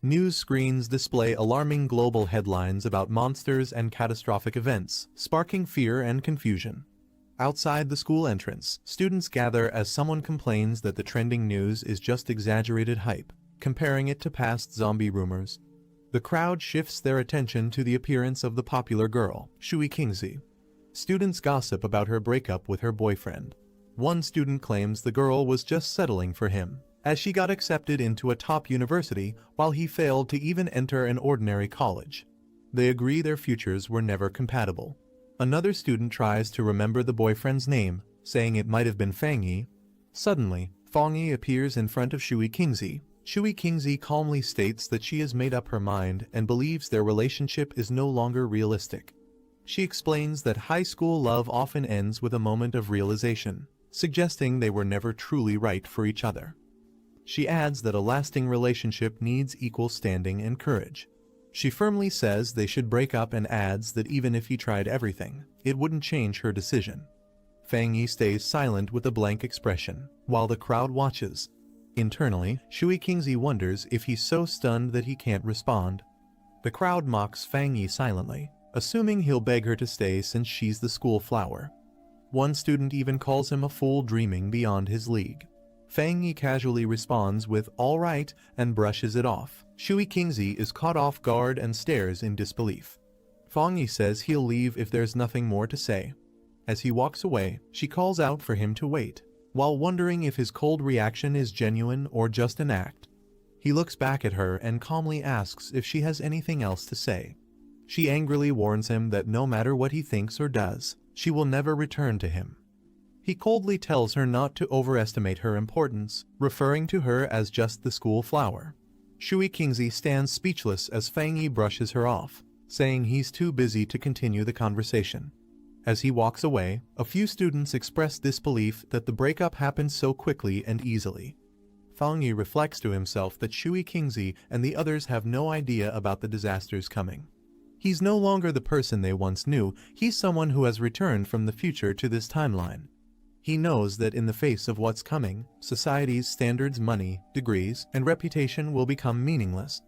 News screens display alarming global headlines about monsters and catastrophic events, sparking fear and confusion. Outside the school entrance, students gather as someone complains that the trending news is just exaggerated hype, comparing it to past zombie rumors. The crowd shifts their attention to the appearance of the popular girl, Shui Kingzi. Students gossip about her breakup with her boyfriend. One student claims the girl was just settling for him, as she got accepted into a top university while he failed to even enter an ordinary college. They agree their futures were never compatible. Another student tries to remember the boyfriend's name, saying it might have been Fang Yi. Suddenly, Fang Yi appears in front of Shui Kingzi. Shui Kingzi calmly states that she has made up her mind and believes their relationship is no longer realistic. She explains that high school love often ends with a moment of realization, suggesting they were never truly right for each other. She adds that a lasting relationship needs equal standing and courage. She firmly says they should break up and adds that even if he tried everything, it wouldn't change her decision. Fang Yi stays silent with a blank expression, while the crowd watches. Internally, Shui Kingzi wonders if he's so stunned that he can't respond. The crowd mocks Fang Yi silently, assuming he'll beg her to stay since she's the school flower. One student even calls him a fool dreaming beyond his league. Fang Yi casually responds with "all right" and brushes it off. Shui Kingzi is caught off guard and stares in disbelief. Fang Yi says he'll leave if there's nothing more to say. As he walks away, she calls out for him to wait, while wondering if his cold reaction is genuine or just an act. He looks back at her and calmly asks if she has anything else to say. She angrily warns him that no matter what he thinks or does, she will never return to him. He coldly tells her not to overestimate her importance, referring to her as just the school flower. Shui Kingzi stands speechless as Fang Yi brushes her off, saying he's too busy to continue the conversation. As he walks away, a few students express disbelief that the breakup happened so quickly and easily. Fang Yi reflects to himself that Shui Kingzi and the others have no idea about the disasters coming. He's no longer the person they once knew, he's someone who has returned from the future to this timeline. He knows that in the face of what's coming, society's standards, money, degrees, and reputation will become meaningless.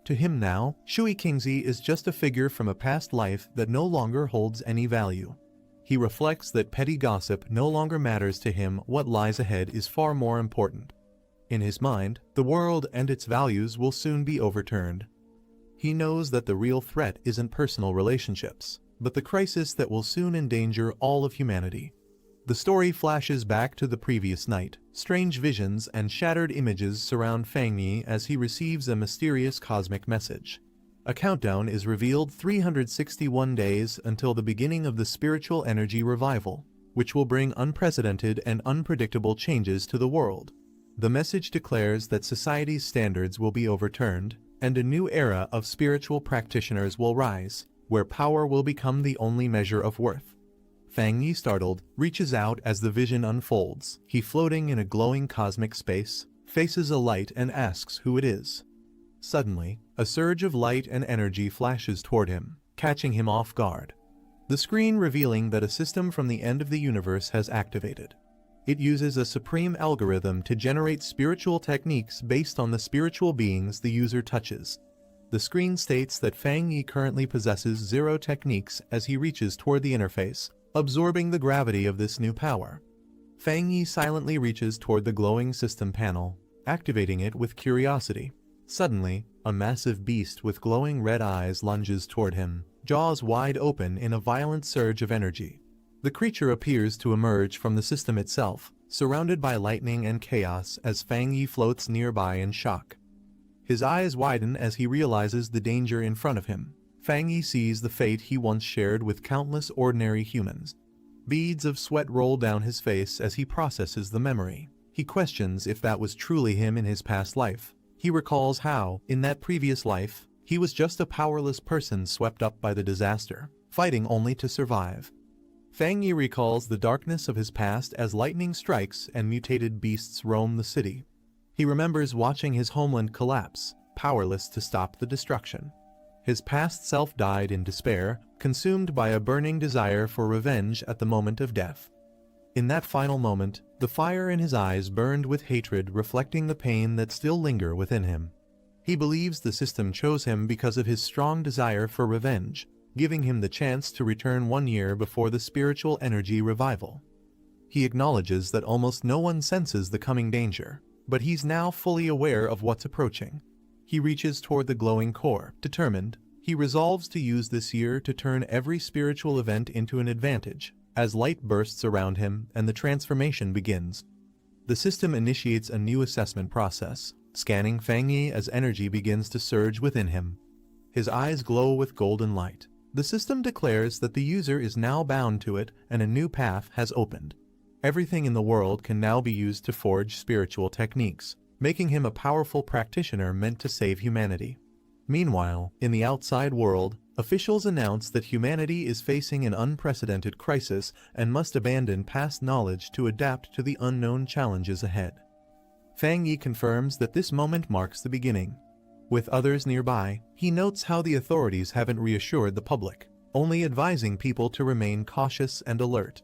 To him now, Shui Kingzi is just a figure from a past life that no longer holds any value. He reflects that petty gossip no longer matters to him. What lies ahead is far more important. In his mind, the world and its values will soon be overturned. He knows that the real threat isn't personal relationships, but the crisis that will soon endanger all of humanity. The story flashes back to the previous night. Strange visions and shattered images surround Fang Yi as he receives a mysterious cosmic message. A countdown is revealed: 361 days until the beginning of the spiritual energy revival, which will bring unprecedented and unpredictable changes to the world. The message declares that society's standards will be overturned, and a new era of spiritual practitioners will rise, where power will become the only measure of worth. Fang Yi, startled, reaches out as the vision unfolds. He, floating in a glowing cosmic space, faces a light and asks who it is. Suddenly, a surge of light and energy flashes toward him, catching him off guard. The screen revealing that a system from the end of the universe has activated. It uses a supreme algorithm to generate spiritual techniques based on the spiritual beings the user touches. The screen states that Fang Yi currently possesses 0 techniques as he reaches toward the interface, absorbing the gravity of this new power. Fang Yi silently reaches toward the glowing system panel, activating it with curiosity. Suddenly, a massive beast with glowing red eyes lunges toward him, jaws wide open in a violent surge of energy. The creature appears to emerge from the system itself, surrounded by lightning and chaos as Fang Yi floats nearby in shock. His eyes widen as he realizes the danger in front of him. Fang Yi sees the fate he once shared with countless ordinary humans. Beads of sweat roll down his face as he processes the memory. He questions if that was truly him in his past life. He recalls how, in that previous life, he was just a powerless person swept up by the disaster, fighting only to survive. Fang Yi recalls the darkness of his past as lightning strikes and mutated beasts roam the city. He remembers watching his homeland collapse, powerless to stop the destruction. His past self died in despair, consumed by a burning desire for revenge at the moment of death. In that final moment, the fire in his eyes burned with hatred, reflecting the pain that still lingered within him. He believes the system chose him because of his strong desire for revenge, giving him the chance to return 1 year before the spiritual energy revival. He acknowledges that almost no one senses the coming danger, but he's now fully aware of what's approaching. He reaches toward the glowing core, determined. He resolves to use this year to turn every spiritual event into an advantage, as light bursts around him and the transformation begins. The system initiates a new assessment process, scanning Fang Yi as energy begins to surge within him. His eyes glow with golden light. The system declares that the user is now bound to it and a new path has opened. Everything in the world can now be used to forge spiritual techniques, making him a powerful practitioner meant to save humanity. Meanwhile, in the outside world, officials announce that humanity is facing an unprecedented crisis and must abandon past knowledge to adapt to the unknown challenges ahead. Fang Yi confirms that this moment marks the beginning. With others nearby, he notes how the authorities haven't reassured the public, only advising people to remain cautious and alert.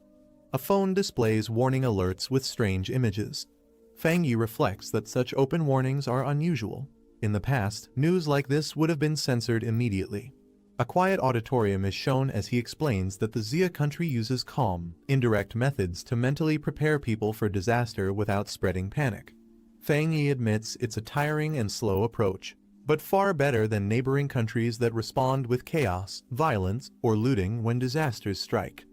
A phone displays warning alerts with strange images. Fang Yi reflects that such open warnings are unusual. In the past, news like this would have been censored immediately. A quiet auditorium is shown as he explains that the Xia country uses calm, indirect methods to mentally prepare people for disaster without spreading panic. Fang Yi admits it's a tiring and slow approach, but far better than neighboring countries that respond with chaos, violence, or looting when disasters strike.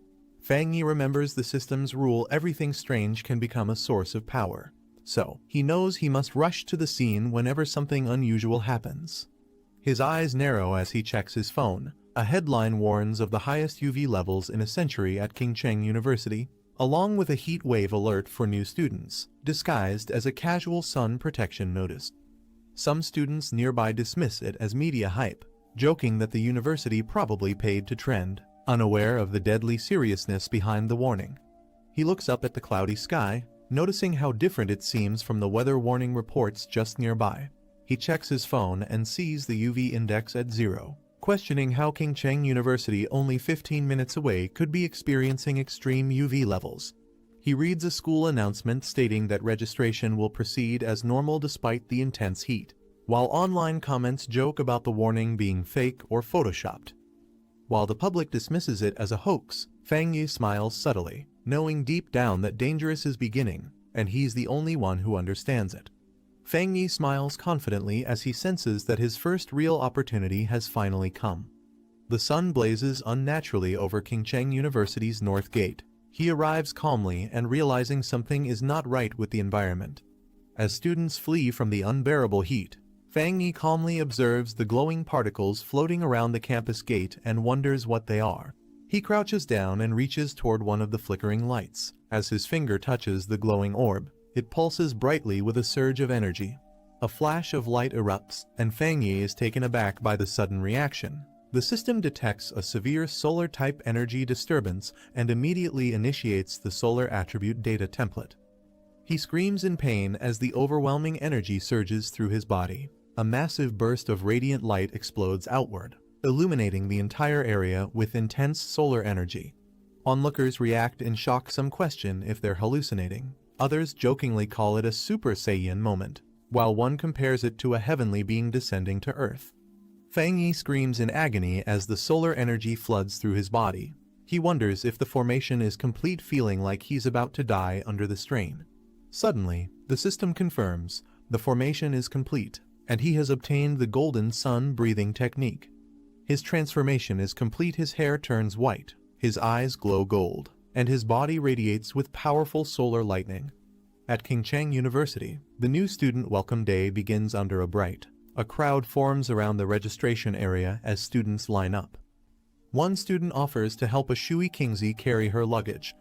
Fang Yi remembers the system's rule: everything strange can become a source of power. So, he knows he must rush to the scene whenever something unusual happens. His eyes narrow as he checks his phone. A headline warns of the highest UV levels in a century at Qingcheng University, along with a heat wave alert for new students, disguised as a casual sun protection notice. Some students nearby dismiss it as media hype, joking that the university probably paid to trend, unaware of the deadly seriousness behind the warning. He looks up at the cloudy sky, noticing how different it seems from the weather warning reports just nearby. He checks his phone and sees the UV index at 0, questioning how Qingcheng University, only 15 minutes away, could be experiencing extreme UV levels. He reads a school announcement stating that registration will proceed as normal despite the intense heat, while online comments joke about the warning being fake or photoshopped. While the public dismisses it as a hoax, Fang Yi smiles subtly, knowing deep down that dangerous is beginning, and he's the only one who understands it. Fang Yi smiles confidently as he senses that his first real opportunity has finally come. The sun blazes unnaturally over Qingcheng University's north gate. He arrives calmly and realizing something is not right with the environment. As students flee from the unbearable heat, Fang Yi calmly observes the glowing particles floating around the campus gate and wonders what they are. He crouches down and reaches toward one of the flickering lights. As his finger touches the glowing orb, it pulses brightly with a surge of energy. A flash of light erupts, and Fang Yi is taken aback by the sudden reaction. The system detects a severe solar-type energy disturbance and immediately initiates the solar attribute data template. He screams in pain as the overwhelming energy surges through his body. A massive burst of radiant light explodes outward, illuminating the entire area with intense solar energy. Onlookers react in shock. Some question if they're hallucinating. Others jokingly call it a Super Saiyan moment, while one compares it to a heavenly being descending to Earth. Fang Yi screams in agony as the solar energy floods through his body. He wonders if the formation is complete, feeling like he's about to die under the strain. Suddenly, the system confirms the formation is complete, and he has obtained the golden sun breathing technique. His transformation is complete. His hair turns white, his eyes glow gold, and his body radiates with powerful solar lightning. At Qingcheng University, the new student welcome day begins under a bright. A crowd forms around the registration area as students line up. One student offers to help a Shui Kingzi carry her luggage.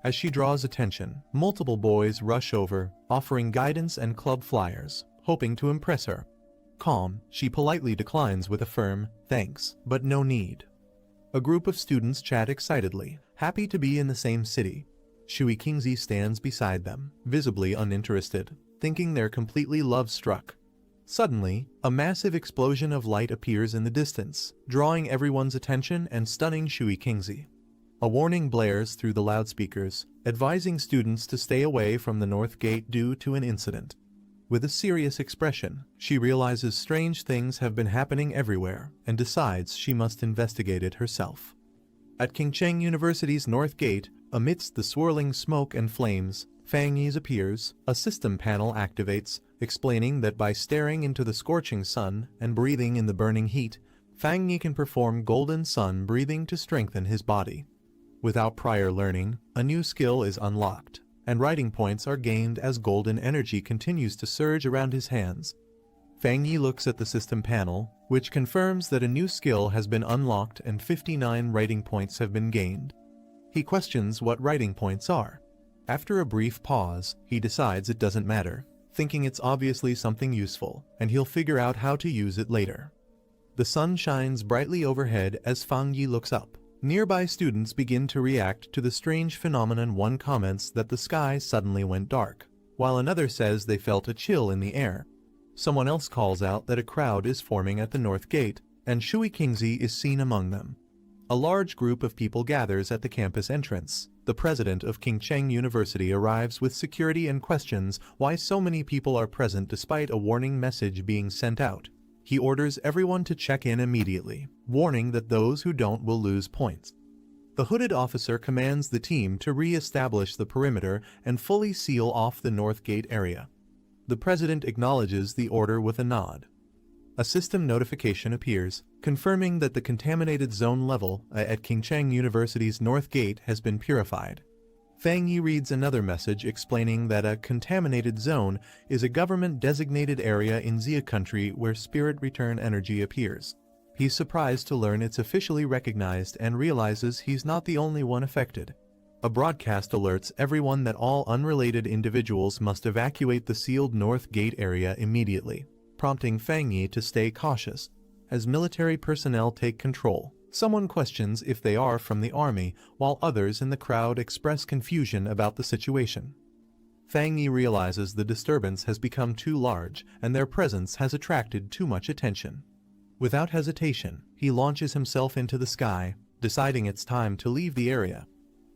As she draws attention, multiple boys rush over, offering guidance and club flyers, hoping to impress her. Calm, she politely declines with a firm, "Thanks, but no need." A group of students chat excitedly, happy to be in the same city. Shui Kingzi stands beside them, visibly uninterested, thinking they're completely love-struck. Suddenly, a massive explosion of light appears in the distance, drawing everyone's attention and stunning Shui Kingzi. A warning blares through the loudspeakers, advising students to stay away from the north gate due to an incident. With a serious expression, she realizes strange things have been happening everywhere and decides she must investigate it herself. At Qingcheng University's North Gate, amidst the swirling smoke and flames, Fang Yi appears. A system panel activates, explaining that by staring into the scorching sun and breathing in the burning heat, Fang Yi can perform golden sun breathing to strengthen his body. Without prior learning, a new skill is unlocked, and writing points are gained as golden energy continues to surge around his hands. Fang Yi looks at the system panel, which confirms that a new skill has been unlocked and 59 writing points have been gained. He questions what writing points are. After a brief pause, he decides it doesn't matter, thinking it's obviously something useful, and he'll figure out how to use it later. The sun shines brightly overhead as Fang Yi looks up. Nearby students begin to react to the strange phenomenon. One comments that the sky suddenly went dark, while another says they felt a chill in the air. Someone else calls out that a crowd is forming at the North Gate, and Shui Qingzi is seen among them. A large group of people gathers at the campus entrance. The president of Qingcheng University arrives with security and questions why so many people are present despite a warning message being sent out. He orders everyone to check in immediately, warning that those who don't will lose points. The hooded officer commands the team to re-establish the perimeter and fully seal off the North Gate area. The president acknowledges the order with a nod. A system notification appears, confirming that the contaminated zone level at Qingcheng University's North Gate has been purified. Fang Yi reads another message explaining that a contaminated zone is a government-designated area in Xia country where spirit return energy appears. He's surprised to learn it's officially recognized and realizes he's not the only one affected. A broadcast alerts everyone that all unrelated individuals must evacuate the sealed North Gate area immediately, prompting Fang Yi to stay cautious. As military personnel take control, someone questions if they are from the army, while others in the crowd express confusion about the situation. Fang Yi realizes the disturbance has become too large and their presence has attracted too much attention. Without hesitation, he launches himself into the sky, deciding it's time to leave the area.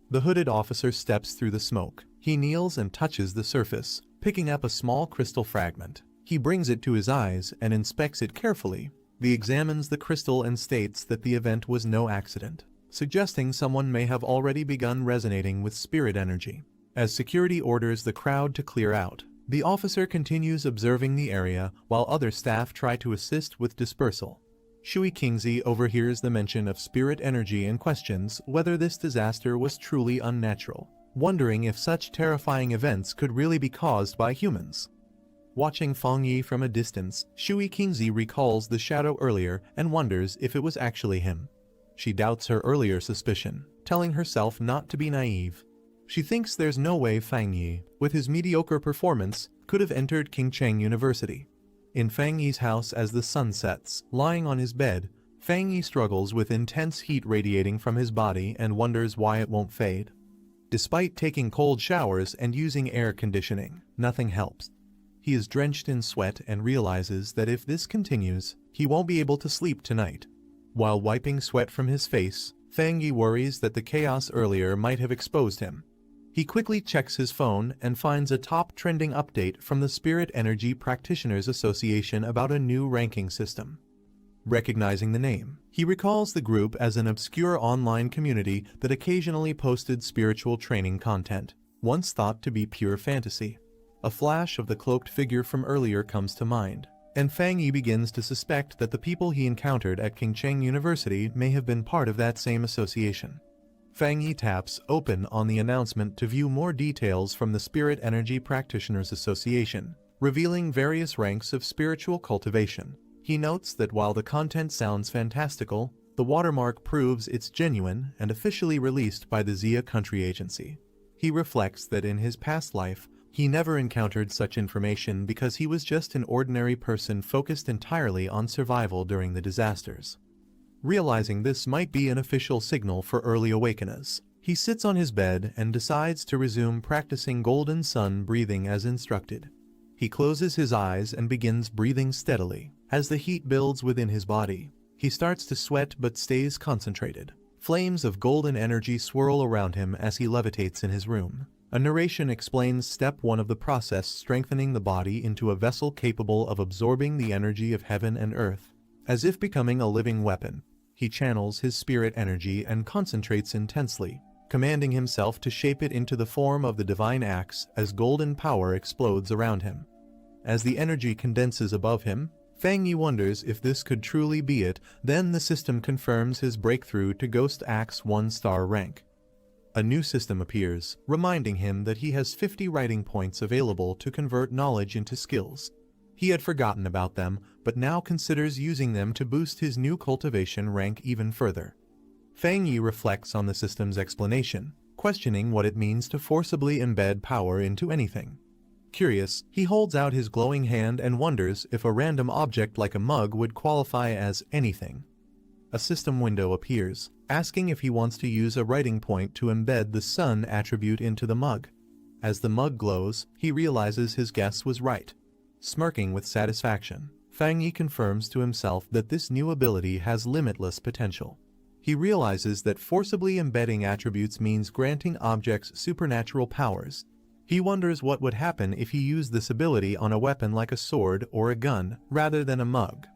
The hooded officer steps through the smoke. He kneels and touches the surface, picking up a small crystal fragment. He brings it to his eyes and inspects it carefully. He examines the crystal and states that the event was no accident, suggesting someone may have already begun resonating with spirit energy. As security orders the crowd to clear out, the officer continues observing the area while other staff try to assist with dispersal. Shui Qingzi overhears the mention of spirit energy and questions whether this disaster was truly unnatural, wondering if such terrifying events could really be caused by humans. Watching Fang Yi from a distance, Shui Qingzi recalls the shadow earlier and wonders if it was actually him. She doubts her earlier suspicion, telling herself not to be naive. She thinks there's no way Fang Yi, with his mediocre performance, could have entered Qingcheng University. In Fang Yi's house as the sun sets, lying on his bed, Fang Yi struggles with intense heat radiating from his body and wonders why it won't fade. Despite taking cold showers and using air conditioning, nothing helps. He is drenched in sweat and realizes that if this continues, he won't be able to sleep tonight. While wiping sweat from his face, Fang Yi worries that the chaos earlier might have exposed him. He quickly checks his phone and finds a top trending update from the Spirit Energy Practitioners Association about a new ranking system. Recognizing the name, he recalls the group as an obscure online community that occasionally posted spiritual training content, once thought to be pure fantasy. A flash of the cloaked figure from earlier comes to mind, and Fang Yi begins to suspect that the people he encountered at Qingcheng University may have been part of that same association. Fang Yi taps open on the announcement to view more details from the Spirit Energy Practitioners Association, revealing various ranks of spiritual cultivation. He notes that while the content sounds fantastical, the watermark proves it's genuine and officially released by the Xia Country Agency. He reflects that in his past life, he never encountered such information because he was just an ordinary person focused entirely on survival during the disasters. Realizing this might be an official signal for early awakeners, he sits on his bed and decides to resume practicing golden sun breathing as instructed. He closes his eyes and begins breathing steadily. As the heat builds within his body, he starts to sweat but stays concentrated. Flames of golden energy swirl around him as he levitates in his room. A narration explains step 1 of the process, strengthening the body into a vessel capable of absorbing the energy of heaven and earth. As if becoming a living weapon, he channels his spirit energy and concentrates intensely, commanding himself to shape it into the form of the divine axe as golden power explodes around him. As the energy condenses above him, Fang Yi wonders if this could truly be it. Then the system confirms his breakthrough to Ghost Axe 1-star rank. A new system appears, reminding him that he has 50 writing points available to convert knowledge into skills. He had forgotten about them, but now considers using them to boost his new cultivation rank even further. Fang Yi reflects on the system's explanation, questioning what it means to forcibly embed power into anything. Curious, he holds out his glowing hand and wonders if a random object like a mug would qualify as anything. A system window appears, asking if he wants to use a writing point to embed the sun attribute into the mug. As the mug glows, he realizes his guess was right. Smirking with satisfaction, Fang Yi confirms to himself that this new ability has limitless potential. He realizes that forcibly embedding attributes means granting objects supernatural powers. He wonders what would happen if he used this ability on a weapon like a sword or a gun, rather than a mug.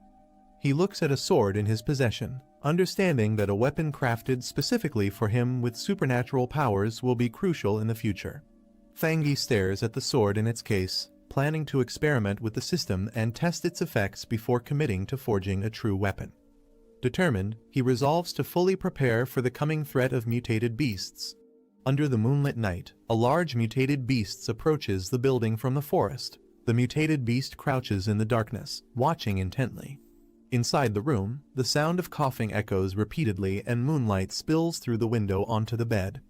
He looks at a sword in his possession, understanding that a weapon crafted specifically for him with supernatural powers will be crucial in the future. Fang Yi stares at the sword in its case, planning to experiment with the system and test its effects before committing to forging a true weapon. Determined, he resolves to fully prepare for the coming threat of mutated beasts. Under the moonlit night, a large mutated beast approaches the building from the forest. The mutated beast crouches in the darkness, watching intently. Inside the room, the sound of coughing echoes repeatedly and moonlight spills through the window onto the bed.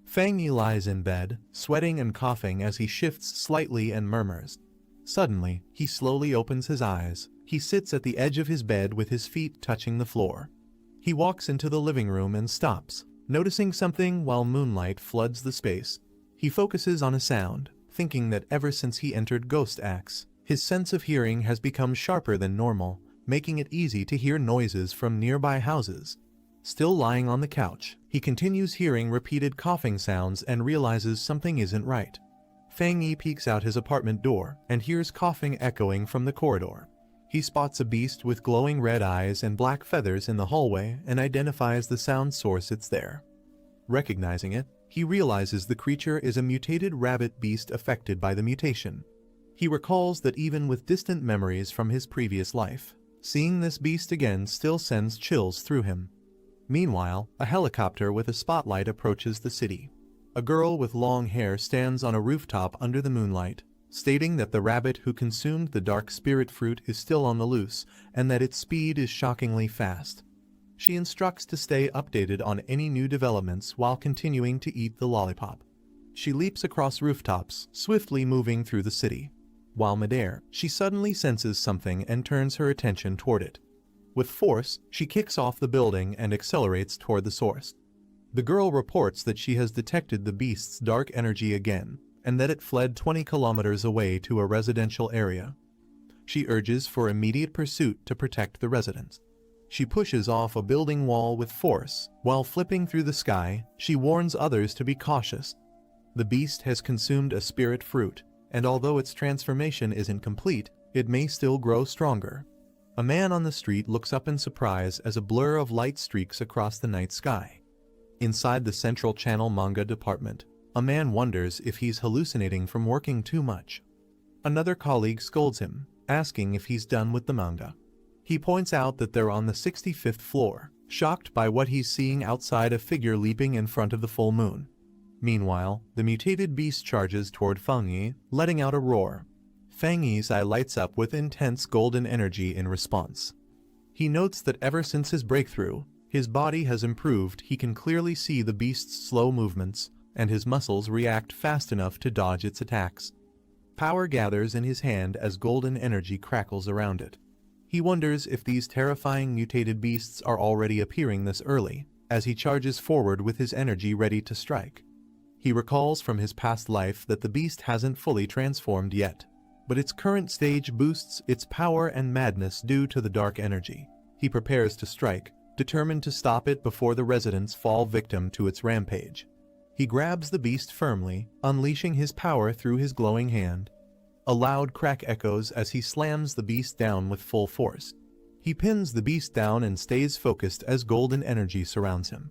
Fang Yi lies in bed, sweating and coughing as he shifts slightly and murmurs. Suddenly, he slowly opens his eyes. He sits at the edge of his bed with his feet touching the floor. He walks into the living room and stops, noticing something while moonlight floods the space. He focuses on a sound, thinking that ever since he entered Ghost Axe, his sense of hearing has become sharper than normal, making it easy to hear noises from nearby houses. Still lying on the couch, he continues hearing repeated coughing sounds and realizes something isn't right. Fang Yi peeks out his apartment door and hears coughing echoing from the corridor. He spots a beast with glowing red eyes and black feathers in the hallway and identifies the sound source. It's there. Recognizing it, he realizes the creature is a mutated rabbit beast affected by the mutation. He recalls that even with distant memories from his previous life, seeing this beast again still sends chills through him. Meanwhile, a helicopter with a spotlight approaches the city. A girl with long hair stands on a rooftop under the moonlight, stating that the rabbit who consumed the dark spirit fruit is still on the loose and that its speed is shockingly fast. She instructs to stay updated on any new developments while continuing to eat the lollipop. She leaps across rooftops, swiftly moving through the city. While midair, she suddenly senses something and turns her attention toward it. With force, she kicks off the building and accelerates toward the source. The girl reports that she has detected the beast's dark energy again, and that it fled 20 kilometers away to a residential area. She urges for immediate pursuit to protect the residents. She pushes off a building wall with force. While flipping through the sky, she warns others to be cautious. The beast has consumed a spirit fruit, and although its transformation isn't complete, it may still grow stronger. A man on the street looks up in surprise as a blur of light streaks across the night sky. Inside the Central Channel manga department, a man wonders if he's hallucinating from working too much. Another colleague scolds him, asking if he's done with the manga. He points out that they're on the 65th floor, shocked by what he's seeing outside, a figure leaping in front of the full moon. Meanwhile, the mutated beast charges toward Fang Yi, letting out a roar. Fang Yi's eye lights up with intense golden energy in response. He notes that ever since his breakthrough, his body has improved. He can clearly see the beast's slow movements, and his muscles react fast enough to dodge its attacks. Power gathers in his hand as golden energy crackles around it. He wonders if these terrifying mutated beasts are already appearing this early, as he charges forward with his energy ready to strike. He recalls from his past life that the beast hasn't fully transformed yet, but its current stage boosts its power and madness due to the dark energy. He prepares to strike, determined to stop it before the residents fall victim to its rampage. He He grabs the beast firmly, unleashing his power through his glowing hand. A loud crack echoes as he slams the beast down with full force. He pins the beast down and stays focused as golden energy surrounds him.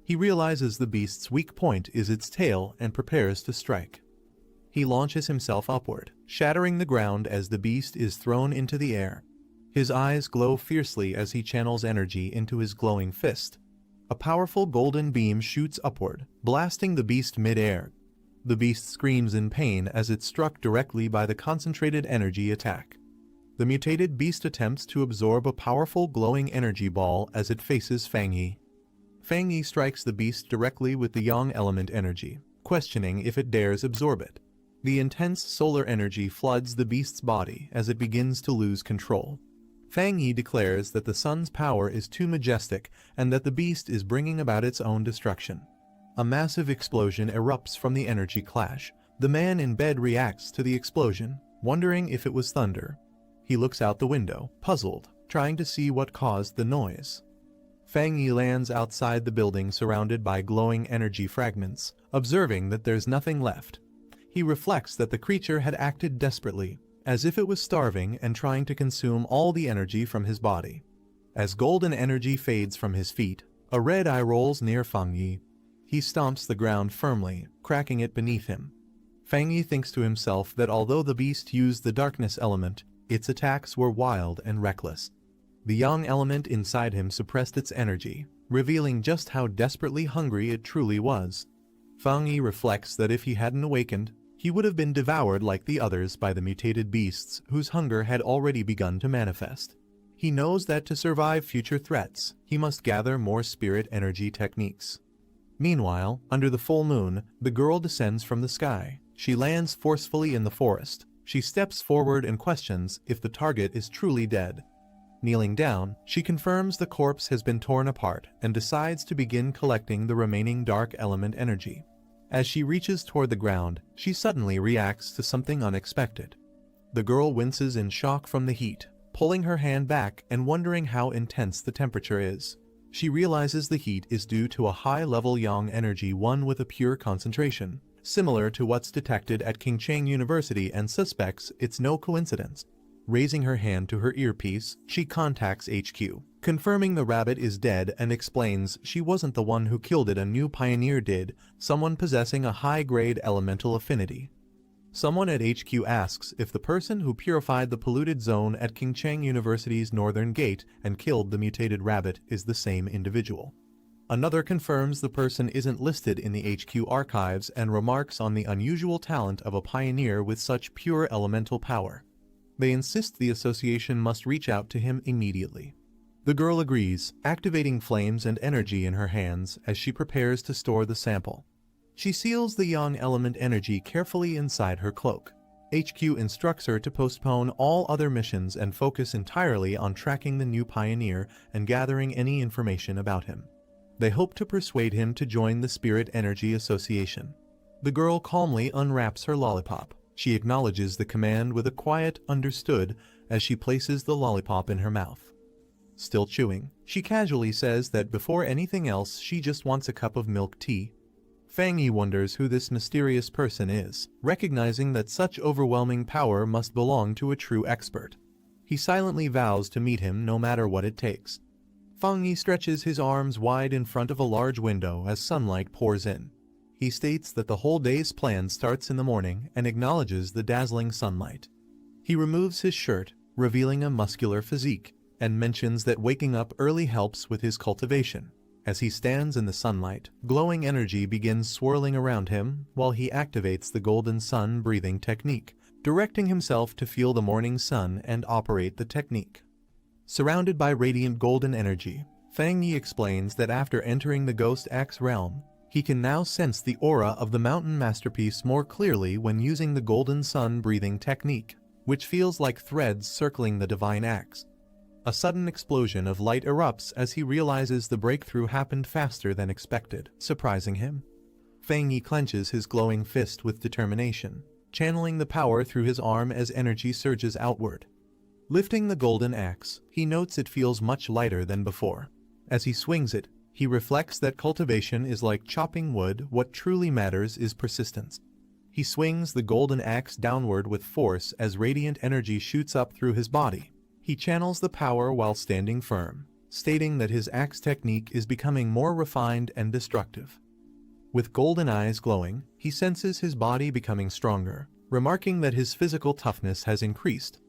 He realizes the beast's weak point is its tail and prepares to strike. He launches himself upward, shattering the ground as the beast is thrown into the air. His eyes glow fiercely as he channels energy into his glowing fist. A powerful golden beam shoots upward, blasting the beast mid-air. The beast screams in pain as it's struck directly by the concentrated energy attack. The mutated beast attempts to absorb a powerful glowing energy ball as it faces Fang Yi. Fang Yi strikes the beast directly with the yang element energy, questioning if it dares absorb it. The intense solar energy floods the beast's body as it begins to lose control. Fang Yi declares that the sun's power is too majestic and that the beast is bringing about its own destruction. A massive explosion erupts from the energy clash. The man in bed reacts to the explosion, wondering if it was thunder. He looks out the window, puzzled, trying to see what caused the noise. Fang Yi lands outside the building surrounded by glowing energy fragments, observing that there's nothing left. He reflects that the creature had acted desperately, as if it was starving and trying to consume all the energy from his body. As golden energy fades from his feet, a red eye rolls near Fang Yi. He stomps the ground firmly, cracking it beneath him. Fang Yi thinks to himself that although the beast used the darkness element, its attacks were wild and reckless. The yang element inside him suppressed its energy, revealing just how desperately hungry it truly was. Fang Yi reflects that if he hadn't awakened, he would have been devoured like the others by the mutated beasts whose hunger had already begun to manifest. He knows that to survive future threats, he must gather more spirit energy techniques. Meanwhile, under the full moon, the girl descends from the sky. She lands forcefully in the forest. She steps forward and questions if the target is truly dead. Kneeling down, she confirms the corpse has been torn apart and decides to begin collecting the remaining dark element energy. As she reaches toward the ground, she suddenly reacts to something unexpected. The girl winces in shock from the heat, pulling her hand back and wondering how intense the temperature is. She realizes the heat is due to a high-level yang energy one with a pure concentration, similar to what's detected at Qingcheng University, and suspects it's no coincidence. Raising her hand to her earpiece, she contacts HQ, confirming the rabbit is dead and explains she wasn't the one who killed it, a new pioneer did, someone possessing a high-grade elemental affinity. Someone at HQ asks if the person who purified the polluted zone at Qingcheng University's northern gate and killed the mutated rabbit is the same individual. Another confirms the person isn't listed in the HQ archives and remarks on the unusual talent of a pioneer with such pure elemental power. They insist the association must reach out to him immediately. The girl agrees, activating flames and energy in her hands as she prepares to store the sample. She seals the yang element energy carefully inside her cloak. HQ instructs her to postpone all other missions and focus entirely on tracking the new pioneer and gathering any information about him. They hope to persuade him to join the Spirit Energy Association. The girl calmly unwraps her lollipop. She acknowledges the command with a quiet "understood" as she places the lollipop in her mouth. Still chewing, she casually says that before anything else she just wants a cup of milk tea. Fang Yi wonders who this mysterious person is, recognizing that such overwhelming power must belong to a true expert. He silently vows to meet him no matter what it takes. Fang Yi stretches his arms wide in front of a large window as sunlight pours in. He states that the whole day's plan starts in the morning and acknowledges the dazzling sunlight. He removes his shirt, revealing a muscular physique, and mentions that waking up early helps with his cultivation. As he stands in the sunlight, glowing energy begins swirling around him while he activates the golden sun breathing technique, directing himself to feel the morning sun and operate the technique. Surrounded by radiant golden energy, Fang Yi explains that after entering the Ghost Axe realm, he can now sense the aura of the mountain masterpiece more clearly when using the golden sun breathing technique, which feels like threads circling the divine axe. A sudden explosion of light erupts as he realizes the breakthrough happened faster than expected, surprising him. Fang Yi clenches his glowing fist with determination, channeling the power through his arm as energy surges outward. Lifting the golden axe, he notes it feels much lighter than before. As he swings it, He reflects that cultivation is like chopping wood. What truly matters is persistence. He swings the golden axe downward with force as radiant energy shoots up through his body. He channels the power while standing firm, stating that his axe technique is becoming more refined and destructive. With golden eyes glowing, he senses his body becoming stronger, remarking that his physical toughness has increased.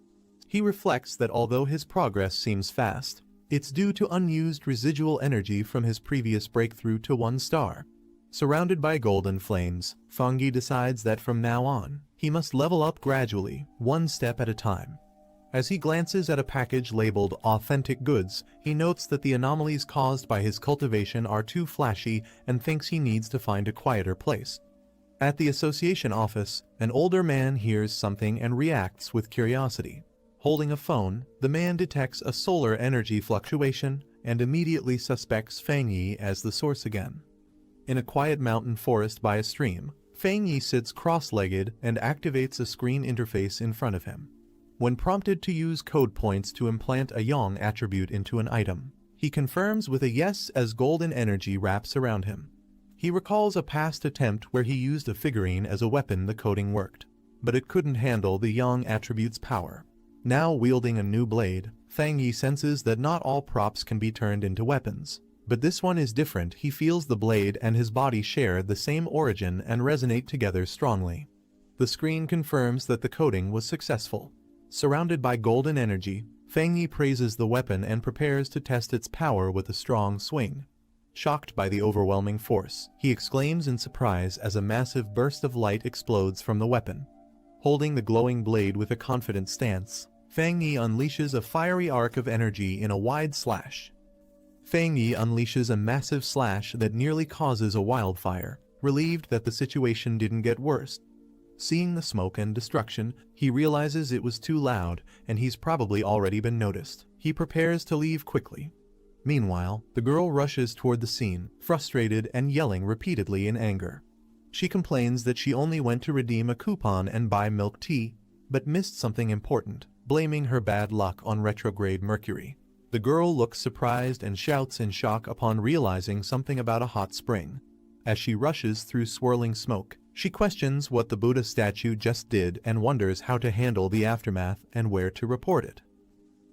He reflects that although his progress seems fast, it's due to unused residual energy from his previous breakthrough to 1 star. Surrounded by golden flames, Fangi decides that from now on, he must level up gradually, 1 step at a time. As he glances at a package labeled authentic goods, he notes that the anomalies caused by his cultivation are too flashy and thinks he needs to find a quieter place. At the association office, an older man hears something and reacts with curiosity. Holding a phone, the man detects a solar energy fluctuation and immediately suspects Fangi as the source again. In a quiet mountain forest by a stream, Fangi sits cross-legged and activates a screen interface in front of him. When prompted to use code points to implant a yang attribute into an item, he confirms with a yes as golden energy wraps around him. He recalls a past attempt where he used a figurine as a weapon. The coding worked, but it couldn't handle the yang attribute's power. Now wielding a new blade, Fangi senses that not all props can be turned into weapons. But this one is different. He feels the blade and his body share the same origin and resonate together strongly. The screen confirms that the coding was successful. Surrounded by golden energy, Fangi praises the weapon and prepares to test its power with a strong swing. Shocked by the overwhelming force, he exclaims in surprise as a massive burst of light explodes from the weapon. Holding the glowing blade with a confident stance, Fangi unleashes a fiery arc of energy in a wide slash. Fangi unleashes a massive slash that nearly causes a wildfire, relieved that the situation didn't get worse. Seeing the smoke and destruction, he realizes it was too loud and he's probably already been noticed. He prepares to leave quickly. Meanwhile, the girl rushes toward the scene, frustrated and yelling repeatedly in anger. She complains that she only went to redeem a coupon and buy milk tea, but missed something important, blaming her bad luck on retrograde Mercury. The girl looks surprised and shouts in shock upon realizing something about a hot spring. As she rushes through swirling smoke, she questions what the Buddha statue just did and wonders how to handle the aftermath and where to report it.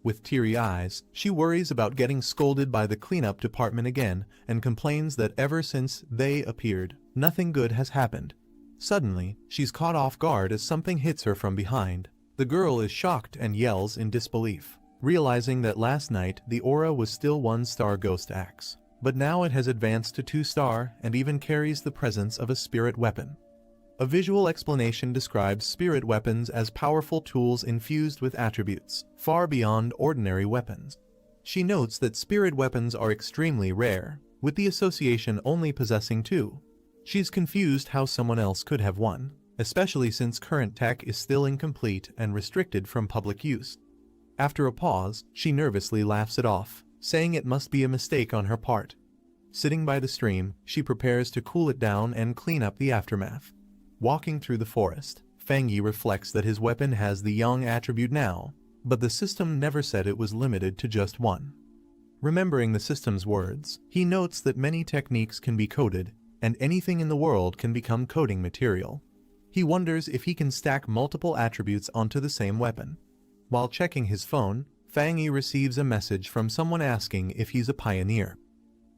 With teary eyes, she worries about getting scolded by the cleanup department again and complains that ever since they appeared, nothing good has happened. Suddenly, she's caught off guard as something hits her from behind. The girl is shocked and yells in disbelief, realizing that last night the aura was still 1-star ghost axe, but now it has advanced to 2-star and even carries the presence of a spirit weapon. A visual explanation describes spirit weapons as powerful tools infused with attributes, far beyond ordinary weapons. She notes that spirit weapons are extremely rare, with the association only possessing 2. She's confused how someone else could have one, especially since current tech is still incomplete and restricted from public use. After a pause, she nervously laughs it off, saying it must be a mistake on her part. Sitting by the stream, she prepares to cool it down and clean up the aftermath. Walking through the forest, Fangi reflects that his weapon has the yang attribute now, but the system never said it was limited to just 1. Remembering the system's words, he notes that many techniques can be coded, and anything in the world can become coding material. He wonders if he can stack multiple attributes onto the same weapon. While checking his phone, Fangi receives a message from someone asking if he's a pioneer.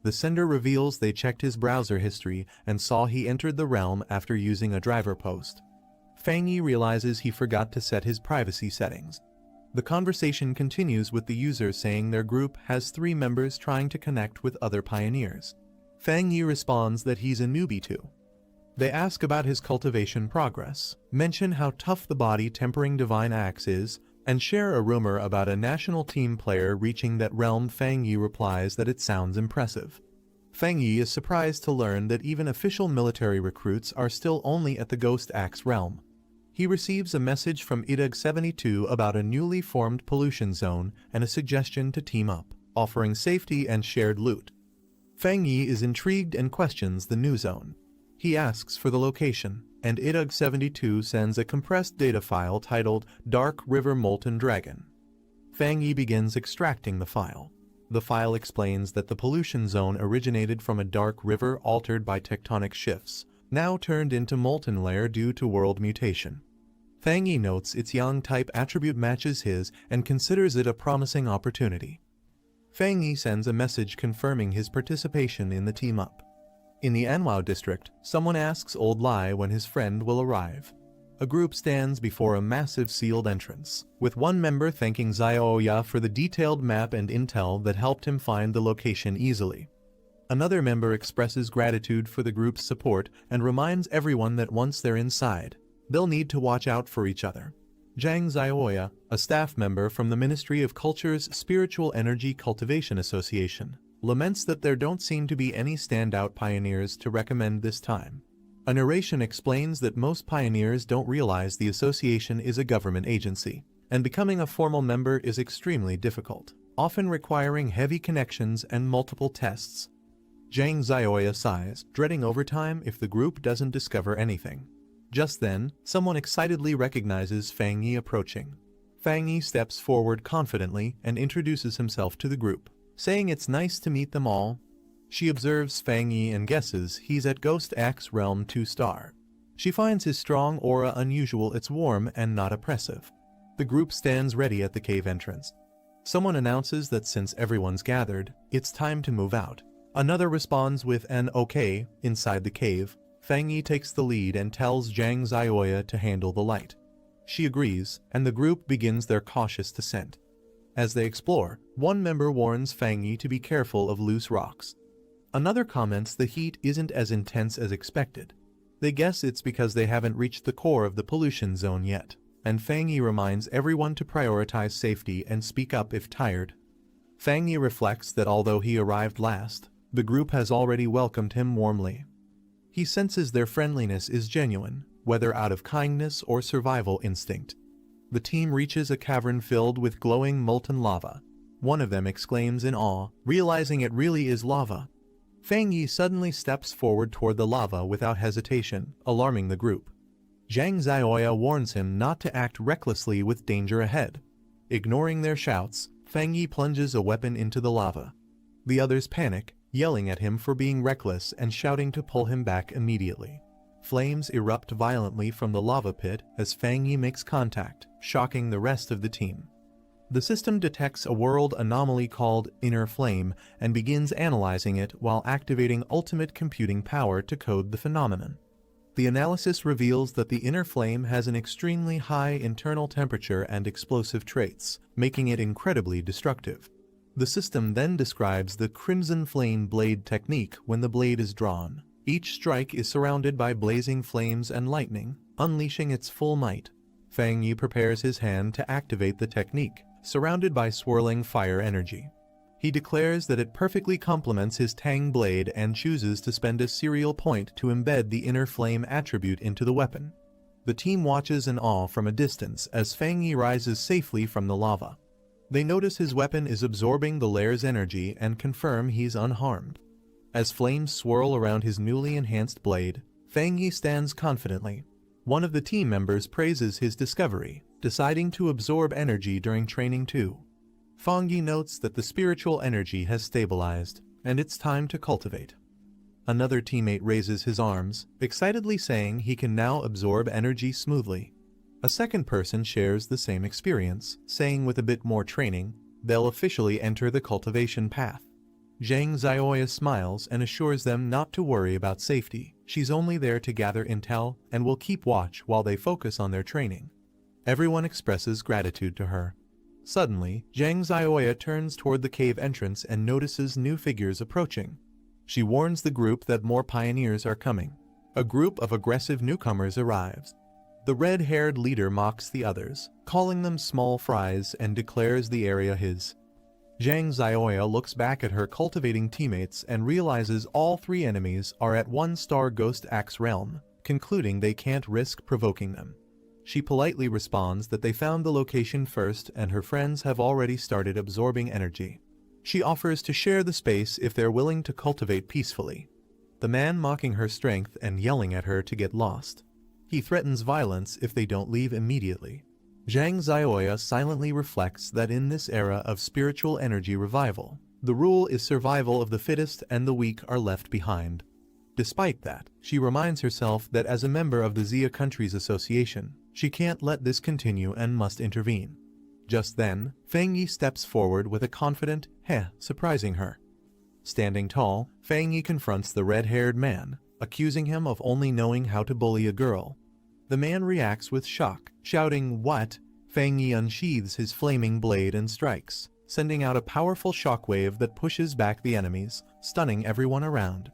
The sender reveals they checked his browser history and saw he entered the realm after using a driver post. Fangi realizes he forgot to set his privacy settings. The conversation continues with the user saying their group has 3 members trying to connect with other pioneers. Fangi responds that he's a newbie too. They ask about his cultivation progress, mention how tough the body tempering divine axe is, and share a rumor about a national team player reaching that realm. Fangi replies that it sounds impressive. Fangi is surprised to learn that even official military recruits are still only at the Ghost Axe realm. He receives a message from IDUG-72 about a newly formed pollution zone and a suggestion to team up, offering safety and shared loot. Fangi is intrigued and questions the new zone. He asks for the location, and IDUG-72 sends a compressed data file titled Dark River Molten Dragon. Fangi begins extracting the file. The file explains that the pollution zone originated from a dark river altered by tectonic shifts, now turned into molten layer due to world mutation. Fang Yi notes its yang-type attribute matches his and considers it a promising opportunity. Fang Yi sends a message confirming his participation in the team-up. In the Anhwa district, someone asks Old Lai when his friend will arrive. A group stands before a massive sealed entrance, with one member thanking Xiaoya for the detailed map and intel that helped him find the location easily. Another member expresses gratitude for the group's support and reminds everyone that once they're inside, they'll need to watch out for each other. Zhang Xiaoya, a staff member from the Ministry of Culture's Spiritual Energy Cultivation Association, laments that there don't seem to be any standout pioneers to recommend this time. A narration explains that most pioneers don't realize the association is a government agency, and becoming a formal member is extremely difficult, often requiring heavy connections and multiple tests. Zhang Xiaoya sighs, dreading overtime if the group doesn't discover anything. Just then, someone excitedly recognizes Fang Yi approaching. Fang Yi steps forward confidently and introduces himself to the group, saying it's nice to meet them all. She observes Fang Yi and guesses he's at Ghost Axe Realm 2-star. She finds his strong aura unusual, it's warm and not oppressive. The group stands ready at the cave entrance. Someone announces that since everyone's gathered, it's time to move out. Another responds with an okay. Inside the cave, Fang Yi takes the lead and tells Zhang Xiaoya to handle the light. She agrees, and the group begins their cautious descent. As they explore, one member warns Fang Yi to be careful of loose rocks. Another comments the heat isn't as intense as expected. They guess it's because they haven't reached the core of the pollution zone yet, and Fang Yi reminds everyone to prioritize safety and speak up if tired. Fang Yi reflects that although he arrived last, the group has already welcomed him warmly. He senses their friendliness is genuine, whether out of kindness or survival instinct. The team reaches a cavern filled with glowing molten lava. One of them exclaims in awe, realizing it really is lava. Fang Yi suddenly steps forward toward the lava without hesitation, alarming the group. Zhang Xiaoya warns him not to act recklessly with danger ahead. Ignoring their shouts, Fang Yi plunges a weapon into the lava. The others panic, yelling at him for being reckless and shouting to pull him back immediately. Flames erupt violently from the lava pit as Fang Yi makes contact, shocking the rest of the team. The system detects a world anomaly called Inner Flame and begins analyzing it while activating ultimate computing power to code the phenomenon. The analysis reveals that the Inner Flame has an extremely high internal temperature and explosive traits, making it incredibly destructive. The system then describes the Crimson Flame Blade technique when the blade is drawn. Each strike is surrounded by blazing flames and lightning, unleashing its full might. Fang Yi prepares his hand to activate the technique, surrounded by swirling fire energy. He declares that it perfectly complements his Tang blade and chooses to spend a serial point to embed the Inner Flame attribute into the weapon. The team watches in awe from a distance as Fang Yi rises safely from the lava. They notice his weapon is absorbing the layer's energy and confirm he's unharmed. As flames swirl around his newly enhanced blade, Fang Yi stands confidently. One of the team members praises his discovery, deciding to absorb energy during training too. Fang Yi notes that the spiritual energy has stabilized, and it's time to cultivate. Another teammate raises his arms, excitedly saying he can now absorb energy smoothly. A second person shares the same experience, saying with a bit more training, they'll officially enter the cultivation path. Zhang Xiaoya smiles and assures them not to worry about safety. She's only there to gather intel and will keep watch while they focus on their training. Everyone expresses gratitude to her. Suddenly, Zhang Xiaoya turns toward the cave entrance and notices new figures approaching. She warns the group that more pioneers are coming. A group of aggressive newcomers arrives. The red-haired leader mocks the others, calling them small fries, and declares the area his. Zhang Xiaoya looks back at her cultivating teammates and realizes all three enemies are at 1-star Ghost Axe Realm, concluding they can't risk provoking them. She politely responds that they found the location first and her friends have already started absorbing energy. She offers to share the space if they're willing to cultivate peacefully. The man mocking her strength and yelling at her to get lost. He threatens violence if they don't leave immediately. Zhang Xiaoya silently reflects that in this era of spiritual energy revival, The rule is survival of the fittest and the weak are left behind. Despite that, she reminds herself that as a member of the Xia Countries Association, she can't let this continue and must intervene. Just then, Fang Yi steps forward with a confident "heh," surprising her. Standing tall, Fang Yi confronts the red-haired man, accusing him of only knowing how to bully a girl. The man reacts with shock, shouting, "What?" Fang Yi unsheathes his flaming blade and strikes, sending out a powerful shockwave that pushes back the enemies, stunning everyone around.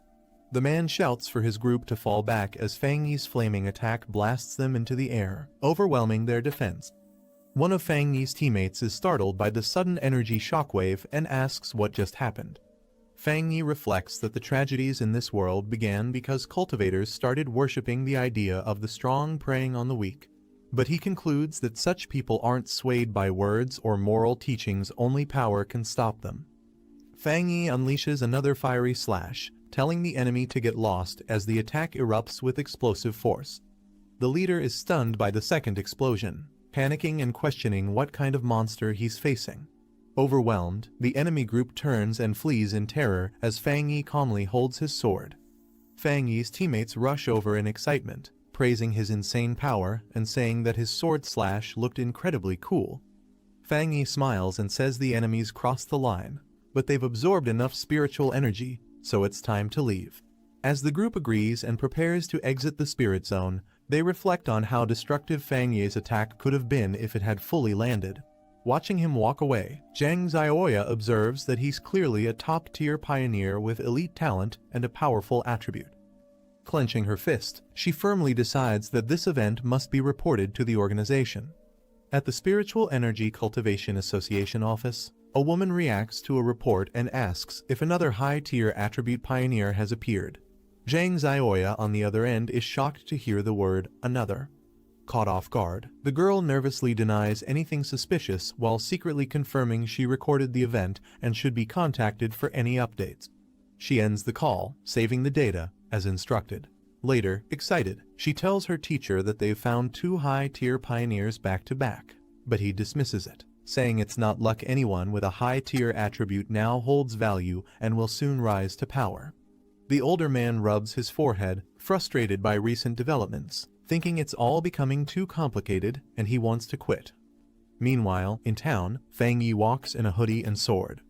The man shouts for his group to fall back as Fang Yi's flaming attack blasts them into the air, overwhelming their defense. One of Fang Yi's teammates is startled by the sudden energy shockwave and asks what just happened. Fang Yi reflects that the tragedies in this world began because cultivators started worshipping the idea of the strong preying on the weak. But he concludes that such people aren't swayed by words or moral teachings, only power can stop them. Fang Yi unleashes another fiery slash, telling the enemy to get lost as the attack erupts with explosive force. The leader is stunned by the second explosion, panicking and questioning what kind of monster he's facing. Overwhelmed, the enemy group turns and flees in terror as Fang Yi calmly holds his sword. Fang Yi's teammates rush over in excitement, praising his insane power and saying that his sword slash looked incredibly cool. Fang Yi smiles and says the enemies crossed the line, but they've absorbed enough spiritual energy, so it's time to leave. As the group agrees and prepares to exit the spirit zone, they reflect on how destructive Fang Yi's attack could have been if it had fully landed. Watching him walk away, Zhang Xiaoya observes that he's clearly a top-tier pioneer with elite talent and a powerful attribute. Clenching her fist, she firmly decides that this event must be reported to the organization. At the Spiritual Energy Cultivation Association office, a woman reacts to a report and asks if another high-tier attribute pioneer has appeared. Zhang Xiaoya on the other end is shocked to hear the word "another." Caught off guard, the girl nervously denies anything suspicious while secretly confirming she recorded the event and should be contacted for any updates. She ends the call, saving the data, as instructed. Later, excited, she tells her teacher that they've found 2 high-tier pioneers back-to-back, but he dismisses it, saying it's not luck. Anyone with a high-tier attribute now holds value and will soon rise to power. The older man rubs his forehead, frustrated by recent developments, thinking it's all becoming too complicated and he wants to quit. Meanwhile, in town, Fang Yi walks in a hoodie and sword.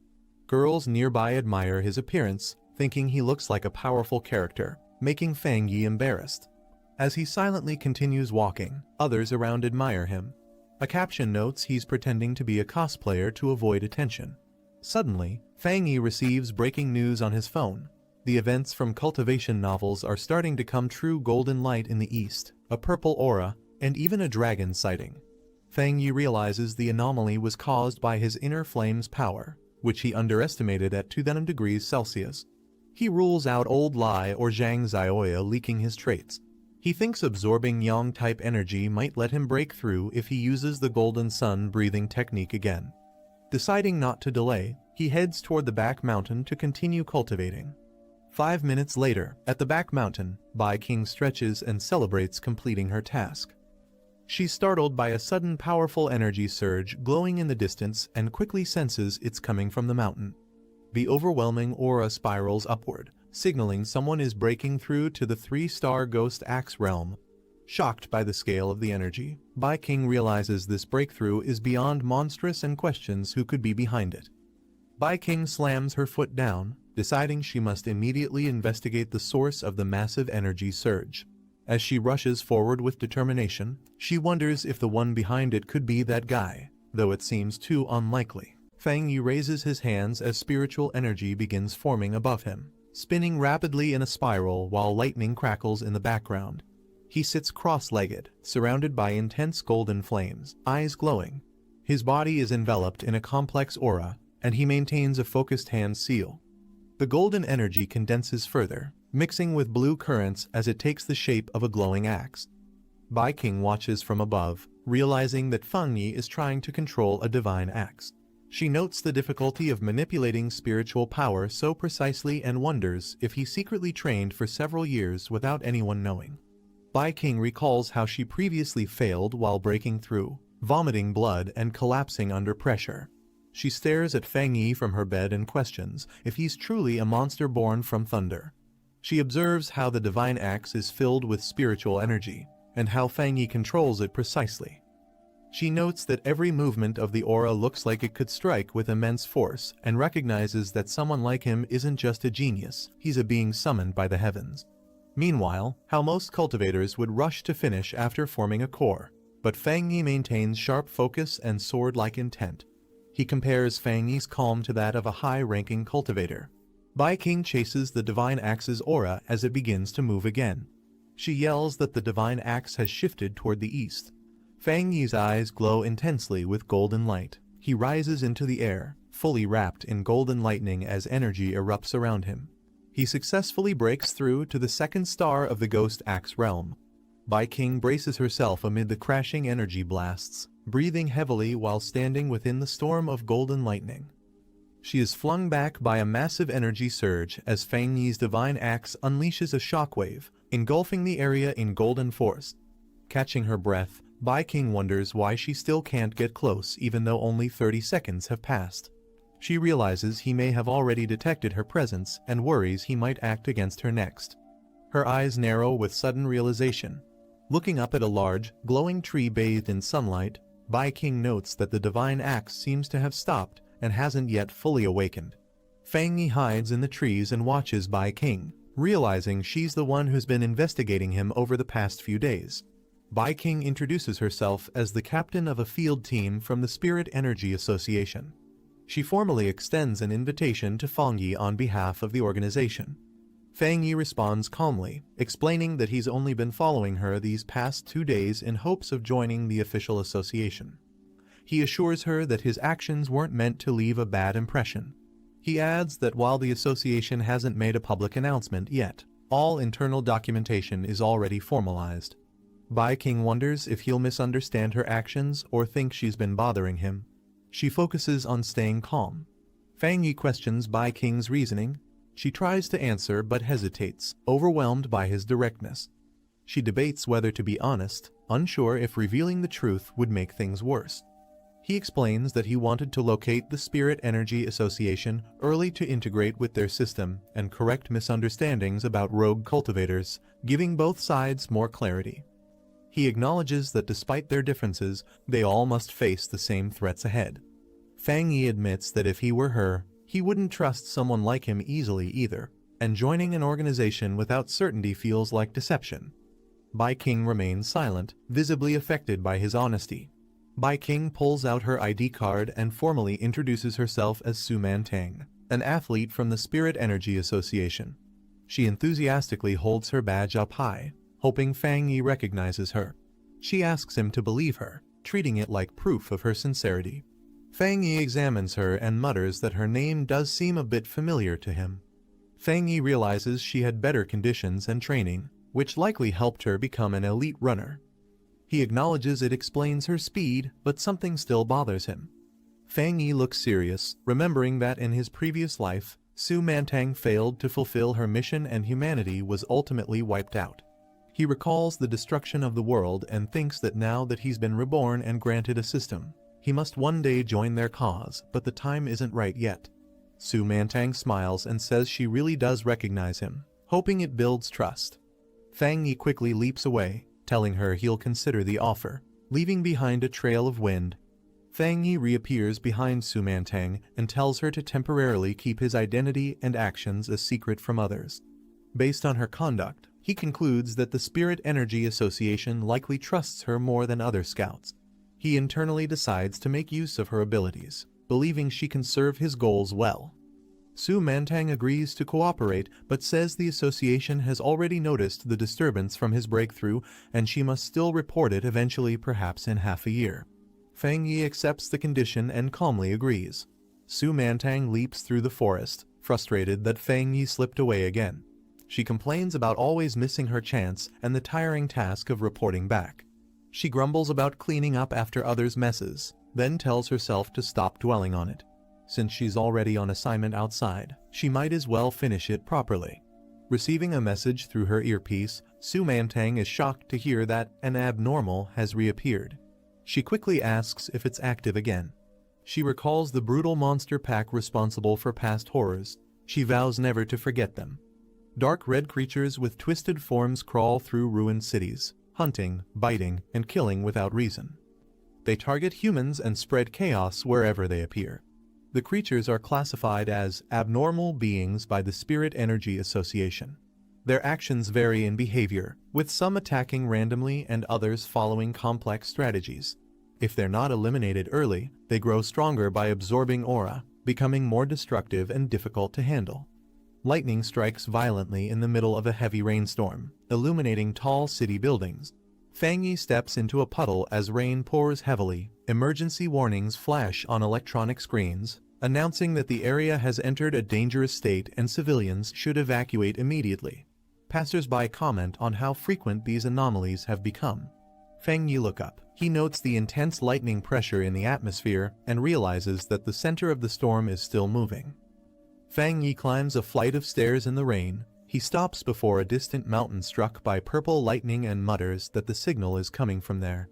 Girls nearby admire his appearance, thinking he looks like a powerful character, making Fang Yi embarrassed. As he silently continues walking, others around admire him. A caption notes he's pretending to be a cosplayer to avoid attention. Suddenly, Fang Yi receives breaking news on his phone. The events from cultivation novels are starting to come true. Golden light in the east, a purple aura, and even a dragon sighting. Fang Yi realizes the anomaly was caused by his inner flame's power, which he underestimated at 2 degrees Celsius. He rules out Old Lai or Zhang Xiaoya leaking his traits. He thinks absorbing yang-type energy might let him break through if he uses the golden sun breathing technique again. Deciding not to delay, he heads toward the back mountain to continue cultivating. 5 minutes later, at the back mountain, Bai King stretches and celebrates completing her task. She's startled by a sudden powerful energy surge glowing in the distance and quickly senses it's coming from the mountain. The overwhelming aura spirals upward, signaling someone is breaking through to the 3-star Ghost Axe realm. Shocked by the scale of the energy, Bai King realizes this breakthrough is beyond monstrous and questions who could be behind it. Bai King slams her foot down, deciding she must immediately investigate the source of the massive energy surge. As she rushes forward with determination, she wonders if the one behind it could be that guy, though it seems too unlikely. Fang Yi raises his hands as spiritual energy begins forming above him, spinning rapidly in a spiral while lightning crackles in the background. He sits cross-legged, surrounded by intense golden flames, eyes glowing. His body is enveloped in a complex aura, and he maintains a focused hand seal. The golden energy condenses further, mixing with blue currents as it takes the shape of a glowing axe. Bai King watches from above, realizing that Fang Yi is trying to control a divine axe. She notes the difficulty of manipulating spiritual power so precisely and wonders if he secretly trained for several years without anyone knowing. Bai King recalls how she previously failed while breaking through, vomiting blood and collapsing under pressure. She stares at Fang Yi from her bed and questions if he's truly a monster born from thunder. She observes how the divine axe is filled with spiritual energy, and how Fang Yi controls it precisely. She notes that every movement of the aura looks like it could strike with immense force, and recognizes that someone like him isn't just a genius, he's a being summoned by the heavens. Meanwhile, how most cultivators would rush to finish after forming a core, but Fang Yi maintains sharp focus and sword-like intent. He compares Fang Yi's calm to that of a high-ranking cultivator. Bai King chases the divine axe's aura as it begins to move again. She yells that the divine axe has shifted toward the east. Fang Yi's eyes glow intensely with golden light. He rises into the air, fully wrapped in golden lightning as energy erupts around him. He successfully breaks through to the second star of the Ghost Axe realm. Bai King braces herself amid the crashing energy blasts, breathing heavily while standing within the storm of golden lightning. She is flung back by a massive energy surge as Fang Yi's divine axe unleashes a shockwave, engulfing the area in golden force. Catching her breath, Bai King wonders why she still can't get close even though only 30 seconds have passed. She realizes he may have already detected her presence and worries he might act against her next. Her eyes narrow with sudden realization. Looking up at a large, glowing tree bathed in sunlight, Bai King notes that the divine axe seems to have stopped and hasn't yet fully awakened. Fang Yi hides in the trees and watches Bai King, realizing she's the one who's been investigating him over the past few days. Bai King introduces herself as the captain of a field team from the Spirit Energy Association. She formally extends an invitation to Fang Yi on behalf of the organization. Fang Yi responds calmly, explaining that he's only been following her these past 2 days in hopes of joining the official association. He assures her that his actions weren't meant to leave a bad impression. He adds that while the association hasn't made a public announcement yet, all internal documentation is already formalized. Bai King wonders if he'll misunderstand her actions or think she's been bothering him. She focuses on staying calm. Fang Yi questions Bai King's reasoning. She tries to answer but hesitates, overwhelmed by his directness. She debates whether to be honest, unsure if revealing the truth would make things worse. He explains that he wanted to locate the Spirit Energy Association early to integrate with their system and correct misunderstandings about rogue cultivators, giving both sides more clarity. He acknowledges that despite their differences, they all must face the same threats ahead. Fang Yi admits that if he were her, he wouldn't trust someone like him easily either, and joining an organization without certainty feels like deception. Bai King remains silent, visibly affected by his honesty. Bai King pulls out her ID card and formally introduces herself as Su Mantang, an athlete from the Spirit Energy Association. She enthusiastically holds her badge up high, hoping Fang Yi recognizes her. She asks him to believe her, treating it like proof of her sincerity. Fang Yi examines her and mutters that her name does seem a bit familiar to him. Fang Yi realizes she had better conditions and training, which likely helped her become an elite runner. He acknowledges it explains her speed, but something still bothers him. Fang Yi looks serious, remembering that in his previous life, Su Mantang failed to fulfill her mission and humanity was ultimately wiped out. He recalls the destruction of the world and thinks that now that he's been reborn and granted a system, he must one day join their cause, but the time isn't right yet. Su Mantang smiles and says she really does recognize him, hoping it builds trust. Fang Yi quickly leaps away, telling her he'll consider the offer, leaving behind a trail of wind. Fang Yi reappears behind Su Mantang and tells her to temporarily keep his identity and actions a secret from others. Based on her conduct, he concludes that the Spirit Energy Association likely trusts her more than other scouts. He internally decides to make use of her abilities, believing she can serve his goals well. Su Mantang agrees to cooperate but says the association has already noticed the disturbance from his breakthrough and she must still report it eventually, perhaps in half a year. Fang Yi accepts the condition and calmly agrees. Su Mantang leaps through the forest, frustrated that Fang Yi slipped away again. She complains about always missing her chance and the tiring task of reporting back. She grumbles about cleaning up after others' messes, then tells herself to stop dwelling on it. Since she's already on assignment outside, she might as well finish it properly. Receiving a message through her earpiece, Su Mantang is shocked to hear that an abnormal has reappeared. She quickly asks if it's active again. She recalls the brutal monster pack responsible for past horrors. She vows never to forget them. Dark red creatures with twisted forms crawl through ruined cities, hunting, biting, and killing without reason. They target humans and spread chaos wherever they appear. The creatures are classified as abnormal beings by the Spirit Energy Association. Their actions vary in behavior, with some attacking randomly and others following complex strategies. If they're not eliminated early, they grow stronger by absorbing aura, becoming more destructive and difficult to handle. Lightning strikes violently in the middle of a heavy rainstorm, illuminating tall city buildings. Fang Yi steps into a puddle as rain pours heavily. Emergency warnings flash on electronic screens, announcing that the area has entered a dangerous state and civilians should evacuate immediately. Passers-by comment on how frequent these anomalies have become. Fang Yi looks up. He notes the intense lightning pressure in the atmosphere and realizes that the center of the storm is still moving. Fang Yi climbs a flight of stairs in the rain. He stops before a distant mountain struck by purple lightning and mutters that the signal is coming from there.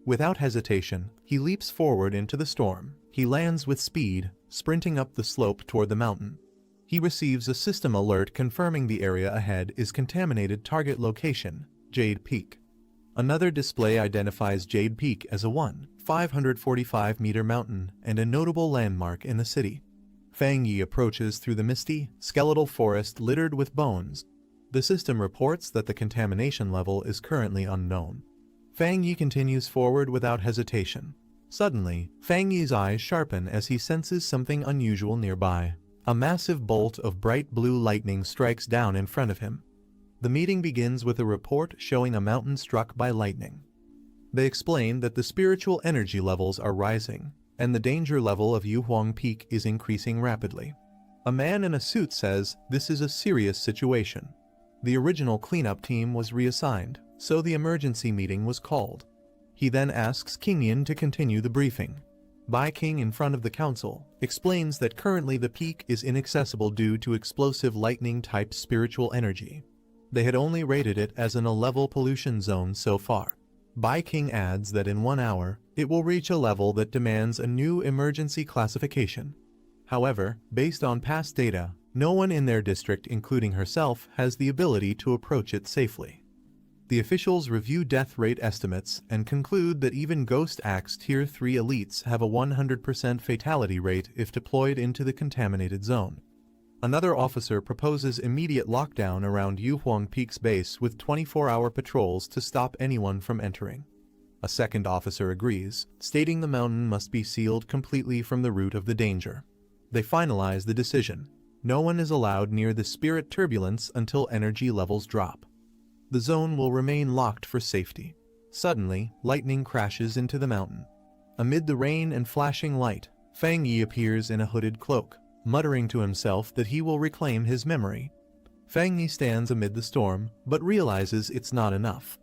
Without hesitation, he leaps forward into the storm. He lands with speed, sprinting up the slope toward the mountain. He receives a system alert confirming the area ahead is contaminated. Target location, Jade Peak. Another display identifies Jade Peak as a 545-meter mountain and a notable landmark in the city. Fang Yi approaches through the misty, skeletal forest littered with bones. The system reports that the contamination level is currently unknown. Fang Yi continues forward without hesitation. Suddenly, Fang Yi's eyes sharpen as he senses something unusual nearby. A massive bolt of bright blue lightning strikes down in front of him. The meeting begins with a report showing a mountain struck by lightning. They explain that the spiritual energy levels are rising, and the danger level of Yuhuang Peak is increasing rapidly. A man in a suit says this is a serious situation. The original cleanup team was reassigned, so the emergency meeting was called. He then asks King Yin to continue the briefing. Bai King, in front of the council, explains that currently the peak is inaccessible due to explosive lightning-type spiritual energy. They had only rated it as an A-level pollution zone so far. Bai King adds that in 1 hour, it will reach a level that demands a new emergency classification. However, based on past data, no one in their district, including herself, has the ability to approach it safely. The officials review death rate estimates and conclude that even Ghost Axe Tier 3 elites have a 100% fatality rate if deployed into the contaminated zone. Another officer proposes immediate lockdown around Yuhuang Peak's base with 24-hour patrols to stop anyone from entering. A second officer agrees, stating the mountain must be sealed completely from the root of the danger. They finalize the decision. No one is allowed near the spirit turbulence until energy levels drop. The zone will remain locked for safety. Suddenly, lightning crashes into the mountain. Amid the rain and flashing light, Fang Yi appears in a hooded cloak, muttering to himself that he will reclaim his memory. Fang Yi stands amid the storm, but realizes it's not enough.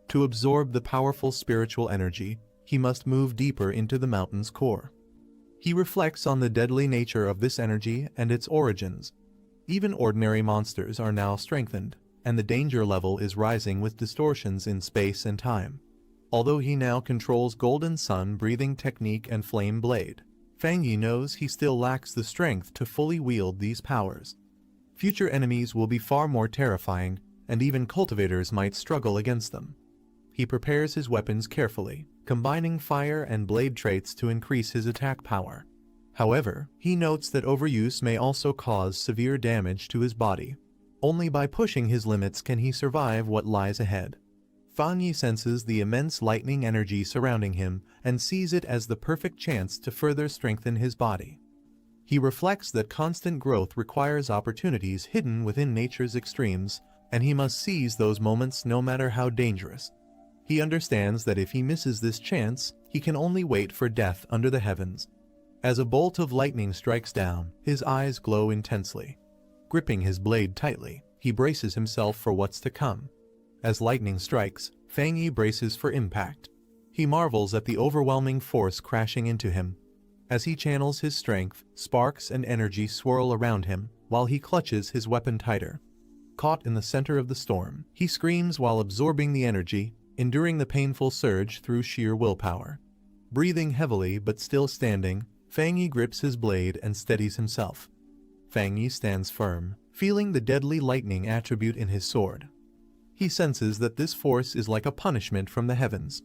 To absorb the powerful spiritual energy, he must move deeper into the mountain's core. He reflects on the deadly nature of this energy and its origins. Even ordinary monsters are now strengthened, and the danger level is rising with distortions in space and time. Although he now controls Golden Sun breathing technique and Flame Blade, Fang Yi knows he still lacks the strength to fully wield these powers. Future enemies will be far more terrifying, and even cultivators might struggle against them. He prepares his weapons carefully, combining fire and blade traits to increase his attack power. However, he notes that overuse may also cause severe damage to his body. Only by pushing his limits can he survive what lies ahead. Fang Yi senses the immense lightning energy surrounding him and sees it as the perfect chance to further strengthen his body. He reflects that constant growth requires opportunities hidden within nature's extremes, and he must seize those moments no matter how dangerous. He understands that if he misses this chance, he can only wait for death under the heavens. As a bolt of lightning strikes down, his eyes glow intensely. Gripping his blade tightly, he braces himself for what's to come. As lightning strikes, Fang Yi braces for impact. He marvels at the overwhelming force crashing into him. As he channels his strength, sparks and energy swirl around him, while he clutches his weapon tighter. Caught in the center of the storm, he screams while absorbing the energy, enduring the painful surge through sheer willpower. Breathing heavily but still standing, Fang Yi grips his blade and steadies himself. Fang Yi stands firm, feeling the deadly lightning attribute in his sword. He senses that this force is like a punishment from the heavens.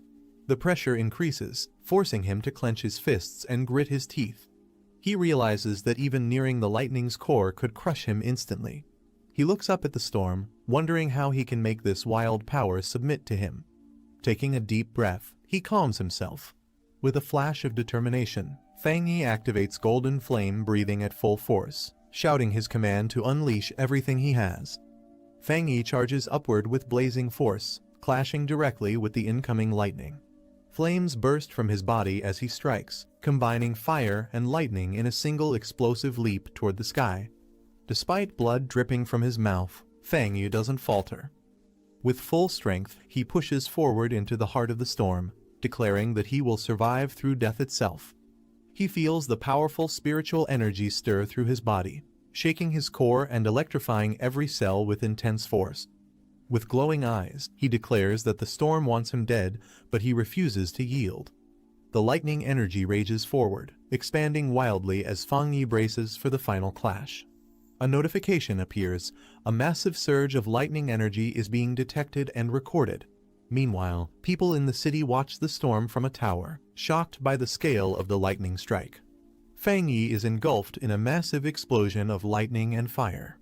The pressure increases, forcing him to clench his fists and grit his teeth. He realizes that even nearing the lightning's core could crush him instantly. He looks up at the storm, wondering how he can make this wild power submit to him. Taking a deep breath, he calms himself. With a flash of determination, Fang Yi activates Golden Flame breathing at full force, shouting his command to unleash everything he has. Fang Yi charges upward with blazing force, clashing directly with the incoming lightning. Flames burst from his body as he strikes, combining fire and lightning in a single explosive leap toward the sky. Despite blood dripping from his mouth, Fang Yi doesn't falter. With full strength, he pushes forward into the heart of the storm, declaring that he will survive through death itself. He feels the powerful spiritual energy stir through his body, shaking his core and electrifying every cell with intense force. With glowing eyes, he declares that the storm wants him dead, but he refuses to yield. The lightning energy rages forward, expanding wildly as Fang Yi braces for the final clash. A notification appears. A massive surge of lightning energy is being detected and recorded. Meanwhile, people in the city watch the storm from a tower, shocked by the scale of the lightning strike. Fang Yi is engulfed in a massive explosion of lightning and fire.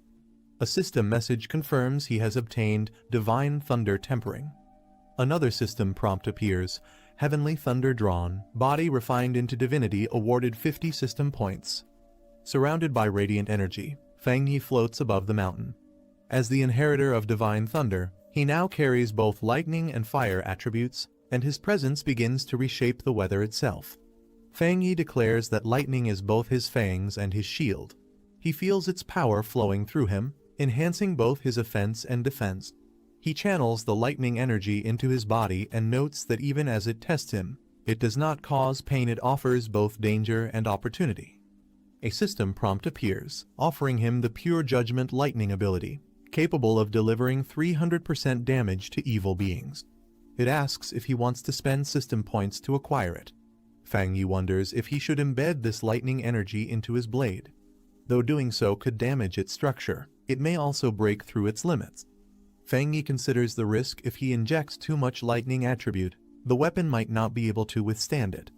A system message confirms he has obtained Divine Thunder Tempering. Another system prompt appears. Heavenly Thunder drawn, body refined into divinity awarded 50 system points. Surrounded by radiant energy, Fang Yi floats above the mountain. As the inheritor of Divine Thunder, he now carries both lightning and fire attributes, and his presence begins to reshape the weather itself. Fang Yi declares that lightning is both his fangs and his shield. He feels its power flowing through him, enhancing both his offense and defense. He channels the lightning energy into his body and notes that even as it tests him, it does not cause pain. It offers both danger and opportunity. A system prompt appears, offering him the Pure Judgment Lightning ability, capable of delivering 300% damage to evil beings. It asks if he wants to spend system points to acquire it. Fang Yi wonders if he should embed this lightning energy into his blade. Though doing so could damage its structure, it may also break through its limits. Fang Yi considers the risk. If he injects too much lightning attribute, the weapon might not be able to withstand it.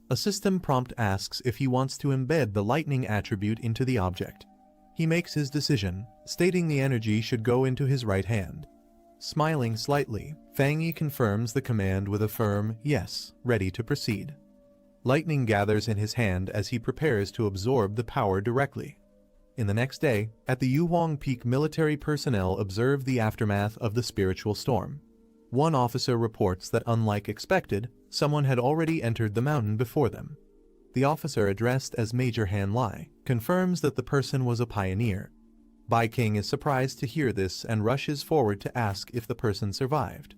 A system prompt asks if he wants to embed the lightning attribute into the object. He makes his decision, stating the energy should go into his right hand. Smiling slightly, Fang Yi confirms the command with a firm yes, ready to proceed. Lightning gathers in his hand as he prepares to absorb the power directly. In the next day, at the Yuhuang Peak, military personnel observe the aftermath of the spiritual storm. One officer reports that, unlike expected, someone had already entered the mountain before them. The officer, addressed as Major Han Lai, confirms that the person was a pioneer. Bai King is surprised to hear this and rushes forward to ask if the person survived.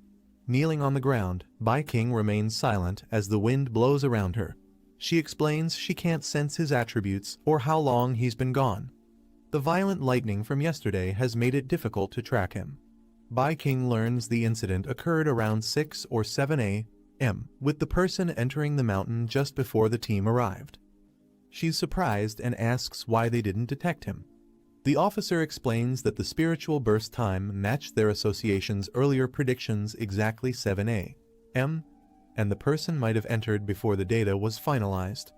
Kneeling on the ground, Bai King remains silent as the wind blows around her. She explains she can't sense his attributes or how long he's been gone. The violent lightning from yesterday has made it difficult to track him. Bai King learns the incident occurred around 6 or 7 a.m., with the person entering the mountain just before the team arrived. She's surprised and asks why they didn't detect him. The officer explains that the spiritual burst time matched their association's earlier predictions exactly 7 a.m., and the person might have entered before the data was finalized.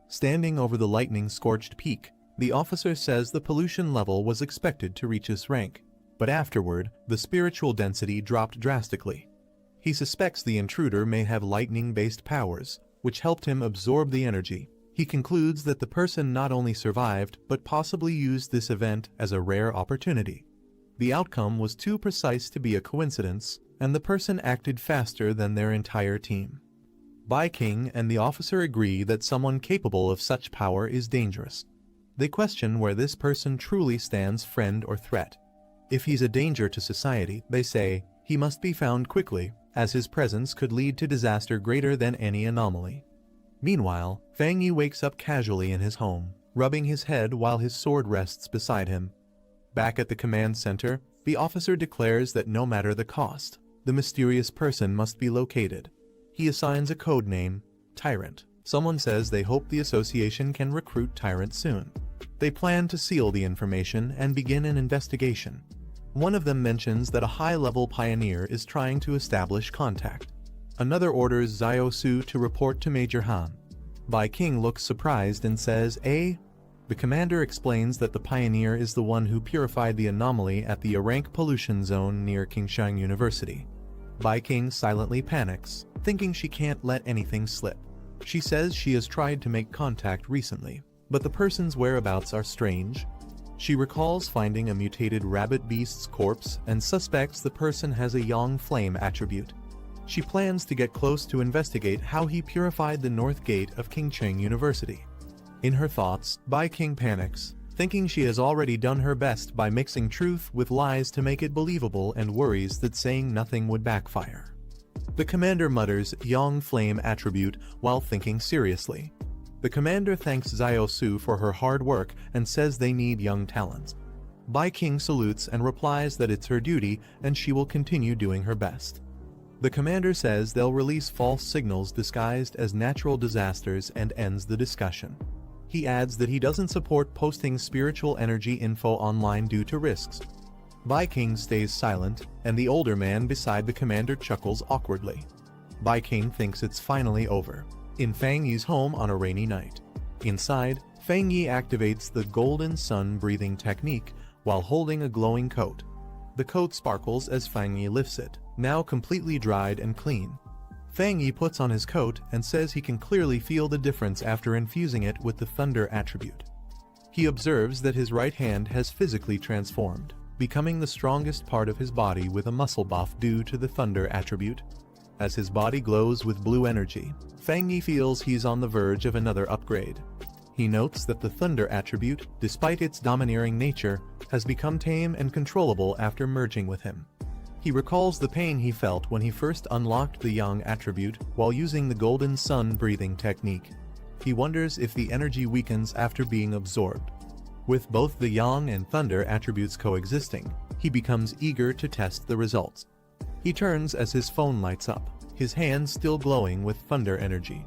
Standing over the lightning-scorched peak, the officer says the pollution level was expected to reach this rank, but afterward, the spiritual density dropped drastically. He suspects the intruder may have lightning-based powers, which helped him absorb the energy. He concludes that the person not only survived but possibly used this event as a rare opportunity. The outcome was too precise to be a coincidence, and the person acted faster than their entire team. Bai King and the officer agree that someone capable of such power is dangerous. They question where this person truly stands, friend or threat. If he's a danger to society, they say, he must be found quickly, as his presence could lead to disaster greater than any anomaly. Meanwhile, Fang Yi wakes up casually in his home, rubbing his head while his sword rests beside him. Back at the command center, the officer declares that no matter the cost, the mysterious person must be located. He assigns a code name, Tyrant, Someone says they hope the association can recruit tyrants soon. They plan to seal the information and begin an investigation. One of them mentions that a high-level pioneer is trying to establish contact. Another orders Xiao Su to report to Major Han. Bai King looks surprised and says, "Eh?" The commander explains that the pioneer is the one who purified the anomaly at the A-rank pollution zone near Qingshan University. Bai King silently panics, thinking she can't let anything slip. She says she has tried to make contact recently, but the person's whereabouts are strange. She recalls finding a mutated rabbit beast's corpse and suspects the person has a Yang Flame attribute. She plans to get close to investigate how he purified the north gate of Qingcheng University. In her thoughts, Bai King panics, thinking she has already done her best by mixing truth with lies to make it believable and worries that saying nothing would backfire. The commander mutters Yang Flame attribute while thinking seriously. The commander thanks Xiao Su for her hard work and says they need young talents. Bai King salutes and replies that it's her duty and she will continue doing her best. The commander says they'll release false signals disguised as natural disasters and ends the discussion. He adds that he doesn't support posting spiritual energy info online due to risks. Bai King stays silent, and the older man beside the commander chuckles awkwardly. Bai King thinks it's finally over. In Fang Yi's home on a rainy night. Inside, Fang Yi activates the golden sun breathing technique while holding a glowing coat. The coat sparkles as Fang Yi lifts it, now completely dried and clean. Fang Yi puts on his coat and says he can clearly feel the difference after infusing it with the thunder attribute. He observes that his right hand has physically transformed, becoming the strongest part of his body with a muscle buff due to the thunder attribute. As his body glows with blue energy, Fang Yi feels he's on the verge of another upgrade. He notes that the thunder attribute, despite its domineering nature, has become tame and controllable after merging with him. He recalls the pain he felt when he first unlocked the Yang attribute while using the golden sun breathing technique. He wonders if the energy weakens after being absorbed. With both the Yang and thunder attributes coexisting, he becomes eager to test the results. He turns as his phone lights up, his hands still glowing with thunder energy.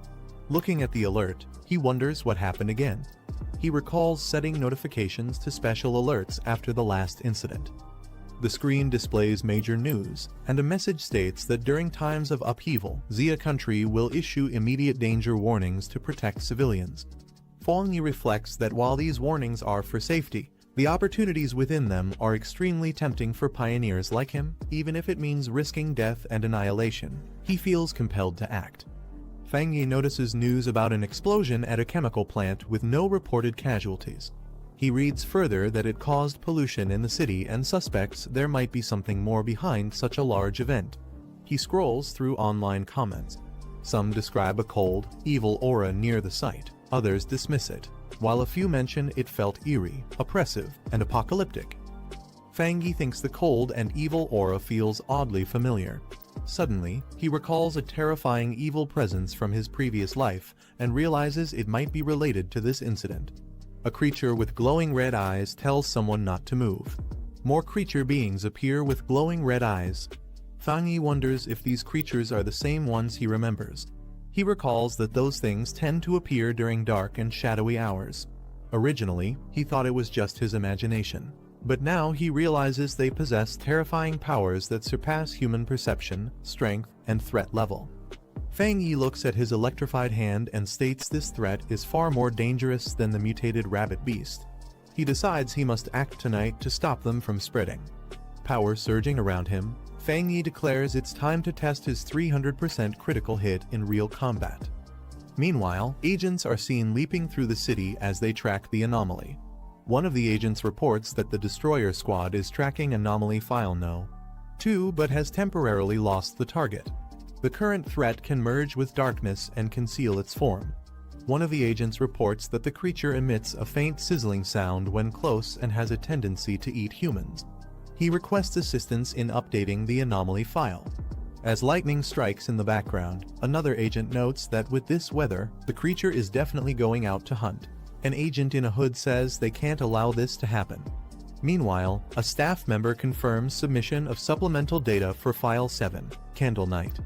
Looking at the alert, he wonders what happened again. He recalls setting notifications to special alerts after the last incident. The screen displays major news, and a message states that during times of upheaval, Xia country will issue immediate danger warnings to protect civilians. Fang Yi reflects that while these warnings are for safety, the opportunities within them are extremely tempting for pioneers like him, even if it means risking death and annihilation. He feels compelled to act. Fang Yi notices news about an explosion at a chemical plant with no reported casualties. He reads further that it caused pollution in the city and suspects there might be something more behind such a large event. He scrolls through online comments. Some describe a cold, evil aura near the site, others dismiss it, while a few mention it felt eerie, oppressive, and apocalyptic. Fang Yi thinks the cold and evil aura feels oddly familiar. Suddenly, he recalls a terrifying evil presence from his previous life and realizes it might be related to this incident. A creature with glowing red eyes tells someone not to move. More creature beings appear with glowing red eyes. Fang Yi wonders if these creatures are the same ones he remembers. He recalls that those things tend to appear during dark and shadowy hours. Originally, he thought it was just his imagination, but now he realizes they possess terrifying powers that surpass human perception, strength, and threat level. Fang Yi looks at his electrified hand and states this threat is far more dangerous than the mutated rabbit beast. He decides he must act tonight to stop them from spreading. Power surging around him, Fang Yi declares it's time to test his 300% critical hit in real combat. Meanwhile, agents are seen leaping through the city as they track the anomaly. One of the agents reports that the destroyer squad is tracking anomaly file No. 2 but has temporarily lost the target. The current threat can merge with darkness and conceal its form. One of the agents reports that the creature emits a faint sizzling sound when close and has a tendency to eat humans. He requests assistance in updating the anomaly file. As lightning strikes in the background, another agent notes that with this weather, the creature is definitely going out to hunt. An agent in a hood says they can't allow this to happen. Meanwhile, a staff member confirms submission of supplemental data for File 7, Candle Night.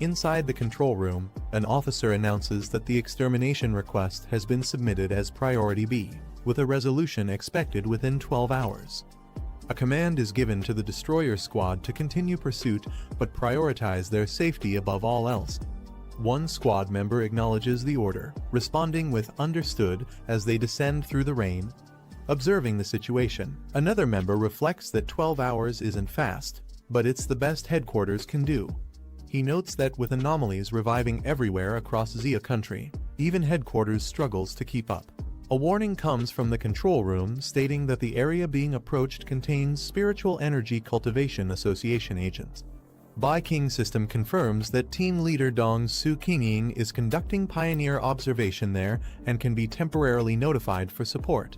Inside the control room, an officer announces that the extermination request has been submitted as Priority B, with a resolution expected within 12 hours. A command is given to the destroyer squad to continue pursuit but prioritize their safety above all else. One squad member acknowledges the order, responding with "understood" as they descend through the rain. Observing the situation, another member reflects that 12 hours isn't fast, but it's the best headquarters can do. He notes that with anomalies reviving everywhere across Xia country, even headquarters struggles to keep up. A warning comes from the control room stating that the area being approached contains Spiritual Energy Cultivation Association agents. Bai King System confirms that team leader Dong Su Qingying is conducting pioneer observation there and can be temporarily notified for support.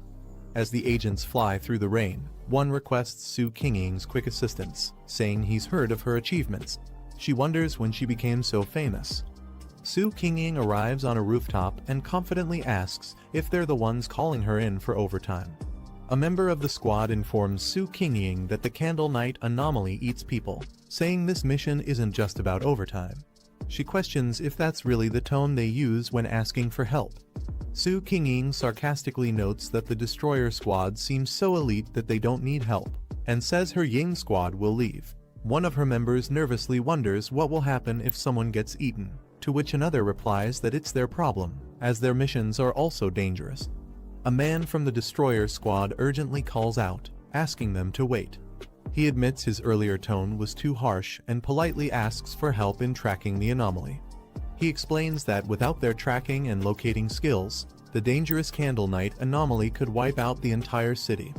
As the agents fly through the rain, one requests Su Qingying's quick assistance, saying he's heard of her achievements. She wonders when she became so famous. Su Qingying arrives on a rooftop and confidently asks if they're the ones calling her in for overtime. A member of the squad informs Su Qingying that the Candle Night anomaly eats people, saying this mission isn't just about overtime. She questions if that's really the tone they use when asking for help. Su Qingying sarcastically notes that the destroyer squad seems so elite that they don't need help, and says her Ying squad will leave. One of her members nervously wonders what will happen if someone gets eaten, to which another replies that it's their problem, as their missions are also dangerous. A man from the destroyer squad urgently calls out, asking them to wait. He admits his earlier tone was too harsh and politely asks for help in tracking the anomaly. He explains that without their tracking and locating skills, the dangerous Candle Night anomaly could wipe out the entire city.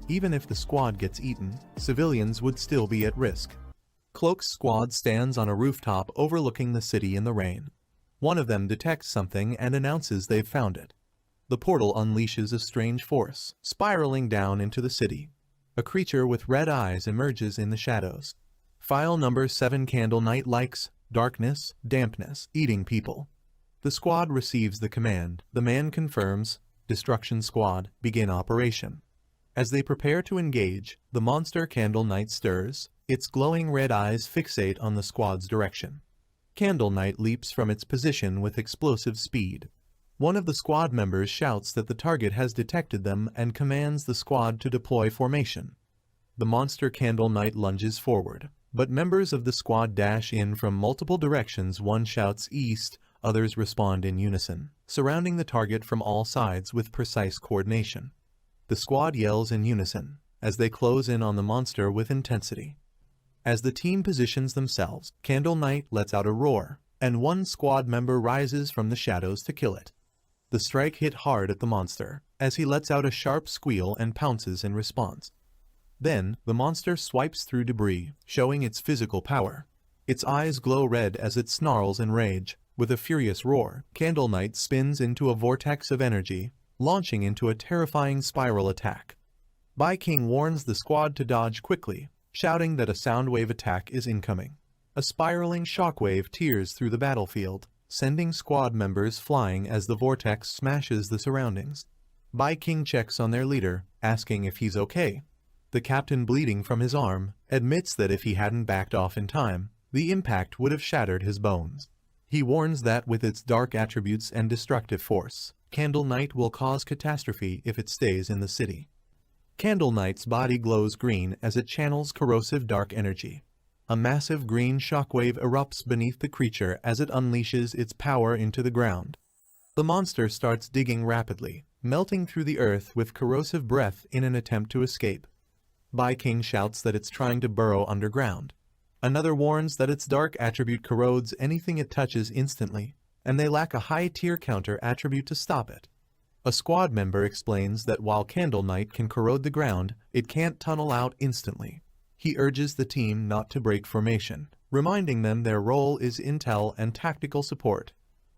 Even if the squad gets eaten, civilians would still be at risk. Cloak's squad stands on a rooftop overlooking the city in the rain. One of them detects something and announces they've found it. The portal unleashes a strange force, spiraling down into the city. A creature with red eyes emerges in the shadows. File number 7 Candle Night likes darkness, dampness, eating people. The squad receives the command. The man confirms, Destruction Squad, begin operation. As they prepare to engage, the monster Candle Night stirs, its glowing red eyes fixate on the squad's direction. Candle Night leaps from its position with explosive speed. One of the squad members shouts that the target has detected them and commands the squad to deploy formation. The monster Candle Night lunges forward, but members of the squad dash in from multiple directions. One shouts east, others respond in unison, surrounding the target from all sides with precise coordination. The squad yells in unison, as they close in on the monster with intensity. As the team positions themselves, Candle Night lets out a roar, and one squad member rises from the shadows to kill it. The strike hit hard at the monster, as he lets out a sharp squeal and pounces in response. Then, the monster swipes through debris, showing its physical power. Its eyes glow red as it snarls in rage. With a furious roar, Candle Night spins into a vortex of energy, launching into a terrifying spiral attack. Bai King warns the squad to dodge quickly, shouting that a soundwave attack is incoming. A spiraling shockwave tears through the battlefield, sending squad members flying as the vortex smashes the surroundings. Bai King checks on their leader, asking if he's okay. The captain, bleeding from his arm, admits that if he hadn't backed off in time, the impact would have shattered his bones. He warns that with its dark attributes and destructive force, Candle Night will cause catastrophe if it stays in the city. Candle Night's body glows green as it channels corrosive dark energy. A massive green shockwave erupts beneath the creature as it unleashes its power into the ground. The monster starts digging rapidly, melting through the earth with corrosive breath in an attempt to escape. Bai King shouts that it's trying to burrow underground. Another warns that its dark attribute corrodes anything it touches instantly, and they lack a high tier counter attribute to stop it. A squad member explains that while Candle Night can corrode the ground, it can't tunnel out instantly. He urges the team not to break formation, reminding them their role is intel and tactical support.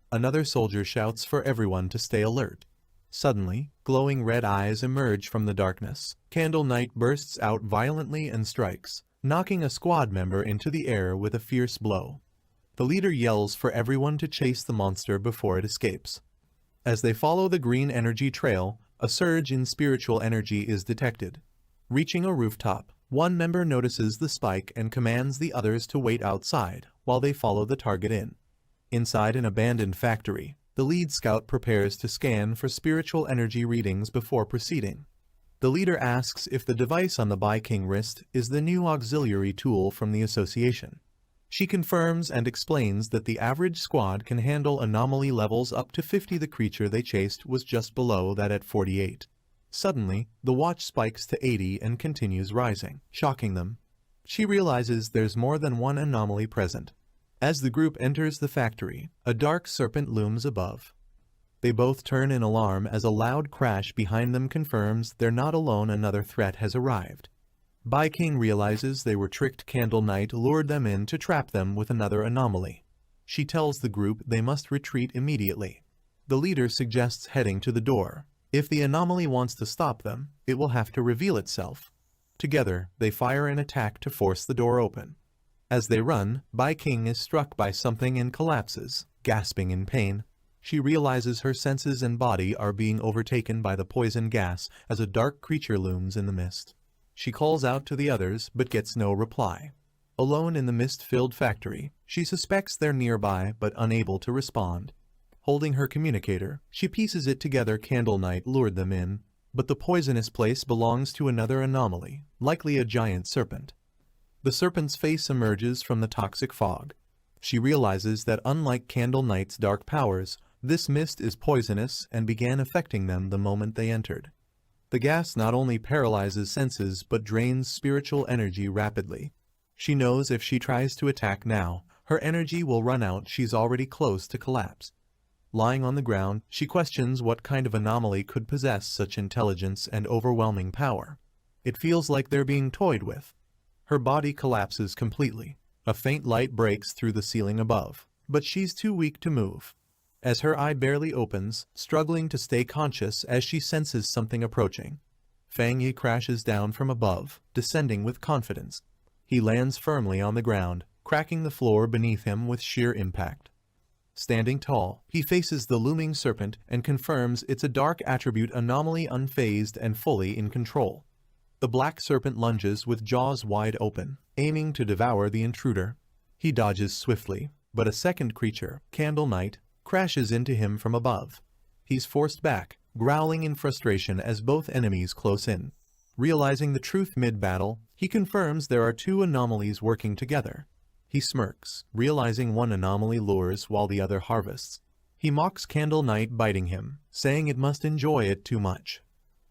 Another soldier shouts for everyone to stay alert. Suddenly, glowing red eyes emerge from the darkness. Candle Night bursts out violently and strikes, knocking a squad member into the air with a fierce blow. The leader yells for everyone to chase the monster before it escapes. As they follow the green energy trail, a surge in spiritual energy is detected. Reaching a rooftop, one member notices the spike and commands the others to wait outside, while they follow the target in. Inside an abandoned factory, the lead scout prepares to scan for spiritual energy readings before proceeding. The leader asks if the device on the Bi-King wrist is the new auxiliary tool from the association. She confirms and explains that the average squad can handle anomaly levels up to 50. The creature they chased was just below that at 48. Suddenly, the watch spikes to 80 and continues rising, shocking them. She realizes there's more than one anomaly present. As the group enters the factory, a dark serpent looms above. They both turn in alarm as a loud crash behind them confirms they're not alone. Another threat has arrived. Bi-King realizes they were tricked. Candle Knight lured them in to trap them with another anomaly. She tells the group they must retreat immediately. The leader suggests heading to the door. If the anomaly wants to stop them, it will have to reveal itself. Together, they fire an attack to force the door open. As they run, Bi-King is struck by something and collapses, gasping in pain. She realizes her senses and body are being overtaken by the poison gas as a dark creature looms in the mist. She calls out to the others but gets no reply. Alone in the mist-filled factory, she suspects they're nearby but unable to respond. Holding her communicator, she pieces it together. Candle Knight lured them in, but the poisonous place belongs to another anomaly, likely a giant serpent. The serpent's face emerges from the toxic fog. She realizes that unlike Candle Knight's dark powers, this mist is poisonous and began affecting them the moment they entered. The gas not only paralyzes senses but drains spiritual energy rapidly. She knows if she tries to attack now, her energy will run out. She's already close to collapse. Lying on the ground, she questions what kind of anomaly could possess such intelligence and overwhelming power. It feels like they're being toyed with. Her body collapses completely. A faint light breaks through the ceiling above, but she's too weak to move. As her eye barely opens, struggling to stay conscious as she senses something approaching. Fang Yi crashes down from above, descending with confidence. He lands firmly on the ground, cracking the floor beneath him with sheer impact. Standing tall, he faces the looming serpent and confirms it's a dark attribute anomaly, unfazed and fully in control. The black serpent lunges with jaws wide open, aiming to devour the intruder. He dodges swiftly, but a second creature, Candle Knight, crashes into him from above. He's forced back, growling in frustration as both enemies close in. Realizing the truth mid-battle, he confirms there are two anomalies working together. He smirks, realizing one anomaly lures while the other harvests. He mocks Candle Knight, biting him, saying it must enjoy it too much.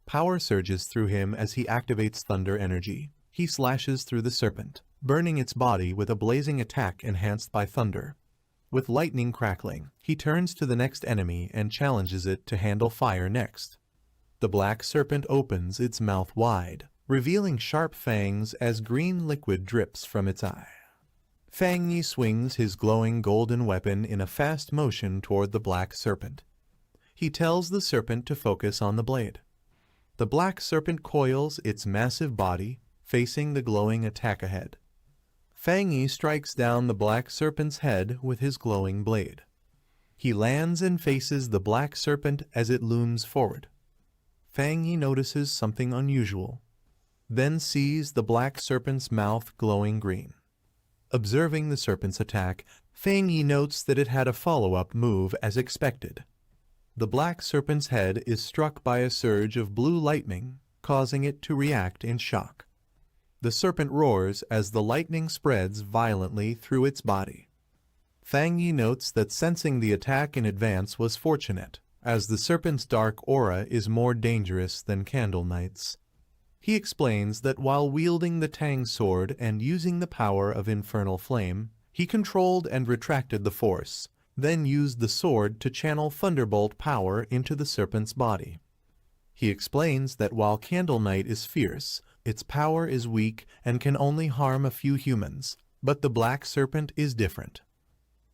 Power surges through him as he activates thunder energy. He slashes through the serpent, burning its body with a blazing attack enhanced by thunder. With lightning crackling, he turns to the next enemy and challenges it to handle fire next. The black serpent opens its mouth wide, revealing sharp fangs as green liquid drips from its eye. Fang Yi swings his glowing golden weapon in a fast motion toward the black serpent. He tells the serpent to focus on the blade. The black serpent coils its massive body, facing the glowing attack ahead. Fang Yi strikes down the black serpent's head with his glowing blade. He lands and faces the black serpent as it looms forward. Fang Yi notices something unusual, then sees the black serpent's mouth glowing green. Observing the serpent's attack, Fang Yi notes that it had a follow-up move as expected. The black serpent's head is struck by a surge of blue lightning, causing it to react in shock. The serpent roars as the lightning spreads violently through its body. Fang Yi notes that sensing the attack in advance was fortunate, as the serpent's dark aura is more dangerous than Candle Knight's. He explains that while wielding the Tang sword and using the power of infernal flame, he controlled and retracted the force, then used the sword to channel thunderbolt power into the serpent's body. He explains that while Candle Knight is fierce, its power is weak and can only harm a few humans, but the black serpent is different.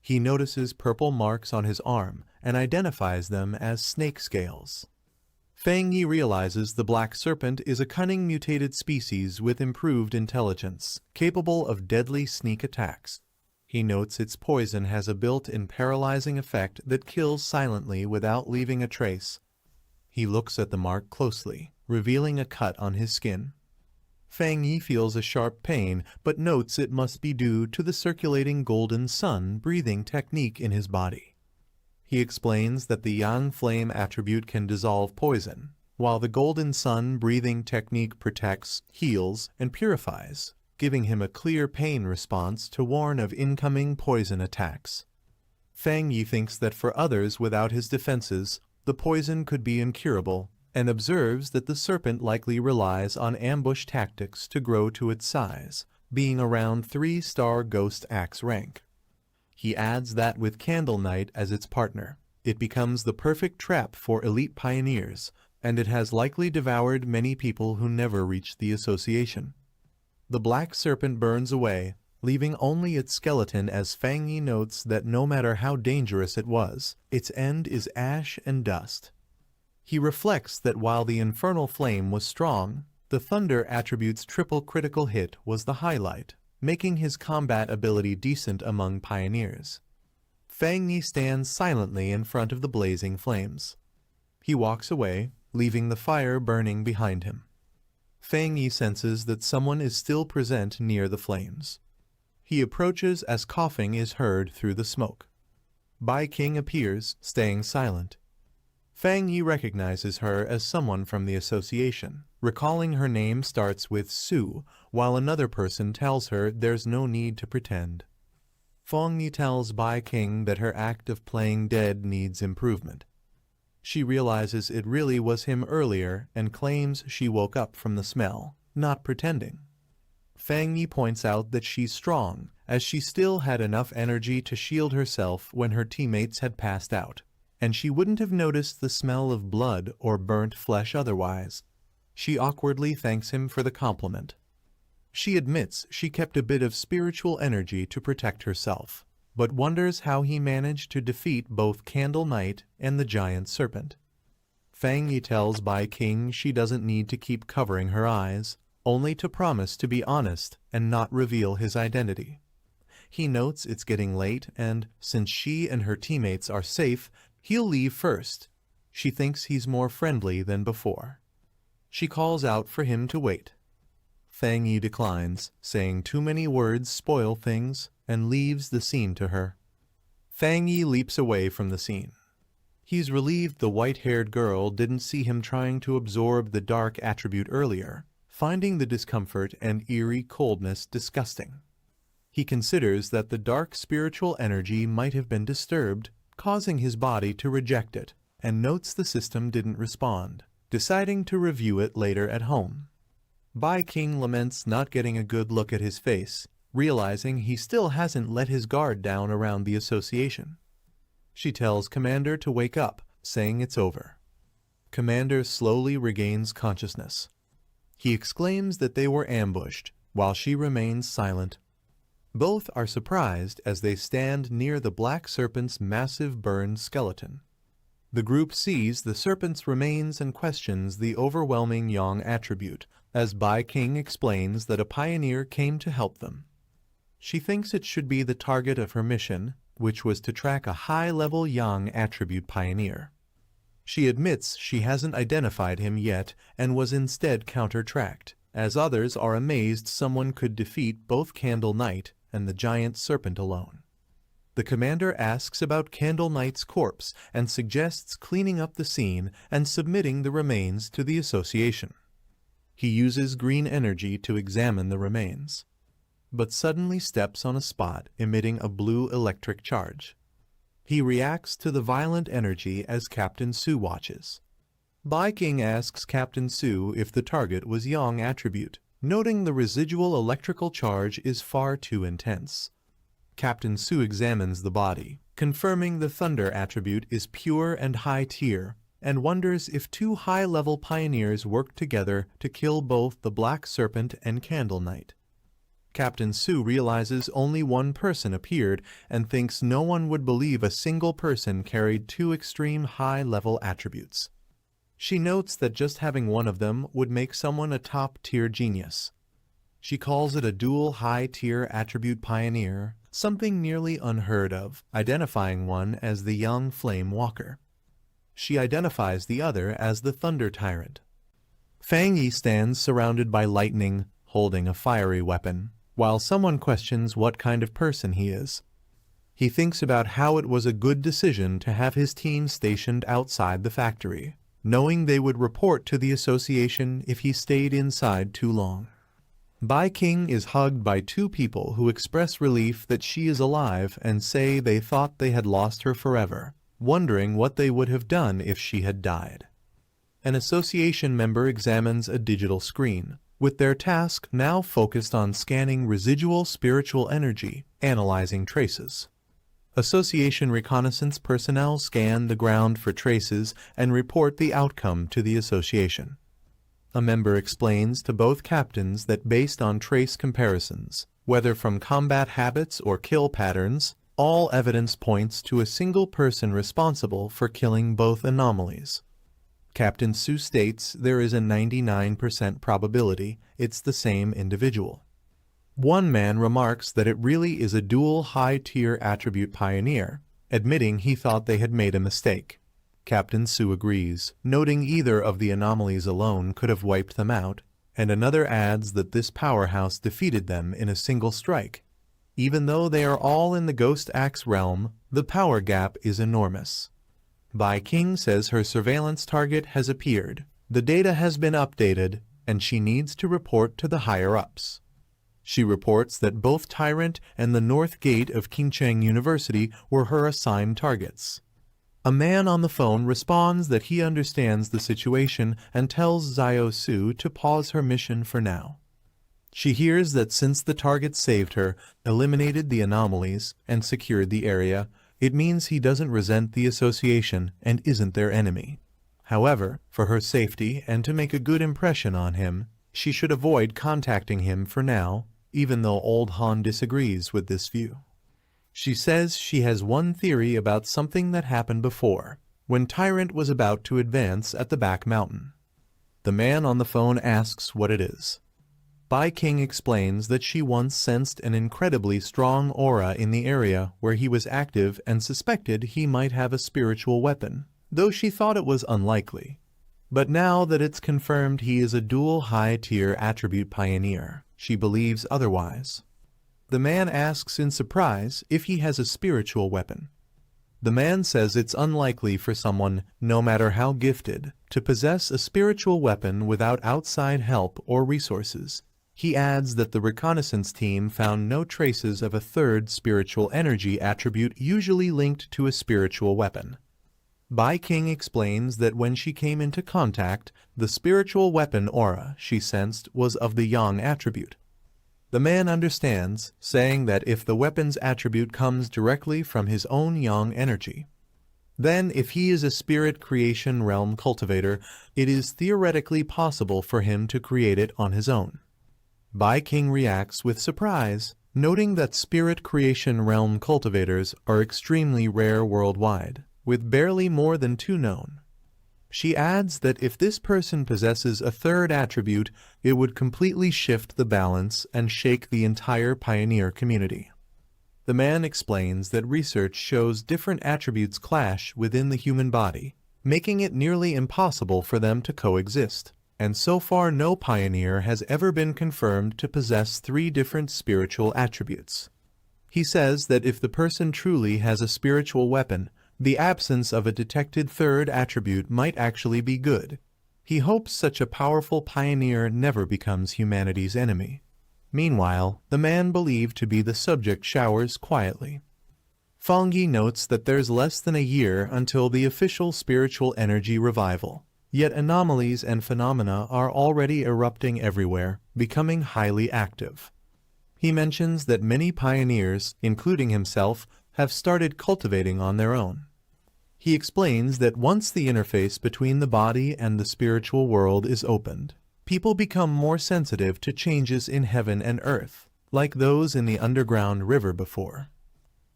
He notices purple marks on his arm and identifies them as snake scales. Fang Yi realizes the black serpent is a cunning mutated species with improved intelligence, capable of deadly sneak attacks. He notes its poison has a built-in paralyzing effect that kills silently without leaving a trace. He looks at the mark closely, revealing a cut on his skin. Fang Yi feels a sharp pain, but notes it must be due to the circulating golden sun breathing technique in his body. He explains that the yang flame attribute can dissolve poison, while the golden sun breathing technique protects, heals, and purifies, giving him a clear pain response to warn of incoming poison attacks. Fang Yi thinks that for others without his defenses, the poison could be incurable, and observes that the serpent likely relies on ambush tactics to grow to its size, being around 3-star ghost axe rank. He adds that with Candle Knight as its partner, it becomes the perfect trap for elite pioneers, and it has likely devoured many people who never reached the association. The black serpent burns away, leaving only its skeleton as Fang Yi notes that no matter how dangerous it was, its end is ash and dust. He reflects that while the infernal flame was strong, the thunder attribute's triple critical hit was the highlight, making his combat ability decent among pioneers. Fang Yi stands silently in front of the blazing flames. He walks away, leaving the fire burning behind him. Fang Yi senses that someone is still present near the flames. He approaches as coughing is heard through the smoke. Bai King appears, staying silent. Fang Yi recognizes her as someone from the association, recalling her name starts with Su, while another person tells her there's no need to pretend. Fang Yi tells Bai King that her act of playing dead needs improvement. She realizes it really was him earlier and claims she woke up from the smell, not pretending. Fang Yi points out that she's strong, as she still had enough energy to shield herself when her teammates had passed out, and she wouldn't have noticed the smell of blood or burnt flesh otherwise. She awkwardly thanks him for the compliment. She admits she kept a bit of spiritual energy to protect herself, but wonders how he managed to defeat both Candle Knight and the giant serpent. Fang Yi tells Bai King she doesn't need to keep covering her eyes, only to promise to be honest and not reveal his identity. He notes it's getting late and, since she and her teammates are safe, he'll leave first. She thinks he's more friendly than before. She calls out for him to wait. Fang Yi declines, saying too many words spoil things, and leaves the scene to her. Fang Yi leaps away from the scene. He's relieved the white-haired girl didn't see him trying to absorb the dark attribute earlier, finding the discomfort and eerie coldness disgusting. He considers that the dark spiritual energy might have been disturbed, causing his body to reject it, and notes the system didn't respond, deciding to review it later at home. Bai King laments not getting a good look at his face, realizing he still hasn't let his guard down around the association. She tells Commander to wake up, saying it's over. Commander slowly regains consciousness. He exclaims that they were ambushed, while she remains silent. Both are surprised as they stand near the black serpent's massive burned skeleton. The group sees the serpent's remains and questions the overwhelming yang attribute, as Bai King explains that a pioneer came to help them. She thinks it should be the target of her mission, which was to track a high-level yang attribute pioneer. She admits she hasn't identified him yet and was instead counter-tracked, as others are amazed someone could defeat both Candle Knight and the giant serpent alone. The commander asks about Candle Knight's corpse and suggests cleaning up the scene and submitting the remains to the association. He uses green energy to examine the remains, but suddenly steps on a spot emitting a blue electric charge. He reacts to the violent energy as Captain Su watches. Bai King asks Captain Su if the target was yang attribute, noting the residual electrical charge is far too intense. Captain Su examines the body, confirming the thunder attribute is pure and high tier, and wonders if two high-level pioneers worked together to kill both the Black Serpent and Candle Knight. Captain Su realizes only one person appeared and thinks no one would believe a single person carried two extreme high-level attributes. She notes that just having one of them would make someone a top-tier genius. She calls it a dual high-tier attribute pioneer, something nearly unheard of, identifying one as the young Flame Walker. She identifies the other as the Thunder Tyrant. Fang Yi stands surrounded by lightning, holding a fiery weapon, while someone questions what kind of person he is. He thinks about how it was a good decision to have his team stationed outside the factory, knowing they would report to the association if he stayed inside too long. Bai King is hugged by two people who express relief that she is alive and say they thought they had lost her forever, wondering what they would have done if she had died. An association member examines a digital screen, with their task now focused on scanning residual spiritual energy, analyzing traces. Association reconnaissance personnel scan the ground for traces and report the outcome to the association. A member explains to both captains that based on trace comparisons, whether from combat habits or kill patterns, all evidence points to a single person responsible for killing both anomalies. Captain Su states there is a 99% probability it's the same individual. One man remarks that it really is a dual high-tier attribute pioneer, admitting he thought they had made a mistake. Captain Su agrees, noting either of the anomalies alone could have wiped them out, and another adds that this powerhouse defeated them in a single strike. Even though they are all in the Ghost Axe realm, the power gap is enormous. Bai King says her surveillance target has appeared, the data has been updated, and she needs to report to the higher-ups. She reports that both Tyrant and the North Gate of Qingcheng University were her assigned targets. A man on the phone responds that he understands the situation and tells Xiao Su to pause her mission for now. She hears that since the target saved her, eliminated the anomalies, and secured the area, it means he doesn't resent the association and isn't their enemy. However, for her safety and to make a good impression on him, she should avoid contacting him for now, even though Old Han disagrees with this view. She says she has one theory about something that happened before, when Tyrant was about to advance at the back mountain. The man on the phone asks what it is. Bai King explains that she once sensed an incredibly strong aura in the area where he was active and suspected he might have a spiritual weapon, though she thought it was unlikely. But now that it's confirmed he is a dual high-tier attribute pioneer, she believes otherwise. The man asks in surprise if he has a spiritual weapon. The man says it's unlikely for someone, no matter how gifted, to possess a spiritual weapon without outside help or resources. He adds that the reconnaissance team found no traces of a third spiritual energy attribute usually linked to a spiritual weapon. Bai King explains that when she came into contact, the spiritual weapon aura she sensed was of the yang attribute. The man understands, saying that if the weapon's attribute comes directly from his own yang energy, then if he is a spirit creation realm cultivator, it is theoretically possible for him to create it on his own. Bai King reacts with surprise, noting that spirit creation realm cultivators are extremely rare worldwide, with barely more than 2 known. She adds that if this person possesses a third attribute, it would completely shift the balance and shake the entire pioneer community. The man explains that research shows different attributes clash within the human body, making it nearly impossible for them to coexist, and so far no pioneer has ever been confirmed to possess 3 different spiritual attributes. He says that if the person truly has a spiritual weapon, the absence of a detected third attribute might actually be good. He hopes such a powerful pioneer never becomes humanity's enemy. Meanwhile, the man believed to be the subject showers quietly. Fangyi notes that there's less than a year until the official spiritual energy revival, yet anomalies and phenomena are already erupting everywhere, becoming highly active. He mentions that many pioneers, including himself, have started cultivating on their own. He explains that once the interface between the body and the spiritual world is opened, people become more sensitive to changes in heaven and earth, like those in the underground river before.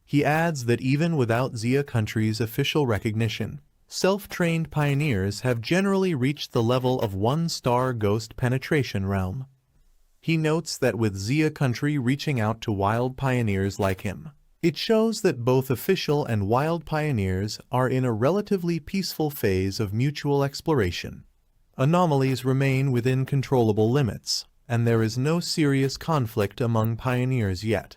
He adds that even without Xia country's official recognition, self-trained pioneers have generally reached the level of 1-star ghost penetration realm. He notes that with Xia country reaching out to wild pioneers like him, it shows that both official and wild pioneers are in a relatively peaceful phase of mutual exploration. Anomalies remain within controllable limits, and there is no serious conflict among pioneers yet.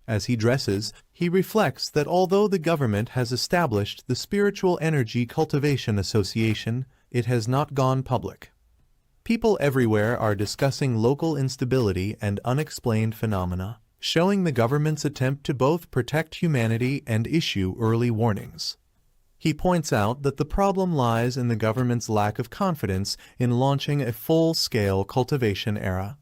As he dresses, he reflects that although the government has established the Spiritual Energy Cultivation Association, it has not gone public. People everywhere are discussing local instability and unexplained phenomena, showing the government's attempt to both protect humanity and issue early warnings. He points out that the problem lies in the government's lack of confidence in launching a full-scale cultivation era.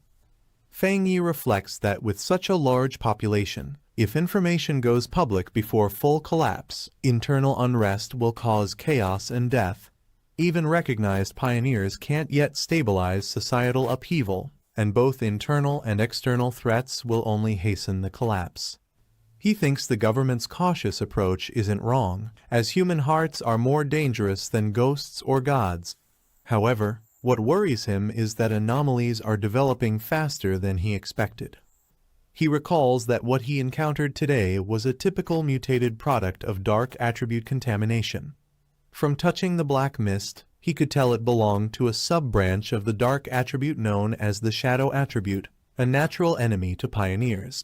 Fang Yi reflects that with such a large population, if information goes public before full collapse, internal unrest will cause chaos and death. Even recognized pioneers can't yet stabilize societal upheaval, and both internal and external threats will only hasten the collapse. He thinks the government's cautious approach isn't wrong, as human hearts are more dangerous than ghosts or gods. However, what worries him is that anomalies are developing faster than he expected. He recalls that what he encountered today was a typical mutated product of dark attribute contamination. From touching the black mist, he could tell it belonged to a sub-branch of the dark attribute known as the shadow attribute, a natural enemy to pioneers.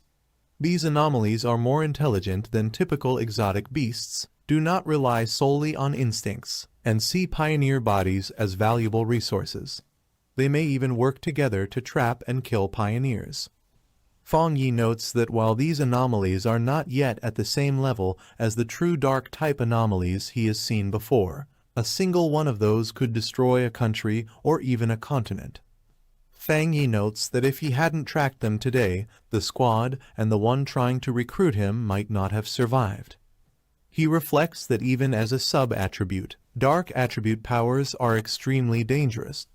These anomalies are more intelligent than typical exotic beasts, do not rely solely on instincts, and see pioneer bodies as valuable resources. They may even work together to trap and kill pioneers. Fang Yi notes that while these anomalies are not yet at the same level as the true dark type anomalies he has seen before, a single one of those could destroy a country or even a continent. Fang Yi notes that if he hadn't tracked them today, the squad and the one trying to recruit him might not have survived. He reflects that even as a sub-attribute, dark attribute powers are extremely dangerous.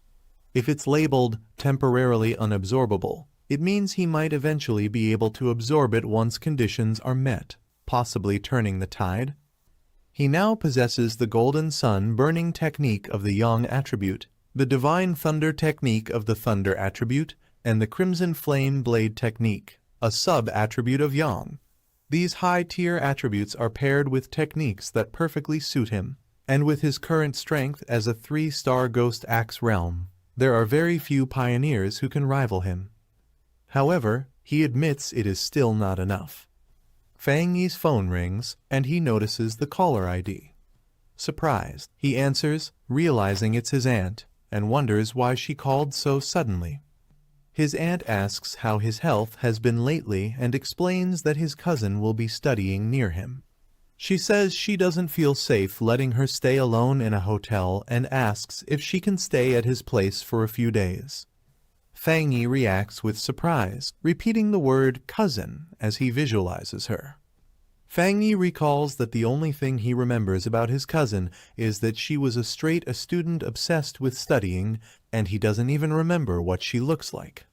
If it's labeled temporarily unabsorbable, it means he might eventually be able to absorb it once conditions are met, possibly turning the tide. He now possesses the Golden Sun burning technique of the Yang attribute, the Divine Thunder technique of the Thunder attribute, and the Crimson Flame Blade technique, a sub-attribute of Yang. These high-tier attributes are paired with techniques that perfectly suit him, and with his current strength as a 3-star Ghost Axe realm, there are very few pioneers who can rival him. However, he admits it is still not enough. Fang Yi's phone rings, and he notices the caller ID. Surprised, he answers, realizing it's his aunt, and wonders why she called so suddenly. His aunt asks how his health has been lately and explains that his cousin will be studying near him. She says she doesn't feel safe letting her stay alone in a hotel and asks if she can stay at his place for a few days. Fang Yi reacts with surprise, repeating the word cousin as he visualizes her. Fang Yi recalls that the only thing he remembers about his cousin is that she was a student obsessed with studying, and he doesn't even remember what she looks like.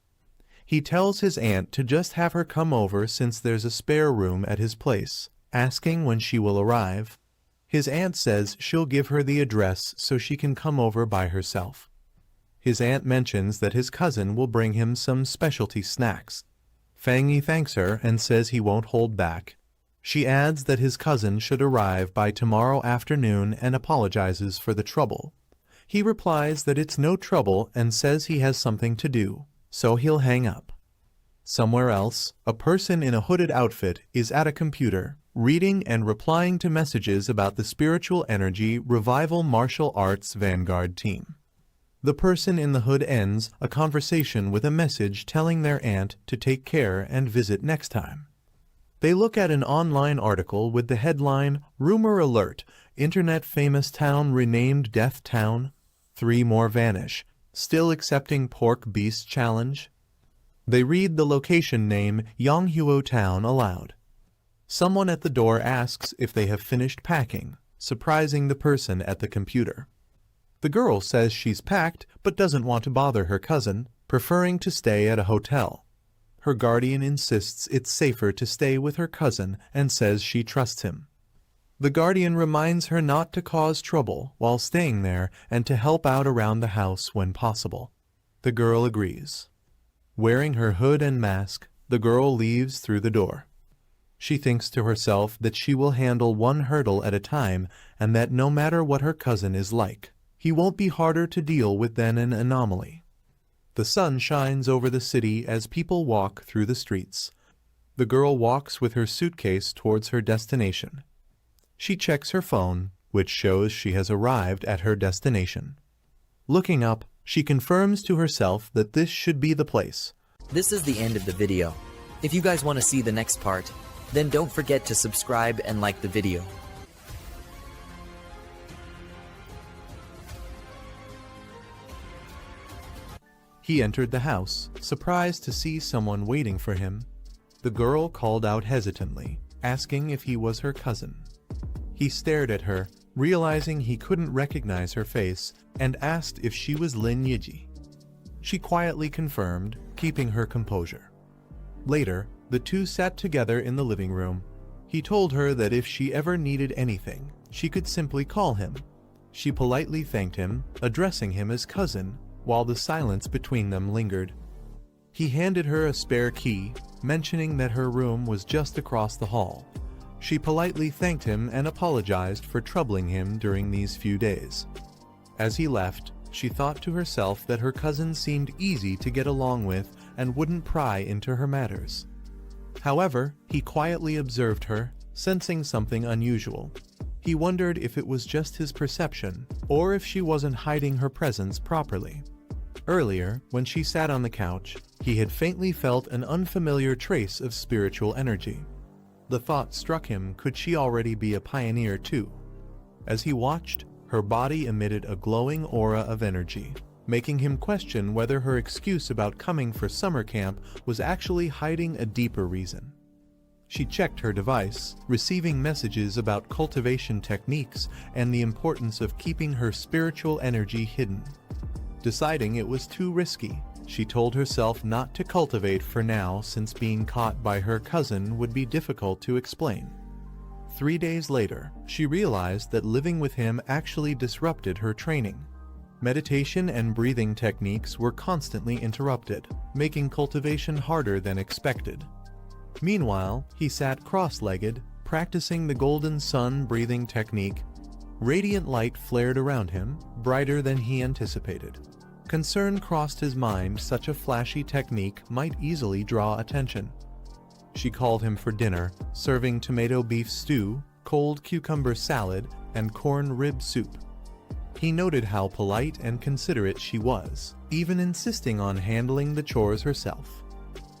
He tells his aunt to just have her come over since there's a spare room at his place, asking when she will arrive. His aunt says she'll give her the address so she can come over by herself. His aunt mentions that his cousin will bring him some specialty snacks. Fang Yi thanks her and says he won't hold back. She adds that his cousin should arrive by tomorrow afternoon and apologizes for the trouble. He replies that it's no trouble and says he has something to do, so he'll hang up. Somewhere else, a person in a hooded outfit is at a computer, reading and replying to messages about the Spiritual Energy Revival Martial Arts Vanguard team. The person in the hood ends a conversation with a message telling their aunt to take care and visit next time. They look at an online article with the headline, Rumor Alert, Internet Famous Town Renamed Death Town, 3 More Vanish, Still Accepting Pork Beast Challenge. They read the location name Yonghuo Town aloud. Someone at the door asks if they have finished packing, surprising the person at the computer. The girl says she's packed but doesn't want to bother her cousin, preferring to stay at a hotel. Her guardian insists it's safer to stay with her cousin and says she trusts him. The guardian reminds her not to cause trouble while staying there and to help out around the house when possible. The girl agrees. Wearing her hood and mask, the girl leaves through the door. She thinks to herself that she will handle one hurdle at a time and that no matter what her cousin is like, he won't be harder to deal with than an anomaly. The sun shines over the city as people walk through the streets. The girl walks with her suitcase towards her destination. She checks her phone, which shows she has arrived at her destination. Looking up, she confirms to herself that this should be the place. This is the end of the video. If you guys want to see the next part, then don't forget to subscribe and like the video. He entered the house, surprised to see someone waiting for him. The girl called out hesitantly, asking if he was her cousin. He stared at her, realizing he couldn't recognize her face, and asked if she was Lin Yiji. She quietly confirmed, keeping her composure. Later, the two sat together in the living room. He told her that if she ever needed anything, she could simply call him. She politely thanked him, addressing him as cousin, while the silence between them lingered. He handed her a spare key, mentioning that her room was just across the hall. She politely thanked him and apologized for troubling him during these few days. As he left, she thought to herself that her cousin seemed easy to get along with and wouldn't pry into her matters. However, he quietly observed her, sensing something unusual. He wondered if it was just his perception, or if she wasn't hiding her presence properly. Earlier, when she sat on the couch, he had faintly felt an unfamiliar trace of spiritual energy. The thought struck him, could she already be a pioneer too? As he watched, her body emitted a glowing aura of energy, making him question whether her excuse about coming for summer camp was actually hiding a deeper reason. She checked her device, receiving messages about cultivation techniques and the importance of keeping her spiritual energy hidden. Deciding it was too risky, she told herself not to cultivate for now, since being caught by her cousin would be difficult to explain. 3 days later, she realized that living with him actually disrupted her training. Meditation and breathing techniques were constantly interrupted, making cultivation harder than expected. Meanwhile, he sat cross-legged, practicing the golden sun breathing technique. Radiant light flared around him, brighter than he anticipated. Concern crossed his mind, such a flashy technique might easily draw attention. She called him for dinner, serving tomato beef stew, cold cucumber salad, and corn rib soup. He noted how polite and considerate she was, even insisting on handling the chores herself.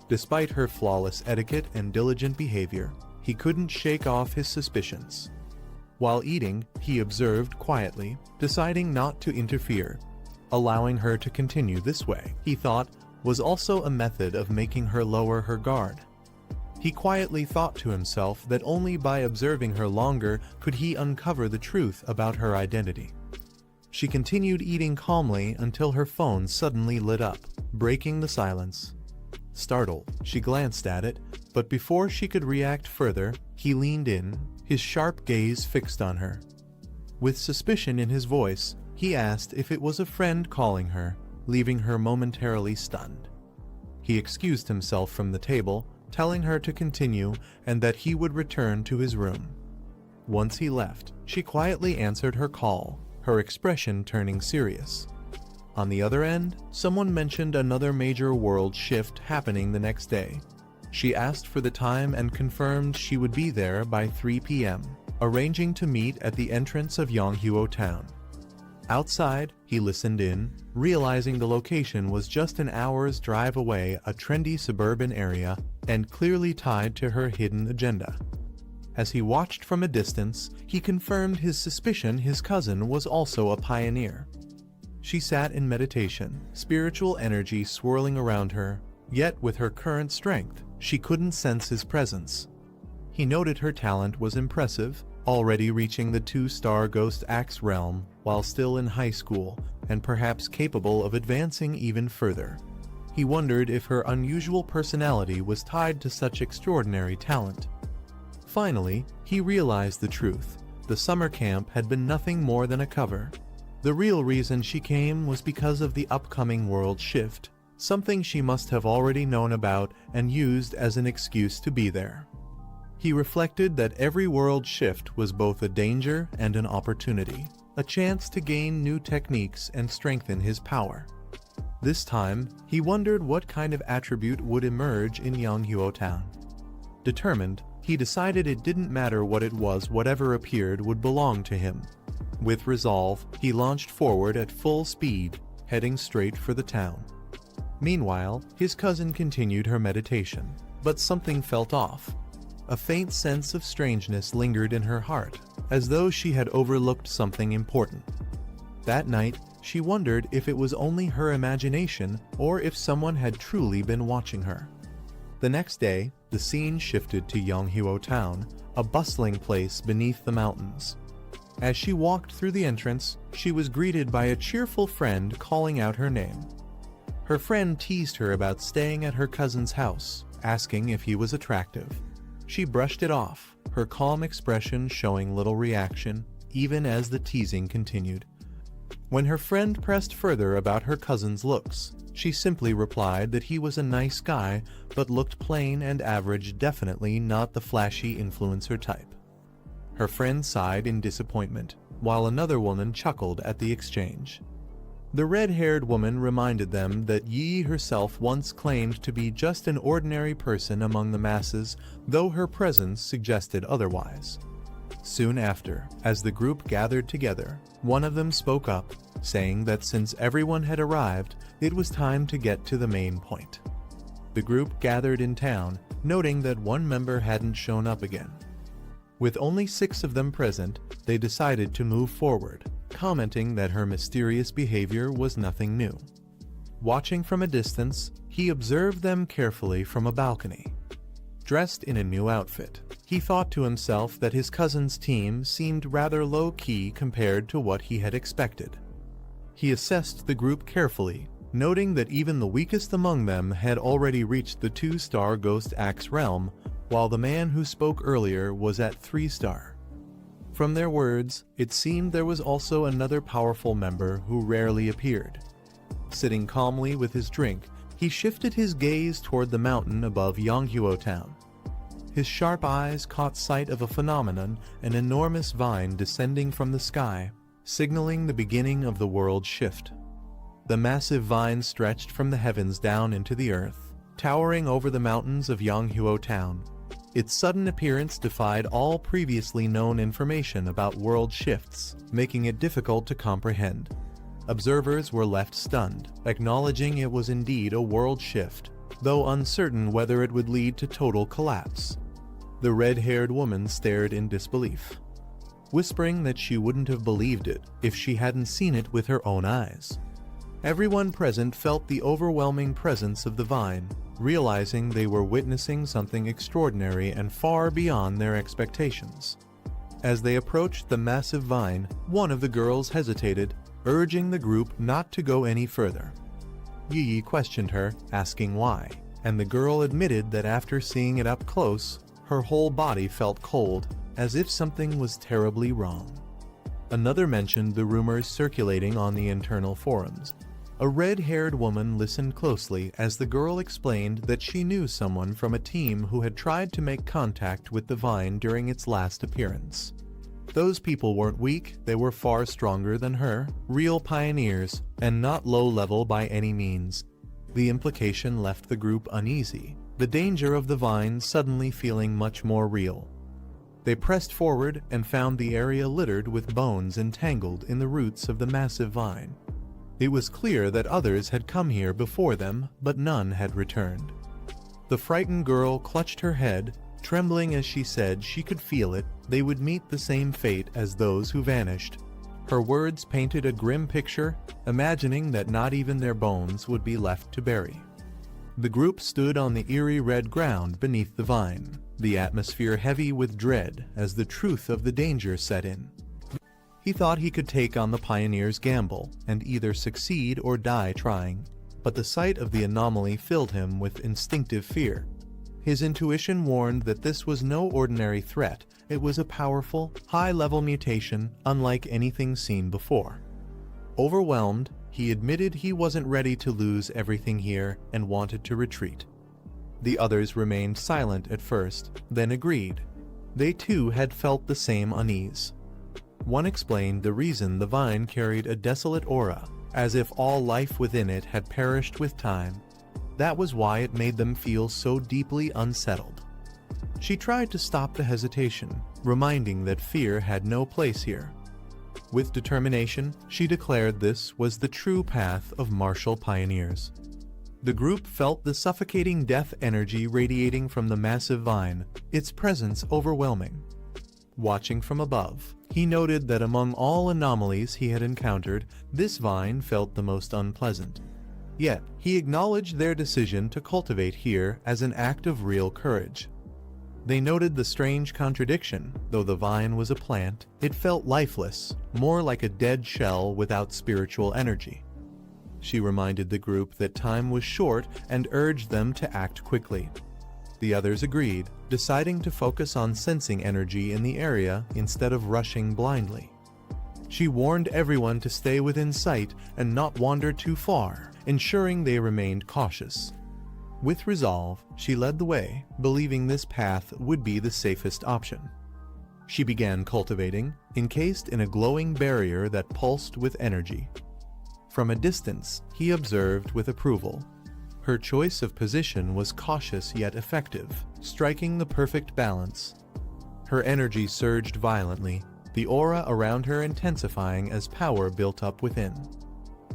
Despite her flawless etiquette and diligent behavior, he couldn't shake off his suspicions. While eating, he observed quietly, deciding not to interfere. Allowing her to continue this way, he thought, was also a method of making her lower her guard. He quietly thought to himself that only by observing her longer could he uncover the truth about her identity. She continued eating calmly until her phone suddenly lit up, breaking the silence. Startled, she glanced at it, but before she could react further, he leaned in, his sharp gaze fixed on her. With suspicion in his voice, he asked if it was a friend calling her, leaving her momentarily stunned. He excused himself from the table, telling her to continue and that he would return to his room. Once he left, she quietly answered her call, her expression turning serious. On the other end, someone mentioned another major world shift happening the next day. She asked for the time and confirmed she would be there by 3 p.m., arranging to meet at the entrance of Yonghuo town. Outside, he listened in, realizing the location was just an hour's drive away, a trendy suburban area, and clearly tied to her hidden agenda. As he watched from a distance, he confirmed his suspicion his cousin was also a pioneer. She sat in meditation, spiritual energy swirling around her, yet with her current strength, she couldn't sense his presence. He noted her talent was impressive, already reaching the 2-star Ghost Axe realm while still in high school, and perhaps capable of advancing even further. He wondered if her unusual personality was tied to such extraordinary talent. Finally, he realized the truth. The summer camp had been nothing more than a cover. The real reason she came was because of the upcoming world shift, something she must have already known about and used as an excuse to be there. He reflected that every world shift was both a danger and an opportunity, a chance to gain new techniques and strengthen his power. This time, he wondered what kind of attribute would emerge in Yonghuo Town. Determined, he decided it didn't matter what it was, whatever appeared would belong to him. With resolve, he launched forward at full speed, heading straight for the town. Meanwhile, his cousin continued her meditation, but something felt off. A faint sense of strangeness lingered in her heart, as though she had overlooked something important. That night, she wondered if it was only her imagination or if someone had truly been watching her. The next day, the scene shifted to Yonghuo Town, a bustling place beneath the mountains. As she walked through the entrance, she was greeted by a cheerful friend calling out her name. Her friend teased her about staying at her cousin's house, asking if he was attractive. She brushed it off, her calm expression showing little reaction, even as the teasing continued. When her friend pressed further about her cousin's looks, she simply replied that he was a nice guy, but looked plain and average, definitely not the flashy influencer type. Her friend sighed in disappointment, while another woman chuckled at the exchange. The red-haired woman reminded them that Yi herself once claimed to be just an ordinary person among the masses, though her presence suggested otherwise. Soon after, as the group gathered together, one of them spoke up, saying that since everyone had arrived, it was time to get to the main point. The group gathered in town, noting that one member hadn't shown up again. With only 6 of them present, they decided to move forward, commenting that her mysterious behavior was nothing new. Watching from a distance, he observed them carefully from a balcony. Dressed in a new outfit, he thought to himself that his cousin's team seemed rather low-key compared to what he had expected. He assessed the group carefully, noting that even the weakest among them had already reached the 2-star Ghost Axe realm, while the man who spoke earlier was at 3-star. From their words, it seemed there was also another powerful member who rarely appeared. Sitting calmly with his drink, he shifted his gaze toward the mountain above Yonghuo Town. His sharp eyes caught sight of a phenomenon, an enormous vine descending from the sky, signaling the beginning of the world shift. The massive vine stretched from the heavens down into the earth, towering over the mountains of Yonghuo Town. Its sudden appearance defied all previously known information about world shifts, making it difficult to comprehend. Observers were left stunned, acknowledging it was indeed a world shift, though uncertain whether it would lead to total collapse. The red-haired woman stared in disbelief, whispering that she wouldn't have believed it if she hadn't seen it with her own eyes. Everyone present felt the overwhelming presence of the vine, realizing they were witnessing something extraordinary and far beyond their expectations. As they approached the massive vine, one of the girls hesitated, urging the group not to go any further. Yi questioned her, asking why, and the girl admitted that after seeing it up close, her whole body felt cold, as if something was terribly wrong. Another mentioned the rumors circulating on the internal forums. A red-haired woman listened closely as the girl explained that she knew someone from a team who had tried to make contact with the vine during its last appearance. Those people weren't weak, they were far stronger than her, real pioneers, and not low-level by any means. The implication left the group uneasy, the danger of the vine suddenly feeling much more real. They pressed forward and found the area littered with bones entangled in the roots of the massive vine. It was clear that others had come here before them, but none had returned. The frightened girl clutched her head, trembling as she said she could feel it, they would meet the same fate as those who vanished. Her words painted a grim picture, imagining that not even their bones would be left to bury. The group stood on the eerie red ground beneath the vine, the atmosphere heavy with dread as the truth of the danger set in. He thought he could take on the pioneer's gamble and either succeed or die trying, but the sight of the anomaly filled him with instinctive fear. His intuition warned that this was no ordinary threat, it was a powerful, high-level mutation unlike anything seen before. Overwhelmed, he admitted he wasn't ready to lose everything here and wanted to retreat. The others remained silent at first, then agreed. They too had felt the same unease. One explained the reason the vine carried a desolate aura, as if all life within it had perished with time. That was why it made them feel so deeply unsettled. She tried to stop the hesitation, reminding that fear had no place here. With determination, she declared this was the true path of martial pioneers. The group felt the suffocating death energy radiating from the massive vine, its presence overwhelming. Watching from above, he noted that among all anomalies he had encountered, this vine felt the most unpleasant. Yet, he acknowledged their decision to cultivate here as an act of real courage. They noted the strange contradiction. Though the vine was a plant, it felt lifeless, more like a dead shell without spiritual energy. She reminded the group that time was short and urged them to act quickly. The others agreed, deciding to focus on sensing energy in the area instead of rushing blindly. She warned everyone to stay within sight and not wander too far, ensuring they remained cautious. With resolve, she led the way, believing this path would be the safest option. She began cultivating, encased in a glowing barrier that pulsed with energy. From a distance, he observed with approval. Her choice of position was cautious yet effective, striking the perfect balance. Her energy surged violently, the aura around her intensifying as power built up within.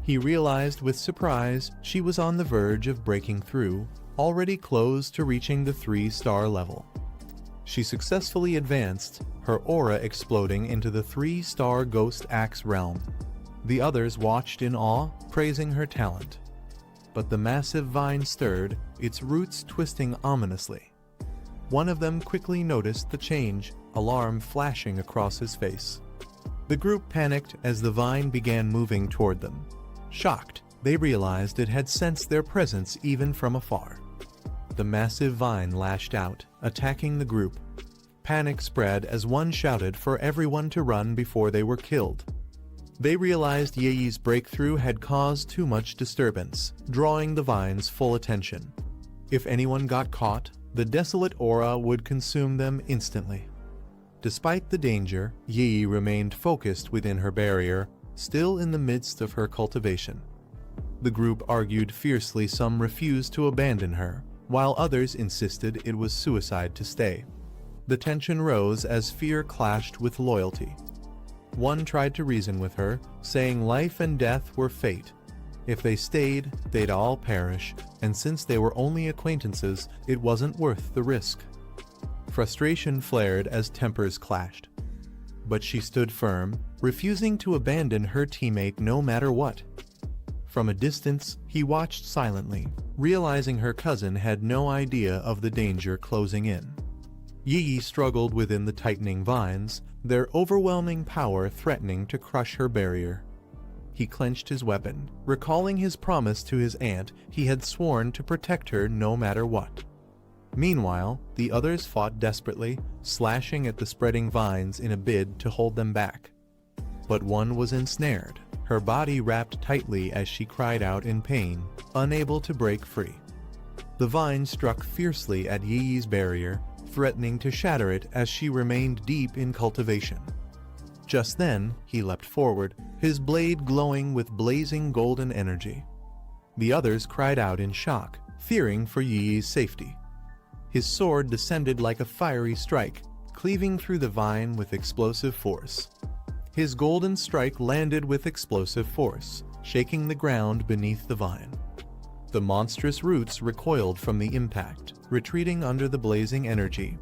He realized with surprise she was on the verge of breaking through, already close to reaching the 3-star level. She successfully advanced, her aura exploding into the 3-star Ghost Axe realm. The others watched in awe, praising her talent. But the massive vine stirred, its roots twisting ominously. One of them quickly noticed the change, alarm flashing across his face. The group panicked as the vine began moving toward them. Shocked, they realized it had sensed their presence even from afar. The massive vine lashed out, attacking the group. Panic spread as one shouted for everyone to run before they were killed. They realized Ye's breakthrough had caused too much disturbance, drawing the vine's full attention. If anyone got caught, the desolate aura would consume them instantly. Despite the danger, Yi remained focused within her barrier, still in the midst of her cultivation. The group argued fiercely. Some refused to abandon her, while others insisted it was suicide to stay. The tension rose as fear clashed with loyalty. One tried to reason with her, saying life and death were fate. If they stayed, they'd all perish, and since they were only acquaintances, it wasn't worth the risk. Frustration flared as tempers clashed. But she stood firm, refusing to abandon her teammate no matter what. From a distance, he watched silently, realizing her cousin had no idea of the danger closing in. Yi struggled within the tightening vines, their overwhelming power threatening to crush her barrier. He clenched his weapon, recalling his promise to his aunt he had sworn to protect her no matter what. Meanwhile, the others fought desperately, slashing at the spreading vines in a bid to hold them back. But one was ensnared, her body wrapped tightly as she cried out in pain, unable to break free. The vine struck fiercely at Yi's barrier, threatening to shatter it as she remained deep in cultivation. Just then, he leapt forward, his blade glowing with blazing golden energy. The others cried out in shock, fearing for Yi's safety. His sword descended like a fiery strike, cleaving through the vine with explosive force. His golden strike landed with explosive force, shaking the ground beneath the vine. The monstrous roots recoiled from the impact, retreating under the blazing energy.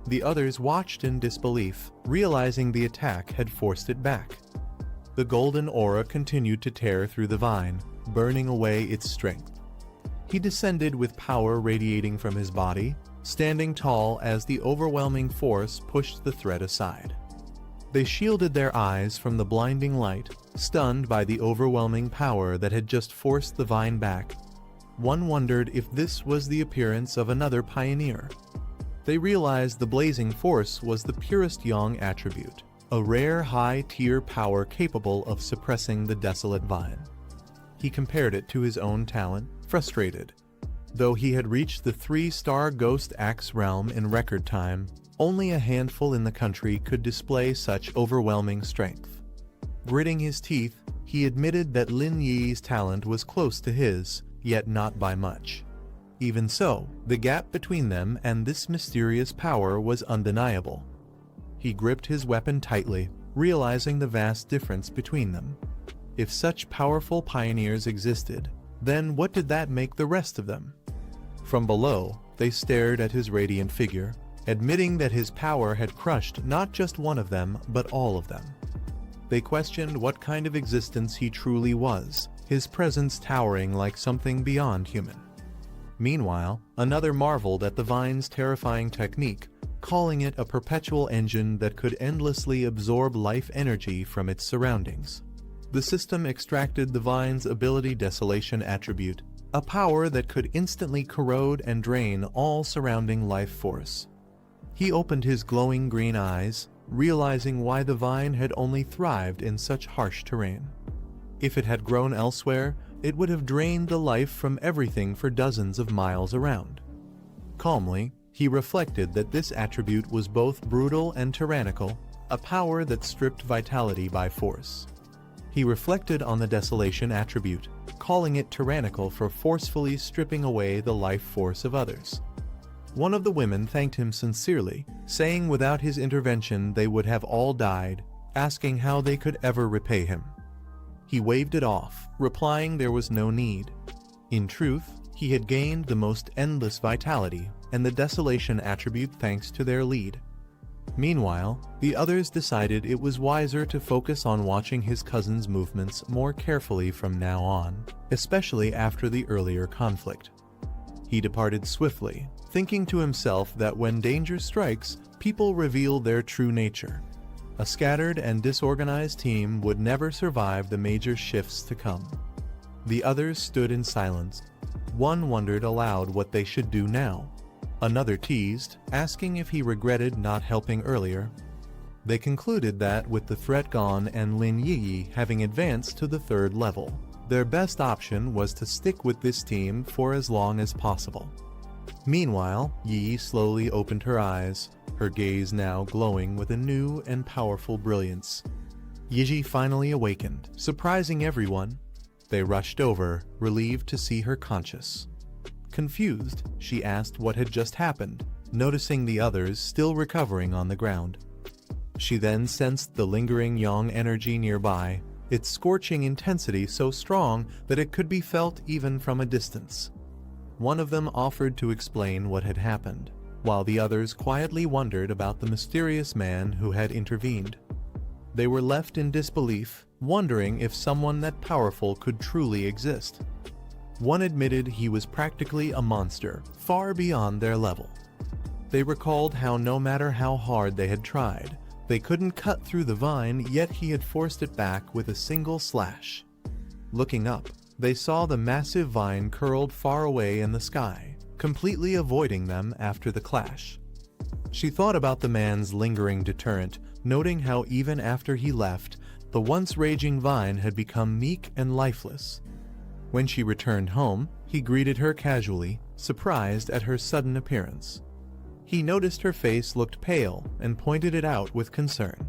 The others watched in disbelief, realizing the attack had forced it back. The golden aura continued to tear through the vine, burning away its strength. He descended with power radiating from his body, standing tall as the overwhelming force pushed the threat aside. They shielded their eyes from the blinding light, stunned by the overwhelming power that had just forced the vine back. One wondered if this was the appearance of another pioneer. They realized the blazing force was the purest Yang attribute, a rare high-tier power capable of suppressing the desolate vine. He compared it to his own talent, frustrated. Though he had reached the 3-star Ghost Axe realm in record time, only a handful in the country could display such overwhelming strength. Gritting his teeth, he admitted that Lin Yi's talent was close to his, yet not by much. Even so, the gap between them and this mysterious power was undeniable. He gripped his weapon tightly, realizing the vast difference between them. If such powerful pioneers existed, then what did that make the rest of them? From below, they stared at his radiant figure, admitting that his power had crushed not just one of them, but all of them. They questioned what kind of existence he truly was, his presence towering like something beyond human. Meanwhile, another marveled at the vine's terrifying technique, calling it a perpetual engine that could endlessly absorb life energy from its surroundings. The system extracted the vine's ability desolation attribute, a power that could instantly corrode and drain all surrounding life force. He opened his glowing green eyes, realizing why the vine had only thrived in such harsh terrain. If it had grown elsewhere, it would have drained the life from everything for dozens of miles around. Calmly, he reflected that this attribute was both brutal and tyrannical, a power that stripped vitality by force. He reflected on the desolation attribute, calling it tyrannical for forcefully stripping away the life force of others. One of the women thanked him sincerely, saying without his intervention they would have all died, asking how they could ever repay him. He waved it off, replying there was no need. In truth, he had gained the most endless vitality and the desolation attribute thanks to their lead. Meanwhile, the others decided it was wiser to focus on watching his cousin's movements more carefully from now on, especially after the earlier conflict. He departed swiftly, thinking to himself that when danger strikes, people reveal their true nature. A scattered and disorganized team would never survive the major shifts to come. The others stood in silence. One wondered aloud what they should do now. Another teased, asking if he regretted not helping earlier. They concluded that with the threat gone and Lin Yi having advanced to the third level, their best option was to stick with this team for as long as possible. Meanwhile, Yi slowly opened her eyes, her gaze now glowing with a new and powerful brilliance. Yiji finally awakened, surprising everyone. They rushed over, relieved to see her conscious. Confused, she asked what had just happened, noticing the others still recovering on the ground. She then sensed the lingering yang energy nearby, its scorching intensity so strong that it could be felt even from a distance. One of them offered to explain what had happened, while the others quietly wondered about the mysterious man who had intervened. They were left in disbelief, wondering if someone that powerful could truly exist. One admitted he was practically a monster, far beyond their level. They recalled how no matter how hard they had tried, they couldn't cut through the vine, yet he had forced it back with a single slash. Looking up, they saw the massive vine curled far away in the sky, completely avoiding them after the clash. She thought about the man's lingering deterrent, noting how even after he left, the once raging vine had become meek and lifeless. When she returned home, he greeted her casually, surprised at her sudden appearance. He noticed her face looked pale and pointed it out with concern.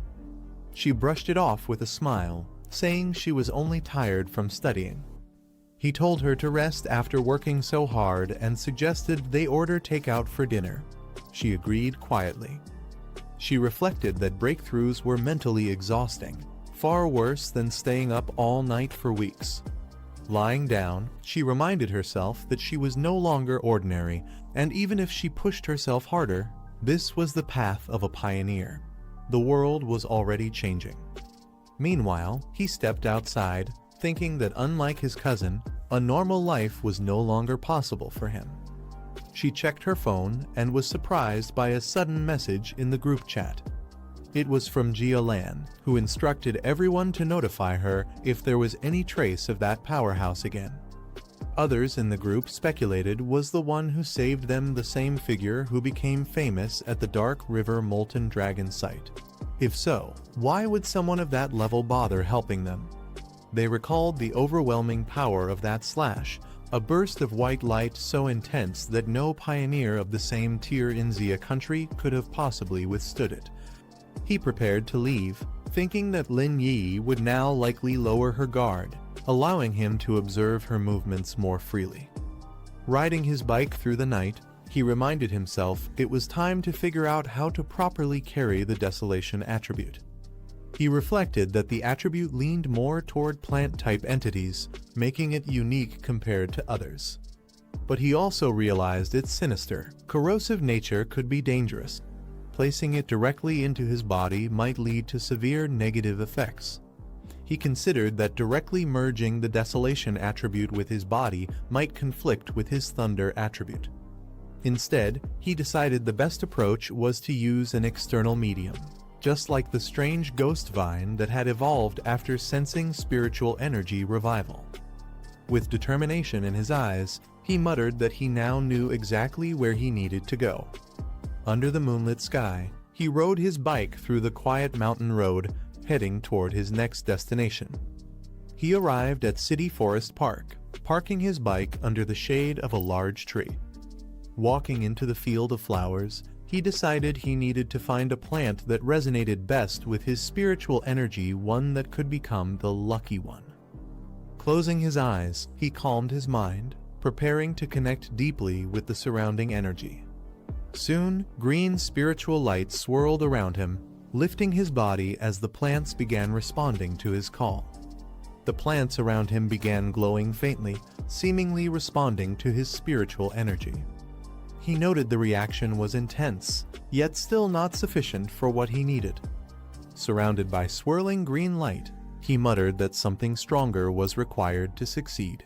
She brushed it off with a smile, saying she was only tired from studying. He told her to rest after working so hard and suggested they order takeout for dinner. She agreed quietly. She reflected that breakthroughs were mentally exhausting, far worse than staying up all night for weeks. Lying down, she reminded herself that she was no longer ordinary, and even if she pushed herself harder, this was the path of a pioneer. The world was already changing. Meanwhile, he stepped outside, thinking that unlike his cousin, a normal life was no longer possible for him. She checked her phone and was surprised by a sudden message in the group chat. It was from Jia Lan, who instructed everyone to notify her if there was any trace of that powerhouse again. Others in the group speculated was the one who saved them the same figure who became famous at the Dark River Molten Dragon site. If so, why would someone of that level bother helping them? They recalled the overwhelming power of that slash, a burst of white light so intense that no pioneer of the same tier in Xia country could have possibly withstood it. He prepared to leave, thinking that Lin Yi would now likely lower her guard, allowing him to observe her movements more freely. Riding his bike through the night, he reminded himself it was time to figure out how to properly carry the desolation attribute. He reflected that the attribute leaned more toward plant-type entities, making it unique compared to others. But he also realized its sinister, corrosive nature could be dangerous. Placing it directly into his body might lead to severe negative effects. He considered that directly merging the desolation attribute with his body might conflict with his thunder attribute. Instead, he decided the best approach was to use an external medium, just like the strange ghost vine that had evolved after sensing spiritual energy revival. With determination in his eyes, he muttered that he now knew exactly where he needed to go. Under the moonlit sky, he rode his bike through the quiet mountain road, heading toward his next destination. He arrived at City Forest Park, parking his bike under the shade of a large tree. Walking into the field of flowers, he decided he needed to find a plant that resonated best with his spiritual energy, one that could become the lucky one. Closing his eyes, he calmed his mind, preparing to connect deeply with the surrounding energy. Soon, green spiritual light swirled around him, lifting his body as the plants began responding to his call. The plants around him began glowing faintly, seemingly responding to his spiritual energy. He noted the reaction was intense, yet still not sufficient for what he needed. Surrounded by swirling green light, he muttered that something stronger was required to succeed.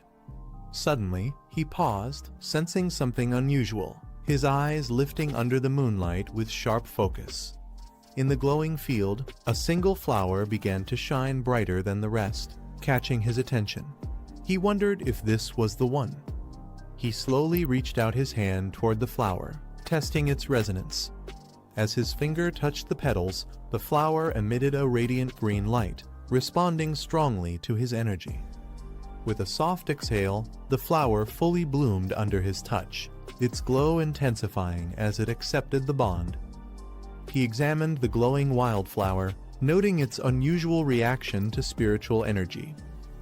Suddenly, he paused, sensing something unusual, his eyes lifting under the moonlight with sharp focus. In the glowing field, a single flower began to shine brighter than the rest, catching his attention. He wondered if this was the one. He slowly reached out his hand toward the flower, testing its resonance. As his finger touched the petals, the flower emitted a radiant green light, responding strongly to his energy. With a soft exhale, the flower fully bloomed under his touch, its glow intensifying as it accepted the bond. He examined the glowing wildflower, noting its unusual reaction to spiritual energy.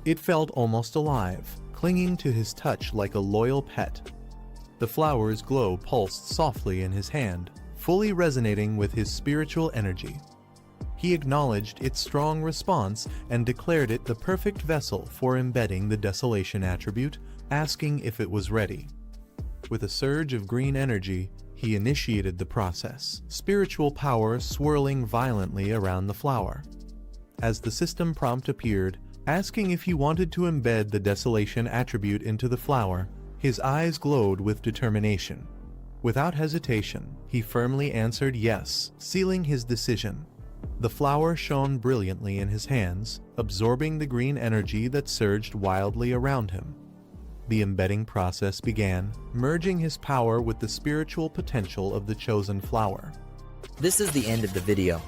It felt almost alive, clinging to his touch like a loyal pet. The flower's glow pulsed softly in his hand, fully resonating with his spiritual energy. He acknowledged its strong response and declared it the perfect vessel for embedding the desolation attribute, asking if it was ready. With a surge of green energy, he initiated the process, spiritual power swirling violently around the flower. As the system prompt appeared, asking if he wanted to embed the desolation attribute into the flower, his eyes glowed with determination. Without hesitation, he firmly answered yes, sealing his decision. The flower shone brilliantly in his hands, absorbing the green energy that surged wildly around him. The embedding process began, merging his power with the spiritual potential of the chosen flower. This is the end of the video.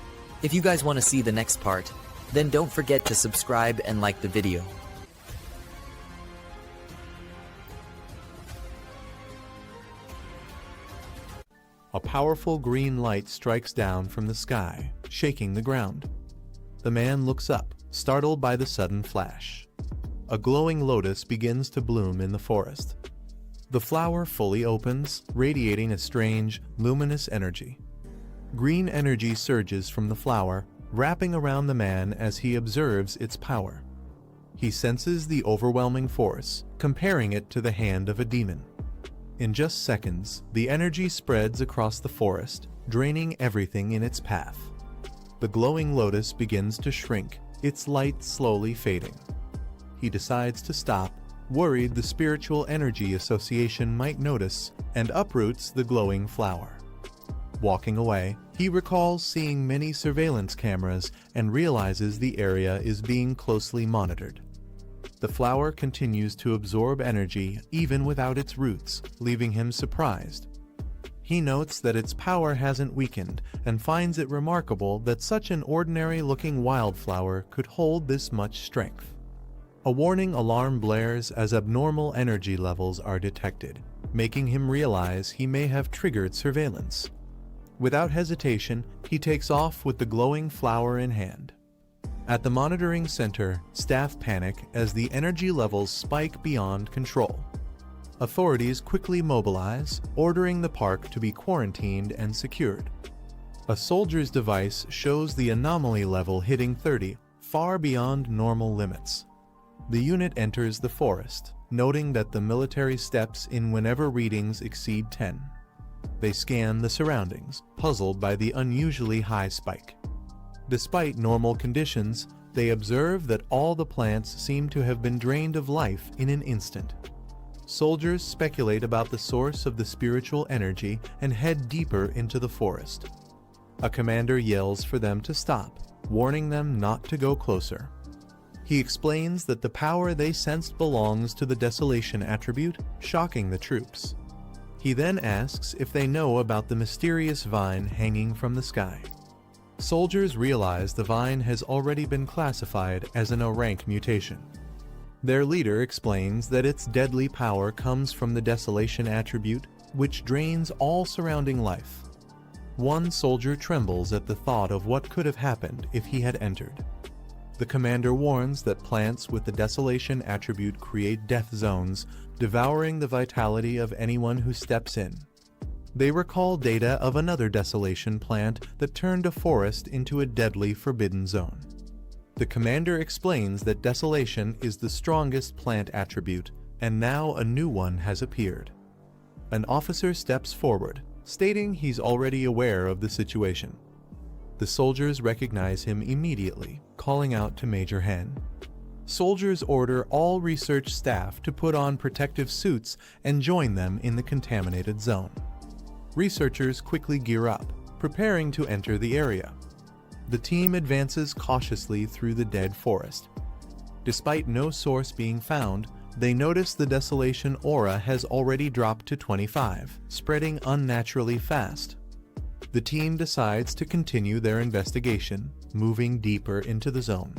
If you guys want to see the next part, then don't forget to subscribe and like the video. A powerful green light strikes down from the sky, shaking the ground. The man looks up, startled by the sudden flash. A glowing lotus begins to bloom in the forest. The flower fully opens, radiating a strange, luminous energy. Green energy surges from the flower, wrapping around the man as he observes its power. He senses the overwhelming force, comparing it to the hand of a demon. In just seconds, the energy spreads across the forest, draining everything in its path. The glowing lotus begins to shrink, its light slowly fading. He decides to stop, worried the spiritual energy association might notice, and uproots the glowing flower. Walking away, he recalls seeing many surveillance cameras and realizes the area is being closely monitored. The flower continues to absorb energy even without its roots, leaving him surprised. He notes that its power hasn't weakened and finds it remarkable that such an ordinary-looking wildflower could hold this much strength. A warning alarm blares as abnormal energy levels are detected, making him realize he may have triggered surveillance. Without hesitation, he takes off with the glowing flower in hand. At the monitoring center, staff panic as the energy levels spike beyond control. Authorities quickly mobilize, ordering the park to be quarantined and secured. A soldier's device shows the anomaly level hitting 30, far beyond normal limits. The unit enters the forest, noting that the military steps in whenever readings exceed 10. They scan the surroundings, puzzled by the unusually high spike. Despite normal conditions, they observe that all the plants seem to have been drained of life in an instant. Soldiers speculate about the source of the spiritual energy and head deeper into the forest. A commander yells for them to stop, warning them not to go closer. He explains that the power they sensed belongs to the desolation attribute, shocking the troops. He then asks if they know about the mysterious vine hanging from the sky. Soldiers realize the vine has already been classified as an O-rank mutation. Their leader explains that its deadly power comes from the desolation attribute, which drains all surrounding life. One soldier trembles at the thought of what could have happened if he had entered. The commander warns that plants with the desolation attribute create death zones, devouring the vitality of anyone who steps in. They recall data of another desolation plant that turned a forest into a deadly forbidden zone. The commander explains that desolation is the strongest plant attribute, and now a new one has appeared. An officer steps forward, stating he's already aware of the situation. The soldiers recognize him immediately, calling out to Major Hen. Soldiers order all research staff to put on protective suits and join them in the contaminated zone. Researchers quickly gear up, preparing to enter the area. The team advances cautiously through the dead forest. Despite no source being found, they notice the desolation aura has already dropped to 25, spreading unnaturally fast. The team decides to continue their investigation, moving deeper into the zone.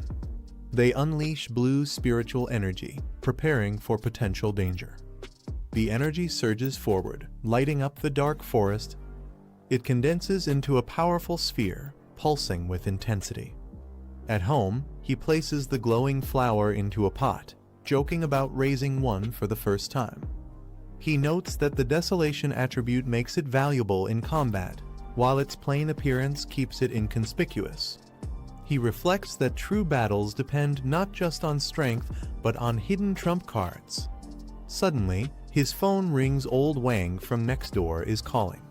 They unleash blue spiritual energy, preparing for potential danger. The energy surges forward, lighting up the dark forest. It condenses into a powerful sphere, pulsing with intensity. At home, he places the glowing flower into a pot, joking about raising one for the first time. He notes that the desolation attribute makes it valuable in combat, while its plain appearance keeps it inconspicuous. He reflects that true battles depend not just on strength, but on hidden trump cards. Suddenly, his phone rings. Old Wang from next door is calling.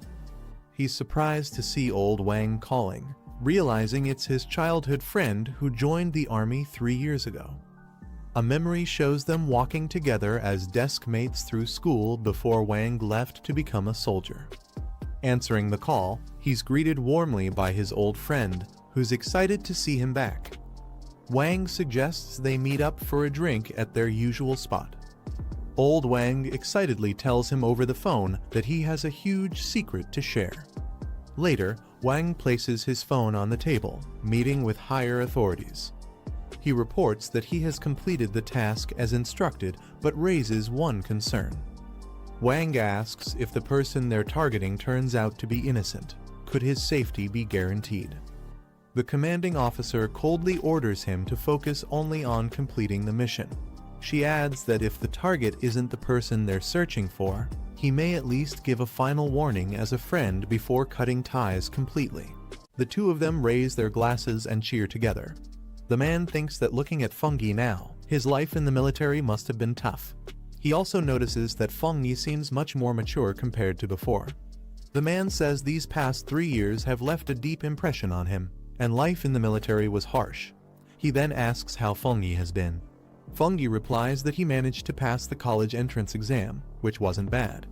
He's surprised to see Old Wang calling, realizing it's his childhood friend who joined the army 3 years ago. A memory shows them walking together as desk mates through school before Wang left to become a soldier. Answering the call, he's greeted warmly by his old friend, who's excited to see him back. Wang suggests they meet up for a drink at their usual spot. Old Wang excitedly tells him over the phone that he has a huge secret to share. Later, Wang places his phone on the table, meeting with higher authorities. He reports that he has completed the task as instructed, but raises one concern. Wang asks if the person they're targeting turns out to be innocent. Could his safety be guaranteed? The commanding officer coldly orders him to focus only on completing the mission. She adds that if the target isn't the person they're searching for, he may at least give a final warning as a friend before cutting ties completely. The two of them raise their glasses and cheer together. The man thinks that looking at Fengyi now, his life in the military must have been tough. He also notices that Fengyi seems much more mature compared to before. The man says these past 3 years have left a deep impression on him, and life in the military was harsh. He then asks how Fengyi has been. Fengyi replies that he managed to pass the college entrance exam, which wasn't bad.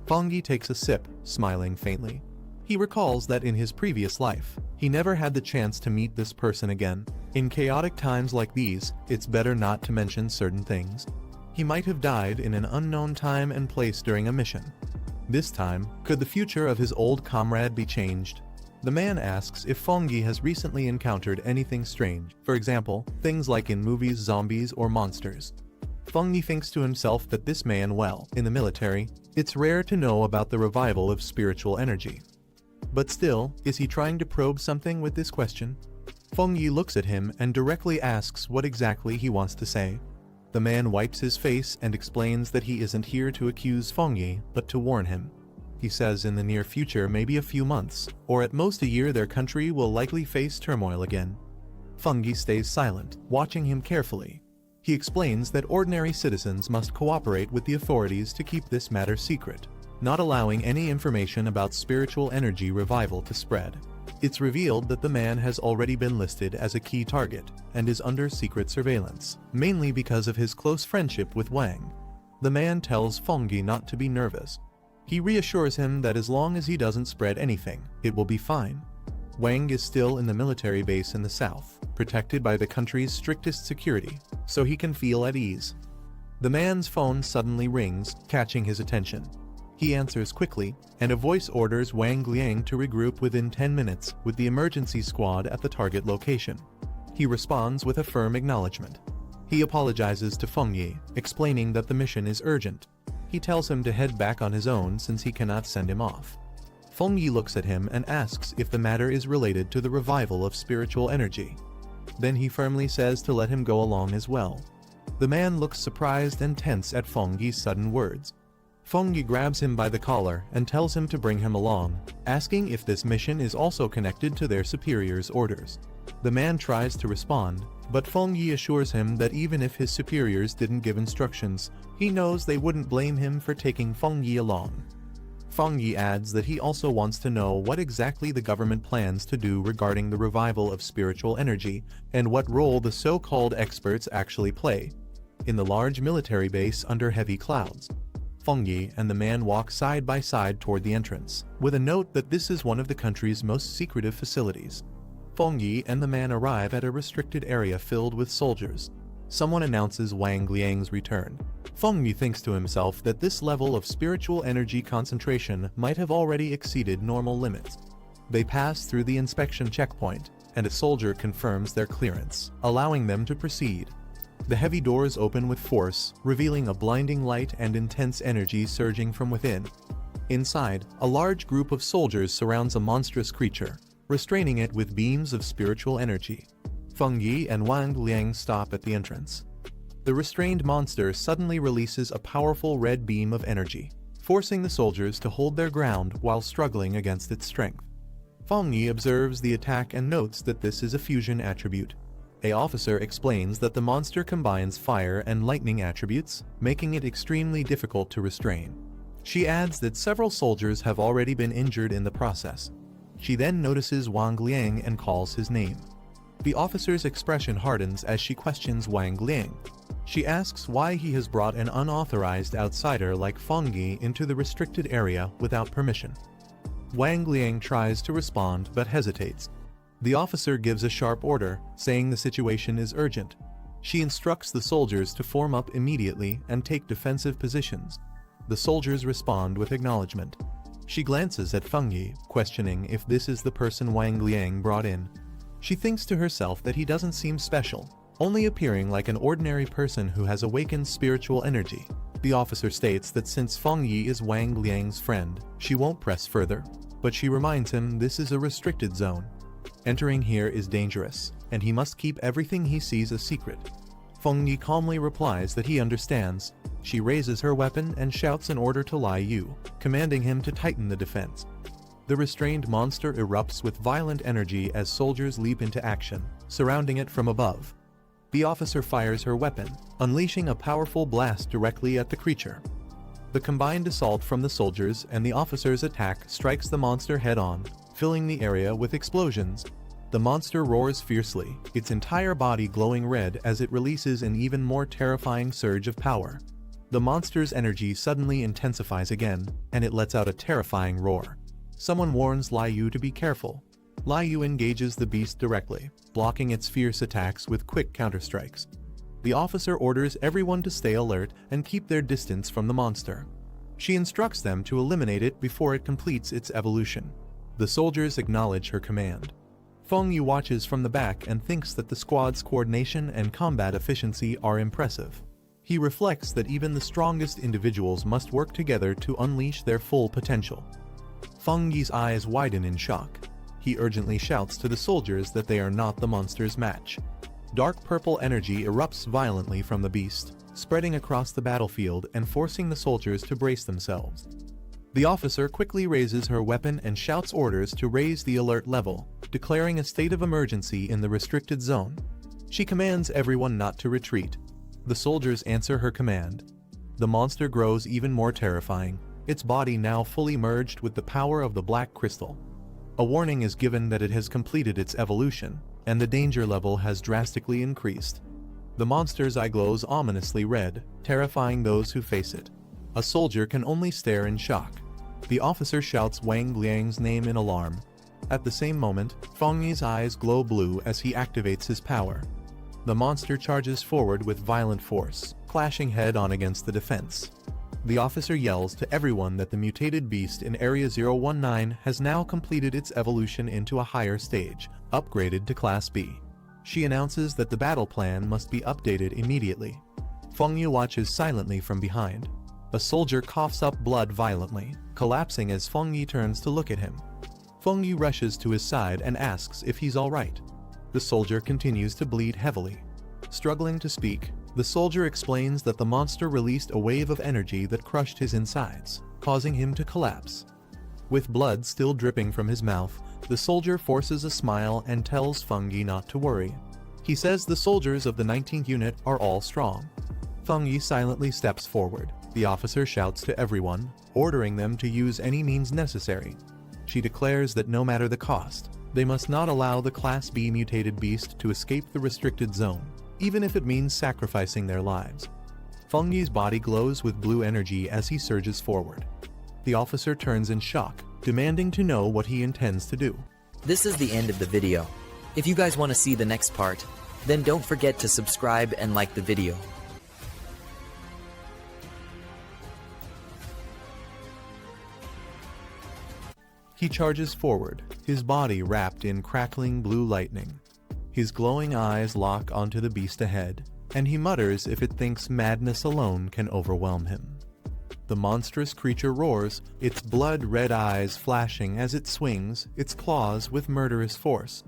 Fengyi takes a sip, smiling faintly. He recalls that in his previous life, he never had the chance to meet this person again. In chaotic times like these, it's better not to mention certain things. He might have died in an unknown time and place during a mission. This time, could the future of his old comrade be changed? The man asks if Fengyi has recently encountered anything strange, for example, things like in movies, zombies, or monsters. Fengyi thinks to himself that this man, well, in the military, it's rare to know about the revival of spiritual energy. But still, is he trying to probe something with this question? Feng Yi looks at him and directly asks what exactly he wants to say. The man wipes his face and explains that he isn't here to accuse Feng Yi, but to warn him. He says in the near future, maybe a few months, or at most a year, their country will likely face turmoil again. Feng Yi stays silent, watching him carefully. He explains that ordinary citizens must cooperate with the authorities to keep this matter secret, not allowing any information about spiritual energy revival to spread. It's revealed that the man has already been listed as a key target and is under secret surveillance, mainly because of his close friendship with Wang. The man tells Feng Yi not to be nervous. He reassures him that as long as he doesn't spread anything, it will be fine. Wang is still in the military base in the south, protected by the country's strictest security, so he can feel at ease. The man's phone suddenly rings, catching his attention. He answers quickly, and a voice orders Wang Liang to regroup within 10 minutes with the emergency squad at the target location. He responds with a firm acknowledgement. He apologizes to Feng Yi, explaining that the mission is urgent. He tells him to head back on his own since he cannot send him off. Feng Yi looks at him and asks if the matter is related to the revival of spiritual energy. Then he firmly says to let him go along as well. The man looks surprised and tense at Feng Yi's sudden words. Feng Yi grabs him by the collar and tells him to bring him along, asking if this mission is also connected to their superior's orders. The man tries to respond, but Feng Yi assures him that even if his superiors didn't give instructions, he knows they wouldn't blame him for taking Feng Yi along. Feng Yi adds that he also wants to know what exactly the government plans to do regarding the revival of spiritual energy and what role the so-called experts actually play in the large military base under heavy clouds. Feng Yi and the man walk side by side toward the entrance, with a note that this is one of the country's most secretive facilities. Feng Yi and the man arrive at a restricted area filled with soldiers. Someone announces Wang Liang's return. Feng Yi thinks to himself that this level of spiritual energy concentration might have already exceeded normal limits. They pass through the inspection checkpoint, and a soldier confirms their clearance, allowing them to proceed. The heavy doors open with force, revealing a blinding light and intense energy surging from within. Inside, a large group of soldiers surrounds a monstrous creature, restraining it with beams of spiritual energy. Feng Yi and Wang Liang stop at the entrance. The restrained monster suddenly releases a powerful red beam of energy, forcing the soldiers to hold their ground while struggling against its strength. Feng Yi observes the attack and notes that this is a fusion attribute. An officer explains that the monster combines fire and lightning attributes, making it extremely difficult to restrain. She adds that several soldiers have already been injured in the process. She then notices Wang Liang and calls his name. The officer's expression hardens as she questions Wang Liang. She asks why he has brought an unauthorized outsider like Feng Yi into the restricted area without permission. Wang Liang tries to respond but hesitates. The officer gives a sharp order, saying the situation is urgent. She instructs the soldiers to form up immediately and take defensive positions. The soldiers respond with acknowledgement. She glances at Feng Yi, questioning if this is the person Wang Liang brought in. She thinks to herself that he doesn't seem special, only appearing like an ordinary person who has awakened spiritual energy. The officer states that since Feng Yi is Wang Liang's friend, she won't press further, but she reminds him this is a restricted zone. Entering here is dangerous, and he must keep everything he sees a secret. Feng Yi calmly replies that he understands. She raises her weapon and shouts an order to Lai Yu, commanding him to tighten the defense. The restrained monster erupts with violent energy as soldiers leap into action, surrounding it from above. The officer fires her weapon, unleashing a powerful blast directly at the creature. The combined assault from the soldiers and the officer's attack strikes the monster head-on, filling the area with explosions. The monster roars fiercely, its entire body glowing red as it releases an even more terrifying surge of power. The monster's energy suddenly intensifies again, and it lets out a terrifying roar. Someone warns Lai Yu to be careful. Lai Yu engages the beast directly, blocking its fierce attacks with quick counterstrikes. The officer orders everyone to stay alert and keep their distance from the monster. She instructs them to eliminate it before it completes its evolution. The soldiers acknowledge her command. Feng Yi watches from the back and thinks that the squad's coordination and combat efficiency are impressive. He reflects that even the strongest individuals must work together to unleash their full potential. Feng Yi's eyes widen in shock. he urgently shouts to the soldiers that they are not the monster's match. Dark purple energy erupts violently from the beast, spreading across the battlefield and forcing the soldiers to brace themselves. The officer quickly raises her weapon and shouts orders to raise the alert level, declaring a state of emergency in the restricted zone. She commands everyone not to retreat. The soldiers answer her command. The monster grows even more terrifying, its body now fully merged with the power of the black crystal. A warning is given that it has completed its evolution, and the danger level has drastically increased. The monster's eye glows ominously red, terrifying those who face it. A soldier can only stare in shock. The officer shouts Wang Liang's name in alarm. At the same moment, Feng Yi's eyes glow blue as he activates his power. The monster charges forward with violent force, clashing head-on against the defense. The officer yells to everyone that the mutated beast in Area 019 has now completed its evolution into a higher stage, upgraded to Class B. She announces that the battle plan must be updated immediately. Feng Yi watches silently from behind. A soldier coughs up blood violently, collapsing as Feng Yi turns to look at him. Feng Yi rushes to his side and asks if he's alright. The soldier continues to bleed heavily. Struggling to speak, the soldier explains that the monster released a wave of energy that crushed his insides, causing him to collapse. With blood still dripping from his mouth, the soldier forces a smile and tells Feng Yi not to worry. He says the soldiers of the 19th unit are all strong. Feng Yi silently steps forward. The officer shouts to everyone, ordering them to use any means necessary. She declares that no matter the cost, they must not allow the Class B mutated beast to escape the restricted zone, even if it means sacrificing their lives. Feng Yi's body glows with blue energy as he surges forward. The officer turns in shock, demanding to know what he intends to do. This is the end of the video. If you guys want to see the next part, then don't forget to subscribe and like the video. He charges forward, his body wrapped in crackling blue lightning. His glowing eyes lock onto the beast ahead, and he mutters if it thinks madness alone can overwhelm him. The monstrous creature roars, its blood-red eyes flashing as it swings its claws with murderous force.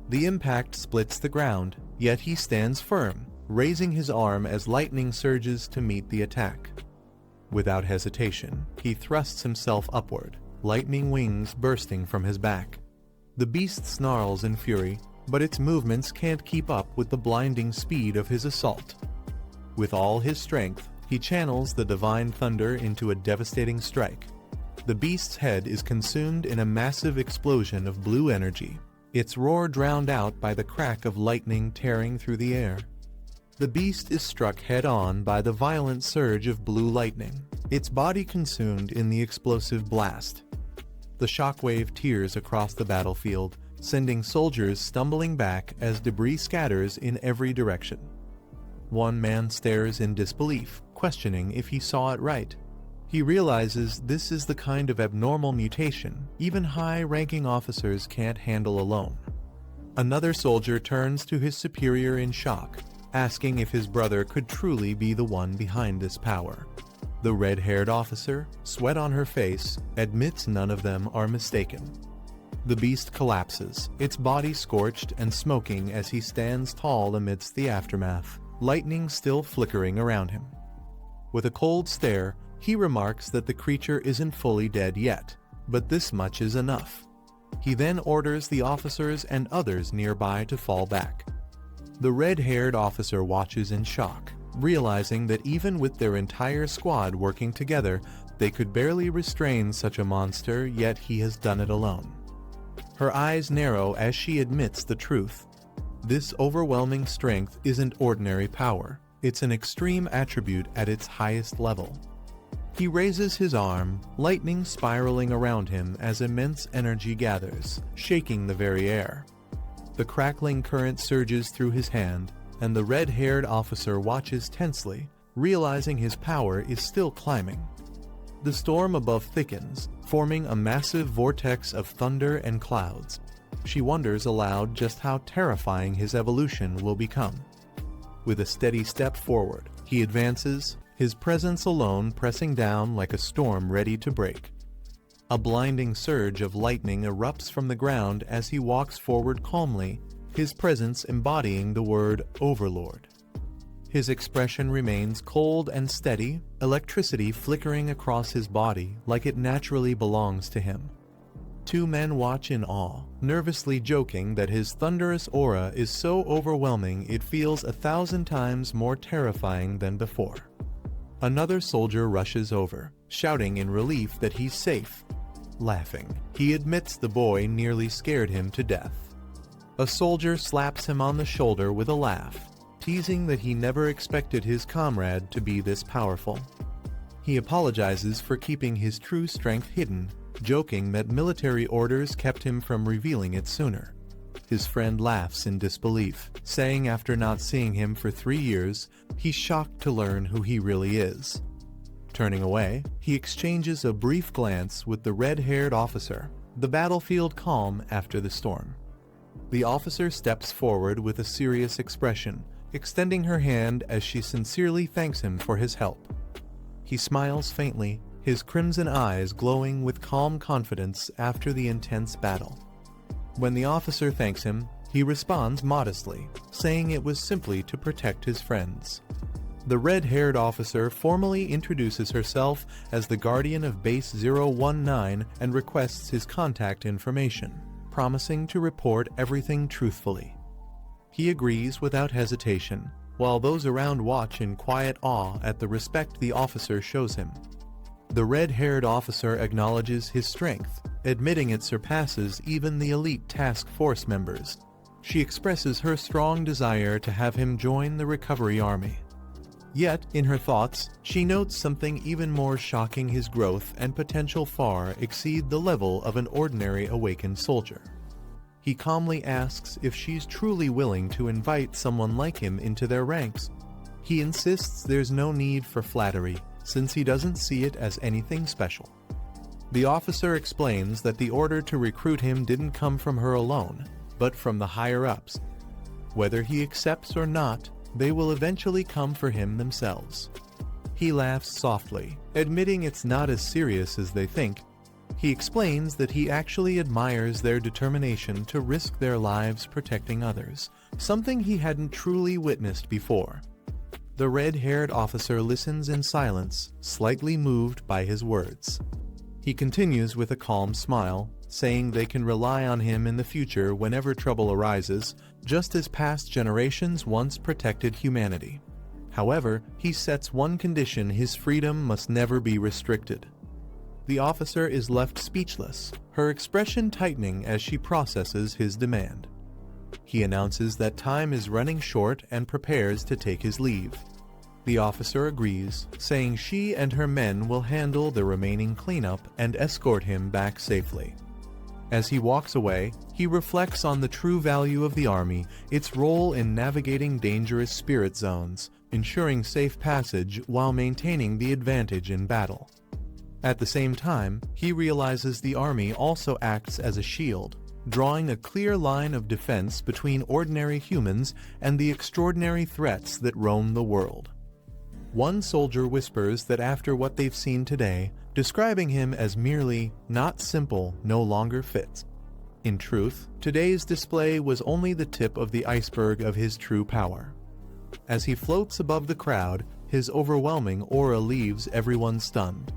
The impact splits the ground, yet he stands firm, raising his arm as lightning surges to meet the attack. Without hesitation, he thrusts himself upward, lightning wings bursting from his back. The beast snarls in fury, but its movements can't keep up with the blinding speed of his assault. With all his strength, he channels the divine thunder into a devastating strike. The beast's head is consumed in a massive explosion of blue energy, its roar drowned out by the crack of lightning tearing through the air. The beast is struck head-on by the violent surge of blue lightning, its body consumed in the explosive blast. The shockwave tears across the battlefield, sending soldiers stumbling back as debris scatters in every direction. One man stares in disbelief, questioning if he saw it right. He realizes this is the kind of abnormal mutation even high-ranking officers can't handle alone. Another soldier turns to his superior in shock, asking if his brother could truly be the one behind this power. The red-haired officer, sweat on her face, admits none of them are mistaken. The beast collapses, its body scorched and smoking as he stands tall amidst the aftermath, lightning still flickering around him. With a cold stare, he remarks that the creature isn't fully dead yet, but this much is enough. He then orders the officers and others nearby to fall back. The red-haired officer watches in shock, realizing that even with their entire squad working together, they could barely restrain such a monster, yet he has done it alone. Her eyes narrow as she admits the truth. This overwhelming strength isn't ordinary power, it's an extreme attribute at its highest level. He raises his arm, lightning spiraling around him as immense energy gathers, shaking the very air. The crackling current surges through his hand, and the red-haired officer watches tensely, realizing his power is still climbing. The storm above thickens, forming a massive vortex of thunder and clouds. She wonders aloud just how terrifying his evolution will become. With a steady step forward, he advances, his presence alone pressing down like a storm ready to break. A blinding surge of lightning erupts from the ground as he walks forward calmly, his presence embodying the word Overlord. His expression remains cold and steady, electricity flickering across his body like it naturally belongs to him. Two men watch in awe, nervously joking that his thunderous aura is so overwhelming it feels 1,000 times more terrifying than before. Another soldier rushes over, shouting in relief that he's safe. Laughing, he admits the boy nearly scared him to death. A soldier slaps him on the shoulder with a laugh, teasing that he never expected his comrade to be this powerful. He apologizes for keeping his true strength hidden, joking that military orders kept him from revealing it sooner. His friend laughs in disbelief, saying after not seeing him for 3 years, he's shocked to learn who he really is. Turning away, he exchanges a brief glance with the red-haired officer, the battlefield calm after the storm. The officer steps forward with a serious expression, extending her hand as she sincerely thanks him for his help. He smiles faintly, his crimson eyes glowing with calm confidence after the intense battle. When the officer thanks him, he responds modestly, saying it was simply to protect his friends. The red-haired officer formally introduces herself as the guardian of Base 019 and requests his contact information, promising to report everything truthfully. He agrees without hesitation, while those around watch in quiet awe at the respect the officer shows him. The red-haired officer acknowledges his strength, admitting it surpasses even the elite task force members. She expresses her strong desire to have him join the recovery army. Yet, in her thoughts, she notes something even more shocking: his growth and potential far exceed the level of an ordinary awakened soldier. He calmly asks if she's truly willing to invite someone like him into their ranks. He insists there's no need for flattery, since he doesn't see it as anything special. The officer explains that the order to recruit him didn't come from her alone, but from the higher-ups. Whether he accepts or not, they will eventually come for him themselves. He laughs softly, admitting it's not as serious as they think. He explains that he actually admires their determination to risk their lives protecting others, something he hadn't truly witnessed before. The red-haired officer listens in silence, slightly moved by his words. He continues with a calm smile, saying they can rely on him in the future whenever trouble arises, just as past generations once protected humanity. However, he sets one condition: his freedom must never be restricted. The officer is left speechless, her expression tightening as she processes his demand. He announces that time is running short and prepares to take his leave. The officer agrees, saying she and her men will handle the remaining cleanup and escort him back safely. As he walks away, he reflects on the true value of the army, its role in navigating dangerous spirit zones, ensuring safe passage while maintaining the advantage in battle. At the same time, he realizes the army also acts as a shield, drawing a clear line of defense between ordinary humans and the extraordinary threats that roam the world. One soldier whispers that after what they've seen today, describing him as merely not simple no longer fits. In truth, today's display was only the tip of the iceberg of his true power. As he floats above the crowd, his overwhelming aura leaves everyone stunned.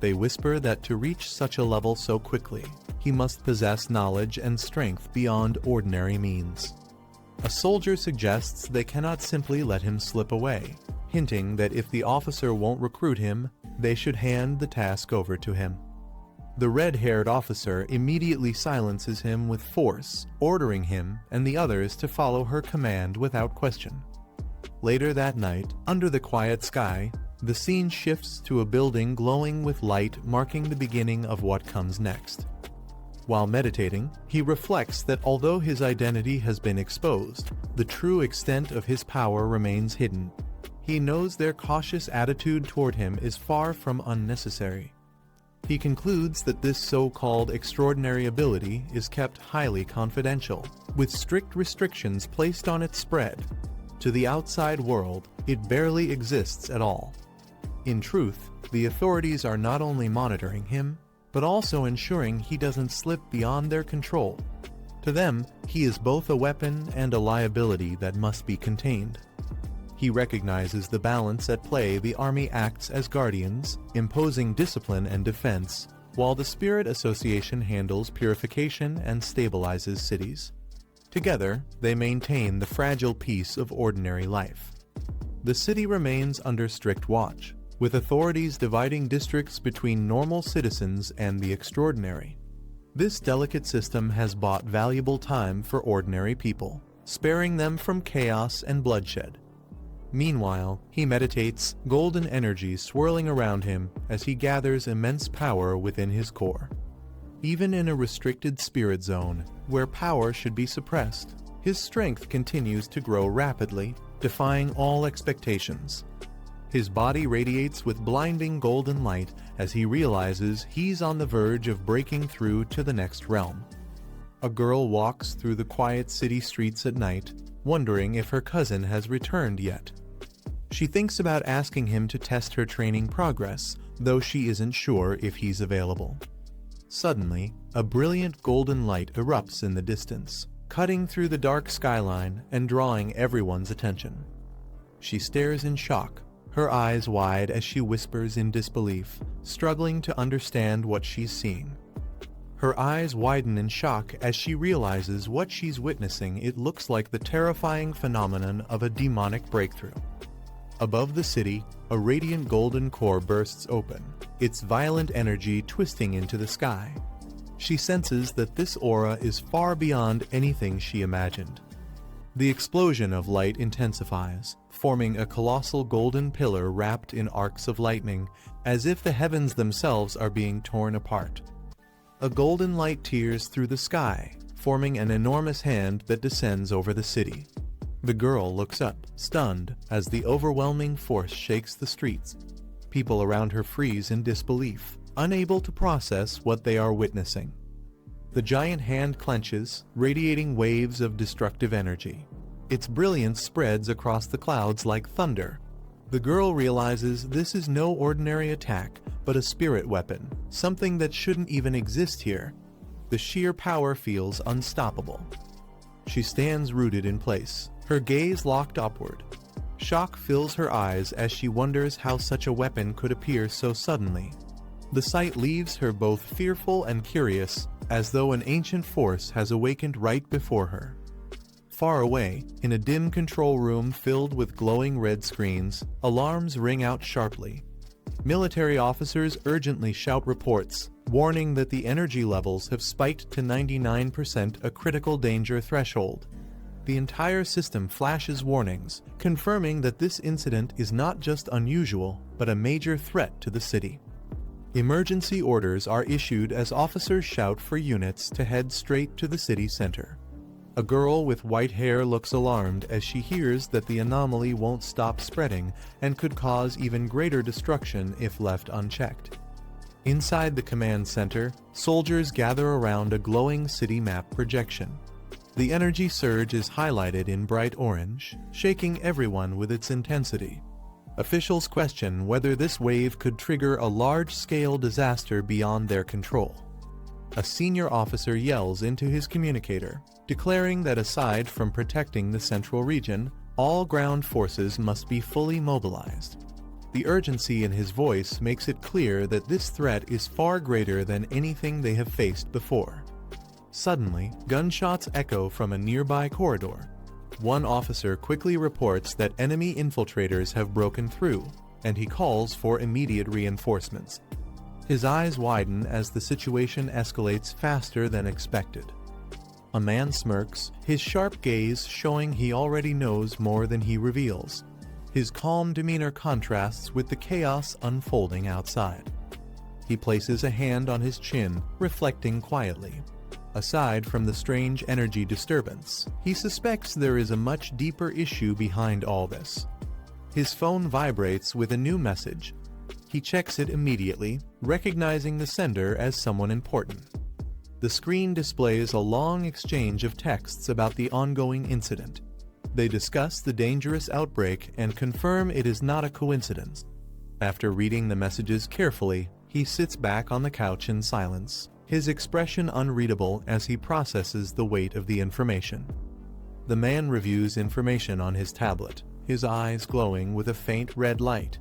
They whisper that to reach such a level so quickly, he must possess knowledge and strength beyond ordinary means. A soldier suggests they cannot simply let him slip away, hinting that if the officer won't recruit him, they should hand the task over to him. The red-haired officer immediately silences him with force, ordering him and the others to follow her command without question. Later that night, under the quiet sky, the scene shifts to a building glowing with light, marking the beginning of what comes next. While meditating, he reflects that although his identity has been exposed, the true extent of his power remains hidden. He knows their cautious attitude toward him is far from unnecessary. He concludes that this so-called extraordinary ability is kept highly confidential, with strict restrictions placed on its spread. To the outside world, it barely exists at all. In truth, the authorities are not only monitoring him, but also ensuring he doesn't slip beyond their control. To them, he is both a weapon and a liability that must be contained. He recognizes the balance at play. The army acts as guardians, imposing discipline and defense, while the Spirit Association handles purification and stabilizes cities. Together, they maintain the fragile peace of ordinary life. The city remains under strict watch, with authorities dividing districts between normal citizens and the extraordinary. This delicate system has bought valuable time for ordinary people, sparing them from chaos and bloodshed. Meanwhile, he meditates, golden energy swirling around him as he gathers immense power within his core. Even in a restricted spirit zone, where power should be suppressed, his strength continues to grow rapidly, defying all expectations. His body radiates with blinding golden light as he realizes he's on the verge of breaking through to the next realm. A girl walks through the quiet city streets at night, wondering if her cousin has returned yet. She thinks about asking him to test her training progress, though she isn't sure if he's available. Suddenly, a brilliant golden light erupts in the distance, cutting through the dark skyline and drawing everyone's attention. She stares in shock, her eyes wide as she whispers in disbelief, struggling to understand what she's seeing. Her eyes widen in shock as she realizes what she's witnessing. It looks like the terrifying phenomenon of a demonic breakthrough. Above the city, a radiant golden core bursts open, its violent energy twisting into the sky. She senses that this aura is far beyond anything she imagined. The explosion of light intensifies, forming a colossal golden pillar wrapped in arcs of lightning, as if the heavens themselves are being torn apart. A golden light tears through the sky, forming an enormous hand that descends over the city. The girl looks up, stunned, as the overwhelming force shakes the streets. People around her freeze in disbelief, unable to process what they are witnessing. The giant hand clenches, radiating waves of destructive energy. Its brilliance spreads across the clouds like thunder. The girl realizes this is no ordinary attack, but a spirit weapon, something that shouldn't even exist here. The sheer power feels unstoppable. She stands rooted in place, her gaze locked upward. Shock fills her eyes as she wonders how such a weapon could appear so suddenly. The sight leaves her both fearful and curious, as though an ancient force has awakened right before her. Far away, in a dim control room filled with glowing red screens, alarms ring out sharply. Military officers urgently shout reports, warning that the energy levels have spiked to 99%, a critical danger threshold. The entire system flashes warnings, confirming that this incident is not just unusual, but a major threat to the city. Emergency orders are issued as officers shout for units to head straight to the city center. A girl with white hair looks alarmed as she hears that the anomaly won't stop spreading and could cause even greater destruction if left unchecked. Inside the command center, soldiers gather around a glowing city map projection. The energy surge is highlighted in bright orange, shaking everyone with its intensity. Officials question whether this wave could trigger a large-scale disaster beyond their control. A senior officer yells into his communicator, declaring that aside from protecting the central region, all ground forces must be fully mobilized. The urgency in his voice makes it clear that this threat is far greater than anything they have faced before. Suddenly, gunshots echo from a nearby corridor. One officer quickly reports that enemy infiltrators have broken through, and he calls for immediate reinforcements. His eyes widen as the situation escalates faster than expected. A man smirks, his sharp gaze showing he already knows more than he reveals. His calm demeanor contrasts with the chaos unfolding outside. He places a hand on his chin, reflecting quietly. Aside from the strange energy disturbance, he suspects there is a much deeper issue behind all this. His phone vibrates with a new message. He checks it immediately, recognizing the sender as someone important. The screen displays a long exchange of texts about the ongoing incident. They discuss the dangerous outbreak and confirm it is not a coincidence. After reading the messages carefully, He sits back on the couch in silence, his expression unreadable as he processes the weight of the information. The man reviews information on his tablet, his eyes glowing with a faint red light.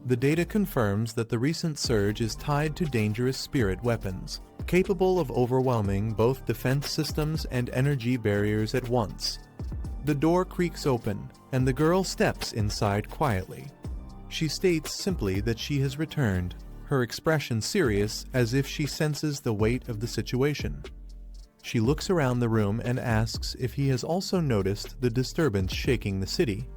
The data confirms that the recent surge is tied to dangerous spirit weapons, capable of overwhelming both defense systems and energy barriers at once. The door creaks open, and the girl steps inside quietly. She states simply that she has returned, her expression serious as if she senses the weight of the situation. She looks around the room and asks if he has also noticed the disturbance shaking the city.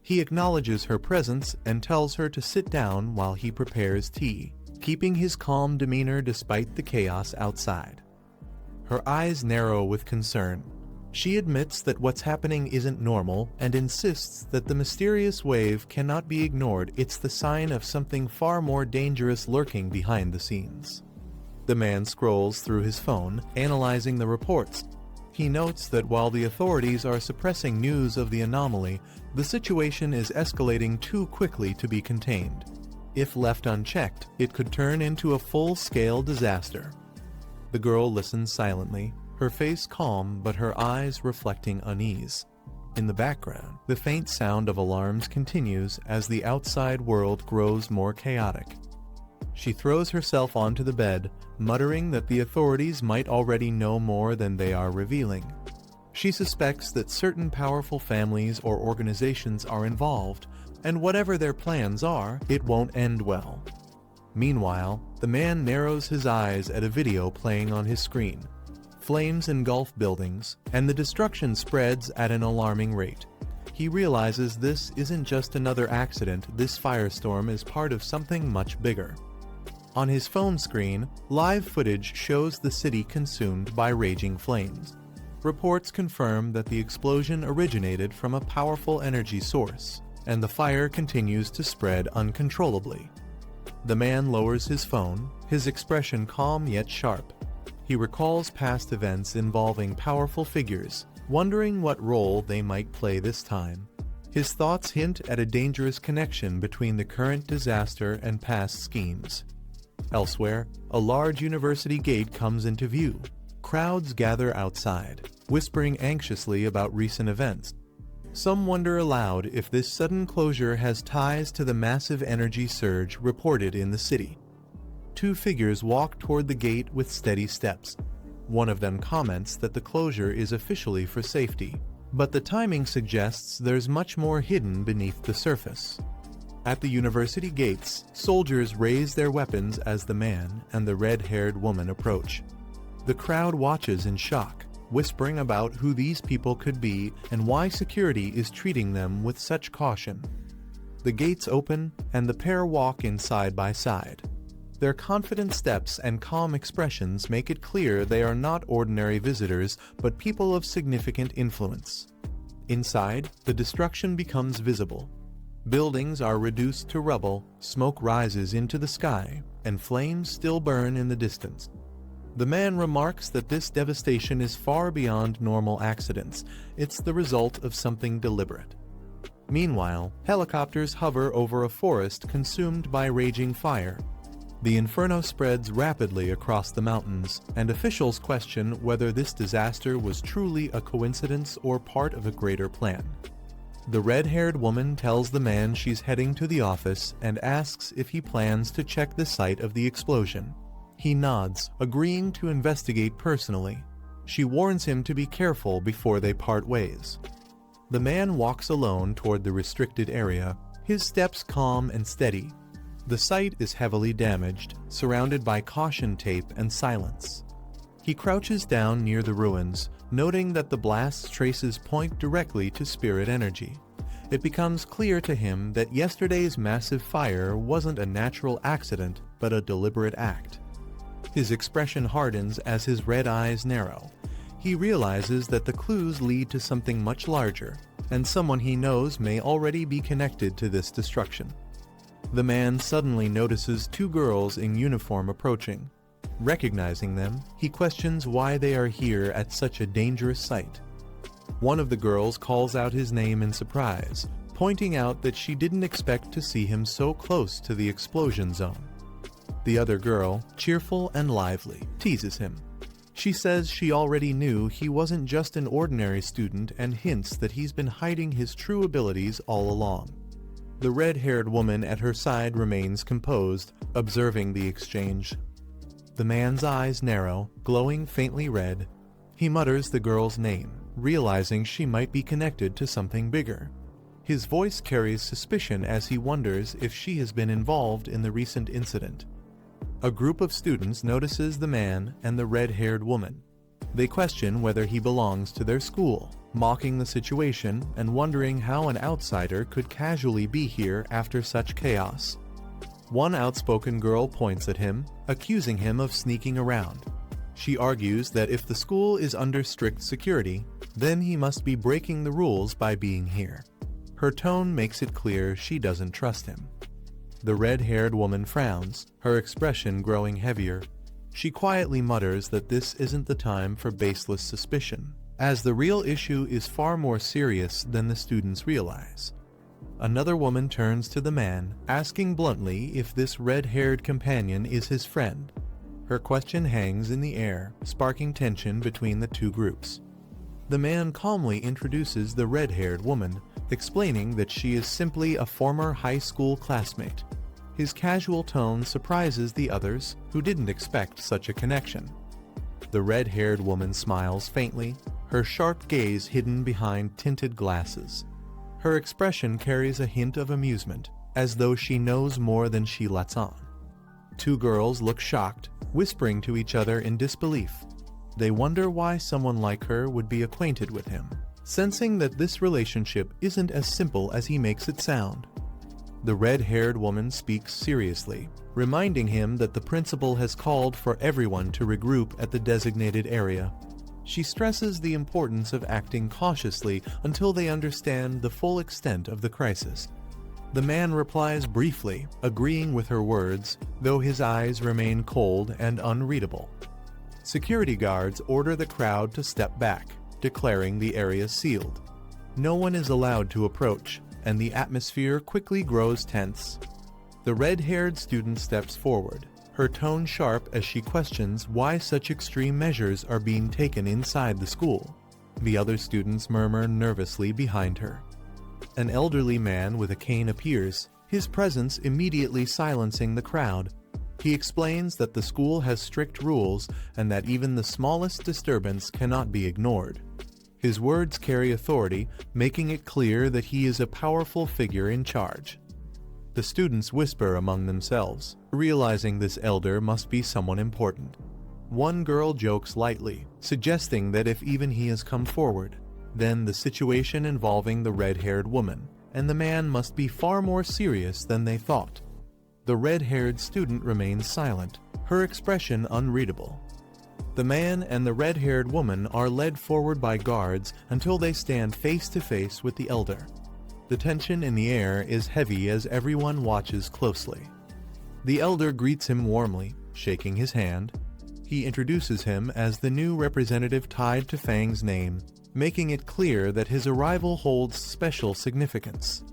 He acknowledges her presence and tells her to sit down while he prepares tea, keeping his calm demeanor despite the chaos outside. Her eyes narrow with concern. She admits that what's happening isn't normal and insists that the mysterious wave cannot be ignored. It's the sign of something far more dangerous lurking behind the scenes. The man scrolls through his phone, analyzing the reports. He notes that while the authorities are suppressing news of the anomaly, the situation is escalating too quickly to be contained. If left unchecked, it could turn into a full-scale disaster. The girl listens silently, her face calm but her eyes reflecting unease. In the background, the faint sound of alarms continues as the outside world grows more chaotic. She throws herself onto the bed, muttering that the authorities might already know more than they are revealing. She suspects that certain powerful families or organizations are involved, and whatever their plans are, it won't end well. Meanwhile, the man narrows his eyes at a video playing on his screen. Flames engulf buildings, and the destruction spreads at an alarming rate. He realizes this isn't just another accident, this firestorm is part of something much bigger. On his phone screen, live footage shows the city consumed by raging flames. Reports confirm that the explosion originated from a powerful energy source, and the fire continues to spread uncontrollably. The man lowers his phone, his expression calm yet sharp. He recalls past events involving powerful figures, wondering what role they might play this time. His thoughts hint at a dangerous connection between the current disaster and past schemes. Elsewhere, a large university gate comes into view. Crowds gather outside, whispering anxiously about recent events. Some wonder aloud if this sudden closure has ties to the massive energy surge reported in the city. Two figures walk toward the gate with steady steps. One of them comments that the closure is officially for safety, but the timing suggests there's much more hidden beneath the surface. At the university gates, soldiers raise their weapons as the man and the red-haired woman approach. The crowd watches in shock, whispering about who these people could be and why security is treating them with such caution. The gates open, and the pair walk in side by side. Their confident steps and calm expressions make it clear they are not ordinary visitors, but people of significant influence. Inside, the destruction becomes visible. Buildings are reduced to rubble, smoke rises into the sky, and flames still burn in the distance. The man remarks that this devastation is far beyond normal accidents. It's the result of something deliberate. Meanwhile, helicopters hover over a forest consumed by raging fire. The inferno spreads rapidly across the mountains, and officials question whether this disaster was truly a coincidence or part of a greater plan. The red-haired woman tells the man she's heading to the office and asks if he plans to check the site of the explosion. He nods, agreeing to investigate personally. She warns him to be careful before they part ways. The man walks alone toward the restricted area, his steps calm and steady. The site is heavily damaged, surrounded by caution tape and silence. He crouches down near the ruins, noting that the blast's traces point directly to spirit energy. It becomes clear to him that yesterday's massive fire wasn't a natural accident, but a deliberate act. His expression hardens as his red eyes narrow. He realizes that the clues lead to something much larger, and someone he knows may already be connected to this destruction. The man suddenly notices two girls in uniform approaching. Recognizing them, he questions why they are here at such a dangerous site. One of the girls calls out his name in surprise, pointing out that she didn't expect to see him so close to the explosion zone. The other girl, cheerful and lively, teases him. She says she already knew he wasn't just an ordinary student and hints that he's been hiding his true abilities all along. The red-haired woman at her side remains composed, observing the exchange. The man's eyes narrow, glowing faintly red. He mutters the girl's name, realizing she might be connected to something bigger. His voice carries suspicion as he wonders if she has been involved in the recent incident. A group of students notices the man and the red-haired woman. They question whether he belongs to their school, mocking the situation and wondering how an outsider could casually be here after such chaos. One outspoken girl points at him, accusing him of sneaking around. She argues that if the school is under strict security, then he must be breaking the rules by being here. Her tone makes it clear she doesn't trust him. The red-haired woman frowns, her expression growing heavier. She quietly mutters that this isn't the time for baseless suspicion, as the real issue is far more serious than the students realize. Another woman turns to the man, asking bluntly if this red-haired companion is his friend. Her question hangs in the air, sparking tension between the two groups. The man calmly introduces the red-haired woman, explaining that she is simply a former high school classmate. His casual tone surprises the others, who didn't expect such a connection. The red-haired woman smiles faintly, her sharp gaze hidden behind tinted glasses. Her expression carries a hint of amusement, as though she knows more than she lets on. Two girls look shocked, whispering to each other in disbelief. They wonder why someone like her would be acquainted with him, sensing that this relationship isn't as simple as he makes it sound. The red-haired woman speaks seriously, reminding him that the principal has called for everyone to regroup at the designated area. She stresses the importance of acting cautiously until they understand the full extent of the crisis. The man replies briefly, agreeing with her words, though his eyes remain cold and unreadable. Security guards order the crowd to step back, declaring the area sealed. No one is allowed to approach, and the atmosphere quickly grows tense. The red-haired student steps forward, her tone sharp as she questions why such extreme measures are being taken inside the school. The other students murmur nervously behind her. An elderly man with a cane appears, his presence immediately silencing the crowd. He explains that the school has strict rules and that even the smallest disturbance cannot be ignored. His words carry authority, making it clear that he is a powerful figure in charge. The students whisper among themselves, realizing this elder must be someone important. One girl jokes lightly, suggesting that if even he has come forward, then the situation involving the red-haired woman and the man must be far more serious than they thought. The red-haired student remains silent, her expression unreadable. The man and the red-haired woman are led forward by guards until they stand face to face with the elder. The tension in the air is heavy as everyone watches closely. The elder greets him warmly, shaking his hand. He introduces him as the new representative tied to Fang's name, making it clear that his arrival holds special significance.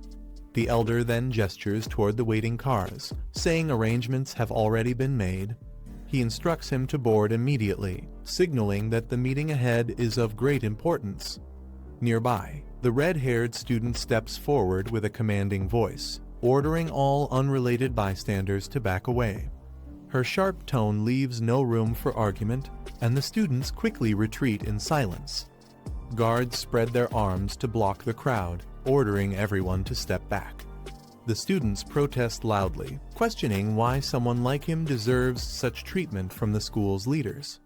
The elder then gestures toward the waiting cars, saying arrangements have already been made. He instructs him to board immediately, signaling that the meeting ahead is of great importance. Nearby, the red-haired student steps forward with a commanding voice, ordering all unrelated bystanders to back away. Her sharp tone leaves no room for argument, and the students quickly retreat in silence. Guards spread their arms to block the crowd, ordering everyone to step back. The students protest loudly, questioning why someone like him deserves such treatment from the school's leaders.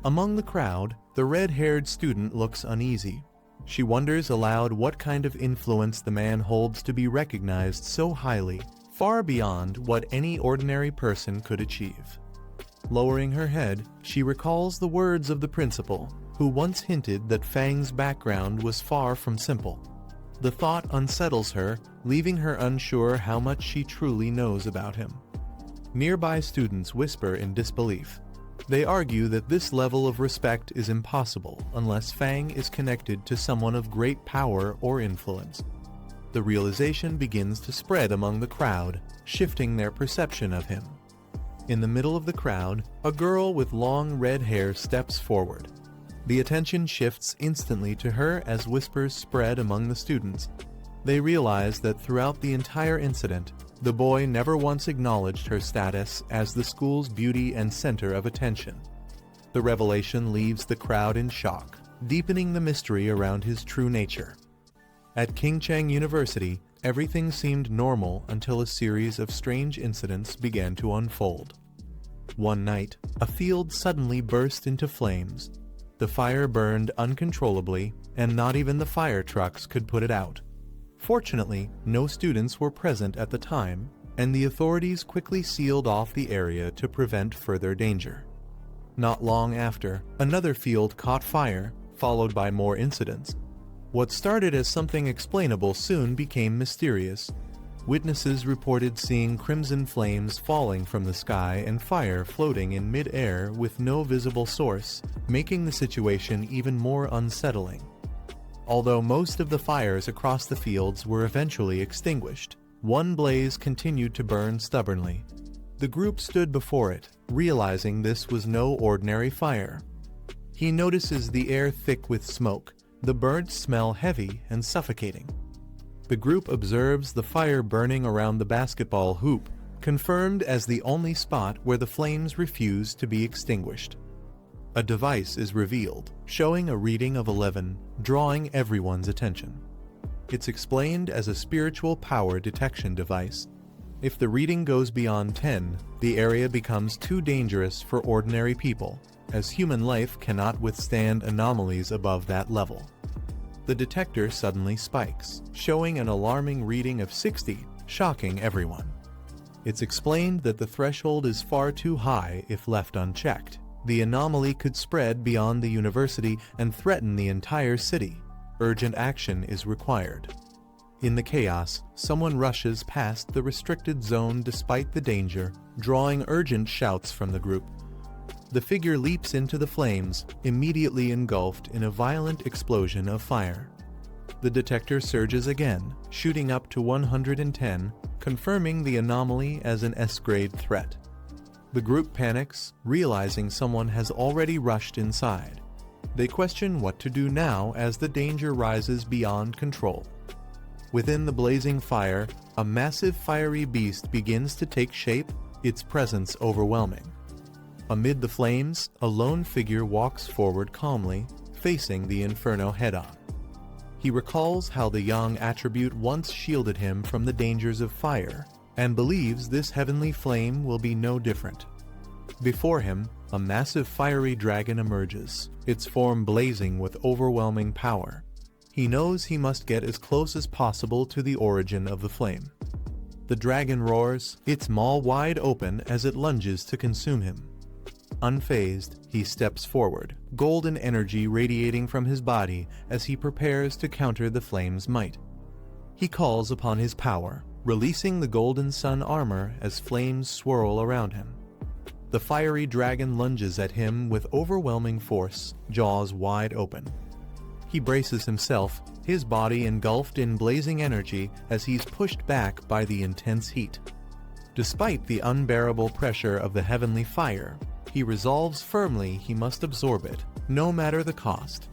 Among the crowd, the red-haired student looks uneasy. She wonders aloud what kind of influence the man holds to be recognized so highly, far beyond what any ordinary person could achieve. Lowering her head, she recalls the words of the principal, who once hinted that Fang's background was far from simple. The thought unsettles her, leaving her unsure how much she truly knows about him. Nearby students whisper in disbelief. They argue that this level of respect is impossible unless Fang is connected to someone of great power or influence. The realization begins to spread among the crowd, shifting their perception of him. In the middle of the crowd, a girl with long red hair steps forward. The attention shifts instantly to her as whispers spread among the students. They realize that throughout the entire incident, the boy never once acknowledged her status as the school's beauty and center of attention. The revelation leaves the crowd in shock, deepening the mystery around his true nature. At Kingcheng University, everything seemed normal until a series of strange incidents began to unfold. One night, a field suddenly burst into flames. The fire burned uncontrollably, and not even the fire trucks could put it out. Fortunately, no students were present at the time, and the authorities quickly sealed off the area to prevent further danger. Not long after, another field caught fire, followed by more incidents. What started as something explainable soon became mysterious. Witnesses reported seeing crimson flames falling from the sky and fire floating in mid-air with no visible source, making the situation even more unsettling. Although most of the fires across the fields were eventually extinguished, one blaze continued to burn stubbornly. The group stood before it, realizing this was no ordinary fire. He notices the air thick with smoke, the burnt smell heavy and suffocating. The group observes the fire burning around the basketball hoop, confirmed as the only spot where the flames refuse to be extinguished. A device is revealed, showing a reading of 11, drawing everyone's attention. It's explained as a spiritual power detection device. If the reading goes beyond 10, the area becomes too dangerous for ordinary people, as human life cannot withstand anomalies above that level. The detector suddenly spikes, showing an alarming reading of 60, shocking everyone. It's explained that the threshold is far too high if left unchecked. The anomaly could spread beyond the university and threaten the entire city. Urgent action is required. In the chaos, someone rushes past the restricted zone despite the danger, drawing urgent shouts from the group. The figure leaps into the flames, immediately engulfed in a violent explosion of fire. The detector surges again, shooting up to 110, confirming the anomaly as an S-grade threat. The group panics, realizing someone has already rushed inside. They question what to do now as the danger rises beyond control. Within the blazing fire, a massive fiery beast begins to take shape, its presence overwhelming. Amid the flames, a lone figure walks forward calmly, facing the inferno head-on. He recalls how the young attribute once shielded him from the dangers of fire, and believes this heavenly flame will be no different. Before him, a massive fiery dragon emerges, its form blazing with overwhelming power. He knows he must get as close as possible to the origin of the flame. The dragon roars, its maw wide open as it lunges to consume him. Unfazed, he steps forward, golden energy radiating from his body as he prepares to counter the flame's might. He calls upon his power, releasing the golden sun armor as flames swirl around him. The fiery dragon lunges at him with overwhelming force, jaws wide open. He braces himself, his body engulfed in blazing energy as he's pushed back by the intense heat. Despite the unbearable pressure of the heavenly fire, he resolves firmly he must absorb it, no matter the cost.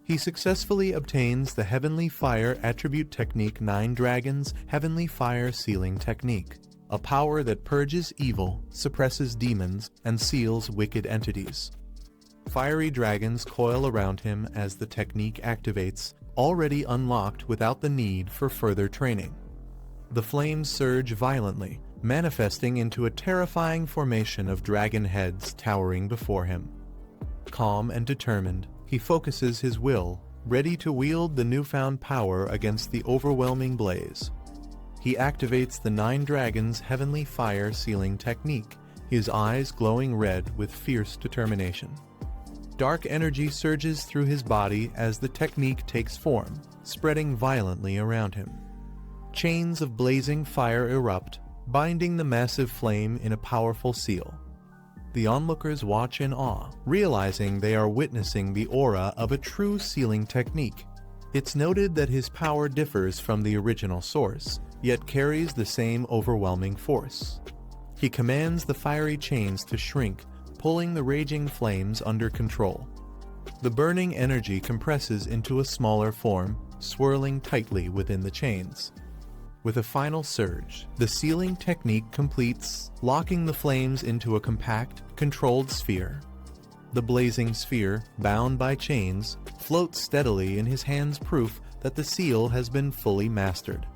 He successfully obtains the Heavenly Fire Attribute Technique 9 Dragons Heavenly Fire Sealing Technique, a power that purges evil, suppresses demons, and seals wicked entities. Fiery dragons coil around him as the technique activates, already unlocked without the need for further training. The flames surge violently, manifesting into a terrifying formation of dragon heads towering before him. Calm and determined, he focuses his will, ready to wield the newfound power against the overwhelming blaze. He activates the 9 Dragons Heavenly Fire Sealing Technique, his eyes glowing red with fierce determination. Dark energy surges through his body as the technique takes form, spreading violently around him. Chains of blazing fire erupt, binding the massive flame in a powerful seal. The onlookers watch in awe, realizing they are witnessing the aura of a true sealing technique. It's noted that his power differs from the original source, yet carries the same overwhelming force. He commands the fiery chains to shrink, pulling the raging flames under control. The burning energy compresses into a smaller form, swirling tightly within the chains. With a final surge, the sealing technique completes, locking the flames into a compact, controlled sphere. The blazing sphere, bound by chains, floats steadily in his hands, proof that the seal has been fully mastered.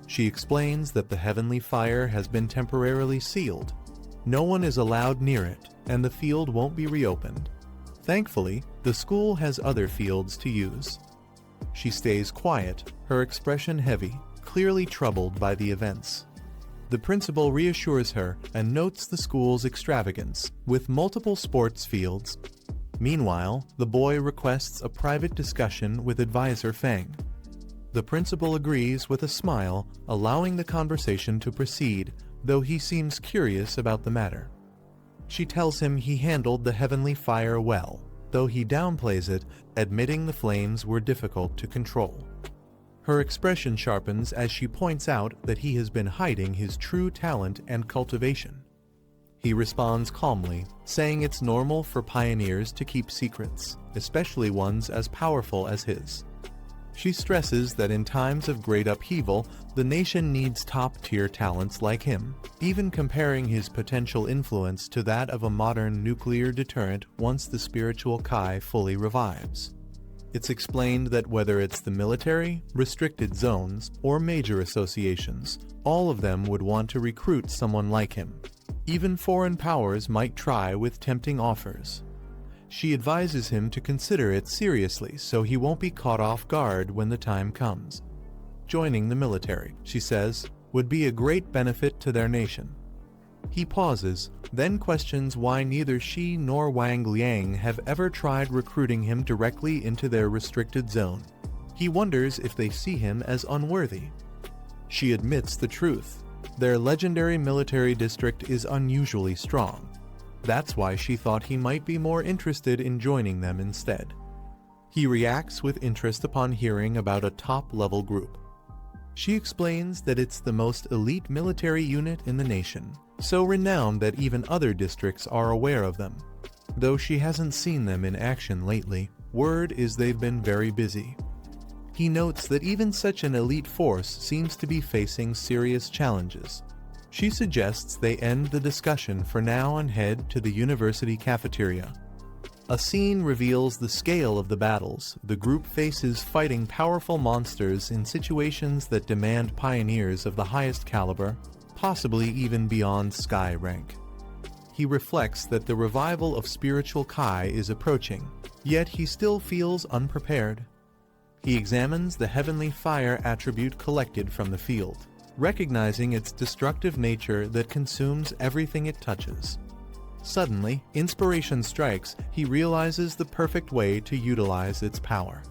She explains that the heavenly fire has been temporarily sealed. No one is allowed near it, and the field won't be reopened. Thankfully, the school has other fields to use. She stays quiet, her expression heavy, clearly troubled by the events. The principal reassures her and notes the school's extravagance, with multiple sports fields. Meanwhile, the boy requests a private discussion with advisor Feng. The principal agrees with a smile, allowing the conversation to proceed, though he seems curious about the matter. She tells him he handled the heavenly fire well, though he downplays it, admitting the flames were difficult to control. Her expression sharpens as she points out that he has been hiding his true talent and cultivation. He responds calmly, saying it's normal for pioneers to keep secrets, especially ones as powerful as his. She stresses that in times of great upheaval, the nation needs top-tier talents like him, even comparing his potential influence to that of a modern nuclear deterrent once the spiritual Kai fully revives. It's explained that whether it's the military, restricted zones, or major associations, all of them would want to recruit someone like him. Even foreign powers might try with tempting offers. She advises him to consider it seriously so he won't be caught off guard when the time comes. Joining the military, she says, would be a great benefit to their nation. He pauses, then questions why neither she nor Wang Liang have ever tried recruiting him directly into their restricted zone. He wonders if they see him as unworthy. She admits the truth. Their legendary military district is unusually strong. That's why she thought he might be more interested in joining them instead. He reacts with interest upon hearing about a top-level group. She explains that it's the most elite military unit in the nation, so renowned that even other districts are aware of them. Though she hasn't seen them in action lately, word is they've been very busy. He notes that even such an elite force seems to be facing serious challenges. She suggests they end the discussion for now and head to the university cafeteria. A scene reveals the scale of the battles the group faces, fighting powerful monsters in situations that demand pioneers of the highest caliber, possibly even beyond sky rank. He reflects that the revival of spiritual Kai is approaching, yet he still feels unprepared. He examines the heavenly fire attribute collected from the field, recognizing its destructive nature that consumes everything it touches. Suddenly, inspiration strikes. He realizes the perfect way to utilize its power.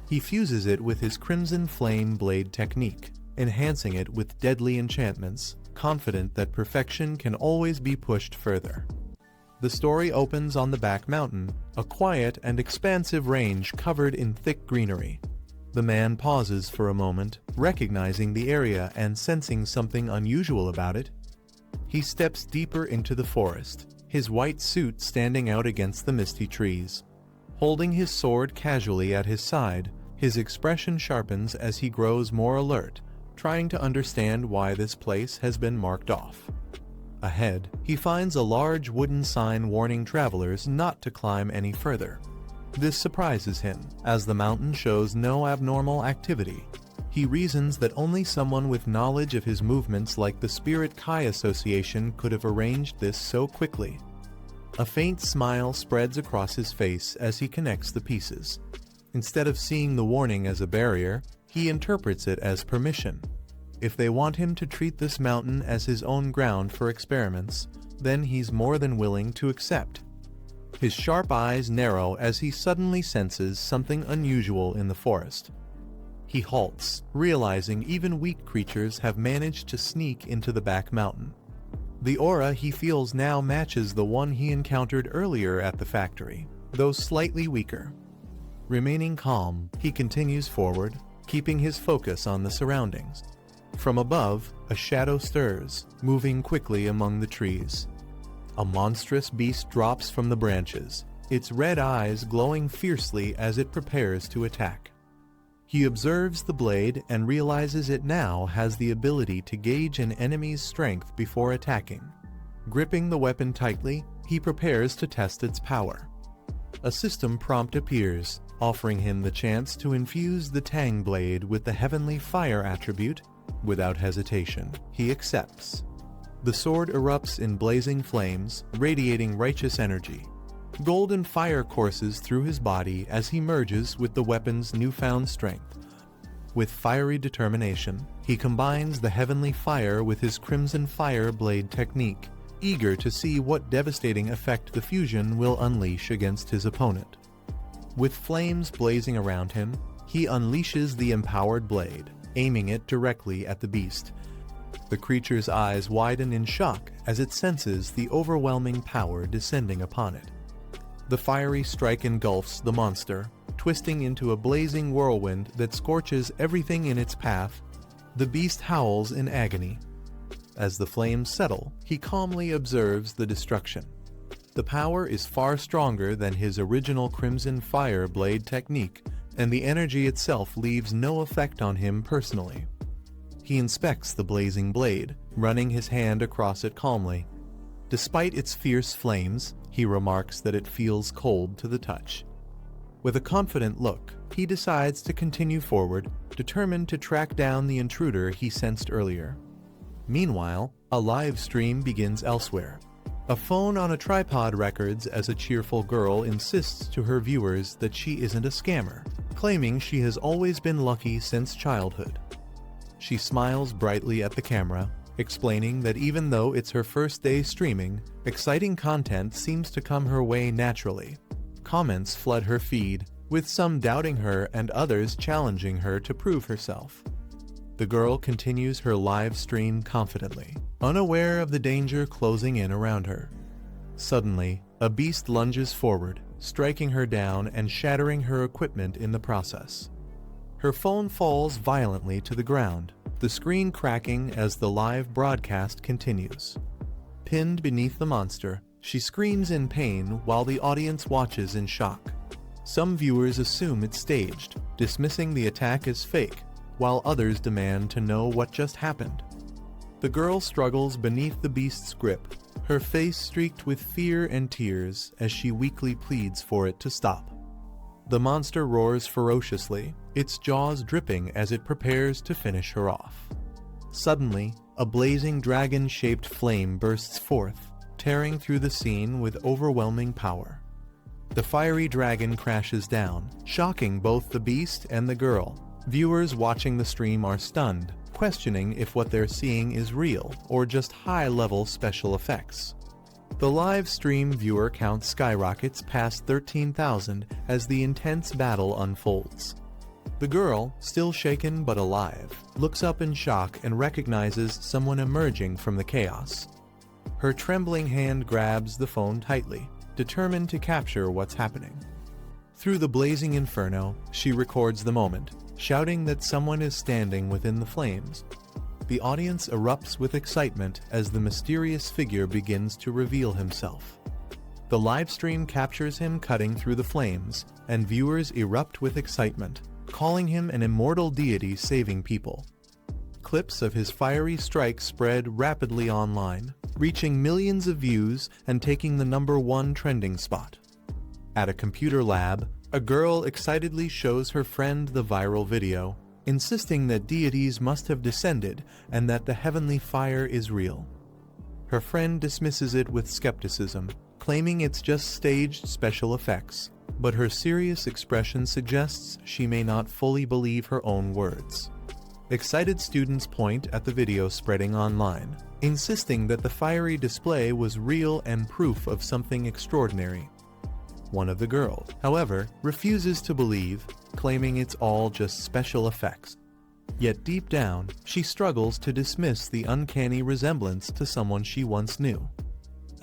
He fuses it with his Crimson Flame Blade technique, enhancing it with deadly enchantments, confident that perfection can always be pushed further. The story opens on the back mountain, a quiet and expansive range covered in thick greenery. The man pauses for a moment, recognizing the area and sensing something unusual about it. He steps deeper into the forest, his white suit standing out against the misty trees. Holding his sword casually at his side, his expression sharpens as he grows more alert, trying to understand why this place has been marked off. Ahead, he finds a large wooden sign warning travelers not to climb any further. This surprises him, as the mountain shows no abnormal activity. He reasons that only someone with knowledge of his movements like the Spirit Kai Association could have arranged this so quickly. A faint smile spreads across his face as he connects the pieces. Instead of seeing the warning as a barrier, he interprets it as permission. If they want him to treat this mountain as his own ground for experiments, then he's more than willing to accept. His sharp eyes narrow as he suddenly senses something unusual in the forest. He halts, realizing even weak creatures have managed to sneak into the back mountain. The aura he feels now matches the one he encountered earlier at the factory, though slightly weaker. Remaining calm, he continues forward, keeping his focus on the surroundings. From above, a shadow stirs, moving quickly among the trees. A monstrous beast drops from the branches, its red eyes glowing fiercely as it prepares to attack. He observes the blade and realizes it now has the ability to gauge an enemy's strength before attacking. Gripping the weapon tightly, he prepares to test its power. A system prompt appears, offering him the chance to infuse the Tang blade with the heavenly fire attribute. Without hesitation, he accepts. The sword erupts in blazing flames, radiating righteous energy. Golden fire courses through his body as he merges with the weapon's newfound strength. With fiery determination, he combines the heavenly fire with his crimson fire blade technique, eager to see what devastating effect the fusion will unleash against his opponent. With flames blazing around him, he unleashes the empowered blade, aiming it directly at the beast. The creature's eyes widen in shock as it senses the overwhelming power descending upon it. The fiery strike engulfs the monster, twisting into a blazing whirlwind that scorches everything in its path. The beast howls in agony. As the flames settle, he calmly observes the destruction. The power is far stronger than his original crimson fire blade technique, and the energy itself leaves no effect on him personally. He inspects the blazing blade, running his hand across it calmly. Despite its fierce flames, he remarks that it feels cold to the touch. With a confident look, he decides to continue forward, determined to track down the intruder he sensed earlier. Meanwhile, a live stream begins elsewhere. A phone on a tripod records as a cheerful girl insists to her viewers that she isn't a scammer, claiming she has always been lucky since childhood. She smiles brightly at the camera, explaining that even though it's her first day streaming, exciting content seems to come her way naturally. Comments flood her feed, with some doubting her and others challenging her to prove herself. The girl continues her live stream confidently, unaware of the danger closing in around her. Suddenly, a beast lunges forward, striking her down and shattering her equipment in the process. Her phone falls violently to the ground, the screen cracking as the live broadcast continues. Pinned beneath the monster, she screams in pain while the audience watches in shock. Some viewers assume it's staged, dismissing the attack as fake, while others demand to know what just happened. The girl struggles beneath the beast's grip, her face streaked with fear and tears as she weakly pleads for it to stop. The monster roars ferociously, its jaws dripping as it prepares to finish her off. Suddenly, a blazing dragon-shaped flame bursts forth, tearing through the scene with overwhelming power. The fiery dragon crashes down, shocking both the beast and the girl. Viewers watching the stream are stunned, questioning if what they're seeing is real or just high-level special effects. The live stream viewer count skyrockets past 13,000 as the intense battle unfolds. The girl, still shaken but alive, looks up in shock and recognizes someone emerging from the chaos. Her trembling hand grabs the phone tightly, determined to capture what's happening. Through the blazing inferno, she records the moment, shouting that someone is standing within the flames. The audience erupts with excitement as the mysterious figure begins to reveal himself. The livestream captures him cutting through the flames, and viewers erupt with excitement, calling him an immortal deity saving people. Clips of his fiery strikes spread rapidly online, reaching millions of views and taking the #1 trending spot. At a computer lab, a girl excitedly shows her friend the viral video, insisting that deities must have descended and that the heavenly fire is real. Her friend dismisses it with skepticism, claiming it's just staged special effects, but her serious expression suggests she may not fully believe her own words. Excited students point at the video spreading online, insisting that the fiery display was real and proof of something extraordinary. One of the girls, however, refuses to believe, claiming it's all just special effects. Yet deep down, she struggles to dismiss the uncanny resemblance to someone she once knew.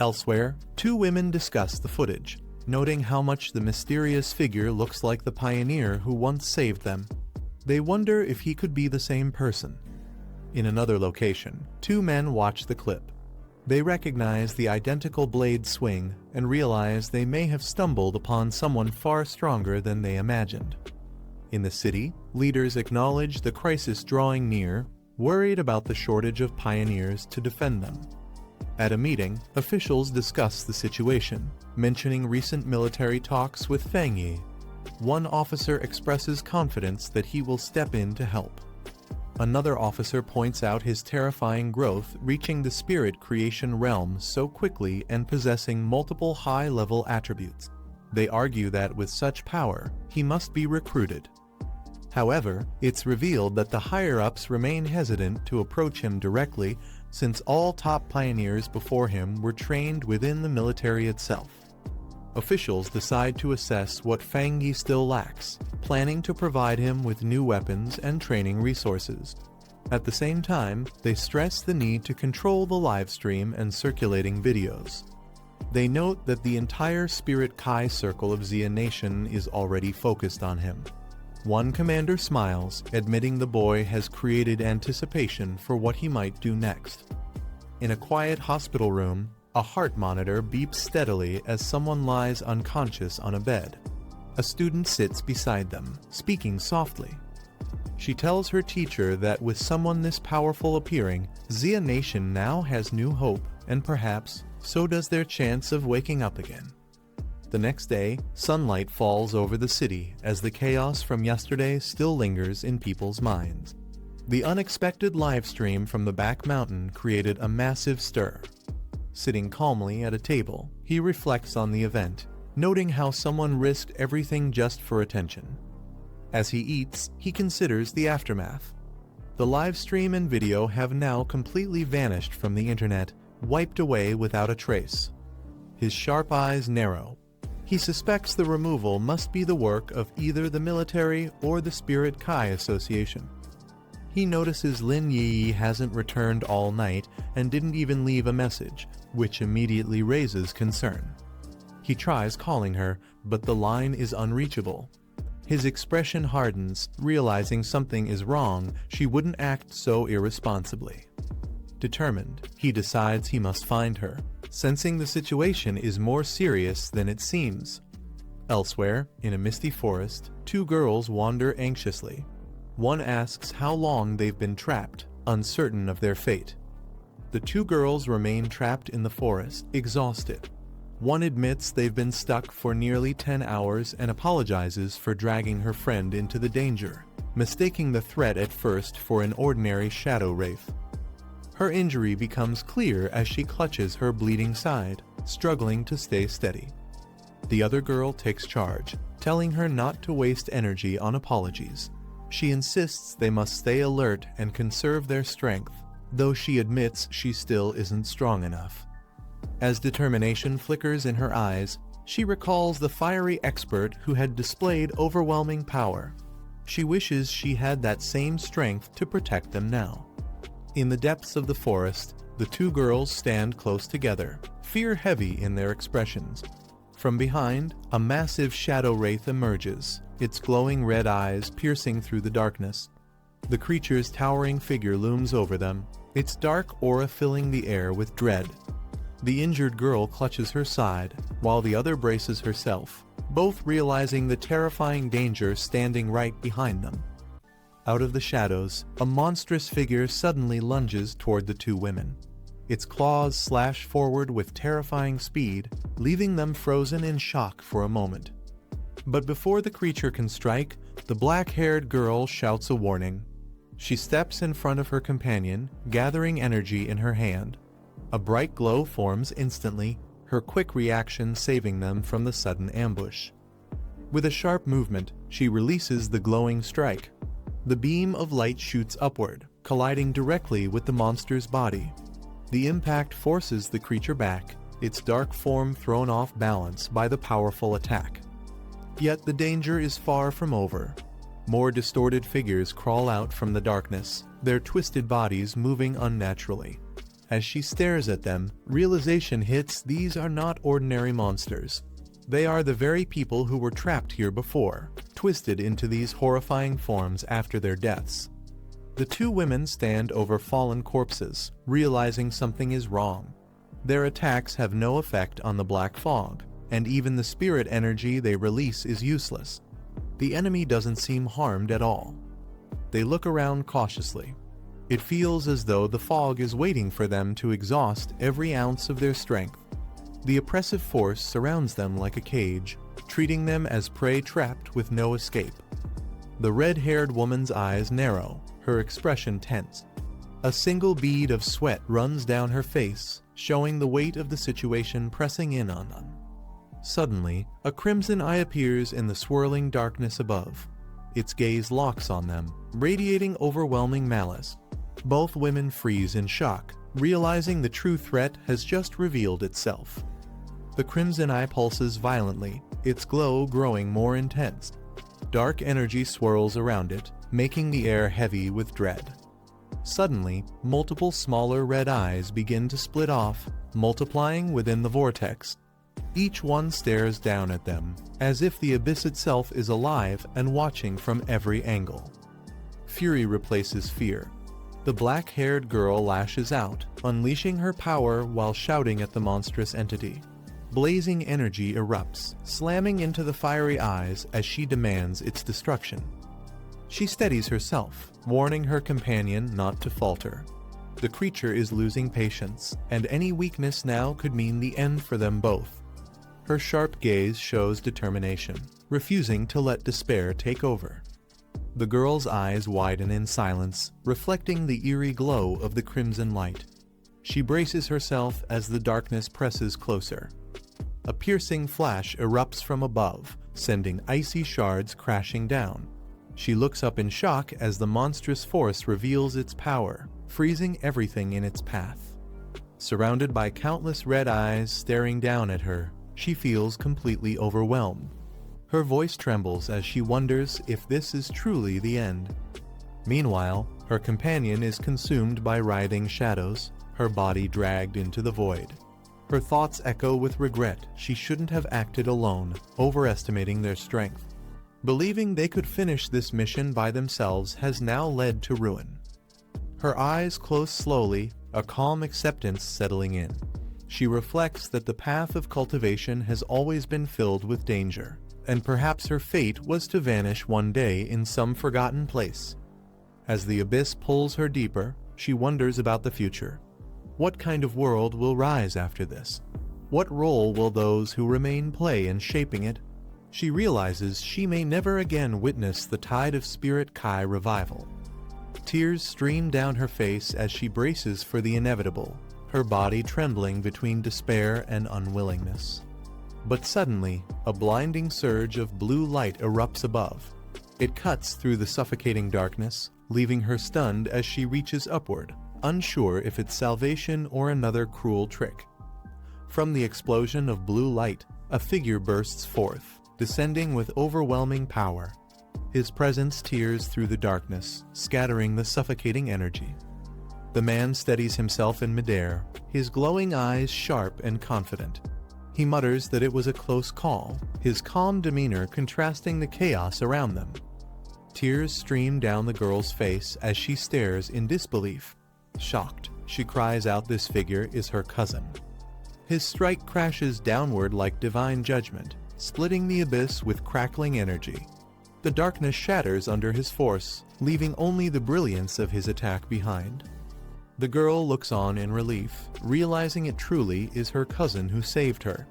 Elsewhere, two women discuss the footage, noting how much the mysterious figure looks like the pioneer who once saved them. They wonder if he could be the same person. In another location, two men watch the clip. They recognize the identical blade swing and realize they may have stumbled upon someone far stronger than they imagined. In the city, leaders acknowledge the crisis drawing near, worried about the shortage of pioneers to defend them. At a meeting, officials discuss the situation, mentioning recent military talks with Feng Yi. One officer expresses confidence that he will step in to help. Another officer points out his terrifying growth, reaching the spirit creation realm so quickly and possessing multiple high-level attributes. They argue that with such power, he must be recruited. However, it's revealed that the higher-ups remain hesitant to approach him directly, since all top pioneers before him were trained within the military itself. Officials decide to assess what Feng Yi still lacks, planning to provide him with new weapons and training resources. At the same time, they stress the need to control the live stream and circulating videos. They note that the entire Spirit Kai circle of Xia Nation is already focused on him. One commander smiles, admitting the boy has created anticipation for what he might do next. In a quiet hospital room, a heart monitor beeps steadily as someone lies unconscious on a bed. A student sits beside them, speaking softly. She tells her teacher that with someone this powerful appearing, Xia Nation now has new hope, and perhaps so does their chance of waking up again. The next day, sunlight falls over the city as the chaos from yesterday still lingers in people's minds. The unexpected live stream from the back mountain created a massive stir. Sitting calmly at a table, he reflects on the event, noting how someone risked everything just for attention. As he eats, he considers the aftermath. The live stream and video have now completely vanished from the internet, wiped away without a trace. His sharp eyes narrow. He suspects the removal must be the work of either the military or the Spirit Kai Association. He notices Lin Yi hasn't returned all night and didn't even leave a message, which immediately raises concern. He tries calling her, but the line is unreachable. His expression hardens, realizing something is wrong, she wouldn't act so irresponsibly. Determined, he decides he must find her, sensing the situation is more serious than it seems. Elsewhere, in a misty forest, two girls wander anxiously. One asks how long they've been trapped, uncertain of their fate. The two girls remain trapped in the forest, exhausted. One admits they've been stuck for nearly 10 hours and apologizes for dragging her friend into the danger, mistaking the threat at first for an ordinary shadow wraith. Her injury becomes clear as she clutches her bleeding side, struggling to stay steady. The other girl takes charge, telling her not to waste energy on apologies. She insists they must stay alert and conserve their strength, though she admits she still isn't strong enough. As determination flickers in her eyes, she recalls the fiery expert who had displayed overwhelming power. She wishes she had that same strength to protect them now. In the depths of the forest, the two girls stand close together, fear heavy in their expressions. From behind, a massive shadow wraith emerges, its glowing red eyes piercing through the darkness. The creature's towering figure looms over them, its dark aura filling the air with dread. The injured girl clutches her side, while the other braces herself, both realizing the terrifying danger standing right behind them. Out of the shadows, a monstrous figure suddenly lunges toward the two women. Its claws slash forward with terrifying speed, leaving them frozen in shock for a moment. But before the creature can strike, the black-haired girl shouts a warning. She steps in front of her companion, gathering energy in her hand. A bright glow forms instantly, her quick reaction saving them from the sudden ambush. With a sharp movement, she releases the glowing strike. The beam of light shoots upward, colliding directly with the monster's body. The impact forces the creature back, its dark form thrown off balance by the powerful attack. Yet the danger is far from over. More distorted figures crawl out from the darkness, their twisted bodies moving unnaturally. As she stares at them, realization hits these are not ordinary monsters. They are the very people who were trapped here before, twisted into these horrifying forms after their deaths. The two women stand over fallen corpses, realizing something is wrong. Their attacks have no effect on the black fog, and even the spirit energy they release is useless. The enemy doesn't seem harmed at all. They look around cautiously. It feels as though the fog is waiting for them to exhaust every ounce of their strength. The oppressive force surrounds them like a cage, treating them as prey trapped with no escape. The red-haired woman's eyes narrow, her expression tense. A single bead of sweat runs down her face, showing the weight of the situation pressing in on them. Suddenly, a crimson eye appears in the swirling darkness above. Its gaze locks on them, radiating overwhelming malice. Both women freeze in shock, realizing the true threat has just revealed itself. The crimson eye pulses violently, its glow growing more intense. Dark energy swirls around it, making the air heavy with dread. Suddenly, multiple smaller red eyes begin to split off, multiplying within the vortex. Each one stares down at them, as if the abyss itself is alive and watching from every angle. Fury replaces fear. The black-haired girl lashes out, unleashing her power while shouting at the monstrous entity. Blazing energy erupts, slamming into the fiery eyes as she demands its destruction. She steadies herself, warning her companion not to falter. The creature is losing patience, and any weakness now could mean the end for them both. Her sharp gaze shows determination, refusing to let despair take over. The girl's eyes widen in silence, reflecting the eerie glow of the crimson light. She braces herself as the darkness presses closer. A piercing flash erupts from above, sending icy shards crashing down. She looks up in shock as the monstrous force reveals its power, freezing everything in its path. Surrounded by countless red eyes staring down at her, she feels completely overwhelmed. Her voice trembles as she wonders if this is truly the end. Meanwhile, her companion is consumed by writhing shadows, her body dragged into the void. Her thoughts echo with regret she shouldn't have acted alone, overestimating their strength. Believing they could finish this mission by themselves has now led to ruin. Her eyes close slowly, a calm acceptance settling in. She reflects that the path of cultivation has always been filled with danger, and perhaps her fate was to vanish one day in some forgotten place. As the abyss pulls her deeper, she wonders about the future. What kind of world will rise after this? What role will those who remain play in shaping it? She realizes she may never again witness the tide of Spirit Kai revival. Tears stream down her face as she braces for the inevitable, her body trembling between despair and unwillingness. But suddenly, a blinding surge of blue light erupts above. It cuts through the suffocating darkness, leaving her stunned as she reaches upward, unsure if it's salvation or another cruel trick. From the explosion of blue light, a figure bursts forth, descending with overwhelming power. His presence tears through the darkness, scattering the suffocating energy. The man steadies himself in midair, his glowing eyes sharp and confident. He mutters that it was a close call, his calm demeanor contrasting the chaos around them. Tears stream down the girl's face as she stares in disbelief. Shocked, she cries out this figure is her cousin. His strike crashes downward like divine judgment, splitting the abyss with crackling energy. The darkness shatters under his force, leaving only the brilliance of his attack behind. The girl looks on in relief, realizing it truly is her cousin who saved her.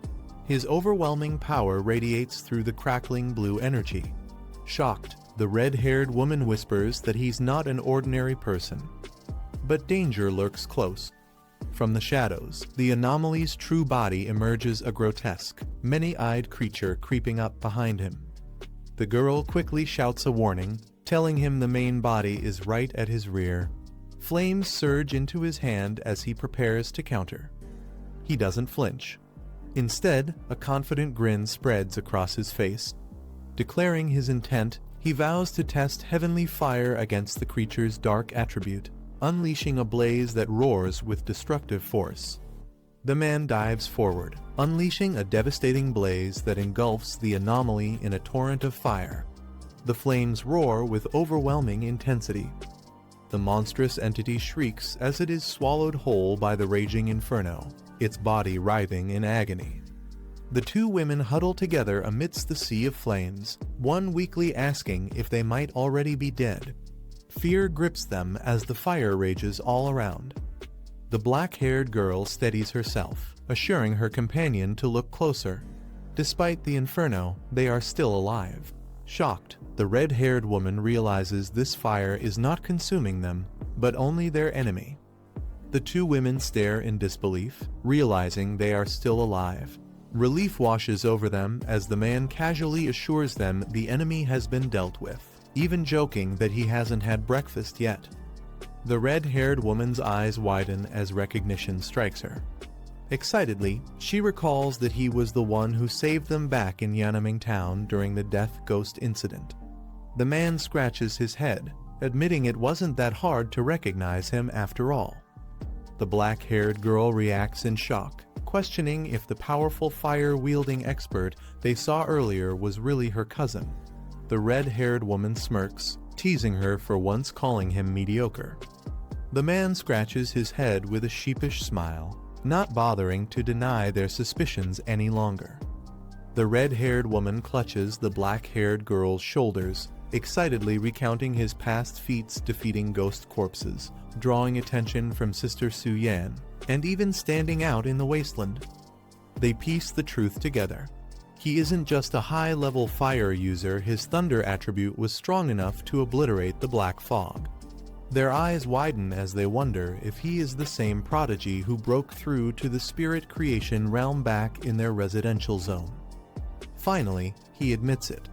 His overwhelming power radiates through the crackling blue energy. Shocked, the red-haired woman whispers that he's not an ordinary person. But danger lurks close. From the shadows, the anomaly's true body emerges, a grotesque, many-eyed creature creeping up behind him. The girl quickly shouts a warning, telling him the main body is right at his rear. Flames surge into his hand as he prepares to counter. He doesn't flinch. Instead, a confident grin spreads across his face. Declaring his intent, he vows to test heavenly fire against the creature's dark attribute, unleashing a blaze that roars with destructive force. The man dives forward, unleashing a devastating blaze that engulfs the anomaly in a torrent of fire. The flames roar with overwhelming intensity. The monstrous entity shrieks as it is swallowed whole by the raging inferno, its body writhing in agony. The two women huddle together amidst the sea of flames, one weakly asking if they might already be dead. Fear grips them as the fire rages all around. The black-haired girl steadies herself, assuring her companion to look closer. Despite the inferno, they are still alive. Shocked, the red-haired woman realizes this fire is not consuming them, but only their enemy. The two women stare in disbelief, realizing they are still alive. Relief washes over them as the man casually assures them the enemy has been dealt with, even joking that he hasn't had breakfast yet. The red-haired woman's eyes widen as recognition strikes her. Excitedly, she recalls that he was the one who saved them back in Yanaming Town during the Death Ghost incident. The man scratches his head, admitting it wasn't that hard to recognize him after all. The black-haired girl reacts in shock, questioning if the powerful fire-wielding expert they saw earlier was really her cousin. The red-haired woman smirks, teasing her for once calling him mediocre. The man scratches his head with a sheepish smile, not bothering to deny their suspicions any longer. The red-haired woman clutches the black-haired girl's shoulders, excitedly recounting his past feats defeating ghost corpses, drawing attention from Sister Su Yan, and even standing out in the wasteland. They piece the truth together. He isn't just a high-level fire user, his thunder attribute was strong enough to obliterate the black fog. Their eyes widen as they wonder if he is the same prodigy who broke through to the spirit creation realm back in their residential zone. Finally, he admits it.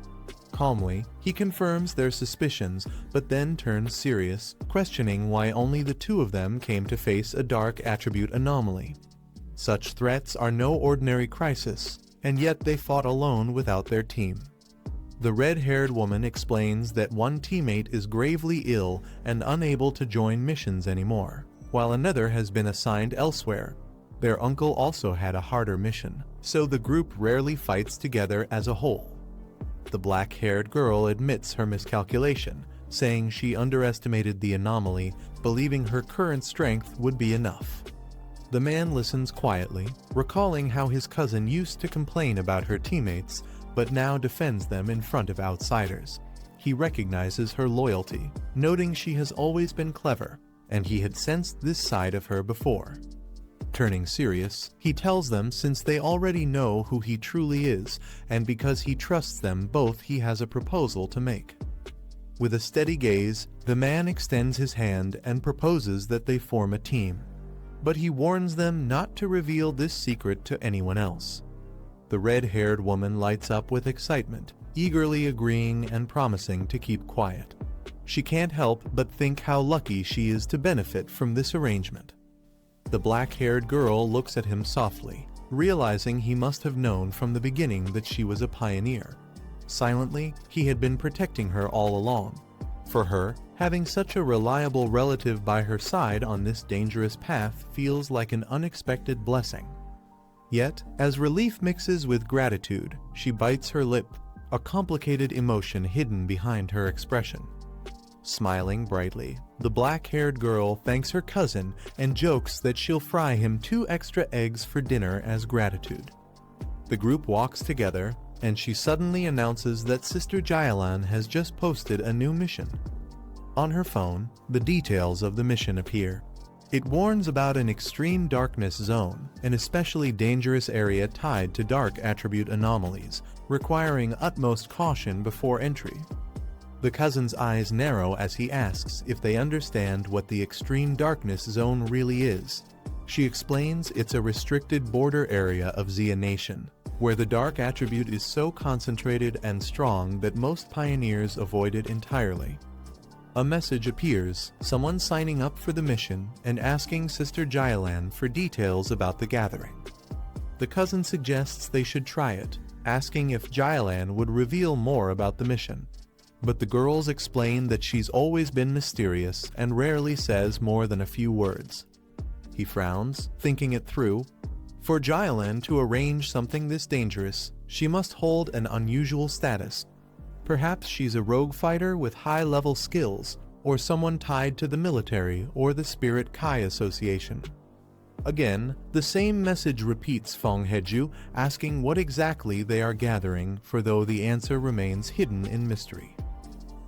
Calmly, he confirms their suspicions, but then turns serious, questioning why only the two of them came to face a dark attribute anomaly. Such threats are no ordinary crisis, and yet they fought alone without their team. The red-haired woman explains that one teammate is gravely ill and unable to join missions anymore, while another has been assigned elsewhere. Their uncle also had a harder mission, so the group rarely fights together as a whole. The black-haired girl admits her miscalculation, saying she underestimated the anomaly, believing her current strength would be enough. The man listens quietly, recalling how his cousin used to complain about her teammates, but now defends them in front of outsiders. He recognizes her loyalty, noting she has always been clever, and he had sensed this side of her before. Turning serious, he tells them since they already know who he truly is, and because he trusts them both, he has a proposal to make. With a steady gaze, the man extends his hand and proposes that they form a team. But he warns them not to reveal this secret to anyone else. The red-haired woman lights up with excitement, eagerly agreeing and promising to keep quiet. She can't help but think how lucky she is to benefit from this arrangement. The black-haired girl looks at him softly, realizing he must have known from the beginning that she was a pioneer. Silently, he had been protecting her all along. For her, having such a reliable relative by her side on this dangerous path feels like an unexpected blessing. Yet, as relief mixes with gratitude, she bites her lip, a complicated emotion hidden behind her expression. Smiling brightly, the black-haired girl thanks her cousin and jokes that she'll fry him 2 extra eggs for dinner as gratitude. The group walks together, and she suddenly announces that Sister Jailan has just posted a new mission. On her phone, the details of the mission appear. It warns about an extreme darkness zone, an especially dangerous area tied to dark attribute anomalies, requiring utmost caution before entry. The cousin's eyes narrow as he asks if they understand what the extreme darkness zone really is. She explains it's a restricted border area of Xia Nation, where the dark attribute is so concentrated and strong that most pioneers avoid it entirely. A message appears, someone signing up for the mission and asking Sister Jailan for details about the gathering. The cousin suggests they should try it, asking if Jailan would reveal more about the mission. But the girls explain that she's always been mysterious and rarely says more than a few words. He frowns, thinking it through. For Jailan to arrange something this dangerous, she must hold an unusual status. Perhaps she's a rogue fighter with high-level skills, or someone tied to the military or the Spirit Kai Association. Again, the same message repeats Fong Heju, asking what exactly they are gathering, for though the answer remains hidden in mystery.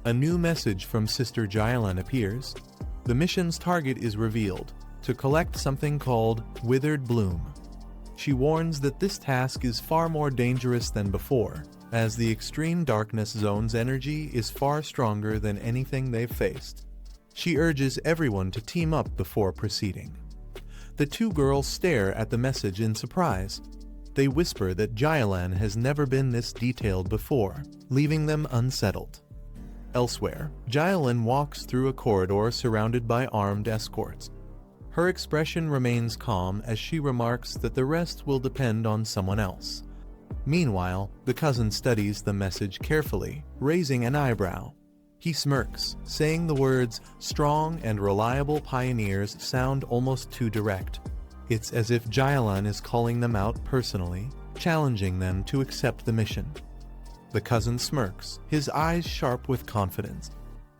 A new message from Sister Jailan appears. The mission's target is revealed, to collect something called Withered Bloom. She warns that this task is far more dangerous than before, as the extreme darkness zone's energy is far stronger than anything they've faced. She urges everyone to team up before proceeding. The two girls stare at the message in surprise. They whisper that Jailan has never been this detailed before, leaving them unsettled. Elsewhere, Jailan walks through a corridor surrounded by armed escorts. Her expression remains calm as she remarks that the rest will depend on someone else. Meanwhile, the cousin studies the message carefully, raising an eyebrow. He smirks, saying the words, "strong and reliable pioneers" sound almost too direct. It's as if Jailan is calling them out personally, challenging them to accept the mission. The cousin smirks, his eyes sharp with confidence.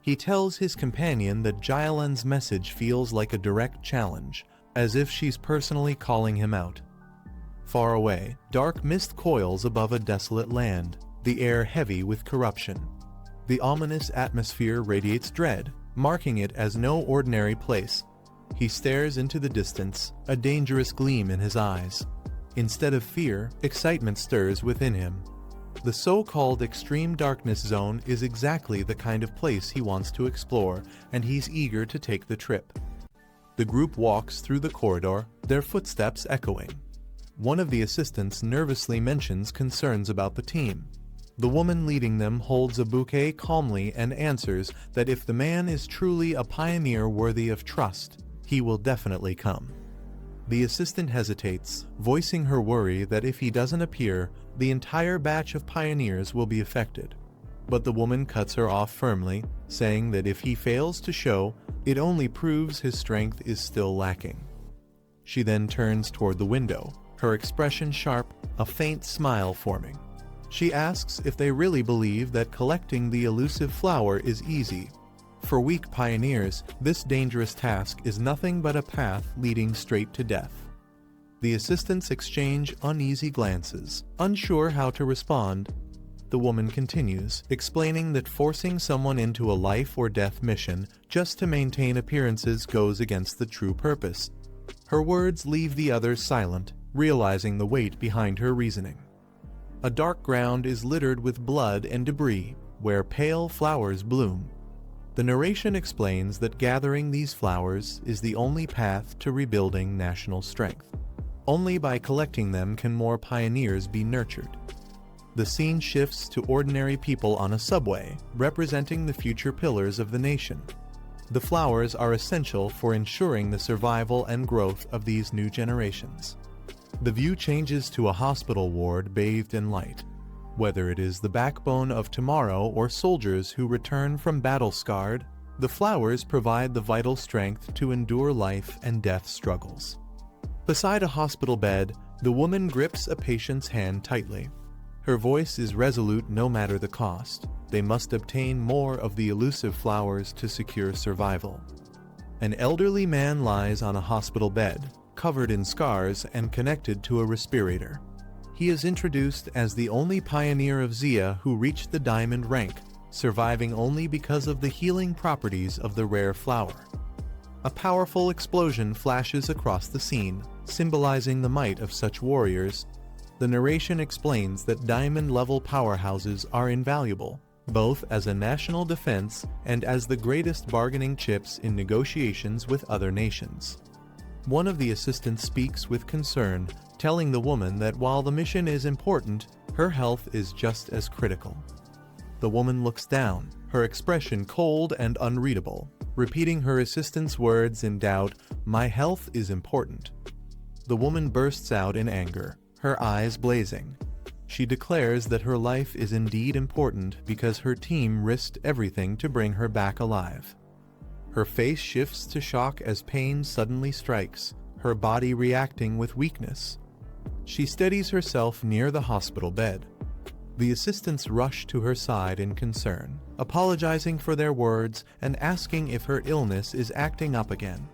He tells his companion that Jailan's message feels like a direct challenge, as if she's personally calling him out. Far away, dark mist coils above a desolate land, the air heavy with corruption. The ominous atmosphere radiates dread, marking it as no ordinary place. He stares into the distance, a dangerous gleam in his eyes. Instead of fear, excitement stirs within him. The so-called extreme darkness zone is exactly the kind of place he wants to explore, and he's eager to take the trip. The group walks through the corridor, their footsteps echoing. One of the assistants nervously mentions concerns about the team. The woman leading them holds a bouquet calmly and answers that if the man is truly a pioneer worthy of trust, he will definitely come. The assistant hesitates, voicing her worry that if he doesn't appear, the entire batch of pioneers will be affected. But the woman cuts her off firmly, saying that if he fails to show, it only proves his strength is still lacking. She then turns toward the window, her expression sharp, a faint smile forming. She asks if they really believe that collecting the elusive flower is easy. For weak pioneers, this dangerous task is nothing but a path leading straight to death. The assistants exchange uneasy glances, unsure how to respond. The woman continues, explaining that forcing someone into a life or death mission just to maintain appearances goes against the true purpose. Her words leave the others silent, realizing the weight behind her reasoning. A dark ground is littered with blood and debris, where pale flowers bloom. The narration explains that gathering these flowers is the only path to rebuilding national strength. Only by collecting them can more pioneers be nurtured. The scene shifts to ordinary people on a subway, representing the future pillars of the nation. The flowers are essential for ensuring the survival and growth of these new generations. The view changes to a hospital ward bathed in light. Whether it is the backbone of tomorrow or soldiers who return from battle scarred, the flowers provide the vital strength to endure life and death struggles. Beside a hospital bed, the woman grips a patient's hand tightly. Her voice is resolute no matter the cost. They must obtain more of the elusive flowers to secure survival. An elderly man lies on a hospital bed, covered in scars and connected to a respirator. He is introduced as the only pioneer of Xia who reached the diamond rank, surviving only because of the healing properties of the rare flower. A powerful explosion flashes across the scene, symbolizing the might of such warriors. The narration explains that diamond-level powerhouses are invaluable, both as a national defense and as the greatest bargaining chips in negotiations with other nations. One of the assistants speaks with concern, telling the woman that while the mission is important, her health is just as critical. The woman looks down, her expression cold and unreadable, repeating her assistant's words in doubt, "My health is important." The woman bursts out in anger, her eyes blazing. She declares that her life is indeed important because her team risked everything to bring her back alive. Her face shifts to shock as pain suddenly strikes, her body reacting with weakness. She steadies herself near the hospital bed. The assistants rush to her side in concern, apologizing for their words and asking if her illness is acting up again.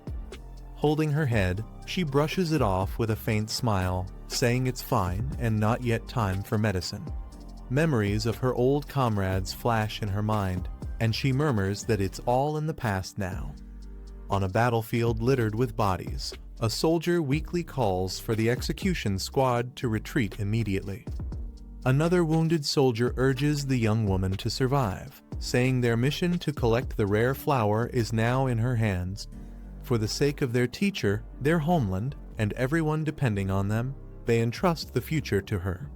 Holding her head, she brushes it off with a faint smile, saying it's fine and not yet time for medicine. Memories of her old comrades flash in her mind, and she murmurs that it's all in the past now. On a battlefield littered with bodies, a soldier weakly calls for the execution squad to retreat immediately. Another wounded soldier urges the young woman to survive, saying their mission to collect the rare flower is now in her hands. For the sake of their teacher, their homeland, and everyone depending on them, they entrust the future to her.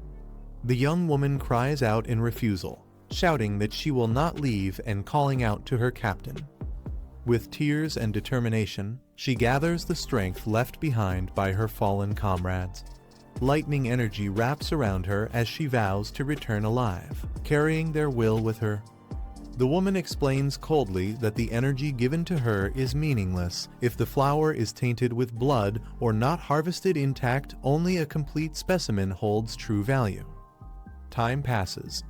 The young woman cries out in refusal, shouting that she will not leave and calling out to her captain. With tears and determination, she gathers the strength left behind by her fallen comrades. Lightning energy wraps around her as she vows to return alive, carrying their will with her. The woman explains coldly that the energy given to her is meaningless if the flower is tainted with blood or not harvested intact. Only a complete specimen holds true value. Time passes.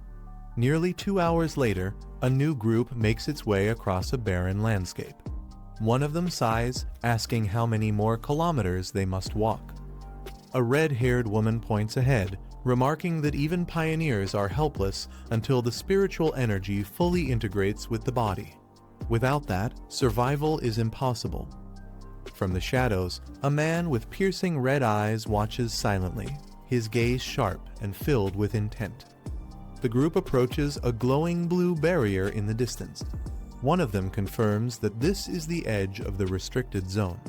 Nearly 2 hours later, a new group makes its way across a barren landscape. One of them sighs, asking how many more kilometers they must walk. A red-haired woman points ahead, remarking that even pioneers are helpless until the spiritual energy fully integrates with the body. Without that, survival is impossible. From the shadows, a man with piercing red eyes watches silently, his gaze sharp and filled with intent. The group approaches a glowing blue barrier in the distance. One of them confirms that this is the edge of the restricted zone.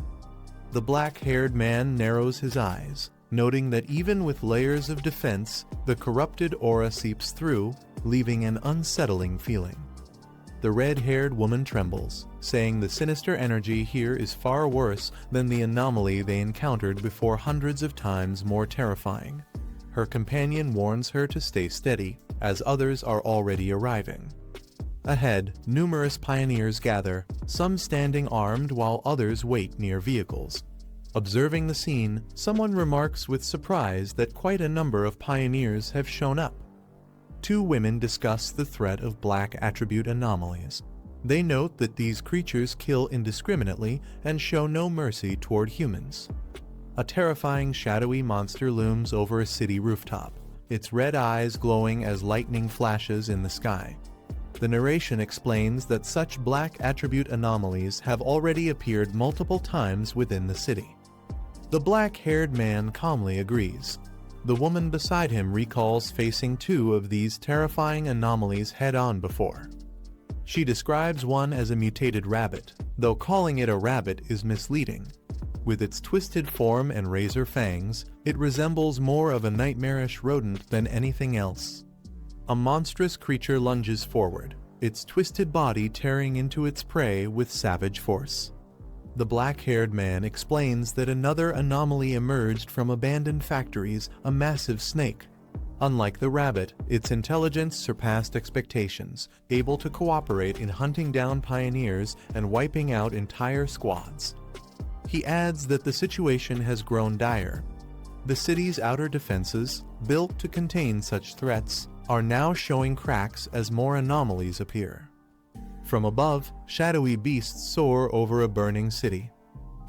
The black-haired man narrows his eyes, noting that even with layers of defense, the corrupted aura seeps through, leaving an unsettling feeling. The red-haired woman trembles, saying the sinister energy here is far worse than the anomaly they encountered before, hundreds of times more terrifying. Her companion warns her to stay steady, as others are already arriving. Ahead, numerous pioneers gather, some standing armed while others wait near vehicles. Observing the scene, someone remarks with surprise that quite a number of pioneers have shown up. Two women discuss the threat of black attribute anomalies. They note that these creatures kill indiscriminately and show no mercy toward humans. A terrifying shadowy monster looms over a city rooftop, its red eyes glowing as lightning flashes in the sky. The narration explains that such black attribute anomalies have already appeared multiple times within the city. The black-haired man calmly agrees. The woman beside him recalls facing two of these terrifying anomalies head-on before. She describes one as a mutated rabbit, though calling it a rabbit is misleading. With its twisted form and razor fangs, it resembles more of a nightmarish rodent than anything else. A monstrous creature lunges forward, its twisted body tearing into its prey with savage force. The black-haired man explains that another anomaly emerged from abandoned factories, a massive snake. Unlike the rabbit, its intelligence surpassed expectations, able to cooperate in hunting down pioneers and wiping out entire squads. He adds that the situation has grown dire. The city's outer defenses, built to contain such threats, are now showing cracks as more anomalies appear. From above, shadowy beasts soar over a burning city.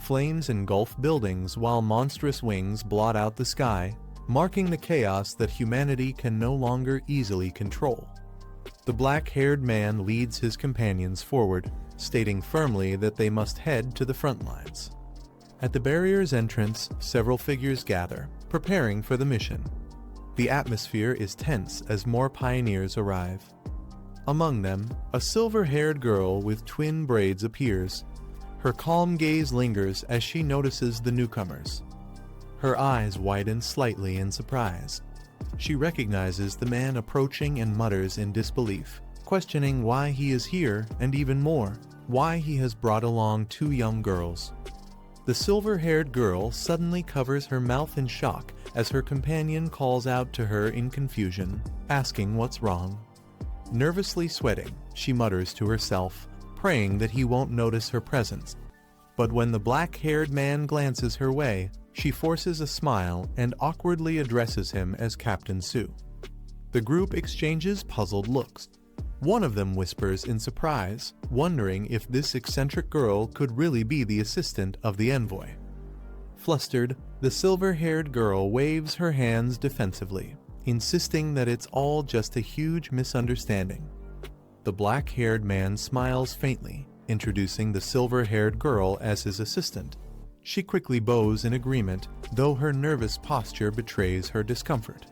Flames engulf buildings while monstrous wings blot out the sky, marking the chaos that humanity can no longer easily control. The black-haired man leads his companions forward, stating firmly that they must head to the front lines. At the barrier's entrance, several figures gather, preparing for the mission. The atmosphere is tense as more pioneers arrive. Among them, a silver-haired girl with twin braids appears. Her calm gaze lingers as she notices the newcomers. Her eyes widen slightly in surprise. She recognizes the man approaching and mutters in disbelief, questioning why he is here and even more, why he has brought along two young girls. The silver-haired girl suddenly covers her mouth in shock as her companion calls out to her in confusion, asking what's wrong. Nervously sweating, she mutters to herself, praying that he won't notice her presence. But when the black-haired man glances her way, she forces a smile and awkwardly addresses him as Captain Sue. The group exchanges puzzled looks. One of them whispers in surprise, wondering if this eccentric girl could really be the assistant of the envoy. Flustered, the silver-haired girl waves her hands defensively, insisting that it's all just a huge misunderstanding. The black-haired man smiles faintly, introducing the silver-haired girl as his assistant. She quickly bows in agreement, though her nervous posture betrays her discomfort.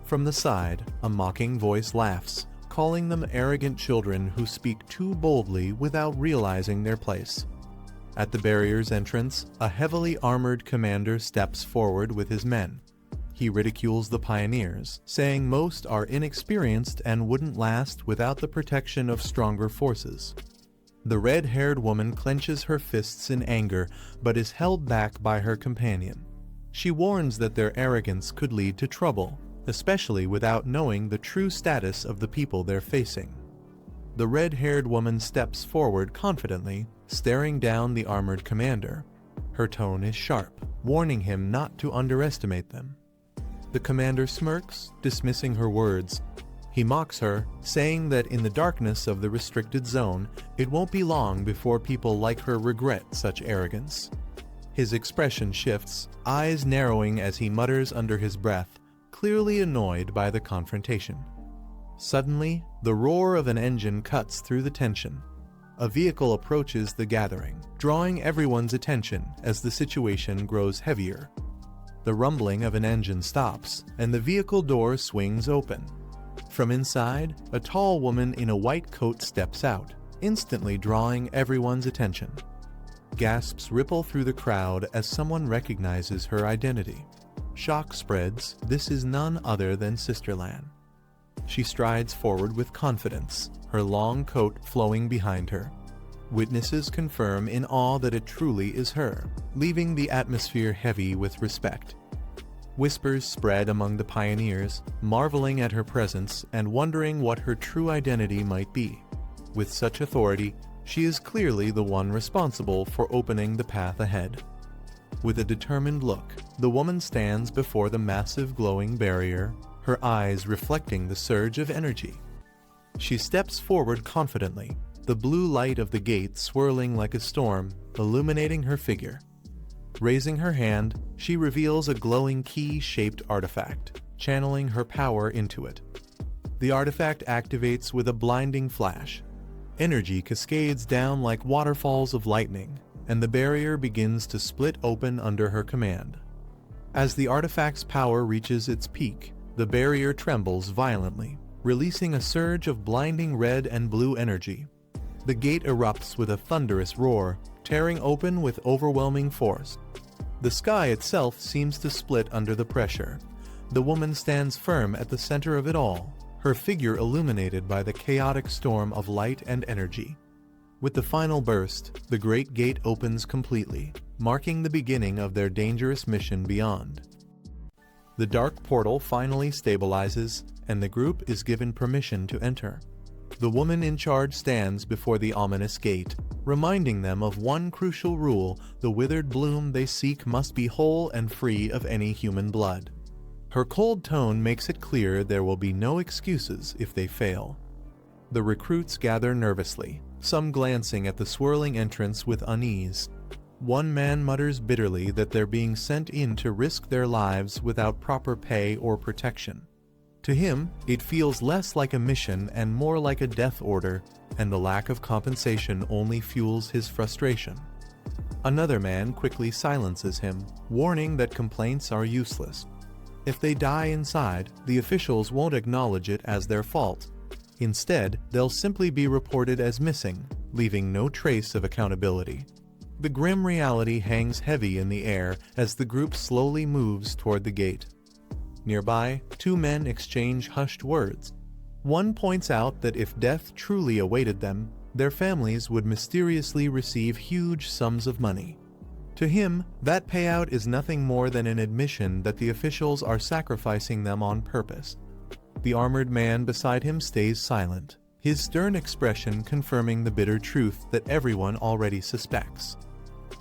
From the side, a mocking voice laughs, calling them arrogant children who speak too boldly without realizing their place. At the barrier's entrance, a heavily armored commander steps forward with his men. He ridicules the pioneers, saying most are inexperienced and wouldn't last without the protection of stronger forces. The red-haired woman clenches her fists in anger, but is held back by her companion. She warns that their arrogance could lead to trouble, especially without knowing the true status of the people they're facing. The red-haired woman steps forward confidently, staring down the armored commander. Her tone is sharp, warning him not to underestimate them. The commander smirks, dismissing her words. He mocks her, saying that in the darkness of the restricted zone, it won't be long before people like her regret such arrogance. His expression shifts, eyes narrowing as he mutters under his breath, clearly annoyed by the confrontation. Suddenly, the roar of an engine cuts through the tension. A vehicle approaches the gathering, drawing everyone's attention as the situation grows heavier. The rumbling of an engine stops, and the vehicle door swings open. From inside, a tall woman in a white coat steps out, instantly drawing everyone's attention. Gasps ripple through the crowd as someone recognizes her identity. Shock spreads, this is none other than Sister Lan. She strides forward with confidence, her long coat flowing behind her. Witnesses confirm in awe that it truly is her, leaving the atmosphere heavy with respect. Whispers spread among the pioneers, marveling at her presence and wondering what her true identity might be. With such authority, she is clearly the one responsible for opening the path ahead. With a determined look, the woman stands before the massive glowing barrier, her eyes reflecting the surge of energy. She steps forward confidently, the blue light of the gate swirling like a storm, illuminating her figure. Raising her hand, she reveals a glowing key-shaped artifact, channeling her power into it. The artifact activates with a blinding flash. Energy cascades down like waterfalls of lightning, and the barrier begins to split open under her command. As the artifact's power reaches its peak, the barrier trembles violently, releasing a surge of blinding red and blue energy. The gate erupts with a thunderous roar, tearing open with overwhelming force. The sky itself seems to split under the pressure. The woman stands firm at the center of it all, her figure illuminated by the chaotic storm of light and energy. With the final burst, the great gate opens completely, marking the beginning of their dangerous mission beyond. The dark portal finally stabilizes, and the group is given permission to enter. The woman in charge stands before the ominous gate, reminding them of one crucial rule: the withered bloom they seek must be whole and free of any human blood. Her cold tone makes it clear there will be no excuses if they fail. The recruits gather nervously, some glancing at the swirling entrance with unease. One man mutters bitterly that they're being sent in to risk their lives without proper pay or protection. To him, it feels less like a mission and more like a death order, and the lack of compensation only fuels his frustration. Another man quickly silences him, warning that complaints are useless. If they die inside, the officials won't acknowledge it as their fault. Instead, they'll simply be reported as missing, leaving no trace of accountability. The grim reality hangs heavy in the air as the group slowly moves toward the gate. Nearby, two men exchange hushed words. One points out that if death truly awaited them, their families would mysteriously receive huge sums of money. To him, that payout is nothing more than an admission that the officials are sacrificing them on purpose. The armored man beside him stays silent, his stern expression confirming the bitter truth that everyone already suspects.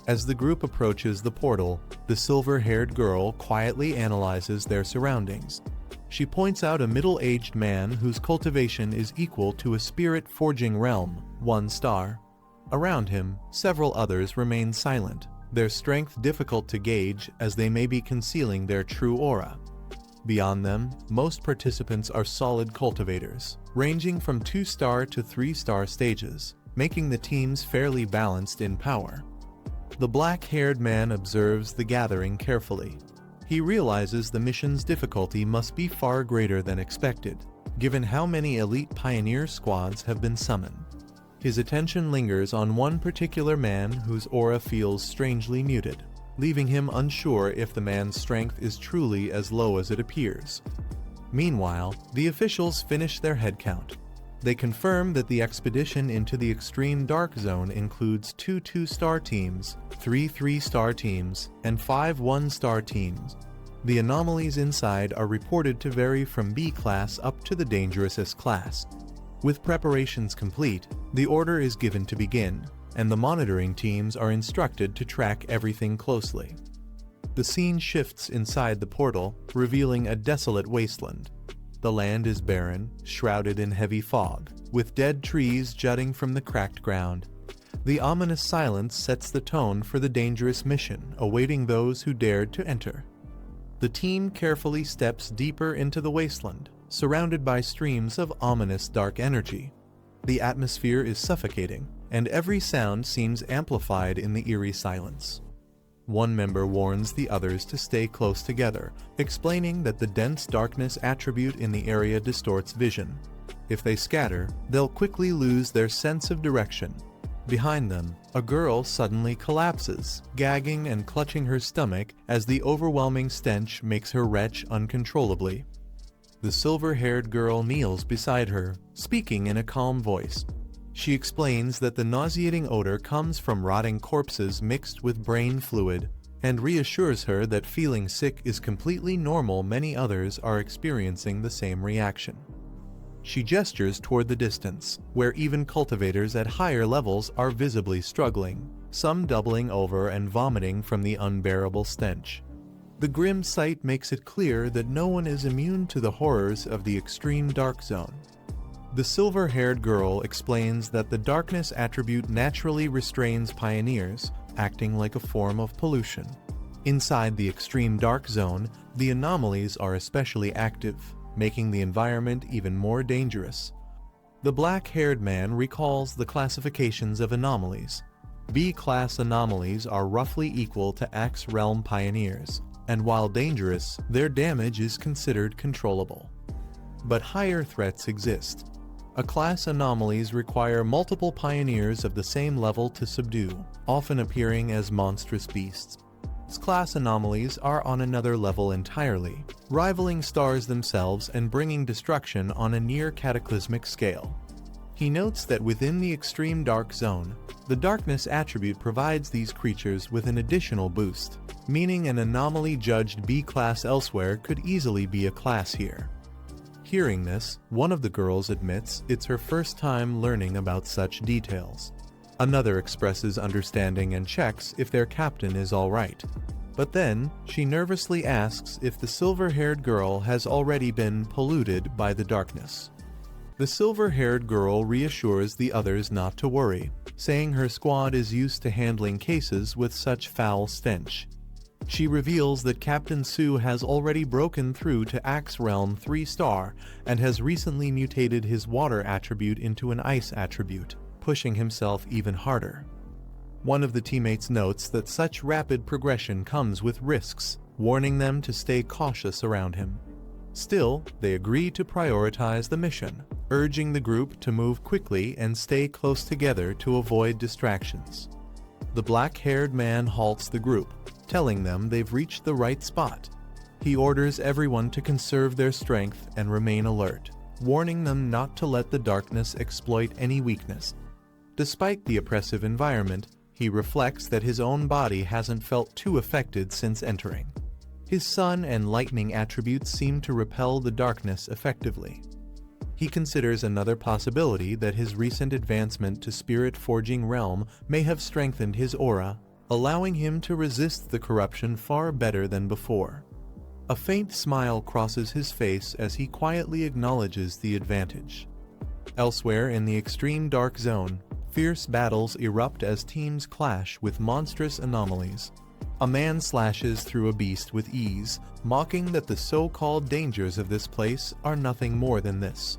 As the group approaches the portal, the silver-haired girl quietly analyzes their surroundings. She points out a middle-aged man whose cultivation is equal to a spirit-forging realm, 1 star. Around him, several others remain silent, their strength difficult to gauge as they may be concealing their true aura. Beyond them, most participants are solid cultivators, ranging from 2-star to 3-star stages, making the teams fairly balanced in power. The black-haired man observes the gathering carefully. He realizes the mission's difficulty must be far greater than expected, given how many elite pioneer squads have been summoned. His attention lingers on one particular man whose aura feels strangely muted, leaving him unsure if the man's strength is truly as low as it appears. Meanwhile, the officials finish their head count. They confirm that the expedition into the extreme dark zone includes 2 2-star teams, 3 3-star teams, and 5 1-star teams. The anomalies inside are reported to vary from B class up to the dangerous S class. With preparations complete, the order is given to begin, and the monitoring teams are instructed to track everything closely. The scene shifts inside the portal, revealing a desolate wasteland. The land is barren, shrouded in heavy fog, with dead trees jutting from the cracked ground. The ominous silence sets the tone for the dangerous mission awaiting those who dared to enter. The team carefully steps deeper into the wasteland, surrounded by streams of ominous dark energy. The atmosphere is suffocating, and every sound seems amplified in the eerie silence. One member warns the others to stay close together, explaining that the dense darkness attribute in the area distorts vision. If they scatter, they'll quickly lose their sense of direction. Behind them, a girl suddenly collapses, gagging and clutching her stomach as the overwhelming stench makes her retch uncontrollably. The silver-haired girl kneels beside her, speaking in a calm voice. She explains that the nauseating odor comes from rotting corpses mixed with brain fluid, and reassures her that feeling sick is completely normal. Many others are experiencing the same reaction. She gestures toward the distance, where even cultivators at higher levels are visibly struggling, some doubling over and vomiting from the unbearable stench. The grim sight makes it clear that no one is immune to the horrors of the extreme dark zone. The silver-haired girl explains that the darkness attribute naturally restrains pioneers, acting like a form of pollution. Inside the extreme dark zone, the anomalies are especially active, making the environment even more dangerous. The black-haired man recalls the classifications of anomalies. B-class anomalies are roughly equal to X realm pioneers, and while dangerous, their damage is considered controllable. But higher threats exist. A-class anomalies require multiple pioneers of the same level to subdue, often appearing as monstrous beasts. S-class anomalies are on another level entirely, rivaling stars themselves and bringing destruction on a near cataclysmic scale. He notes that within the extreme dark zone, the darkness attribute provides these creatures with an additional boost, meaning an anomaly judged B-class elsewhere could easily be a class here. Hearing this, one of the girls admits it's her first time learning about such details. Another expresses understanding and checks if their captain is all right. But then, she nervously asks if the silver-haired girl has already been polluted by the darkness. The silver-haired girl reassures the others not to worry, saying her squad is used to handling cases with such foul stench. She reveals that Captain Su has already broken through to Axe Realm 3-star and has recently mutated his water attribute into an ice attribute, pushing himself even harder. One of the teammates notes that such rapid progression comes with risks, warning them to stay cautious around him. Still, they agree to prioritize the mission, urging the group to move quickly and stay close together to avoid distractions. The black-haired man halts the group, telling them they've reached the right spot. He orders everyone to conserve their strength and remain alert, warning them not to let the darkness exploit any weakness. Despite the oppressive environment, he reflects that his own body hasn't felt too affected since entering. His sun and lightning attributes seem to repel the darkness effectively. He considers another possibility that his recent advancement to Spirit Forging Realm may have strengthened his aura, allowing him to resist the corruption far better than before. A faint smile crosses his face as he quietly acknowledges the advantage. Elsewhere in the extreme dark zone, fierce battles erupt as teams clash with monstrous anomalies. A man slashes through a beast with ease, mocking that the so-called dangers of this place are nothing more than this.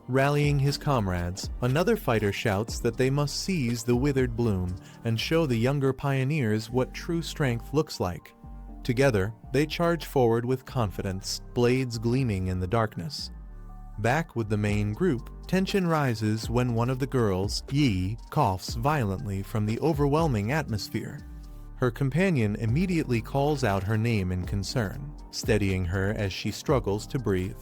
Rallying his comrades, another fighter shouts that they must seize the withered bloom and show the younger pioneers what true strength looks like. Together, they charge forward with confidence, blades gleaming in the darkness. Back with the main group, tension rises when one of the girls, Yi, coughs violently from the overwhelming atmosphere. Her companion immediately calls out her name in concern, steadying her as she struggles to breathe.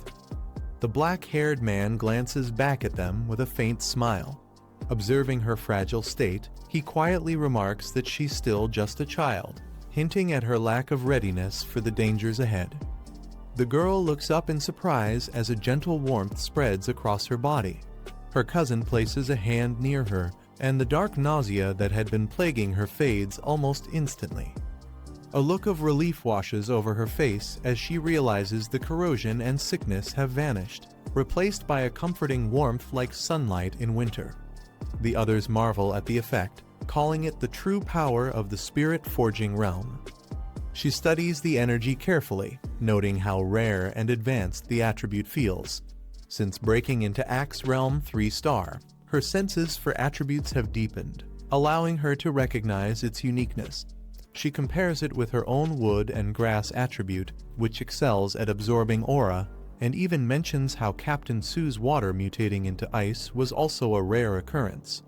The black-haired man glances back at them with a faint smile. Observing her fragile state, he quietly remarks that she's still just a child, hinting at her lack of readiness for the dangers ahead. The girl looks up in surprise as a gentle warmth spreads across her body. Her cousin places a hand near her, and the dark nausea that had been plaguing her fades almost instantly. A look of relief washes over her face as she realizes the corrosion and sickness have vanished, replaced by a comforting warmth like sunlight in winter. The others marvel at the effect, calling it the true power of the spirit-forging realm. She studies the energy carefully, noting how rare and advanced the attribute feels. Since breaking into Axe Realm 3-star, her senses for attributes have deepened, allowing her to recognize its uniqueness. She compares it with her own wood and grass attribute, which excels at absorbing aura, and even mentions how Captain Su's water mutating into ice was also a rare occurrence.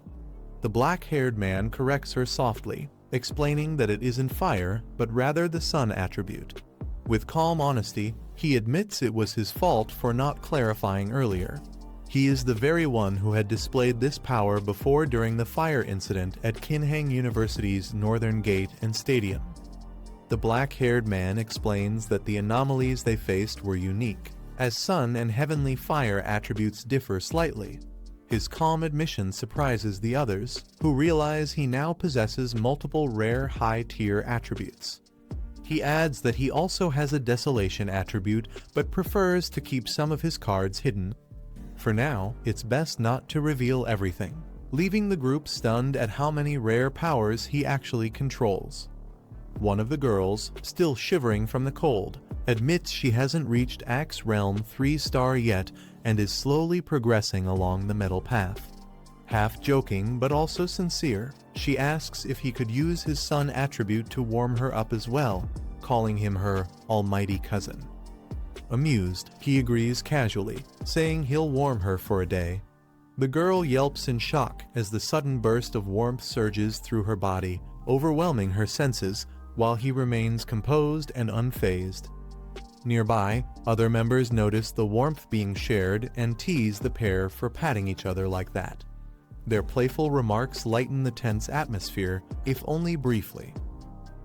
The black-haired man corrects her softly, explaining that it isn't fire, but rather the sun attribute. With calm honesty, he admits it was his fault for not clarifying earlier. He is the very one who had displayed this power before during the fire incident at Kinhang University's Northern Gate and Stadium. The black-haired man explains that the anomalies they faced were unique, as sun and heavenly fire attributes differ slightly. His calm admission surprises the others, who realize he now possesses multiple rare high-tier attributes. He adds that he also has a desolation attribute, but prefers to keep some of his cards hidden. For now, it's best not to reveal everything, leaving the group stunned at how many rare powers he actually controls. One of the girls, still shivering from the cold, admits she hasn't reached Axe Realm 3-star yet and is slowly progressing along the metal path. Half joking but also sincere, she asks if he could use his sun attribute to warm her up as well, calling him her almighty cousin. Amused, he agrees casually, saying he'll warm her for a day. The girl yelps in shock as the sudden burst of warmth surges through her body, overwhelming her senses, while he remains composed and unfazed. Nearby, other members notice the warmth being shared and tease the pair for patting each other like that. Their playful remarks lighten the tense atmosphere, if only briefly.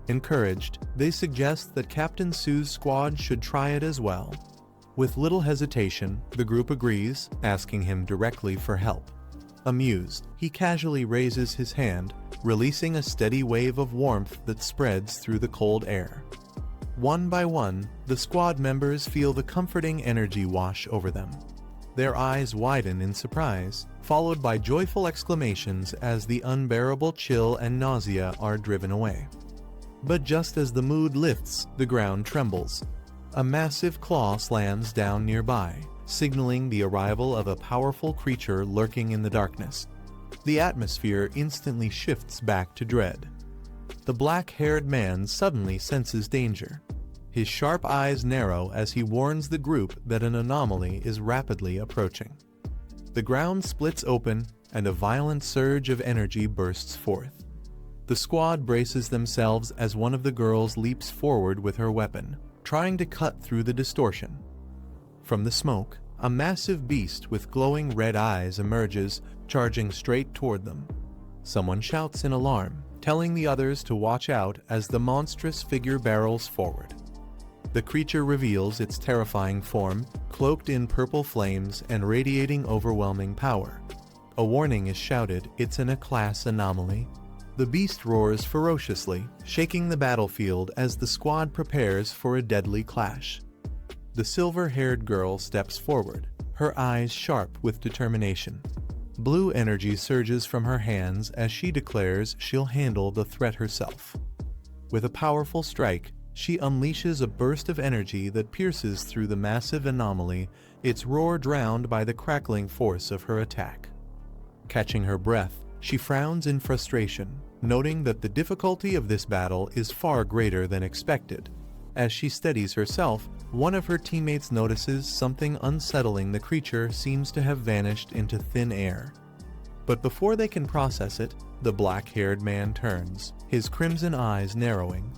Encouraged, they suggest that Captain Su's squad should try it as well. With little hesitation, the group agrees, asking him directly for help. Amused, he casually raises his hand, releasing a steady wave of warmth that spreads through the cold air. One by one, the squad members feel the comforting energy wash over them. Their eyes widen in surprise, followed by joyful exclamations as the unbearable chill and nausea are driven away. But just as the mood lifts, the ground trembles. A massive claw slams down nearby, signaling the arrival of a powerful creature lurking in the darkness. The atmosphere instantly shifts back to dread. The black-haired man suddenly senses danger. His sharp eyes narrow as he warns the group that an anomaly is rapidly approaching. The ground splits open, and a violent surge of energy bursts forth. The squad braces themselves as one of the girls leaps forward with her weapon, trying to cut through the distortion. From the smoke, a massive beast with glowing red eyes emerges, charging straight toward them. Someone shouts in alarm, telling the others to watch out as the monstrous figure barrels forward. The creature reveals its terrifying form, cloaked in purple flames and radiating overwhelming power. A warning is shouted, it's an A-class anomaly. The beast roars ferociously, shaking the battlefield as the squad prepares for a deadly clash. The silver-haired girl steps forward, her eyes sharp with determination. Blue energy surges from her hands as she declares she'll handle the threat herself. With a powerful strike, she unleashes a burst of energy that pierces through the massive anomaly, its roar drowned by the crackling force of her attack. Catching her breath, she frowns in frustration, noting that the difficulty of this battle is far greater than expected. As she steadies herself, one of her teammates notices something unsettling. The creature seems to have vanished into thin air. But before they can process it, the black-haired man turns, his crimson eyes narrowing.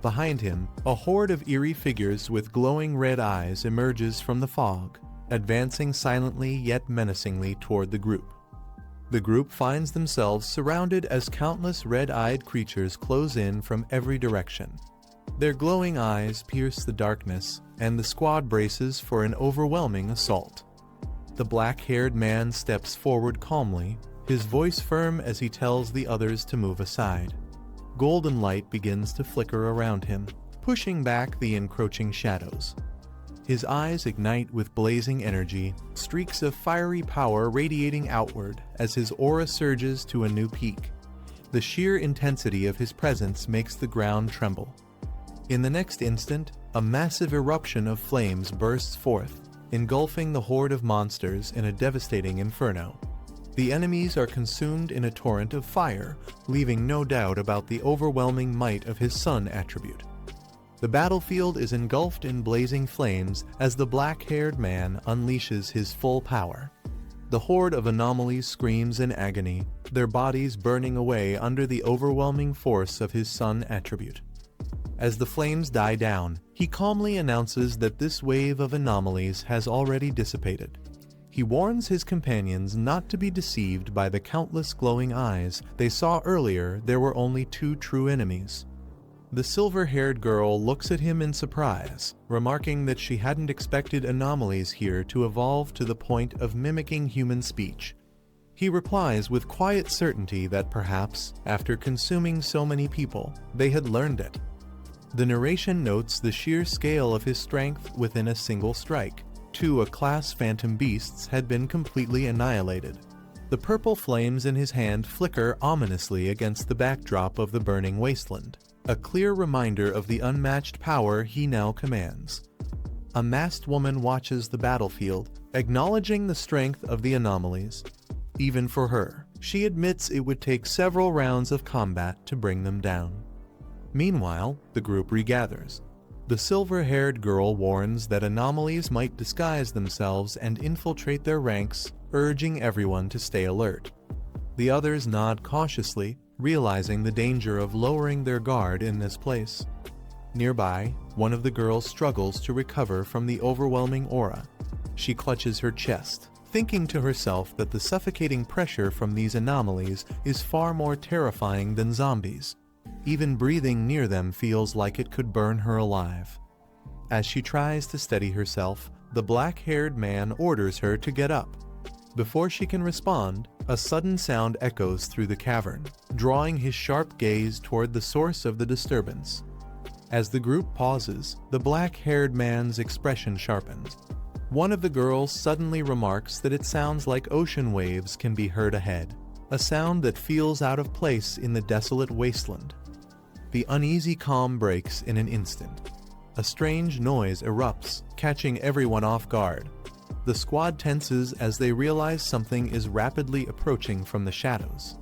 Behind him, a horde of eerie figures with glowing red eyes emerges from the fog, advancing silently yet menacingly toward the group. The group finds themselves surrounded as countless red-eyed creatures close in from every direction. Their glowing eyes pierce the darkness, and the squad braces for an overwhelming assault. The black-haired man steps forward calmly, his voice firm as he tells the others to move aside. Golden light begins to flicker around him, pushing back the encroaching shadows. His eyes ignite with blazing energy, streaks of fiery power radiating outward as his aura surges to a new peak. The sheer intensity of his presence makes the ground tremble. In the next instant, a massive eruption of flames bursts forth, engulfing the horde of monsters in a devastating inferno. The enemies are consumed in a torrent of fire, leaving no doubt about the overwhelming might of his sun attribute. The battlefield is engulfed in blazing flames as the black-haired man unleashes his full power. The horde of anomalies screams in agony, their bodies burning away under the overwhelming force of his sun attribute. As the flames die down, he calmly announces that this wave of anomalies has already dissipated. He warns his companions not to be deceived by the countless glowing eyes they saw earlier. There were only two true enemies. The silver-haired girl looks at him in surprise, remarking that she hadn't expected anomalies here to evolve to the point of mimicking human speech. He replies with quiet certainty that perhaps, after consuming so many people, they had learned it. The narration notes the sheer scale of his strength within a single strike. 2 A-class phantom beasts had been completely annihilated. The purple flames in his hand flicker ominously against the backdrop of the burning wasteland, a clear reminder of the unmatched power he now commands. A masked woman watches the battlefield, acknowledging the strength of the anomalies. Even for her, she admits it would take several rounds of combat to bring them down. Meanwhile, the group regathers. The silver-haired girl warns that anomalies might disguise themselves and infiltrate their ranks, urging everyone to stay alert. The others nod cautiously, realizing the danger of lowering their guard in this place. Nearby, one of the girls struggles to recover from the overwhelming aura. She clutches her chest, thinking to herself that the suffocating pressure from these anomalies is far more terrifying than zombies. Even breathing near them feels like it could burn her alive. As she tries to steady herself, the black-haired man orders her to get up. Before she can respond, a sudden sound echoes through the cavern, drawing his sharp gaze toward the source of the disturbance. As the group pauses, the black-haired man's expression sharpens. One of the girls suddenly remarks that it sounds like ocean waves can be heard ahead, a sound that feels out of place in the desolate wasteland. The uneasy calm breaks in an instant. A strange noise erupts, catching everyone off guard. The squad tenses as they realize something is rapidly approaching from the shadows.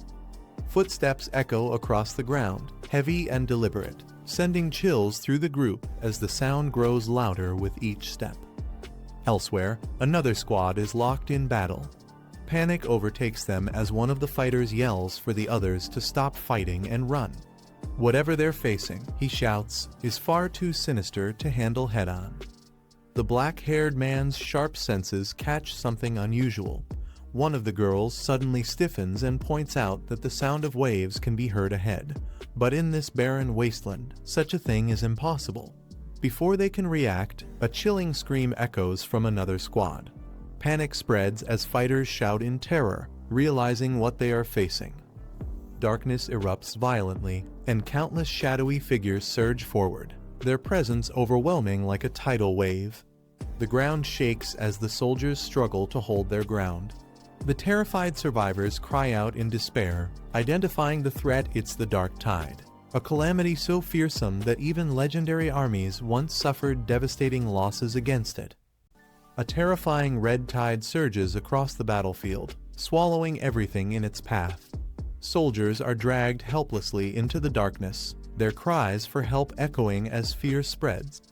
Footsteps echo across the ground, heavy and deliberate, sending chills through the group as the sound grows louder with each step. Elsewhere, another squad is locked in battle. Panic overtakes them as one of the fighters yells for the others to stop fighting and run. Whatever they're facing, he shouts, is far too sinister to handle head-on. The black-haired man's sharp senses catch something unusual. One of the girls suddenly stiffens and points out that the sound of waves can be heard ahead. But in this barren wasteland, such a thing is impossible. Before they can react, a chilling scream echoes from another squad. Panic spreads as fighters shout in terror, realizing what they are facing. darkness erupts violently, and countless shadowy figures surge forward, their presence overwhelming like a tidal wave. The ground shakes as the soldiers struggle to hold their ground. The terrified survivors cry out in despair, identifying the threat. It's the Dark Tide, a calamity so fearsome that even legendary armies once suffered devastating losses against it. A terrifying red tide surges across the battlefield, swallowing everything in its path. Soldiers are dragged helplessly into the darkness, their cries for help echoing as fear spreads.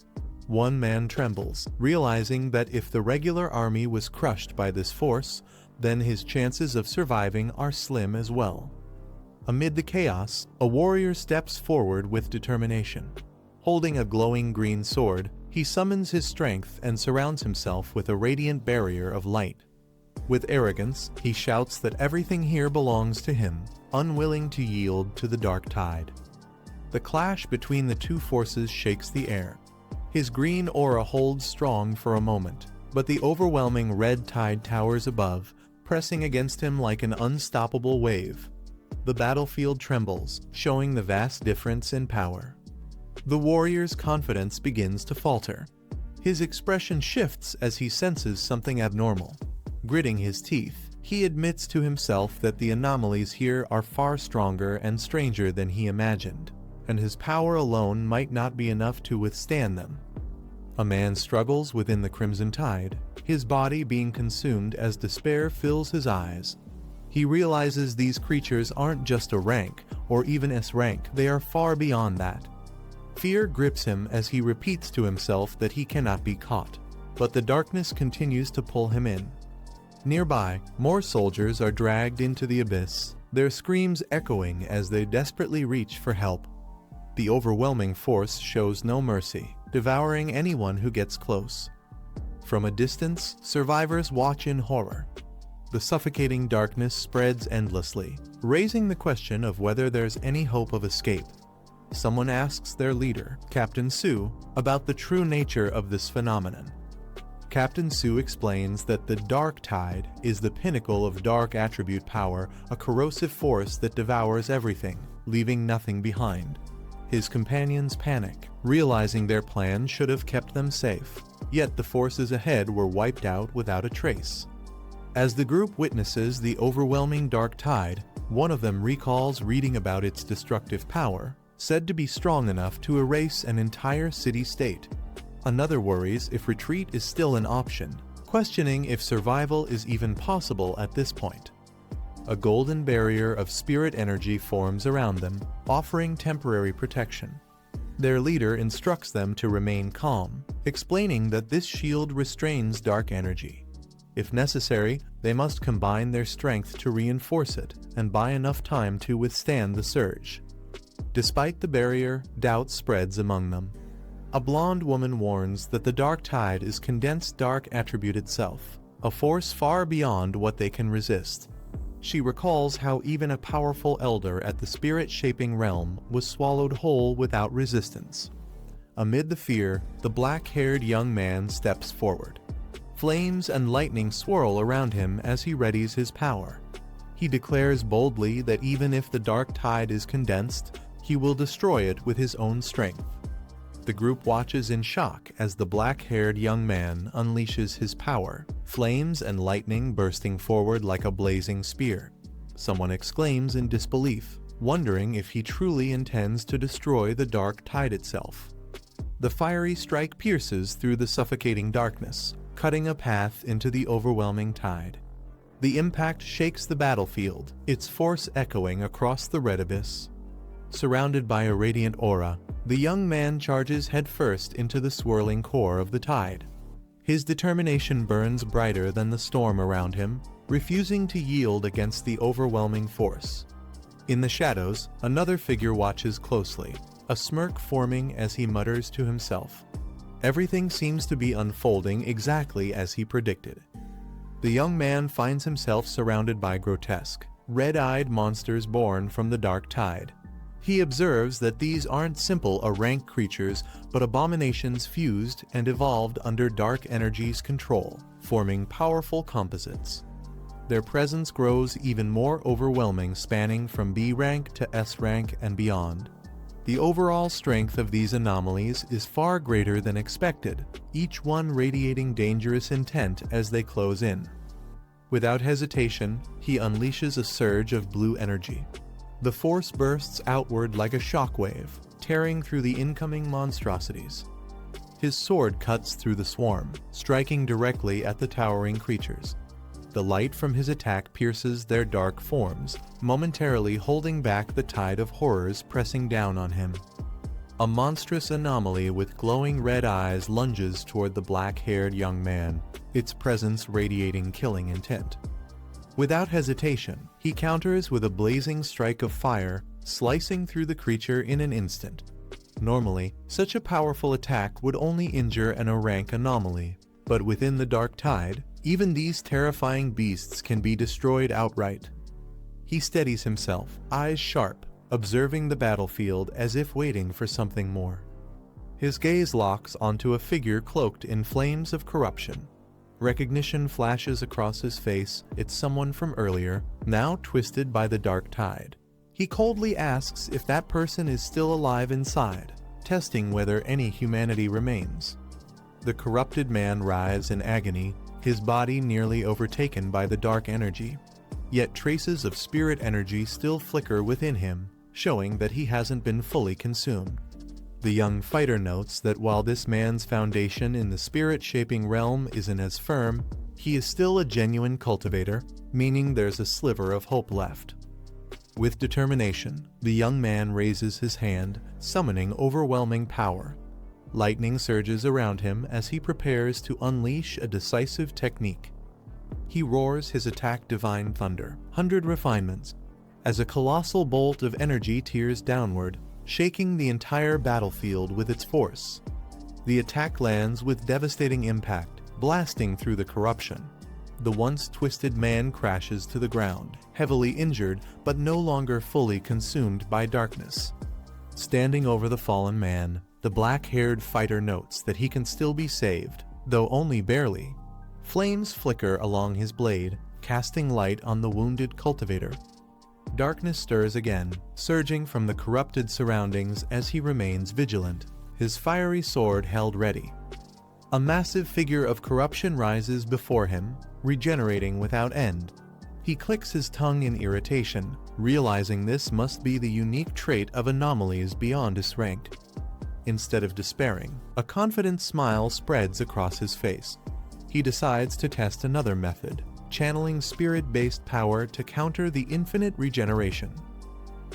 One man trembles, realizing that if the regular army was crushed by this force, then his chances of surviving are slim as well. Amid the chaos, a warrior steps forward with determination. Holding a glowing green sword, he summons his strength and surrounds himself with a radiant barrier of light. With arrogance, he shouts that everything here belongs to him, unwilling to yield to the dark tide. The clash between the two forces shakes the air. His green aura holds strong for a moment, but the overwhelming red tide towers above, pressing against him like an unstoppable wave. The battlefield trembles, showing the vast difference in power. The warrior's confidence begins to falter. His expression shifts as he senses something abnormal. Gritting his teeth, he admits to himself that the anomalies here are far stronger and stranger than he imagined, and his power alone might not be enough to withstand them. A man struggles within the Crimson Tide, his body being consumed as despair fills his eyes. He realizes these creatures aren't just a rank, or even S rank, they are far beyond that. Fear grips him as he repeats to himself that he cannot be caught, but the darkness continues to pull him in. Nearby, more soldiers are dragged into the abyss, their screams echoing as they desperately reach for help. The overwhelming force shows no mercy, devouring anyone who gets close. From a distance, survivors watch in horror. The suffocating darkness spreads endlessly, raising the question of whether there's any hope of escape. Someone asks their leader, Captain Su, about the true nature of this phenomenon. Captain Su explains that the Dark Tide is the pinnacle of dark attribute power, a corrosive force that devours everything, leaving nothing behind. His companions panic, realizing their plan should have kept them safe, yet the forces ahead were wiped out without a trace. As the group witnesses the overwhelming Dark Tide, one of them recalls reading about its destructive power, said to be strong enough to erase an entire city-state. Another worries if retreat is still an option, questioning if survival is even possible at this point. A golden barrier of spirit energy forms around them, offering temporary protection. Their leader instructs them to remain calm, explaining that this shield restrains dark energy. If necessary, they must combine their strength to reinforce it and buy enough time to withstand the surge. Despite the barrier, doubt spreads among them. A blonde woman warns that the Dark Tide is condensed dark attribute itself, a force far beyond what they can resist. She recalls how even a powerful elder at the spirit-shaping realm was swallowed whole without resistance. Amid the fear, the black-haired young man steps forward. Flames and lightning swirl around him as he readies his power. He declares boldly that even if the Dark Tide is condensed, he will destroy it with his own strength. The group watches in shock as the black-haired young man unleashes his power, flames and lightning bursting forward like a blazing spear. Someone exclaims in disbelief, wondering if he truly intends to destroy the Dark Tide itself. The fiery strike pierces through the suffocating darkness, cutting a path into the overwhelming tide. The impact shakes the battlefield, its force echoing across the red abyss. Surrounded by a radiant aura, the young man charges headfirst into the swirling core of the tide. His determination burns brighter than the storm around him, refusing to yield against the overwhelming force. In the shadows, another figure watches closely, a smirk forming as he mutters to himself. Everything seems to be unfolding exactly as he predicted. The young man finds himself surrounded by grotesque, red-eyed monsters born from the Dark Tide. He observes that these aren't simple rank creatures, but abominations fused and evolved under dark energy's control, forming powerful composites. their presence grows even more overwhelming, spanning from B rank to S rank and beyond. The overall strength of these anomalies is far greater than expected, each one radiating dangerous intent as they close in. Without hesitation, he unleashes a surge of blue energy. The force bursts outward like a shockwave, tearing through the incoming monstrosities. His sword cuts through the swarm, striking directly at the towering creatures. The light from his attack pierces their dark forms, momentarily holding back the tide of horrors pressing down on him. A monstrous anomaly with glowing red eyes lunges toward the black-haired young man, its presence radiating killing intent. Without hesitation, he counters with a blazing strike of fire, slicing through the creature in an instant. Normally, such a powerful attack would only injure an A-rank anomaly, but within the Dark Tide, even these terrifying beasts can be destroyed outright. He steadies himself, eyes sharp, observing the battlefield as if waiting for something more. His gaze locks onto a figure cloaked in flames of corruption. Recognition flashes across his face. It's someone from earlier, now twisted by the Dark Tide. He coldly asks if that person is still alive inside, testing whether any humanity remains. The corrupted man writhes in agony, his body nearly overtaken by the dark energy. Yet traces of spirit energy still flicker within him, showing that he hasn't been fully consumed. The young fighter notes that while this man's foundation in the spirit-shaping realm isn't as firm, he is still a genuine cultivator, meaning there's a sliver of hope left. With determination, the young man raises his hand, summoning overwhelming power. Lightning surges around him as he prepares to unleash a decisive technique. He roars his attack Divine Thunder, 100 refinements, as a colossal bolt of energy tears downward, shaking the entire battlefield with its force. The attack lands with devastating impact, blasting through the corruption. The once twisted man crashes to the ground, heavily injured but no longer fully consumed by darkness. Standing over the fallen man, the black-haired fighter notes that he can still be saved, though only barely. Flames flicker along his blade, casting light on the wounded cultivator. Darkness stirs again, surging from the corrupted surroundings as he remains vigilant, his fiery sword held ready. A massive figure of corruption rises before him, regenerating without end. He clicks his tongue in irritation, realizing this must be the unique trait of anomalies beyond his rank. Instead of despairing, a confident smile spreads across his face. He decides to test another method, channeling spirit-based power to counter the infinite regeneration.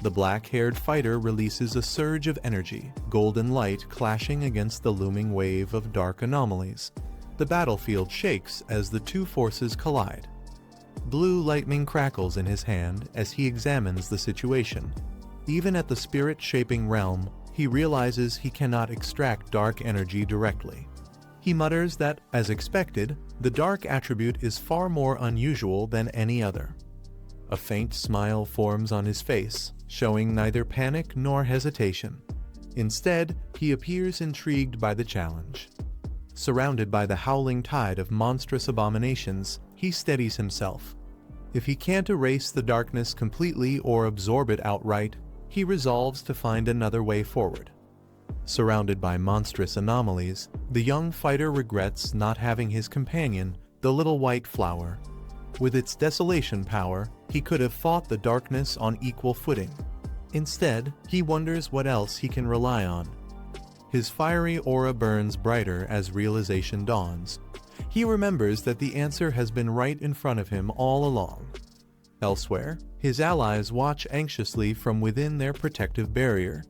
The black-haired fighter releases a surge of energy, golden light clashing against the looming wave of dark anomalies. The battlefield shakes as the two forces collide. Blue lightning crackles in his hand as he examines the situation. Even at the spirit-shaping realm, he realizes he cannot extract dark energy directly. He mutters that, as expected, the dark attribute is far more unusual than any other. A faint smile forms on his face, showing neither panic nor hesitation. Instead, he appears intrigued by the challenge. Surrounded by the howling tide of monstrous abominations, he steadies himself. If he can't erase the darkness completely or absorb it outright, he resolves to find another way forward. Surrounded by monstrous anomalies, the young fighter regrets not having his companion, the little white flower. With its desolation power, he could have fought the darkness on equal footing. Instead, he wonders what else he can rely on. His fiery aura burns brighter as realization dawns. He remembers that the answer has been right in front of him all along. Elsewhere, his allies watch anxiously from within their protective barrier.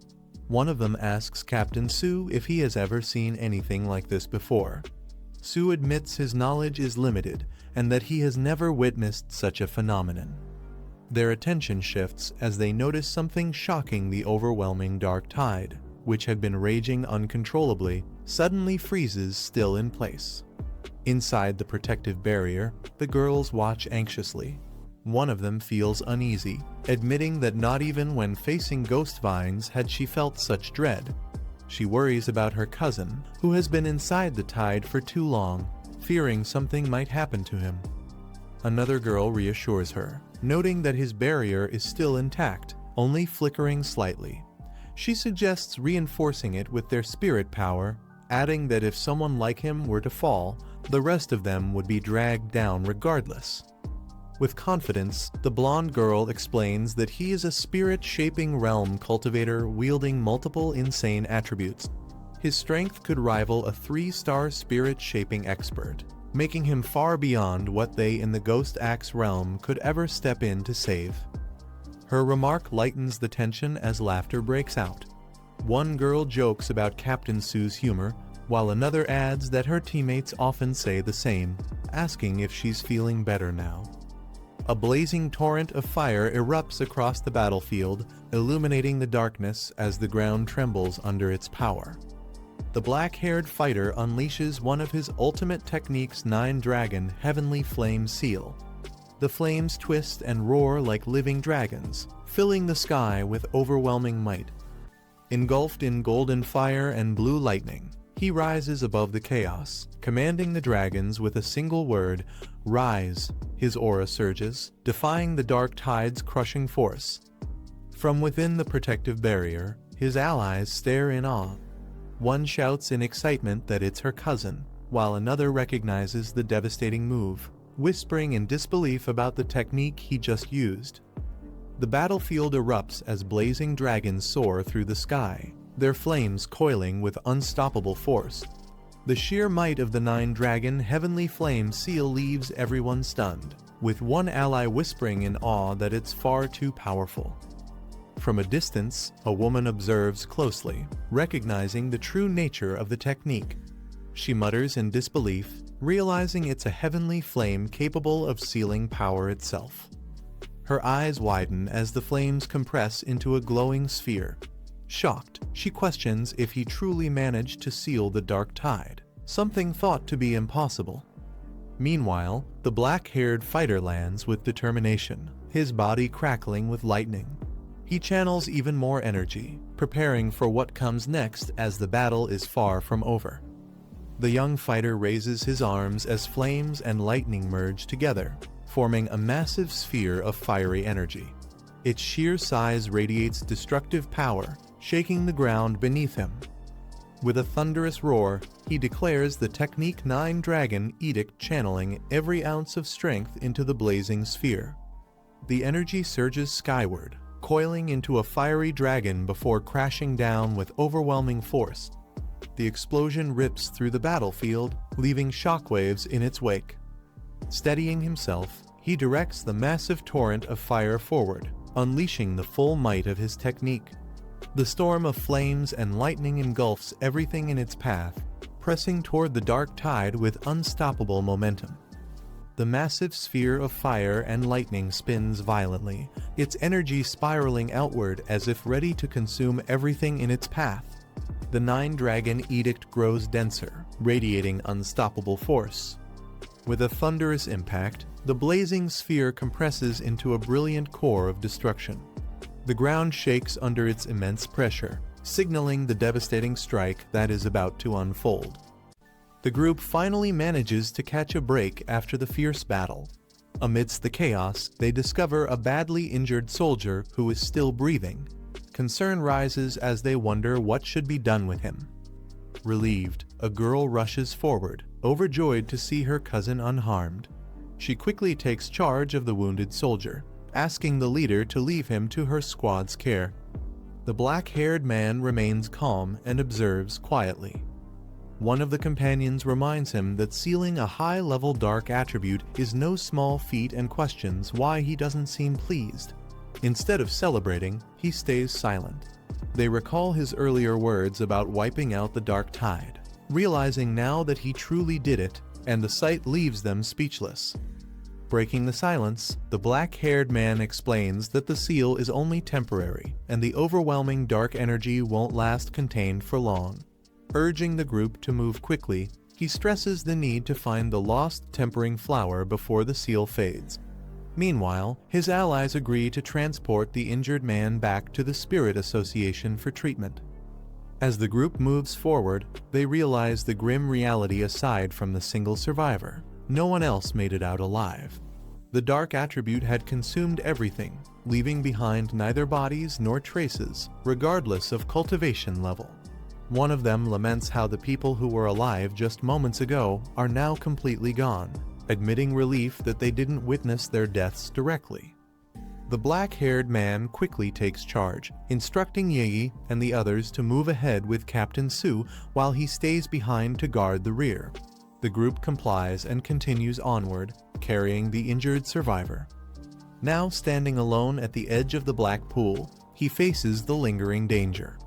One of them asks Captain Su if he has ever seen anything like this before. Su admits his knowledge is limited and that he has never witnessed such a phenomenon. Their attention shifts as they notice something shocking. The overwhelming dark tide, which had been raging uncontrollably, suddenly freezes still in place. Inside the protective barrier, the girls watch anxiously. One of them feels uneasy, admitting that not even when facing ghost vines had she felt such dread. She worries about her cousin, who has been inside the tide for too long, fearing something might happen to him. Another girl reassures her, noting that his barrier is still intact, only flickering slightly. She suggests reinforcing it with their spirit power, adding that if someone like him were to fall, the rest of them would be dragged down regardless. With confidence, the blonde girl explains that he is a spirit-shaping realm cultivator wielding multiple insane attributes. His strength could rival a 3-star spirit-shaping expert, making him far beyond what they in the Ghost Axe realm could ever step in to save. Her remark lightens the tension as laughter breaks out. One girl jokes about Captain Sue's humor, while another adds that her teammates often say the same, asking if she's feeling better now. A blazing torrent of fire erupts across the battlefield, illuminating the darkness as the ground trembles under its power. The black-haired fighter unleashes one of his ultimate techniques, 9-Dragon Heavenly Flame Seal. The flames twist and roar like living dragons, filling the sky with overwhelming might. Engulfed in golden fire and blue lightning, he rises above the chaos, commanding the dragons with a single word, "Rise." His aura surges, defying the dark tide's crushing force. From within the protective barrier, his allies stare in awe. One shouts in excitement that it's her cousin, while another recognizes the devastating move, whispering in disbelief about the technique he just used. The battlefield erupts as blazing dragons soar through the sky, their flames coiling with unstoppable force. The sheer might of the 9-Dragon Heavenly Flame Seal leaves everyone stunned, with one ally whispering in awe that it's far too powerful. From a distance, a woman observes closely, recognizing the true nature of the technique. She mutters in disbelief, realizing it's a heavenly flame capable of sealing power itself. Her eyes widen as the flames compress into a glowing sphere. Shocked, she questions if he truly managed to seal the dark tide, something thought to be impossible. Meanwhile, the black-haired fighter lands with determination, his body crackling with lightning. He channels even more energy, preparing for what comes next as the battle is far from over. The young fighter raises his arms as flames and lightning merge together, forming a massive sphere of fiery energy. Its sheer size radiates destructive power, shaking the ground beneath him. With a thunderous roar, he declares the technique 9-Dragon Edict, channeling every ounce of strength into the blazing sphere. The energy surges skyward, coiling into a fiery dragon before crashing down with overwhelming force. The explosion rips through the battlefield, leaving shockwaves in its wake. Steadying himself, he directs the massive torrent of fire forward, unleashing the full might of his technique. The storm of flames and lightning engulfs everything in its path, pressing toward the dark tide with unstoppable momentum. The massive sphere of fire and lightning spins violently, its energy spiraling outward as if ready to consume everything in its path. The 9-Dragon Edict grows denser, radiating unstoppable force. With a thunderous impact, the blazing sphere compresses into a brilliant core of destruction. The ground shakes under its immense pressure, signaling the devastating strike that is about to unfold. The group finally manages to catch a break after the fierce battle. Amidst the chaos, they discover a badly injured soldier who is still breathing. Concern rises as they wonder what should be done with him. Relieved, a girl rushes forward, overjoyed to see her cousin unharmed. She quickly takes charge of the wounded soldier, asking the leader to leave him to her squad's care. The black-haired man remains calm and observes quietly. One of the companions reminds him that sealing a high-level dark attribute is no small feat and questions why he doesn't seem pleased. Instead of celebrating, he stays silent. They recall his earlier words about wiping out the dark tide, realizing now that he truly did it, and the sight leaves them speechless. Breaking the silence, the black-haired man explains that the seal is only temporary, and the overwhelming dark energy won't last contained for long. Urging the group to move quickly, he stresses the need to find the lost tempering flower before the seal fades. Meanwhile, his allies agree to transport the injured man back to the Spirit Association for treatment. As the group moves forward, they realize the grim reality aside from the single survivor. No one else made it out alive. The dark attribute had consumed everything, leaving behind neither bodies nor traces, regardless of cultivation level. One of them laments how the people who were alive just moments ago are now completely gone, admitting relief that they didn't witness their deaths directly. The black-haired man quickly takes charge, instructing Yi and the others to move ahead with Captain Su while he stays behind to guard the rear. The group complies and continues onward, carrying the injured survivor. Now standing alone at the edge of the black pool, he faces the lingering danger.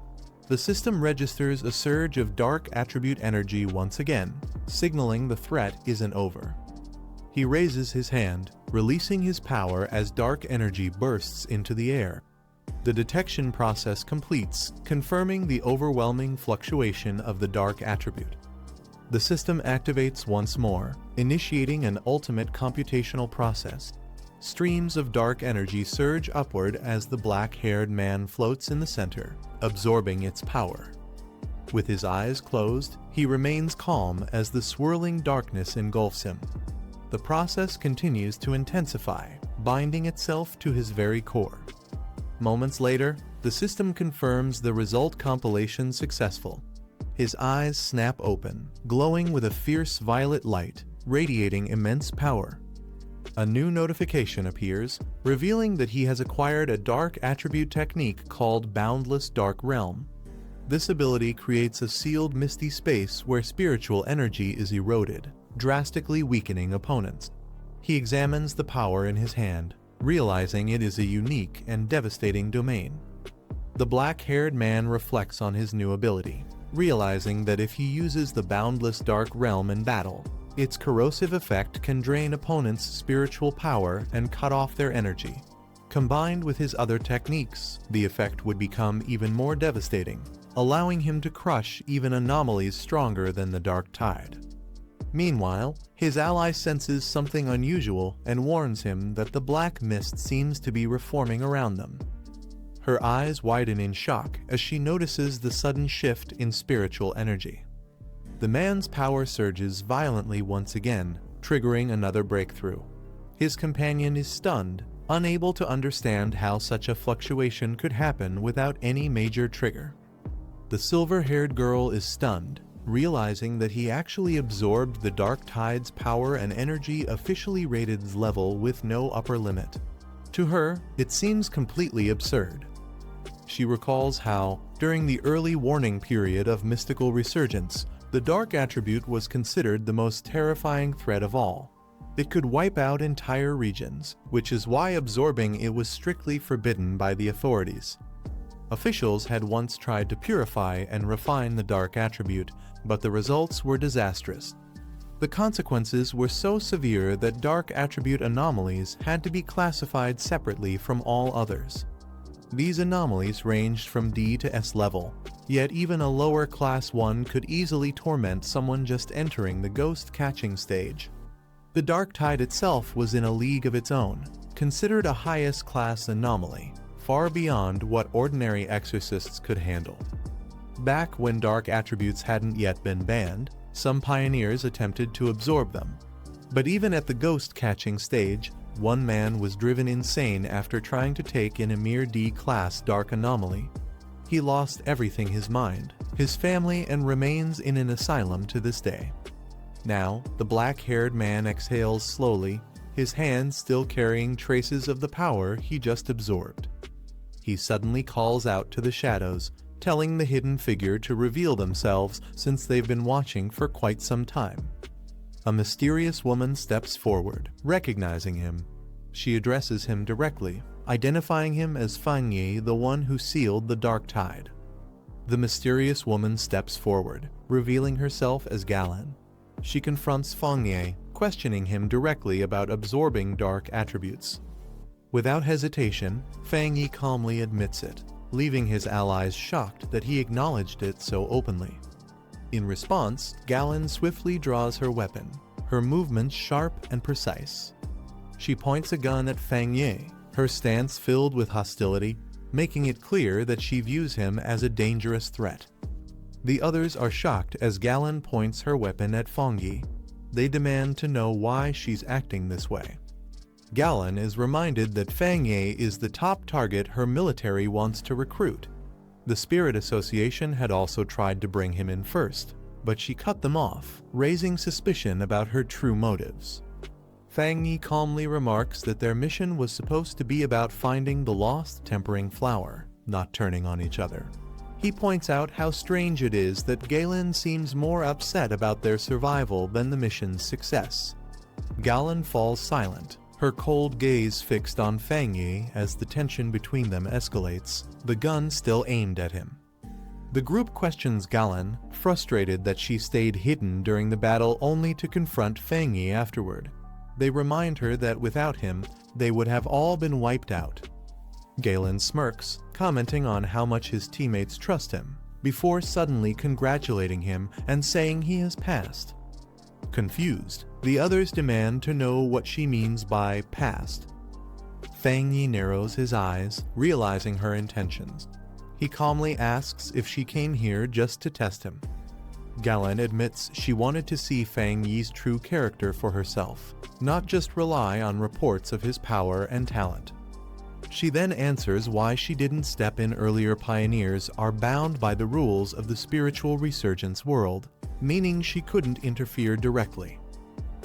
The system registers a surge of dark attribute energy once again, signaling the threat isn't over. He raises his hand, releasing his power as dark energy bursts into the air. The detection process completes, confirming the overwhelming fluctuation of the dark attribute. The system activates once more, initiating an ultimate computational process. Streams of dark energy surge upward as the black-haired man floats in the center, absorbing its power. With his eyes closed, he remains calm as the swirling darkness engulfs him. The process continues to intensify, binding itself to his very core. Moments later, the system confirms the result compilation successful. His eyes snap open, glowing with a fierce violet light, radiating immense power. A new notification appears, revealing that he has acquired a dark attribute technique called Boundless Dark Realm. This ability creates a sealed misty space where spiritual energy is eroded, drastically weakening opponents. He examines the power in his hand, realizing it is a unique and devastating domain. The black-haired man reflects on his new ability, realizing that if he uses the Boundless Dark Realm in battle, its corrosive effect can drain opponents' spiritual power and cut off their energy. Combined with his other techniques, the effect would become even more devastating, allowing him to crush even anomalies stronger than the Dark Tide. Meanwhile, his ally senses something unusual and warns him that the black mist seems to be reforming around them. Her eyes widen in shock as she notices the sudden shift in spiritual energy. The man's power surges violently once again, triggering another breakthrough. His companion is stunned, unable to understand how such a fluctuation could happen without any major trigger. The silver-haired girl is stunned, realizing that he actually absorbed the Dark Tide's power and energy officially rated level with no upper limit. To her, it seems completely absurd. She recalls how, during the early warning period of mystical resurgence, the dark attribute was considered the most terrifying threat of all. It could wipe out entire regions, which is why absorbing it was strictly forbidden by the authorities. Officials had once tried to purify and refine the dark attribute, but the results were disastrous. The consequences were so severe that dark attribute anomalies had to be classified separately from all others. These anomalies ranged from D to S level, yet even a lower class 1 could easily torment someone just entering the ghost catching stage. The Dark Tide itself was in a league of its own, considered a highest class anomaly, far beyond what ordinary exorcists could handle. Back when dark attributes hadn't yet been banned, some pioneers attempted to absorb them. But even at the ghost catching stage, one man was driven insane after trying to take in a mere D-class dark anomaly. He lost everything: his mind, his family, and remains in an asylum to this day. Now, the black-haired man exhales slowly, his hands still carrying traces of the power he just absorbed. He suddenly calls out to the shadows, telling the hidden figure to reveal themselves since they've been watching for quite some time. A mysterious woman steps forward, recognizing him. She addresses him directly, identifying him as Fang Yi, the one who sealed the Dark Tide. The mysterious woman steps forward, revealing herself as Galan. She confronts Fang Yi, questioning him directly about absorbing dark attributes. Without hesitation, Fang Yi calmly admits it, leaving his allies shocked that he acknowledged it so openly. In response, Galan swiftly draws her weapon, her movements sharp and precise. She points a gun at Fang Yi, her stance filled with hostility, making it clear that she views him as a dangerous threat. The others are shocked as Galan points her weapon at Fang Yi. They demand to know why she's acting this way. Galen is reminded that Fang Ye is the top target her military wants to recruit. The Spirit Association had also tried to bring him in first, but she cut them off, raising suspicion about her true motives. Fang Yi calmly remarks that their mission was supposed to be about finding the lost tempering flower, not turning on each other. He points out how strange it is that Galen seems more upset about their survival than the mission's success. Galen falls silent, her cold gaze fixed on Fang Yi as the tension between them escalates, the gun still aimed at him. The group questions Galen, frustrated that she stayed hidden during the battle only to confront Fang Yi afterward. They remind her that without him, they would have all been wiped out. Galen smirks, commenting on how much his teammates trust him, before suddenly congratulating him and saying he has passed. Confused, the others demand to know what she means by passed. Fang Yi narrows his eyes, realizing her intentions. He calmly asks if she came here just to test him. Galen admits she wanted to see Fang Yi's true character for herself, not just rely on reports of his power and talent. She then answers why she didn't step in earlier. Pioneers are bound by the rules of the spiritual resurgence world, meaning she couldn't interfere directly.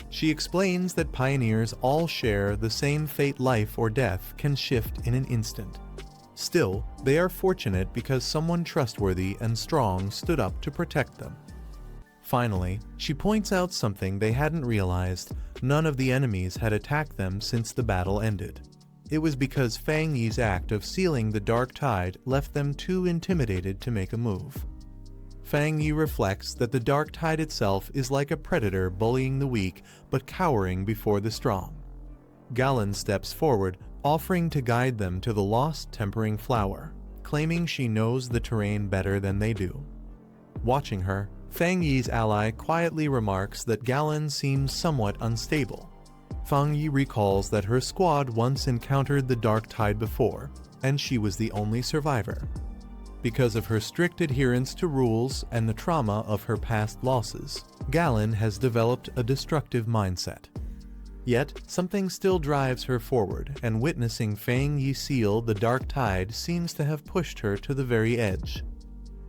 She explains that pioneers all share the same fate. Life or death can shift in an instant. Still, they are fortunate because someone trustworthy and strong stood up to protect them. Finally, she points out something they hadn't realized: none of the enemies had attacked them since the battle ended. It was because Fang Yi's act of sealing the dark tide left them too intimidated to make a move. Fang Yi reflects that the dark tide itself is like a predator bullying the weak but cowering before the strong. Galen steps forward, offering to guide them to the lost tempering flower, claiming she knows the terrain better than they do. Watching her, Fang Yi's ally quietly remarks that Galen seems somewhat unstable. Fang Yi recalls that her squad once encountered the dark tide before, and she was the only survivor. Because of her strict adherence to rules and the trauma of her past losses, Galen has developed a destructive mindset. Yet, something still drives her forward, and witnessing Fang Yi seal the dark tide seems to have pushed her to the very edge.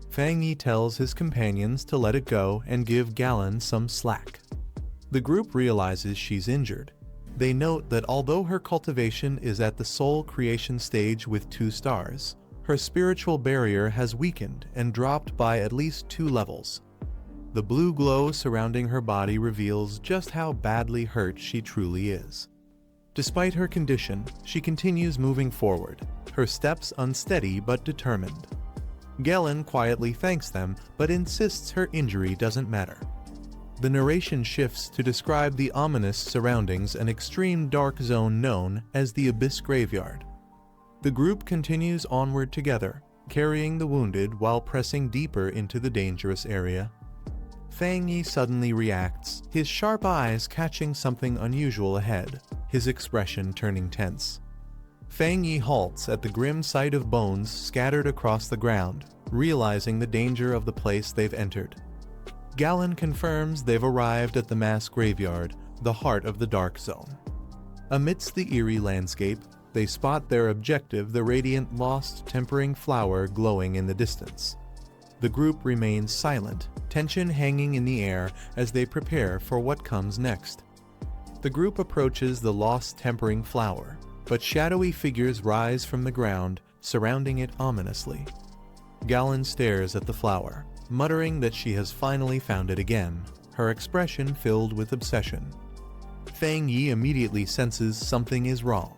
Fang Yi tells his companions to let it go and give Galen some slack. The group realizes she's injured. They note that although her cultivation is at the soul creation stage with 2 stars, her spiritual barrier has weakened and dropped by at least 2 levels. The blue glow surrounding her body reveals just how badly hurt she truly is. Despite her condition, she continues moving forward, her steps unsteady but determined. Galen quietly thanks them but insists her injury doesn't matter. The narration shifts to describe the ominous surroundings, an extreme dark zone known as the Abyss Graveyard. The group continues onward together, carrying the wounded while pressing deeper into the dangerous area. Fang Yi suddenly reacts, his sharp eyes catching something unusual ahead, his expression turning tense. Fang Yi halts at the grim sight of bones scattered across the ground, realizing the danger of the place they've entered. Galen confirms they've arrived at the mass graveyard, the heart of the dark zone. Amidst the eerie landscape, they spot their objective, the radiant lost tempering flower glowing in the distance. The group remains silent, tension hanging in the air as they prepare for what comes next. The group approaches the lost tempering flower, but shadowy figures rise from the ground, surrounding it ominously. Galen stares at the flower, muttering that she has finally found it again, her expression filled with obsession. Fang Yi immediately senses something is wrong.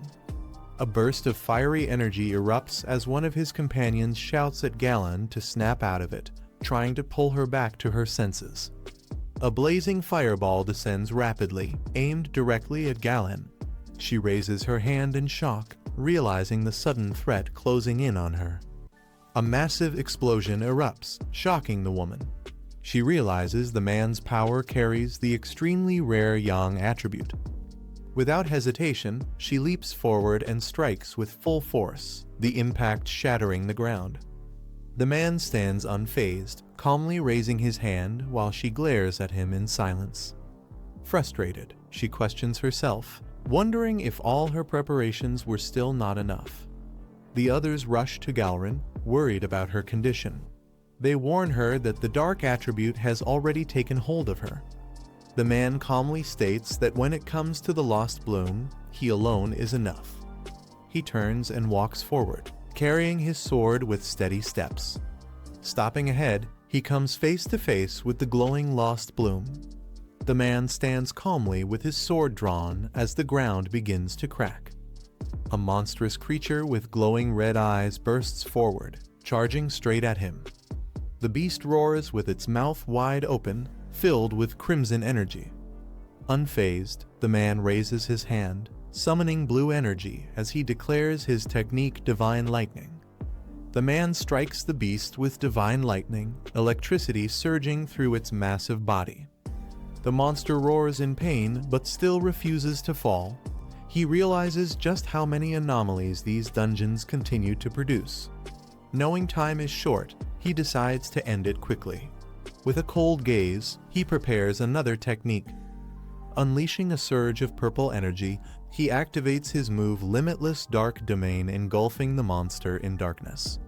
A burst of fiery energy erupts as one of his companions shouts at Galen to snap out of it, trying to pull her back to her senses. A blazing fireball descends rapidly, aimed directly at Galen. She raises her hand in shock, realizing the sudden threat closing in on her. A massive explosion erupts, shocking the woman. She realizes the man's power carries the extremely rare Yang attribute. Without hesitation, she leaps forward and strikes with full force, the impact shattering the ground. The man stands unfazed, calmly raising his hand while she glares at him in silence. Frustrated, she questions herself, wondering if all her preparations were still not enough. The others rush to Galrin, worried about her condition. They warn her that the dark attribute has already taken hold of her. The man calmly states that when it comes to the lost bloom, he alone is enough. He turns and walks forward, carrying his sword with steady steps. Stopping ahead, he comes face to face with the glowing lost bloom. The man stands calmly with his sword drawn as the ground begins to crack. A monstrous creature with glowing red eyes bursts forward, charging straight at him. The beast roars with its mouth wide open, filled with crimson energy. Unfazed, the man raises his hand, summoning blue energy as he declares his technique Divine Lightning. The man strikes the beast with divine lightning, electricity surging through its massive body. The monster roars in pain but still refuses to fall. He realizes just how many anomalies these dungeons continue to produce. Knowing time is short, he decides to end it quickly. With a cold gaze, he prepares another technique. Unleashing a surge of purple energy, he activates his move Limitless Dark Domain, engulfing the monster in darkness.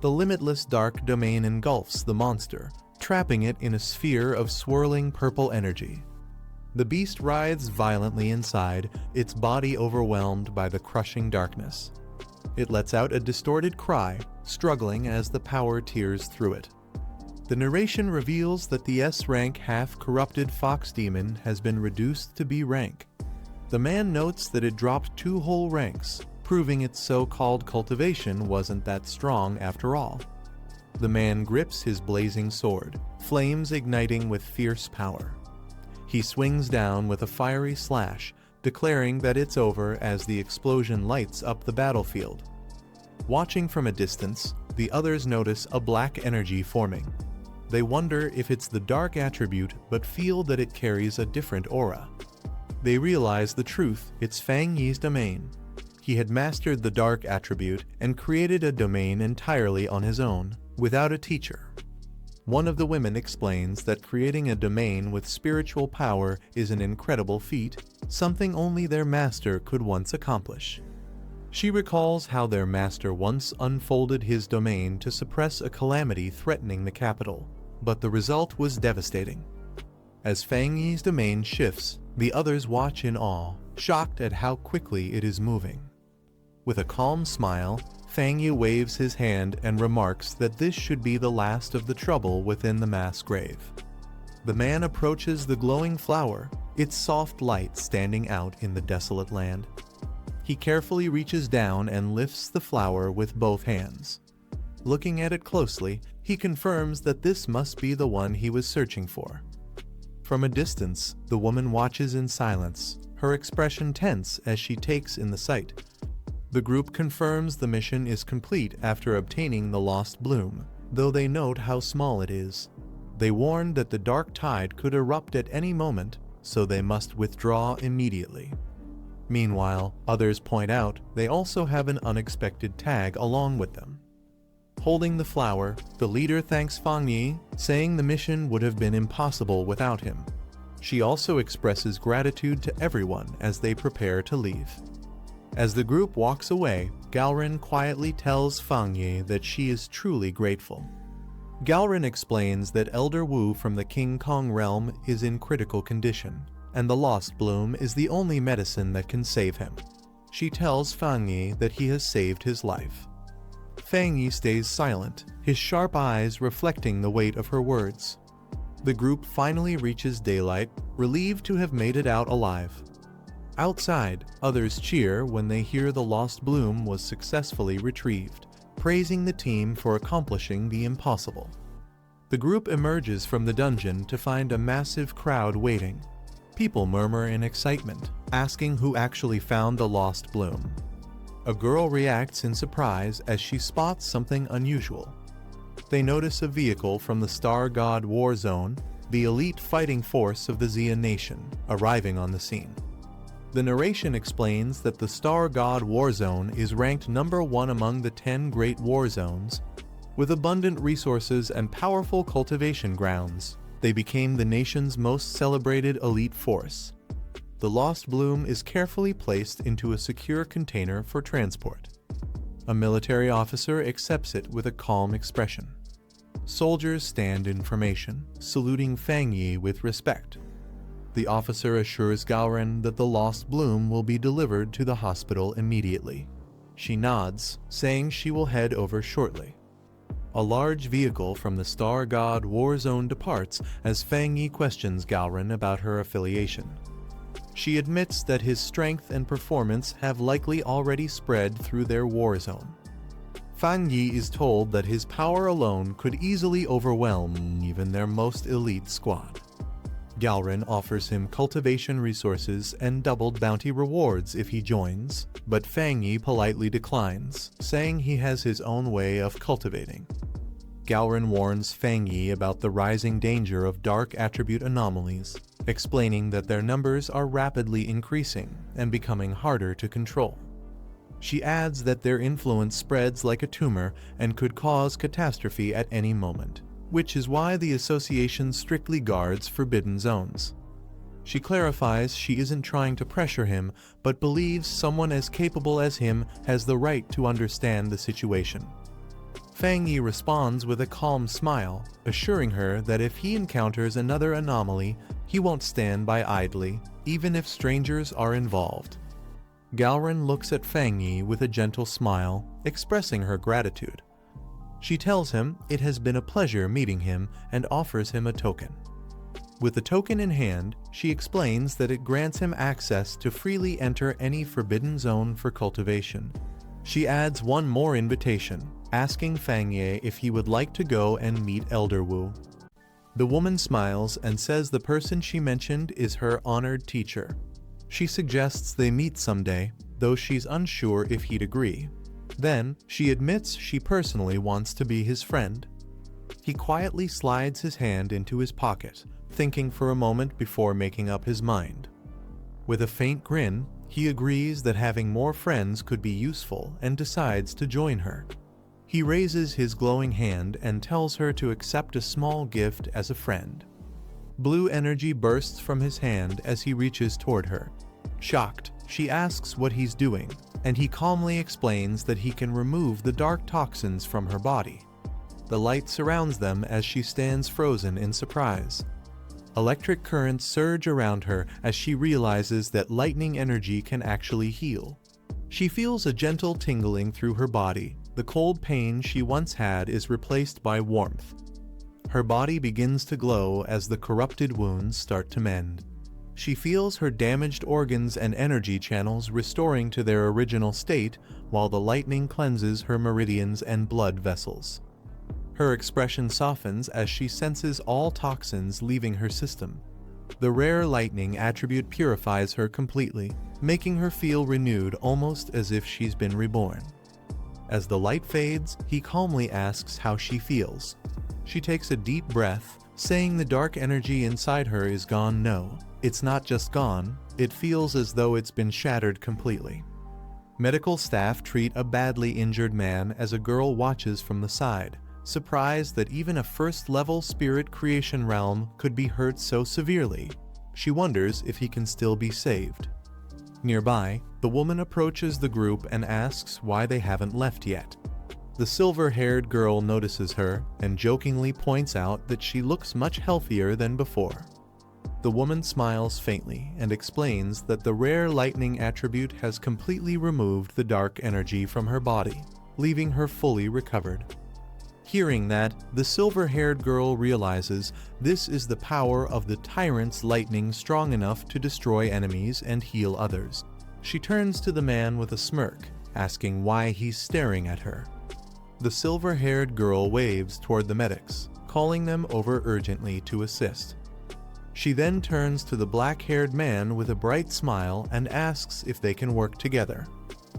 The limitless dark domain engulfs the monster, trapping it in a sphere of swirling purple energy. The beast writhes violently inside, its body overwhelmed by the crushing darkness. It lets out a distorted cry, struggling as the power tears through it. The narration reveals that the S-rank half-corrupted fox demon has been reduced to B rank. The man notes that it dropped 2 whole ranks, proving its so-called cultivation wasn't that strong after all. The man grips his blazing sword, flames igniting with fierce power. He swings down with a fiery slash, declaring that it's over as the explosion lights up the battlefield. Watching from a distance, the others notice a black energy forming. They wonder if it's the dark attribute but feel that it carries a different aura. They realize the truth, it's Fang Yi's domain. He had mastered the dark attribute and created a domain entirely on his own, without a teacher. One of the women explains that creating a domain with spiritual power is an incredible feat, something only their master could once accomplish. She recalls how their master once unfolded his domain to suppress a calamity threatening the capital, but the result was devastating. As Fang Yi's domain shifts, the others watch in awe, shocked at how quickly it is moving. With a calm smile, Fang Yi waves his hand and remarks that this should be the last of the trouble within the mass grave. The man approaches the glowing flower, its soft light standing out in the desolate land. He carefully reaches down and lifts the flower with both hands. Looking at it closely, he confirms that this must be the one he was searching for. From a distance, the woman watches in silence, her expression tense as she takes in the sight. The group confirms the mission is complete after obtaining the lost bloom, though they note how small it is. They warn that the dark tide could erupt at any moment, so they must withdraw immediately. Meanwhile, others point out they also have an unexpected tag along with them. Holding the flower, the leader thanks Fang Yi, saying the mission would have been impossible without him. She also expresses gratitude to everyone as they prepare to leave. As the group walks away, Galrin quietly tells Fang Yi that she is truly grateful. Galrin explains that Elder Wu from the King Kong realm is in critical condition, and the lost bloom is the only medicine that can save him. She tells Fang Yi that he has saved his life. Fang Yi stays silent, his sharp eyes reflecting the weight of her words. The group finally reaches daylight, relieved to have made it out alive. Outside, others cheer when they hear the lost bloom was successfully retrieved, praising the team for accomplishing the impossible. The group emerges from the dungeon to find a massive crowd waiting. People murmur in excitement, asking who actually found the lost bloom. A girl reacts in surprise as she spots something unusual. They notice a vehicle from the Star God War Zone, the elite fighting force of the Xia Nation, arriving on the scene. The narration explains that the Star God War Zone is ranked number 1 among the 10 great war zones. With abundant resources and powerful cultivation grounds, they became the nation's most celebrated elite force. the lost bloom is carefully placed into a secure container for transport. A military officer accepts it with a calm expression. Soldiers stand in formation, saluting Fang Yi with respect. The officer assures Gaoren that the lost bloom will be delivered to the hospital immediately. She nods, saying she will head over shortly. A large vehicle from the Star God War Zone departs as Fang Yi questions Gaoren about her affiliation. She admits that his strength and performance have likely already spread through their war zone. Fang Yi is told that his power alone could easily overwhelm even their most elite squad. Gaoren offers him cultivation resources and doubled bounty rewards if he joins, but Fang Yi politely declines, saying he has his own way of cultivating. Gaoren warns Fang Yi about the rising danger of dark attribute anomalies, explaining that their numbers are rapidly increasing and becoming harder to control. She adds that their influence spreads like a tumor and could cause catastrophe at any moment, which is why the association strictly guards forbidden zones. She clarifies she isn't trying to pressure him, but believes someone as capable as him has the right to understand the situation. Fang Yi responds with a calm smile, assuring her that if he encounters another anomaly, he won't stand by idly, even if strangers are involved. Gaoren looks at Fang Yi with a gentle smile, expressing her gratitude. She tells him it has been a pleasure meeting him and offers him a token. With the token in hand, she explains that it grants him access to freely enter any forbidden zone for cultivation. She adds one more invitation, asking Fang Yi if he would like to go and meet Elder Wu. The woman smiles and says the person she mentioned is her honored teacher. She suggests they meet someday, though she's unsure if he'd agree. Then, she admits she personally wants to be his friend. He quietly slides his hand into his pocket, thinking for a moment before making up his mind. With a faint grin, he agrees that having more friends could be useful and decides to join her. He raises his glowing hand and tells her to accept a small gift as a friend. Blue energy bursts from his hand as he reaches toward her. Shocked, she asks what he's doing, and he calmly explains that he can remove the dark toxins from her body. The light surrounds them as she stands frozen in surprise. Electric currents surge around her as she realizes that lightning energy can actually heal. She feels a gentle tingling through her body. The cold pain she once had is replaced by warmth. Her body begins to glow as the corrupted wounds start to mend. She feels her damaged organs and energy channels restoring to their original state, while the lightning cleanses her meridians and blood vessels. Her expression softens as she senses all toxins leaving her system. The rare lightning attribute purifies her completely, making her feel renewed almost as if she's been reborn. As the light fades, he calmly asks how she feels. She takes a deep breath, saying the dark energy inside her is gone. No, it's not just gone, it feels as though it's been shattered completely. Medical staff treat a badly injured man as a girl watches from the side, surprised that even a first-level spirit creation realm could be hurt so severely. She wonders if he can still be saved. Nearby, the woman approaches the group and asks why they haven't left yet. The silver-haired girl notices her and jokingly points out that she looks much healthier than before. The woman smiles faintly and explains that the rare lightning attribute has completely removed the dark energy from her body, leaving her fully recovered. Hearing that, the silver-haired girl realizes this is the power of the tyrant's lightning strong enough to destroy enemies and heal others. She turns to the man with a smirk, asking why he's staring at her. The silver-haired girl waves toward the medics, calling them over urgently to assist. She then turns to the black-haired man with a bright smile and asks if they can work together.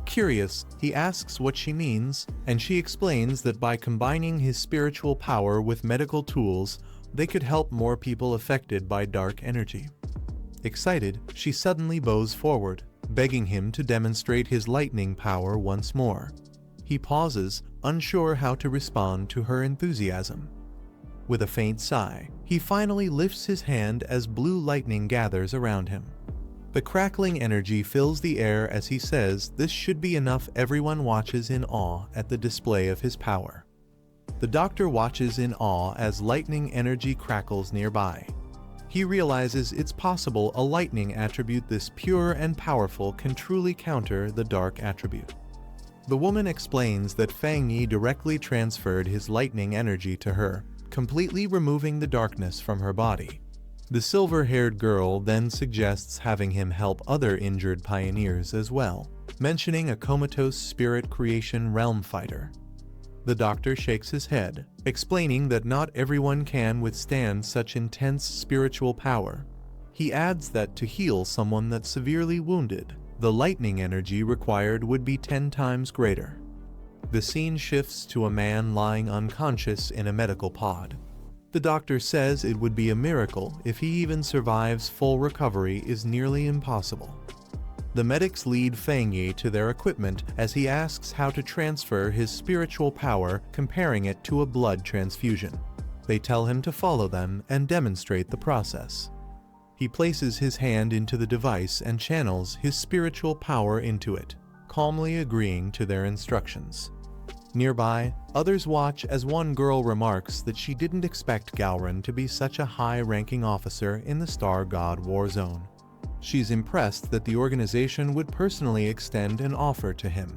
Curious, he asks what she means, and she explains that by combining his spiritual power with medical tools, they could help more people affected by dark energy. Excited, she suddenly bows forward, begging him to demonstrate his lightning power once more. He pauses, unsure how to respond to her enthusiasm. With a faint sigh, he finally lifts his hand as blue lightning gathers around him. The crackling energy fills the air as he says this should be enough. Everyone watches in awe at the display of his power. The doctor watches in awe as lightning energy crackles nearby. He realizes it's possible a lightning attribute this pure and powerful can truly counter the dark attribute. The woman explains that Fang Yi directly transferred his lightning energy to her, completely removing the darkness from her body. The silver-haired girl then suggests having him help other injured pioneers as well, mentioning a comatose spirit creation realm fighter. The doctor shakes his head, explaining that not everyone can withstand such intense spiritual power. He adds that to heal someone that's severely wounded, the lightning energy required would be 10 times greater. The scene shifts to a man lying unconscious in a medical pod. The doctor says it would be a miracle if he even survives. Full recovery is nearly impossible. The medics lead Fang Yi to their equipment as he asks how to transfer his spiritual power, comparing it to a blood transfusion. They tell him to follow them and demonstrate the process. He places his hand into the device and channels his spiritual power into it, calmly agreeing to their instructions. Nearby, others watch as one girl remarks that she didn't expect Galrin to be such a high-ranking officer in the Star God War Zone. She's impressed that the organization would personally extend an offer to him.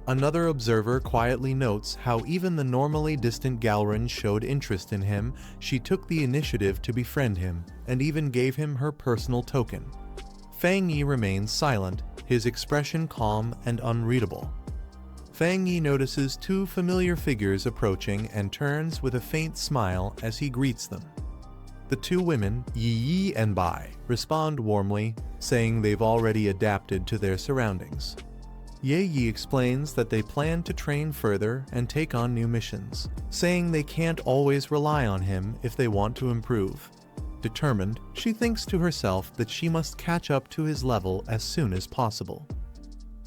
Another observer quietly notes how even the normally distant Galrin showed interest in him. She took the initiative to befriend him and even gave him her personal token. Fang Yi remains silent, his expression calm and unreadable. Fang Yi notices two familiar figures approaching and turns with a faint smile as he greets them. The two women, Yi Yi and Bai, respond warmly, saying they've already adapted to their surroundings. Ye Yi explains that they plan to train further and take on new missions, saying they can't always rely on him if they want to improve. Determined, she thinks to herself that she must catch up to his level as soon as possible.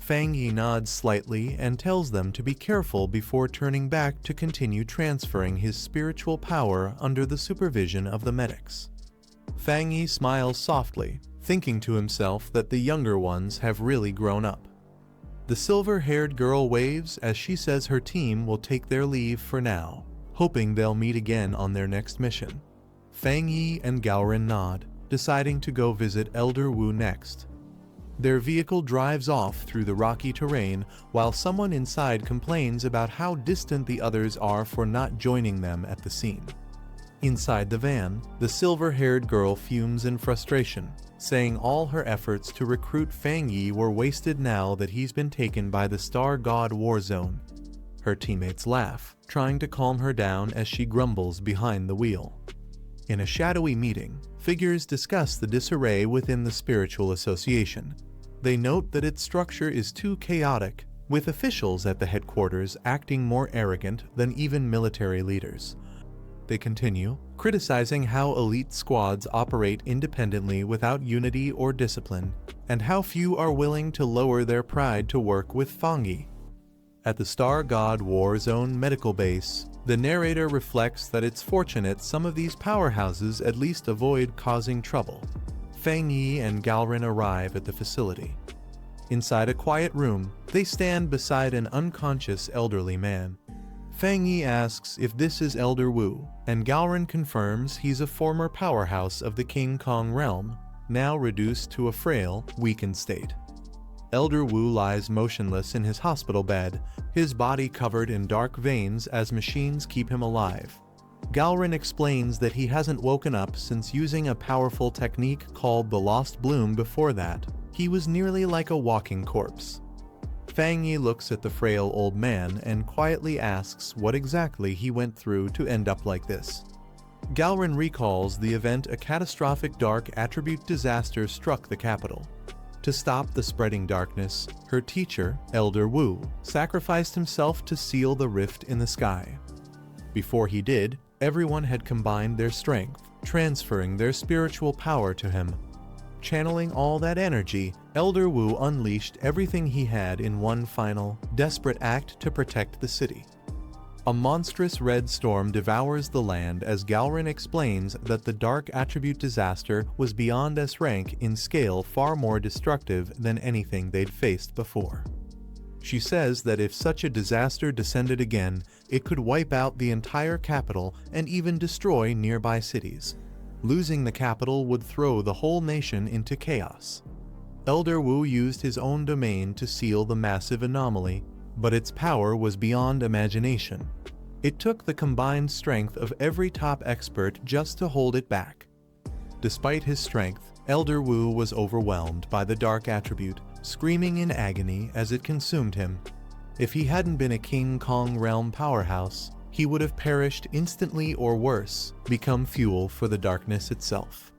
Fang Yi nods slightly and tells them to be careful before turning back to continue transferring his spiritual power under the supervision of the medics. Fang Yi smiles softly, thinking to himself that the younger ones have really grown up. The silver-haired girl waves as she says her team will take their leave for now, hoping they'll meet again on their next mission. Fang Yi and Galrin nod, deciding to go visit Elder Wu next. Their vehicle drives off through the rocky terrain while someone inside complains about how distant the others are for not joining them at the scene. Inside the van, the silver-haired girl fumes in frustration, saying all her efforts to recruit Fang Yi were wasted now that he's been taken by the Star God War Zone. Her teammates laugh, trying to calm her down as she grumbles behind the wheel. In a shadowy meeting, figures discuss the disarray within the spiritual association. They note that its structure is too chaotic, with officials at the headquarters acting more arrogant than even military leaders. They continue, criticizing how elite squads operate independently without unity or discipline, and how few are willing to lower their pride to work with Fang Yi. At the Star God War Zone medical base, the narrator reflects that it's fortunate some of these powerhouses at least avoid causing trouble. Fang Yi and Galrin arrive at the facility. Inside a quiet room, they stand beside an unconscious elderly man. Fang Yi asks if this is Elder Wu, and Galrin confirms he's a former powerhouse of the King Kong realm, now reduced to a frail, weakened state. Elder Wu lies motionless in his hospital bed, his body covered in dark veins as machines keep him alive. Galrin explains that he hasn't woken up since using a powerful technique called the Lost Bloom. Before that, he was nearly like a walking corpse. Fang Yi looks at the frail old man and quietly asks what exactly he went through to end up like this. Galrin recalls the event a catastrophic dark attribute disaster struck the capital. To stop the spreading darkness, her teacher, Elder Wu, sacrificed himself to seal the rift in the sky. Before he did, everyone had combined their strength, transferring their spiritual power to him. Channeling all that energy, Elder Wu unleashed everything he had in one final, desperate act to protect the city. A monstrous red storm devours the land as Galrin explains that the dark attribute disaster was beyond S rank in scale, far more destructive than anything they'd faced before. She says that if such a disaster descended again, it could wipe out the entire capital and even destroy nearby cities. Losing the capital would throw the whole nation into chaos. Elder Wu used his own domain to seal the massive anomaly, but its power was beyond imagination. It took the combined strength of every top expert just to hold it back. Despite his strength, Elder Wu was overwhelmed by the dark attribute, screaming in agony as it consumed him. If he hadn't been a King Kong realm powerhouse, he would have perished instantly or worse, become fuel for the darkness itself.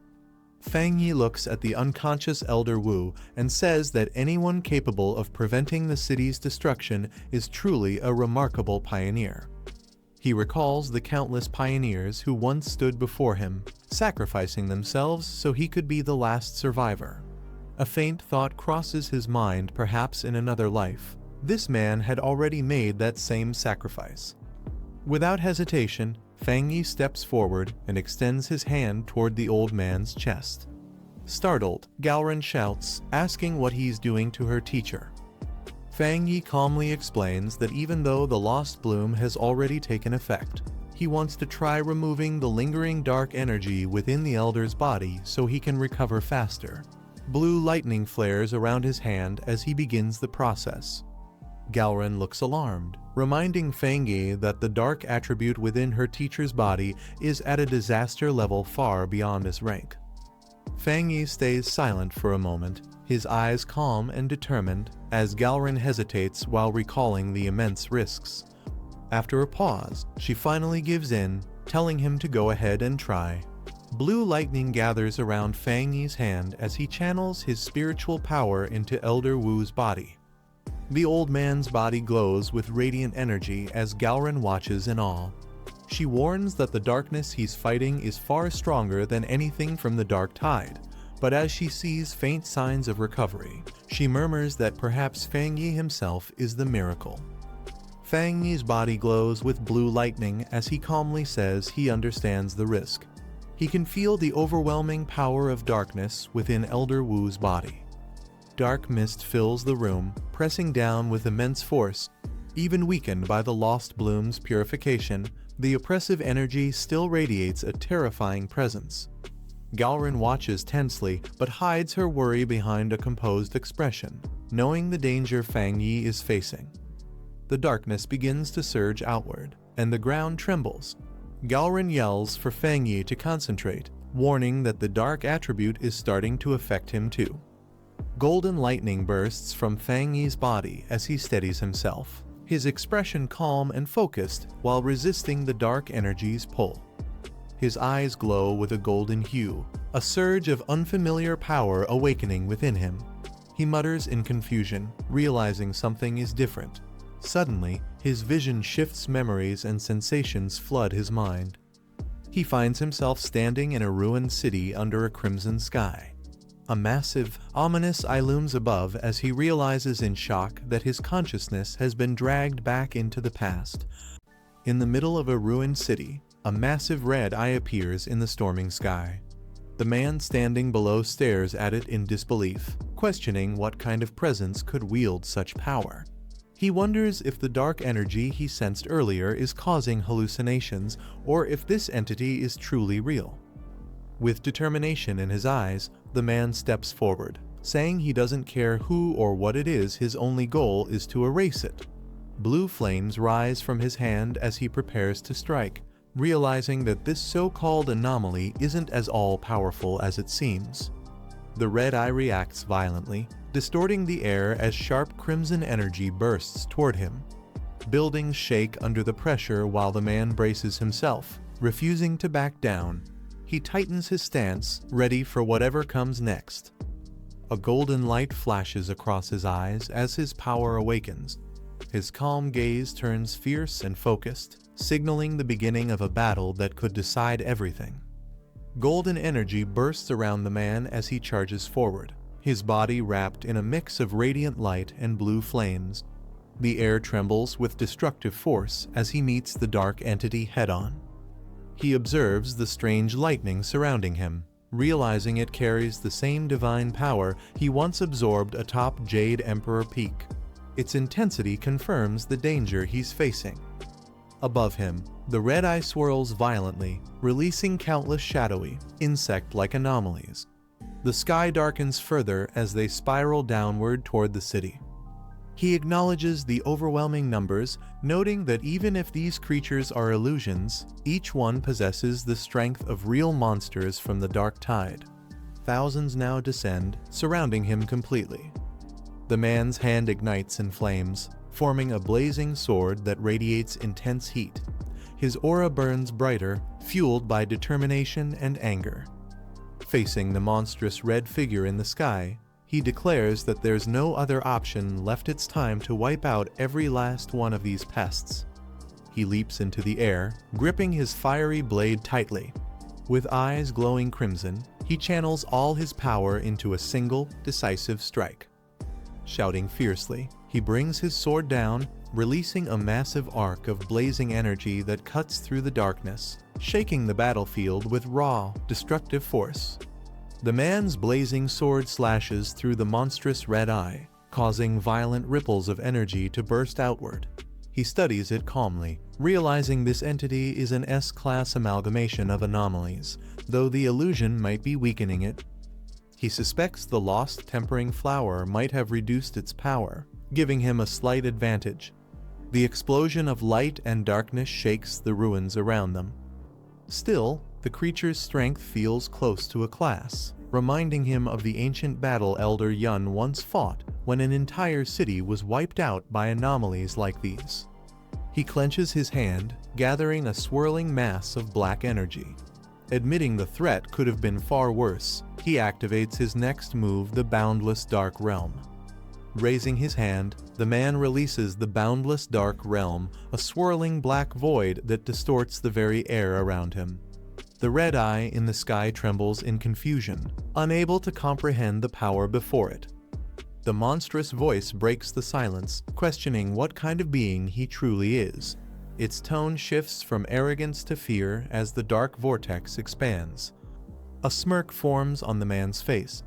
Fang Yi looks at the unconscious Elder Wu and says that anyone capable of preventing the city's destruction is truly a remarkable pioneer. He recalls the countless pioneers who once stood before him, sacrificing themselves so he could be the last survivor. A faint thought crosses his mind, perhaps in another life. This man had already made that same sacrifice. Without hesitation, Fang Yi steps forward and extends his hand toward the old man's chest. Startled, Galrin shouts, asking what he's doing to her teacher. Fang Yi calmly explains that even though the lost bloom has already taken effect, he wants to try removing the lingering dark energy within the elder's body so he can recover faster. Blue lightning flares around his hand as he begins the process. Galrin looks alarmed, reminding Fang Yi that the dark attribute within her teacher's body is at a disaster level far beyond his rank. Fang Yi stays silent for a moment, his eyes calm and determined, as Galrin hesitates while recalling the immense risks. After a pause, she finally gives in, telling him to go ahead and try. Blue lightning gathers around Fang Yi's hand as he channels his spiritual power into Elder Wu's body. The old man's body glows with radiant energy as Galrin watches in awe. She warns that the darkness he's fighting is far stronger than anything from the Dark Tide, but as she sees faint signs of recovery, she murmurs that perhaps Fang Yi himself is the miracle. Fang Yi's body glows with blue lightning as he calmly says he understands the risk. He can feel the overwhelming power of darkness within Elder Wu's body. Dark mist fills the room, pressing down with immense force. Even weakened by the lost bloom's purification, the oppressive energy still radiates a terrifying presence. Galrin watches tensely, but hides her worry behind a composed expression, knowing the danger Fang Yi is facing. The darkness begins to surge outward, and the ground trembles. Galrin yells for Fang Yi to concentrate, warning that the dark attribute is starting to affect him too. Golden lightning bursts from Fang Yi's body as he steadies himself, his expression calm and focused while resisting the dark energy's pull. His eyes glow with a golden hue, a surge of unfamiliar power awakening within him. He mutters in confusion, realizing something is different. Suddenly, his vision shifts, memories and sensations flood his mind. He finds himself standing in a ruined city under a crimson sky. A massive, ominous eye looms above as he realizes in shock that his consciousness has been dragged back into the past. In the middle of a ruined city, a massive red eye appears in the storming sky. The man standing below stares at it in disbelief, questioning what kind of presence could wield such power. He wonders if the dark energy he sensed earlier is causing hallucinations, or if this entity is truly real. With determination in his eyes, the man steps forward, saying he doesn't care who or what it is, his only goal is to erase it. Blue flames rise from his hand as he prepares to strike, realizing that this so-called anomaly isn't as all-powerful as it seems. The red eye reacts violently, distorting the air as sharp crimson energy bursts toward him. Buildings shake under the pressure while the man braces himself, refusing to back down. He tightens his stance, ready for whatever comes next. A golden light flashes across his eyes as his power awakens. His calm gaze turns fierce and focused, signaling the beginning of a battle that could decide everything. Golden energy bursts around the man as he charges forward, his body wrapped in a mix of radiant light and blue flames. The air trembles with destructive force as he meets the dark entity head-on. He observes the strange lightning surrounding him, realizing it carries the same divine power he once absorbed atop Jade Emperor Peak. Its intensity confirms the danger he's facing. Above him, the red eye swirls violently, releasing countless shadowy, insect-like anomalies. The sky darkens further as they spiral downward toward the city. He acknowledges the overwhelming numbers, noting that even if these creatures are illusions, each one possesses the strength of real monsters from the dark tide. Thousands now descend, surrounding him completely. The man's hand ignites in flames, forming a blazing sword that radiates intense heat. His aura burns brighter, fueled by determination and anger. Facing the monstrous red figure in the sky, he declares that there's no other option left. It's time to wipe out every last one of these pests. He leaps into the air, gripping his fiery blade tightly. With eyes glowing crimson, he channels all his power into a single, decisive strike. Shouting fiercely, he brings his sword down, releasing a massive arc of blazing energy that cuts through the darkness, shaking the battlefield with raw, destructive force. The man's blazing sword slashes through the monstrous red eye, causing violent ripples of energy to burst outward. He studies it calmly, realizing this entity is an S-class amalgamation of anomalies, though the illusion might be weakening it. He suspects the lost tempering flower might have reduced its power, giving him a slight advantage. The explosion of light and darkness shakes the ruins around them. Still, the creature's strength feels close to a class, reminding him of the ancient battle Elder Yun once fought when an entire city was wiped out by anomalies like these. He clenches his hand, gathering a swirling mass of black energy. Admitting the threat could have been far worse, he activates his next move, the Boundless Dark Realm. Raising his hand, the man releases the Boundless Dark Realm, a swirling black void that distorts the very air around him. The red eye in the sky trembles in confusion, unable to comprehend the power before it. The monstrous voice breaks the silence, questioning what kind of being he truly is. Its tone shifts from arrogance to fear as the dark vortex expands. A smirk forms on the man's face.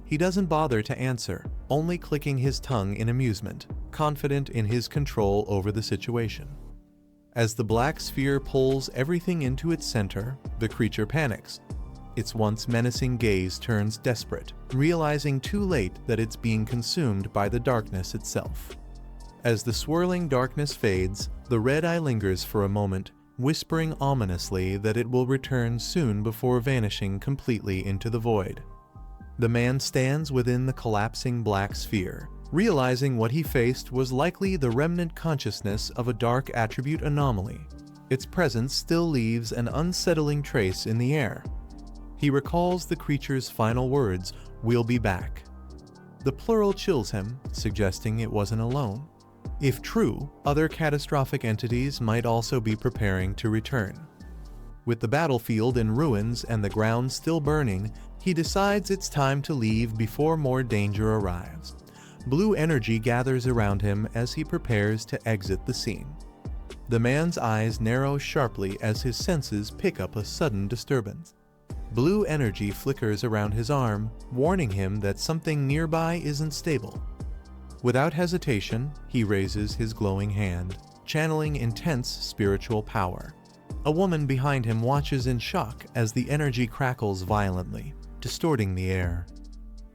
He doesn't bother to answer, only clicking his tongue in amusement, confident in his control over the situation. As the black sphere pulls everything into its center, the creature panics. Its once menacing gaze turns desperate, realizing too late that it's being consumed by the darkness itself. As the swirling darkness fades, the red eye lingers for a moment, whispering ominously that it will return soon before vanishing completely into the void. The man stands within the collapsing black sphere, realizing what he faced was likely the remnant consciousness of a dark attribute anomaly. Its presence still leaves an unsettling trace in the air. He recalls the creature's final words, "We'll be back." The plural chills him, suggesting it wasn't alone. If true, other catastrophic entities might also be preparing to return. With the battlefield in ruins and the ground still burning, he decides it's time to leave before more danger arrives. Blue energy gathers around him as he prepares to exit the scene. The man's eyes narrow sharply as his senses pick up a sudden disturbance. Blue energy flickers around his arm, warning him that something nearby isn't stable. Without hesitation, he raises his glowing hand, channeling intense spiritual power. A woman behind him watches in shock as the energy crackles violently, distorting the air.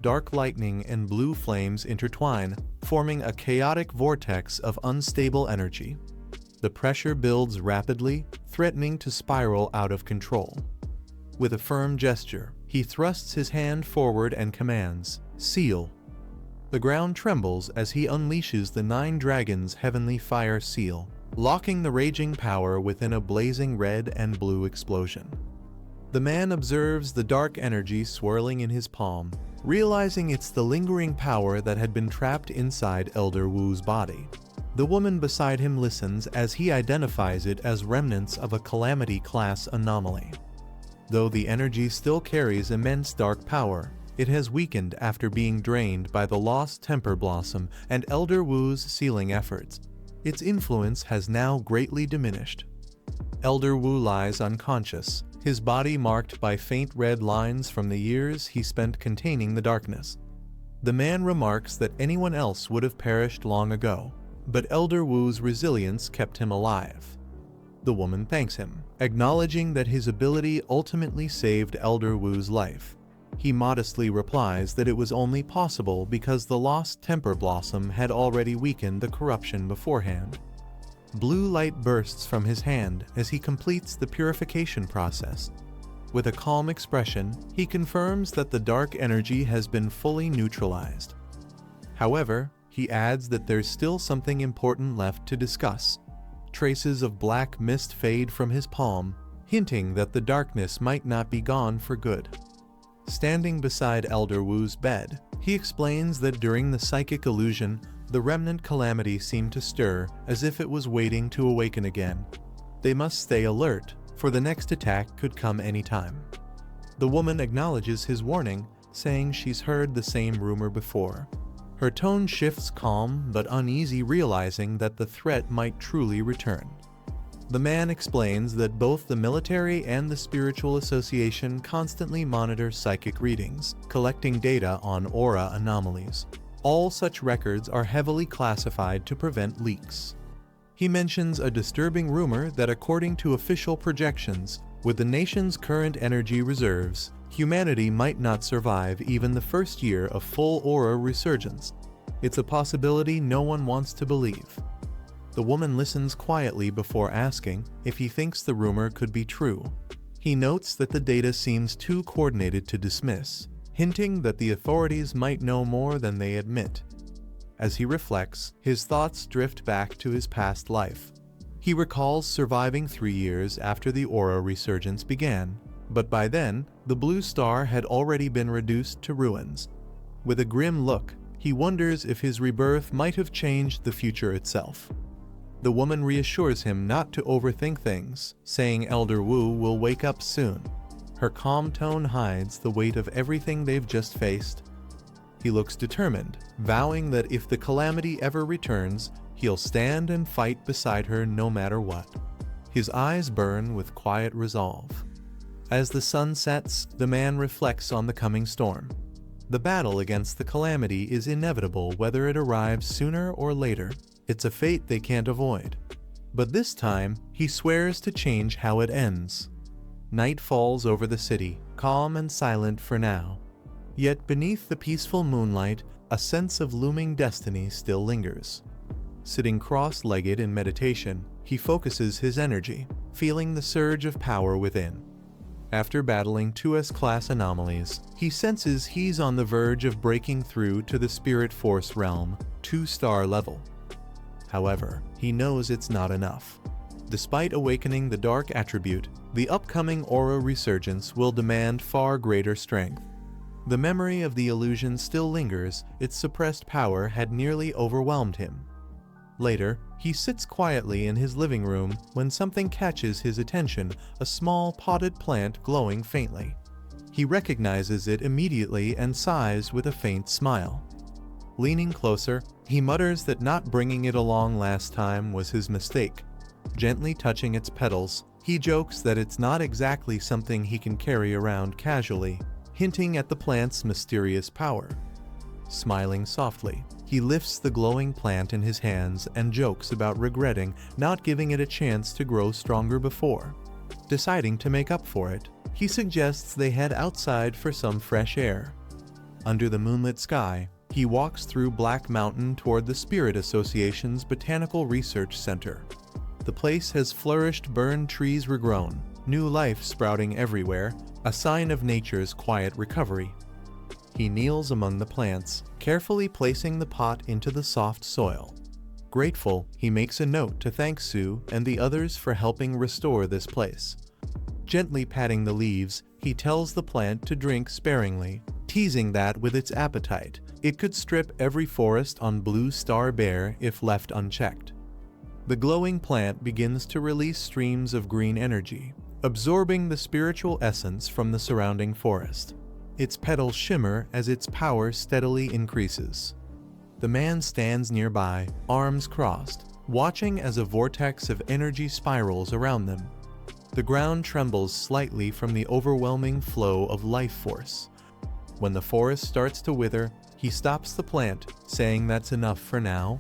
Dark lightning and blue flames intertwine, forming a chaotic vortex of unstable energy. The pressure builds rapidly, threatening to spiral out of control. With a firm gesture, he thrusts his hand forward and commands, "Seal." The ground trembles as he unleashes the 9 Dragons' heavenly fire seal, locking the raging power within a blazing red and blue explosion. The man observes the dark energy swirling in his palm, realizing it's the lingering power that had been trapped inside Elder Wu's body. The woman beside him listens as he identifies it as remnants of a Calamity-class anomaly. Though the energy still carries immense dark power, It has weakened after being drained by the lost temper blossom and Elder Wu's sealing efforts. Its influence has now greatly diminished. Elder Wu lies unconscious, his body marked by faint red lines from the years he spent containing the darkness. The man remarks that anyone else would have perished long ago, but Elder Wu's resilience kept him alive. The woman thanks him, acknowledging that his ability ultimately saved Elder Wu's life. He modestly replies that it was only possible because the lost temper blossom had already weakened the corruption beforehand. Blue light bursts from his hand as he completes the purification process. With a calm expression, he confirms that the dark energy has been fully neutralized. However, he adds that there's still something important left to discuss. Traces of black mist fade from his palm, hinting that the darkness might not be gone for good. Standing beside Elder Wu's bed, he explains that during the psychic illusion, the remnant calamity seemed to stir as if it was waiting to awaken again. They must stay alert, for the next attack could come anytime. The woman acknowledges his warning, saying she's heard the same rumor before. Her tone shifts calm but uneasy, realizing that the threat might truly return. The man explains that both the military and the spiritual association constantly monitor psychic readings, collecting data on aura anomalies. All such records are heavily classified to prevent leaks. He mentions a disturbing rumor that according to official projections, with the nation's current energy reserves, humanity might not survive even the first year of full aura resurgence. It's a possibility no one wants to believe. The woman listens quietly before asking if he thinks the rumor could be true. He notes that the data seems too coordinated to dismiss, hinting that the authorities might know more than they admit. As he reflects, his thoughts drift back to his past life. He recalls surviving 3 years after the aura resurgence began, but by then, the blue star had already been reduced to ruins. With a grim look, he wonders if his rebirth might have changed the future itself. The woman reassures him not to overthink things, saying Elder Wu will wake up soon. Her calm tone hides the weight of everything they've just faced. He looks determined, vowing that if the calamity ever returns, he'll stand and fight beside her no matter what. His eyes burn with quiet resolve. As the sun sets, the man reflects on the coming storm. The battle against the calamity is inevitable whether it arrives sooner or later. It's a fate they can't avoid. But this time, he swears to change how it ends. Night falls over the city, calm and silent for now. Yet beneath the peaceful moonlight, a sense of looming destiny still lingers. Sitting cross-legged in meditation, he focuses his energy, feeling the surge of power within. After battling 2S-class anomalies, he senses he's on the verge of breaking through to the Spirit Force realm, 2-star level. However, he knows it's not enough. Despite awakening the dark attribute, the upcoming aura resurgence will demand far greater strength. The memory of the illusion still lingers, its suppressed power had nearly overwhelmed him. Later, he sits quietly in his living room when something catches his attention, a small potted plant glowing faintly. He recognizes it immediately and sighs with a faint smile. Leaning closer, he mutters that not bringing it along last time was his mistake. Gently touching its petals, he jokes that it's not exactly something he can carry around casually, hinting at the plant's mysterious power. Smiling softly, he lifts the glowing plant in his hands and jokes about regretting not giving it a chance to grow stronger before. Deciding to make up for it, he suggests they head outside for some fresh air. Under the moonlit sky, he walks through Black Mountain toward the Spirit Association's Botanical Research Center. The place has flourished, burned trees regrown, new life sprouting everywhere, a sign of nature's quiet recovery. He kneels among the plants, carefully placing the pot into the soft soil. Grateful, he makes a note to thank Sue and the others for helping restore this place. Gently patting the leaves, he tells the plant to drink sparingly, teasing that with its appetite, it could strip every forest on Blue Star bare if left unchecked. The glowing plant begins to release streams of green energy, absorbing the spiritual essence from the surrounding forest. Its petals shimmer as its power steadily increases. The man stands nearby, arms crossed, watching as a vortex of energy spirals around them. The ground trembles slightly from the overwhelming flow of life force. When the forest starts to wither, he stops the plant, saying that's enough for now.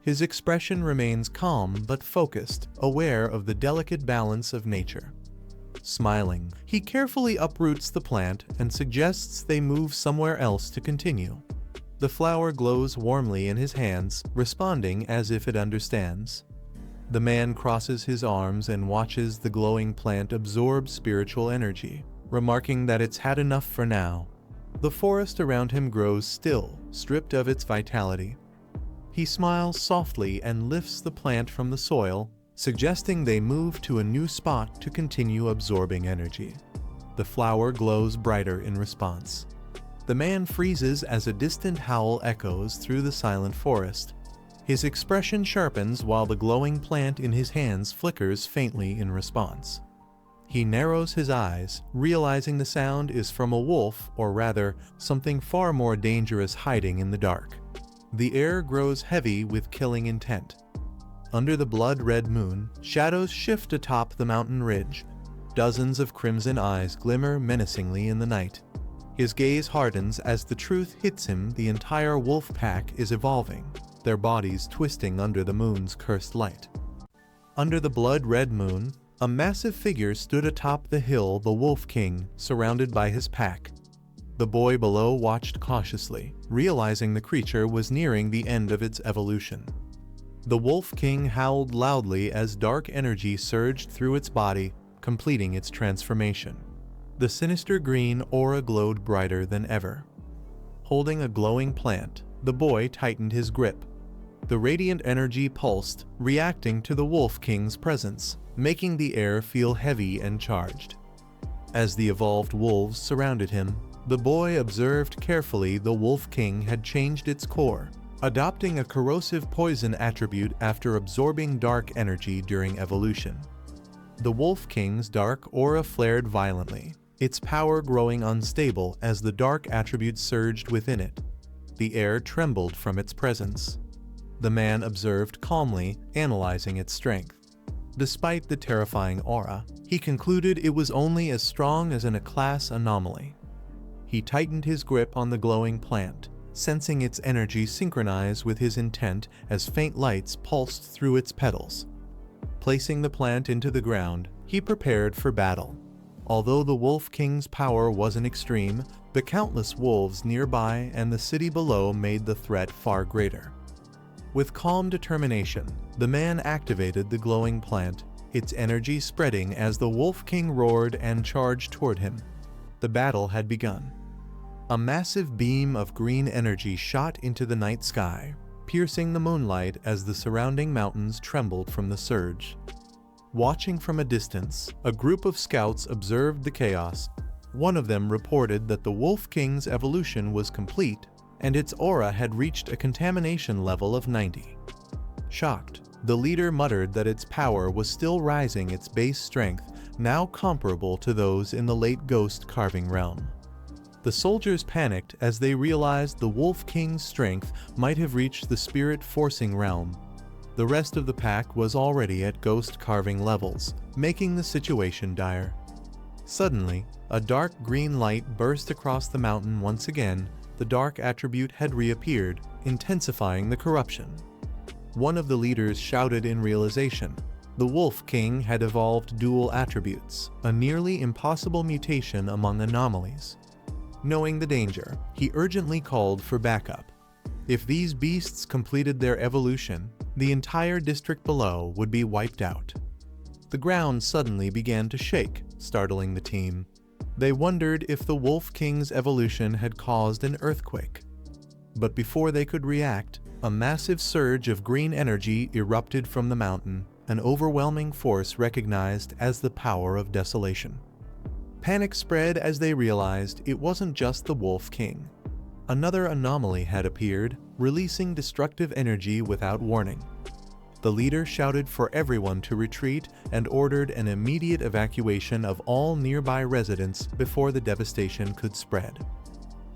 His expression remains calm but focused, aware of the delicate balance of nature. Smiling, he carefully uproots the plant and suggests they move somewhere else to continue. The flower glows warmly in his hands, responding as if it understands. The man crosses his arms and watches the glowing plant absorb spiritual energy, remarking that it's had enough for now. The forest around him grows still, stripped of its vitality. He smiles softly and lifts the plant from the soil, suggesting they move to a new spot to continue absorbing energy. The flower glows brighter in response. The man freezes as a distant howl echoes through the silent forest. His expression sharpens while the glowing plant in his hands flickers faintly in response. He narrows his eyes, realizing the sound is from a wolf, or rather, something far more dangerous hiding in the dark. The air grows heavy with killing intent. Under the blood-red moon, shadows shift atop the mountain ridge. Dozens of crimson eyes glimmer menacingly in the night. His gaze hardens as the truth hits him. The entire wolf pack is evolving, their bodies twisting under the moon's cursed light. Under the blood-red moon, a massive figure stood atop the hill, the Wolf King, surrounded by his pack. The boy below watched cautiously, realizing the creature was nearing the end of its evolution. The Wolf King howled loudly as dark energy surged through its body, completing its transformation. The sinister green aura glowed brighter than ever. Holding a glowing plant, the boy tightened his grip. The radiant energy pulsed, reacting to the Wolf King's presence, making the air feel heavy and charged. As the evolved wolves surrounded him, the boy observed carefully. The Wolf King had changed its core, adopting a corrosive poison attribute after absorbing dark energy during evolution. The Wolf King's dark aura flared violently, its power growing unstable as the dark attribute surged within it. The air trembled from its presence. The man observed calmly, analyzing its strength. Despite the terrifying aura, he concluded it was only as strong as a class anomaly. He tightened his grip on the glowing plant, sensing its energy synchronize with his intent as faint lights pulsed through its petals. Placing the plant into the ground, he prepared for battle. Although the Wolf King's power wasn't extreme, the countless wolves nearby and the city below made the threat far greater. With calm determination, the man activated the glowing plant, its energy spreading as the Wolf King roared and charged toward him. The battle had begun. A massive beam of green energy shot into the night sky, piercing the moonlight as the surrounding mountains trembled from the surge. Watching from a distance, a group of scouts observed the chaos. One of them reported that the Wolf King's evolution was complete and its aura had reached a contamination level of 90. Shocked, the leader muttered that its power was still rising, its base strength now comparable to those in the late ghost carving realm. The soldiers panicked as they realized the Wolf King's strength might have reached the spirit forcing realm. The rest of the pack was already at ghost carving levels, making the situation dire. Suddenly, a dark green light burst across the mountain once again. The dark attribute had reappeared, intensifying the corruption. One of the leaders shouted in realization. The Wolf King had evolved dual attributes, a nearly impossible mutation among anomalies. Knowing the danger, he urgently called for backup. If these beasts completed their evolution, the entire district below would be wiped out. The ground suddenly began to shake, startling the team. They wondered if the Wolf King's evolution had caused an earthquake. But before they could react, a massive surge of green energy erupted from the mountain, an overwhelming force recognized as the power of desolation. Panic spread as they realized it wasn't just the Wolf King. Another anomaly had appeared, releasing destructive energy without warning. The leader shouted for everyone to retreat and ordered an immediate evacuation of all nearby residents before the devastation could spread.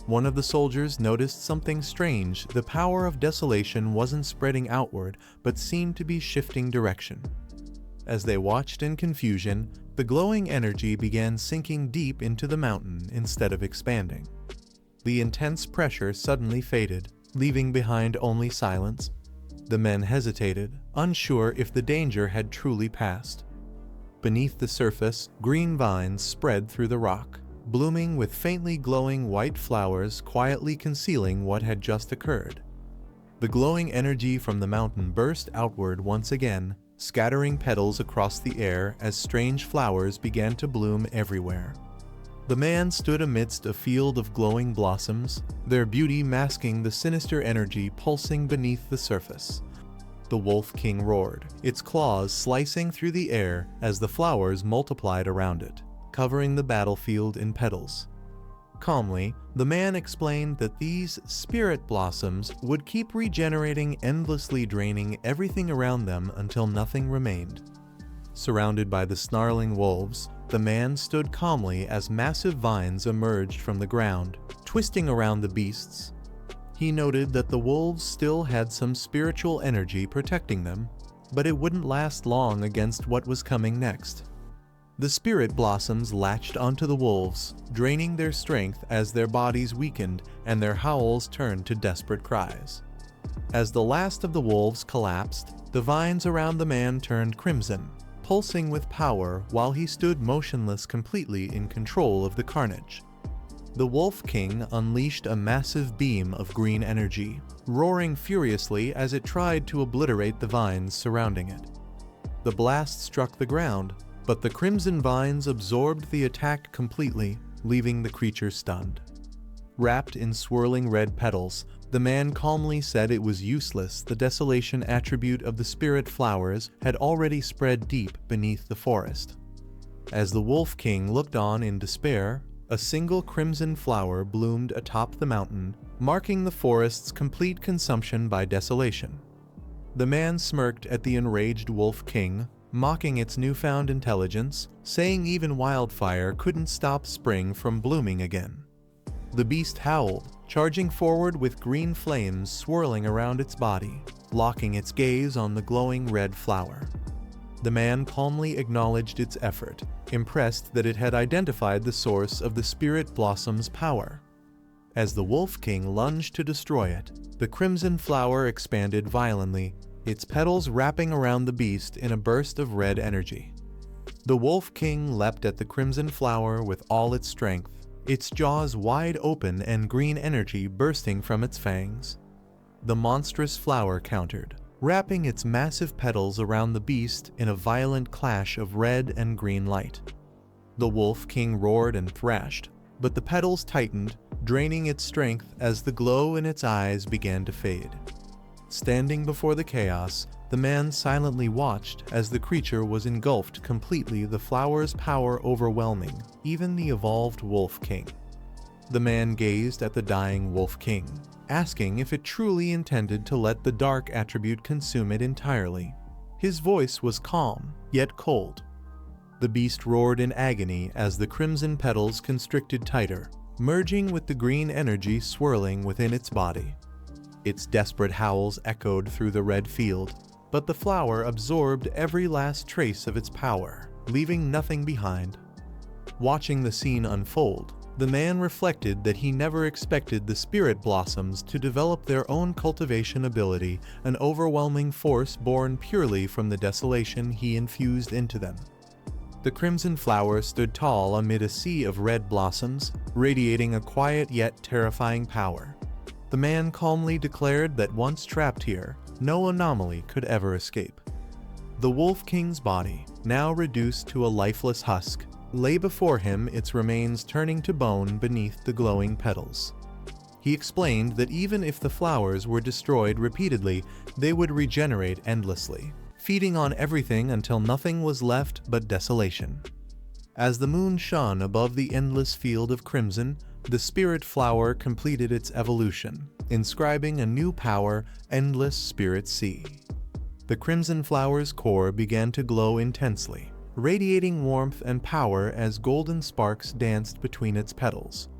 One of the soldiers noticed something strange. The power of desolation wasn't spreading outward, but seemed to be shifting direction. As they watched in confusion, the glowing energy began sinking deep into the mountain instead of expanding. The intense pressure suddenly faded, leaving behind only silence. The men hesitated, unsure if the danger had truly passed. Beneath the surface, green vines spread through the rock, blooming with faintly glowing white flowers quietly concealing what had just occurred. The glowing energy from the mountain burst outward once again, scattering petals across the air as strange flowers began to bloom everywhere. The man stood amidst a field of glowing blossoms, their beauty masking the sinister energy pulsing beneath the surface. The Wolf King roared, its claws slicing through the air as the flowers multiplied around it, covering the battlefield in petals. Calmly, the man explained that these spirit blossoms would keep regenerating, endlessly draining everything around them until nothing remained. Surrounded by the snarling wolves, the man stood calmly as massive vines emerged from the ground, twisting around the beasts. He noted that the wolves still had some spiritual energy protecting them, but it wouldn't last long against what was coming next. The spirit blossoms latched onto the wolves, draining their strength as their bodies weakened and their howls turned to desperate cries. As the last of the wolves collapsed, the vines around the man turned crimson, pulsing with power while he stood motionless, completely in control of the carnage. The Wolf King unleashed a massive beam of green energy, roaring furiously as it tried to obliterate the vines surrounding it. The blast struck the ground, but the crimson vines absorbed the attack completely, leaving the creature stunned. Wrapped in swirling red petals, the man calmly said it was useless. The desolation attribute of the spirit flowers had already spread deep beneath the forest. As the Wolf King looked on in despair, a single crimson flower bloomed atop the mountain, marking the forest's complete consumption by desolation. The man smirked at the enraged Wolf King, mocking its newfound intelligence, saying even wildfire couldn't stop spring from blooming again. The beast howled, charging forward with green flames swirling around its body, locking its gaze on the glowing red flower. The man calmly acknowledged its effort, impressed that it had identified the source of the spirit blossom's power. As the Wolf King lunged to destroy it, the crimson flower expanded violently, its petals wrapping around the beast in a burst of red energy. The Wolf King leapt at the crimson flower with all its strength, its jaws wide open and green energy bursting from its fangs. The monstrous flower countered, wrapping its massive petals around the beast in a violent clash of red and green light. The Wolf King roared and thrashed, but the petals tightened, draining its strength as the glow in its eyes began to fade. Standing before the chaos, the man silently watched as the creature was engulfed completely, the flower's power overwhelming even the evolved Wolf King. The man gazed at the dying Wolf King, asking if it truly intended to let the dark attribute consume it entirely. His voice was calm, yet cold. The beast roared in agony as the crimson petals constricted tighter, merging with the green energy swirling within its body. Its desperate howls echoed through the red field, but the flower absorbed every last trace of its power, leaving nothing behind. Watching the scene unfold, the man reflected that he never expected the spirit blossoms to develop their own cultivation ability, an overwhelming force born purely from the desolation he infused into them. The crimson flower stood tall amid a sea of red blossoms, radiating a quiet yet terrifying power. The man calmly declared that once trapped here, no anomaly could ever escape. The Wolf King's body, now reduced to a lifeless husk, lay before him, its remains turning to bone beneath the glowing petals. He explained that even if the flowers were destroyed repeatedly, they would regenerate endlessly, feeding on everything until nothing was left but desolation. As the moon shone above the endless field of crimson, the spirit flower completed its evolution, inscribing a new power, endless spirit sea. The crimson flower's core began to glow intensely, radiating warmth and power as golden sparks danced between its petals.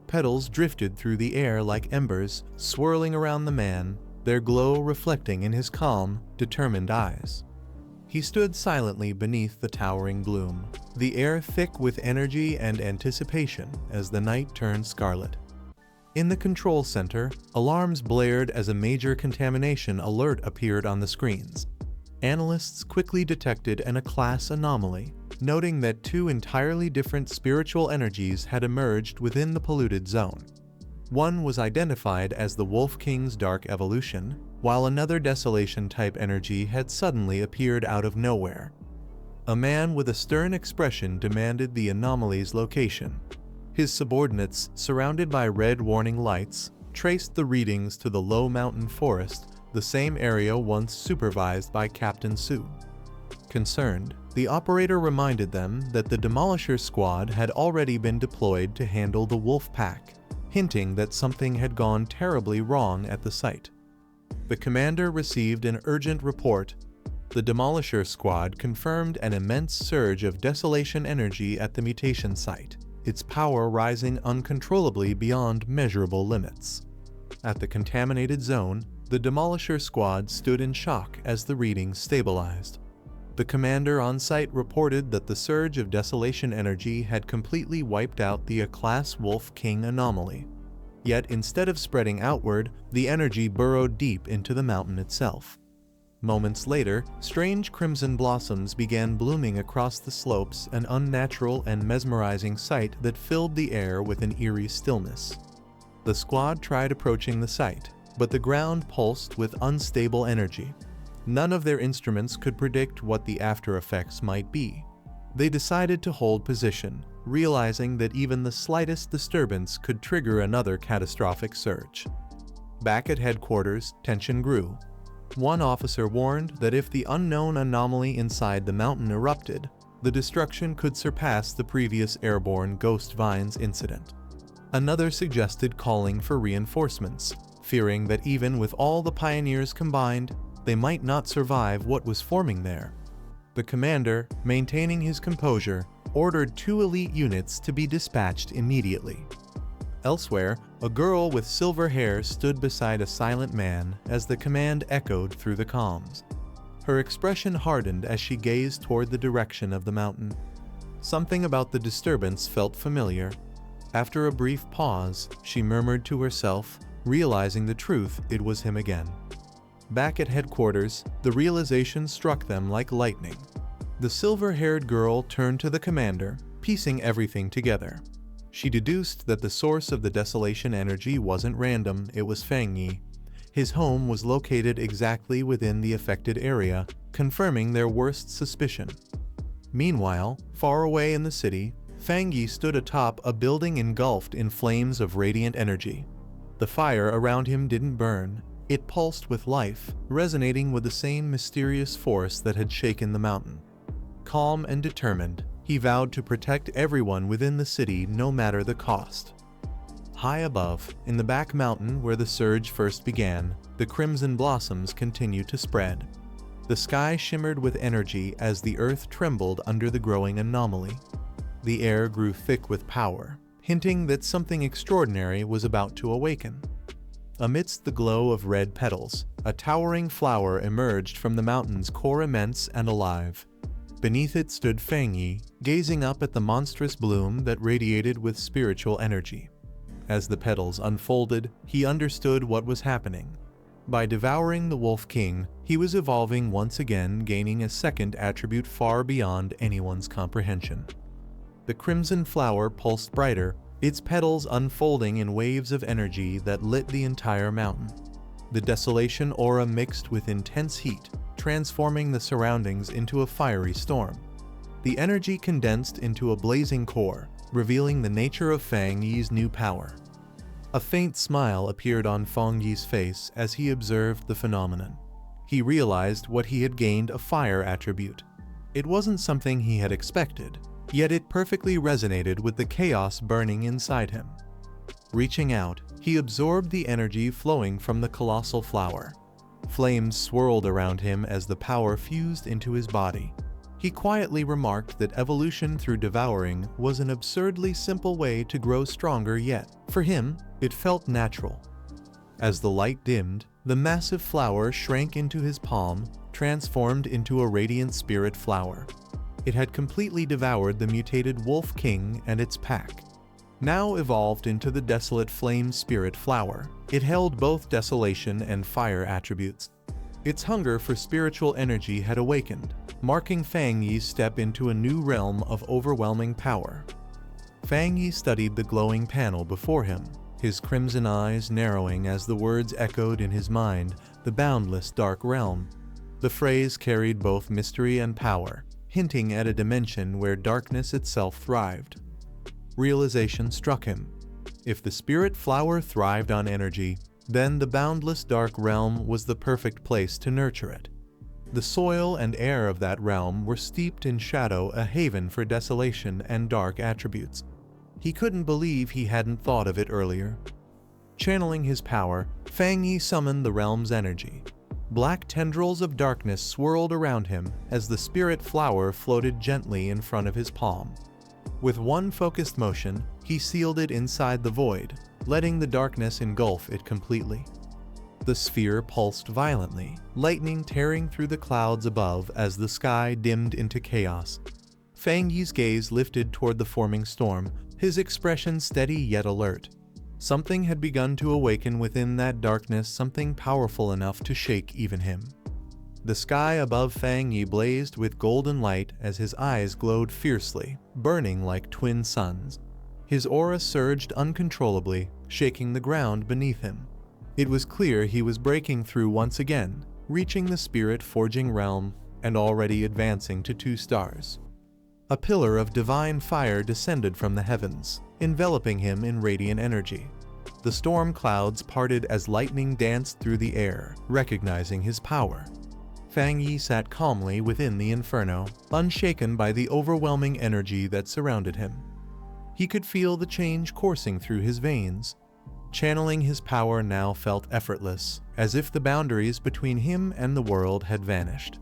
Petals drifted through the air like embers, swirling around the man, their glow reflecting in his calm, determined eyes. He stood silently beneath the towering bloom, the air thick with energy and anticipation as the night turned scarlet. In the control center, alarms blared as a major contamination alert appeared on the screens. Analysts quickly detected a class anomaly, noting that two entirely different spiritual energies had emerged within the polluted zone. One was identified as the Wolf King's dark evolution, while another desolation-type energy had suddenly appeared out of nowhere. A man with a stern expression demanded the anomaly's location. His subordinates, surrounded by red warning lights, traced the readings to the low mountain forest, the same area once supervised by Captain Su. Concerned, the operator reminded them that the Demolisher squad had already been deployed to handle the wolf pack, hinting that something had gone terribly wrong at the site. The commander received an urgent report. The Demolisher squad confirmed an immense surge of desolation energy at the mutation site, its power rising uncontrollably beyond measurable limits. At the contaminated zone, the Demolisher squad stood in shock as the readings stabilized. The commander on site reported that the surge of desolation energy had completely wiped out the A-class Wolf King anomaly. Yet instead of spreading outward, the energy burrowed deep into the mountain itself. Moments later, strange crimson blossoms began blooming across the slopes, an unnatural and mesmerizing sight that filled the air with an eerie stillness. The squad tried approaching the site, but the ground pulsed with unstable energy. None of their instruments could predict what the after effects might be. They decided to hold position, realizing that even the slightest disturbance could trigger another catastrophic surge. Back at headquarters, tension grew. One officer warned that if the unknown anomaly inside the mountain erupted, the destruction could surpass the previous airborne Ghost Vines incident. Another suggested calling for reinforcements, fearing that even with all the pioneers combined, they might not survive what was forming there. The commander, maintaining his composure, ordered 2 elite units to be dispatched immediately. Elsewhere, a girl with silver hair stood beside a silent man as the command echoed through the comms. Her expression hardened as she gazed toward the direction of the mountain. Something about the disturbance felt familiar. After a brief pause, she murmured to herself, realizing the truth, it was him again. Back at headquarters, the realization struck them like lightning. The silver-haired girl turned to the commander, piecing everything together. She deduced that the source of the desolation energy wasn't random, it was Fang Yi. His home was located exactly within the affected area, confirming their worst suspicion. Meanwhile, far away in the city, Fang Yi stood atop a building engulfed in flames of radiant energy. The fire around him didn't burn. It pulsed with life, resonating with the same mysterious force that had shaken the mountain. Calm and determined, he vowed to protect everyone within the city no matter the cost. High above, in the back mountain where the surge first began, the crimson blossoms continued to spread. The sky shimmered with energy as the earth trembled under the growing anomaly. The air grew thick with power, hinting that something extraordinary was about to awaken. Amidst the glow of red petals, a towering flower emerged from the mountain's core, immense and alive. Beneath it stood Fang Yi, gazing up at the monstrous bloom that radiated with spiritual energy. As the petals unfolded, he understood what was happening. By devouring the Wolf King, he was evolving once again, gaining a second attribute far beyond anyone's comprehension. The crimson flower pulsed brighter, its petals unfolding in waves of energy that lit the entire mountain. The desolation aura mixed with intense heat, transforming the surroundings into a fiery storm. The energy condensed into a blazing core, revealing the nature of Fang Yi's new power. A faint smile appeared on Fang Yi's face as he observed the phenomenon. He realized what he had gained, a fire attribute. It wasn't something he had expected, yet it perfectly resonated with the chaos burning inside him. Reaching out, he absorbed the energy flowing from the colossal flower. Flames swirled around him as the power fused into his body. He quietly remarked that evolution through devouring was an absurdly simple way to grow stronger, yet, for him, it felt natural. As the light dimmed, the massive flower shrank into his palm, transformed into a radiant spirit flower. It had completely devoured the mutated Wolf King and its pack. Now evolved into the desolate flame spirit flower, it held both desolation and fire attributes. Its hunger for spiritual energy had awakened, marking Fang Yi's step into a new realm of overwhelming power. Fang Yi studied the glowing panel before him, his crimson eyes narrowing as the words echoed in his mind, the boundless dark realm. The phrase carried both mystery and power, hinting at a dimension where darkness itself thrived. Realization struck him. If the spirit flower thrived on energy, then the boundless dark realm was the perfect place to nurture it. The soil and air of that realm were steeped in shadow, a haven for desolation and dark attributes. He couldn't believe he hadn't thought of it earlier. Channeling his power, Fang Yi summoned the realm's energy. Black tendrils of darkness swirled around him as the spirit flower floated gently in front of his palm. With one focused motion, he sealed it inside the void, letting the darkness engulf it completely. The sphere pulsed violently, lightning tearing through the clouds above as the sky dimmed into chaos. Fang Yi's gaze lifted toward the forming storm, his expression steady yet alert. Something had begun to awaken within that darkness, something powerful enough to shake even him. The sky above Fang Yi blazed with golden light as his eyes glowed fiercely, burning like twin suns. His aura surged uncontrollably, shaking the ground beneath him. It was clear he was breaking through once again, reaching the spirit-forging realm, and already advancing to 2 stars. A pillar of divine fire descended from the heavens, enveloping him in radiant energy. The storm clouds parted as lightning danced through the air, recognizing his power. Fang Yi sat calmly within the inferno, unshaken by the overwhelming energy that surrounded him. He could feel the change coursing through his veins. Channeling his power now felt effortless, as if the boundaries between him and the world had vanished.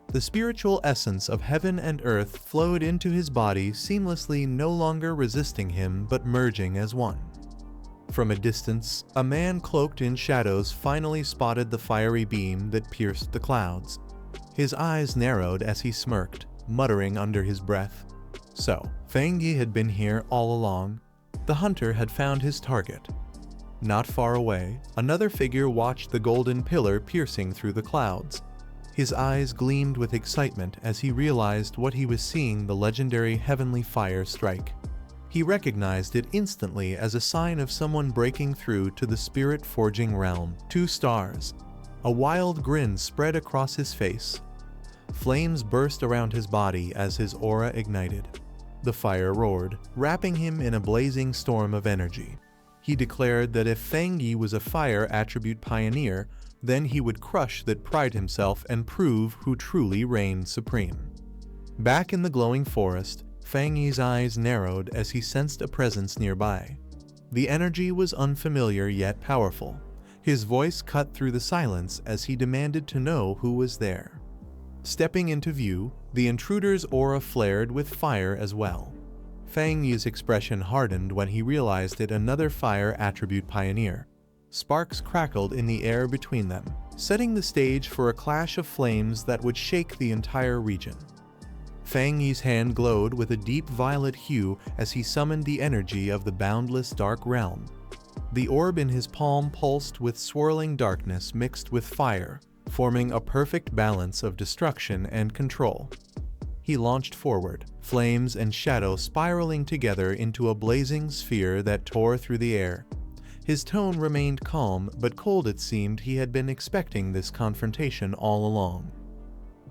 The spiritual essence of heaven and earth flowed into his body seamlessly, no longer resisting him but merging as one. From a distance, a man cloaked in shadows finally spotted the fiery beam that pierced the clouds. His eyes narrowed as he smirked, muttering under his breath. So, Fang Yi had been here all along. The hunter had found his target. Not far away, another figure watched the golden pillar piercing through the clouds. His eyes gleamed with excitement as he realized what he was seeing, the legendary heavenly fire strike. He recognized it instantly as a sign of someone breaking through to the spirit-forging realm. 2 stars. A wild grin spread across his face. Flames burst around his body as his aura ignited. The fire roared, wrapping him in a blazing storm of energy. He declared that if Fang Yi was a fire attribute pioneer, then he would crush that pride himself and prove who truly reigned supreme. Back in the glowing forest, Fang Yi's eyes narrowed as he sensed a presence nearby. The energy was unfamiliar yet powerful. His voice cut through the silence as he demanded to know who was there. Stepping into view, the intruder's aura flared with fire as well. Fang Yi's expression hardened when he realized it, another fire attribute pioneer. Sparks crackled in the air between them, setting the stage for a clash of flames that would shake the entire region. Fang Yi's hand glowed with a deep violet hue as he summoned the energy of the boundless dark realm. The orb in his palm pulsed with swirling darkness mixed with fire, forming a perfect balance of destruction and control. He launched forward, flames and shadow spiraling together into a blazing sphere that tore through the air. His tone remained calm but cold. It seemed he had been expecting this confrontation all along.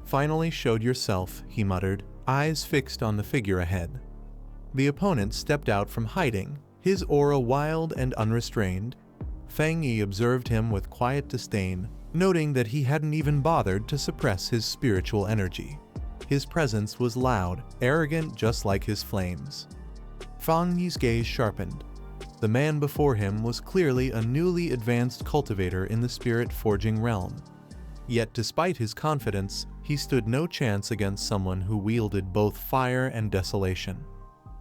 "Finally showed yourself," he muttered, eyes fixed on the figure ahead. The opponent stepped out from hiding, his aura wild and unrestrained. Fang Yi observed him with quiet disdain, noting that he hadn't even bothered to suppress his spiritual energy. His presence was loud, arrogant, just like his flames. Fang Yi's gaze sharpened. The man before him was clearly a newly advanced cultivator in the spirit-forging realm. Yet despite his confidence, he stood no chance against someone who wielded both fire and desolation.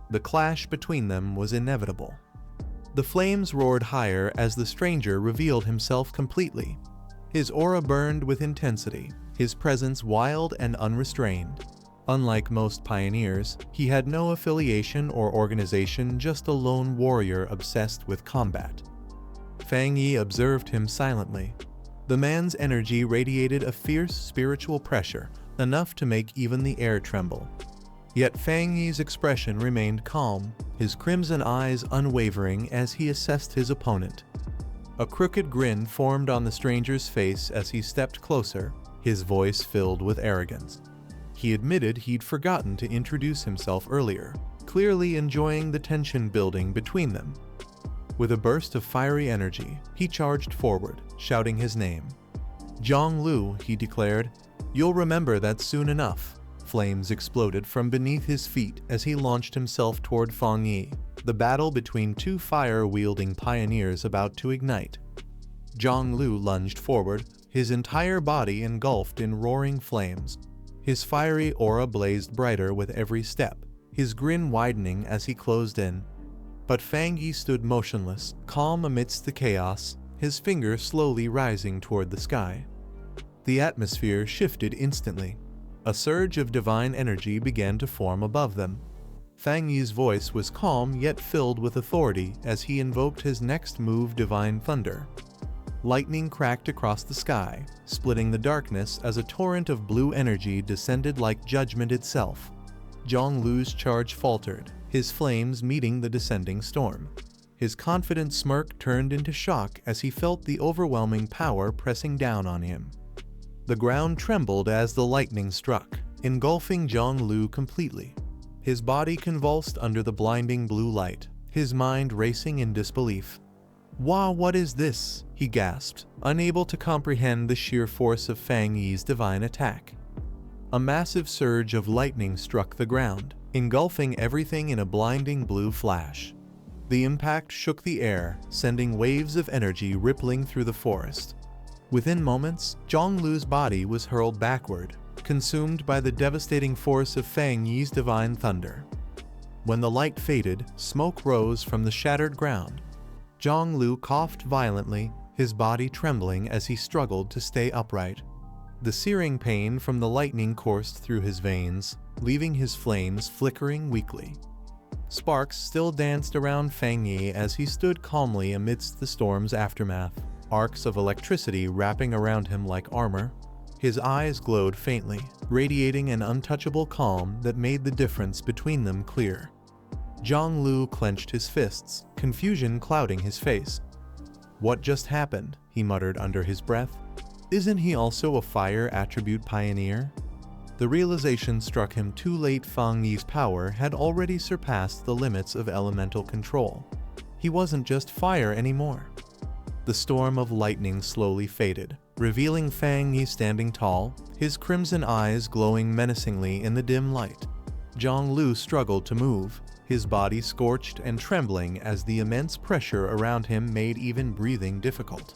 The clash between them was inevitable. The flames roared higher as the stranger revealed himself completely. His aura burned with intensity, his presence wild and unrestrained. Unlike most pioneers, he had no affiliation or organization, just a lone warrior obsessed with combat. Fang Yi observed him silently. The man's energy radiated a fierce spiritual pressure, enough to make even the air tremble. Yet Fang Yi's expression remained calm, his crimson eyes unwavering as he assessed his opponent. A crooked grin formed on the stranger's face as he stepped closer, his voice filled with arrogance. He admitted he'd forgotten to introduce himself earlier, clearly enjoying the tension building between them. With a burst of fiery energy, he charged forward, shouting his name. "Zhang Lu," he declared, "you'll remember that soon enough." Flames exploded from beneath his feet as he launched himself toward Fang Yi, the battle between two fire-wielding pioneers about to ignite. Zhang Lu lunged forward, his entire body engulfed in roaring flames. His fiery aura blazed brighter with every step, his grin widening as he closed in. But Fang Yi stood motionless, calm amidst the chaos, his finger slowly rising toward the sky. The atmosphere shifted instantly. A surge of divine energy began to form above them. Fang Yi's voice was calm yet filled with authority as he invoked his next move, Divine Thunder. Lightning cracked across the sky, splitting the darkness as a torrent of blue energy descended like judgment itself. Zhang Lu's charge faltered, his flames meeting the descending storm. His confident smirk turned into shock as he felt the overwhelming power pressing down on him. The ground trembled as the lightning struck, engulfing Zhang Lu completely. His body convulsed under the blinding blue light, his mind racing in disbelief. "Wow, what is this?" he gasped, unable to comprehend the sheer force of Fang Yi's divine attack. A massive surge of lightning struck the ground, engulfing everything in a blinding blue flash. The impact shook the air, sending waves of energy rippling through the forest. Within moments, Zhang Lu's body was hurled backward, consumed by the devastating force of Fang Yi's divine thunder. When the light faded, smoke rose from the shattered ground. Zhang Lu coughed violently, his body trembling as he struggled to stay upright. The searing pain from the lightning coursed through his veins, leaving his flames flickering weakly. Sparks still danced around Fang Yi as he stood calmly amidst the storm's aftermath, arcs of electricity wrapping around him like armor. His eyes glowed faintly, radiating an untouchable calm that made the difference between them clear. Zhang Lu clenched his fists, confusion clouding his face. "What just happened?" he muttered under his breath. "Isn't he also a fire attribute pioneer?" The realization struck him too late. Fang Yi's power had already surpassed the limits of elemental control. He wasn't just fire anymore. The storm of lightning slowly faded, revealing Fang Yi standing tall, his crimson eyes glowing menacingly in the dim light. Zhang Lu struggled to move, his body scorched and trembling as the immense pressure around him made even breathing difficult.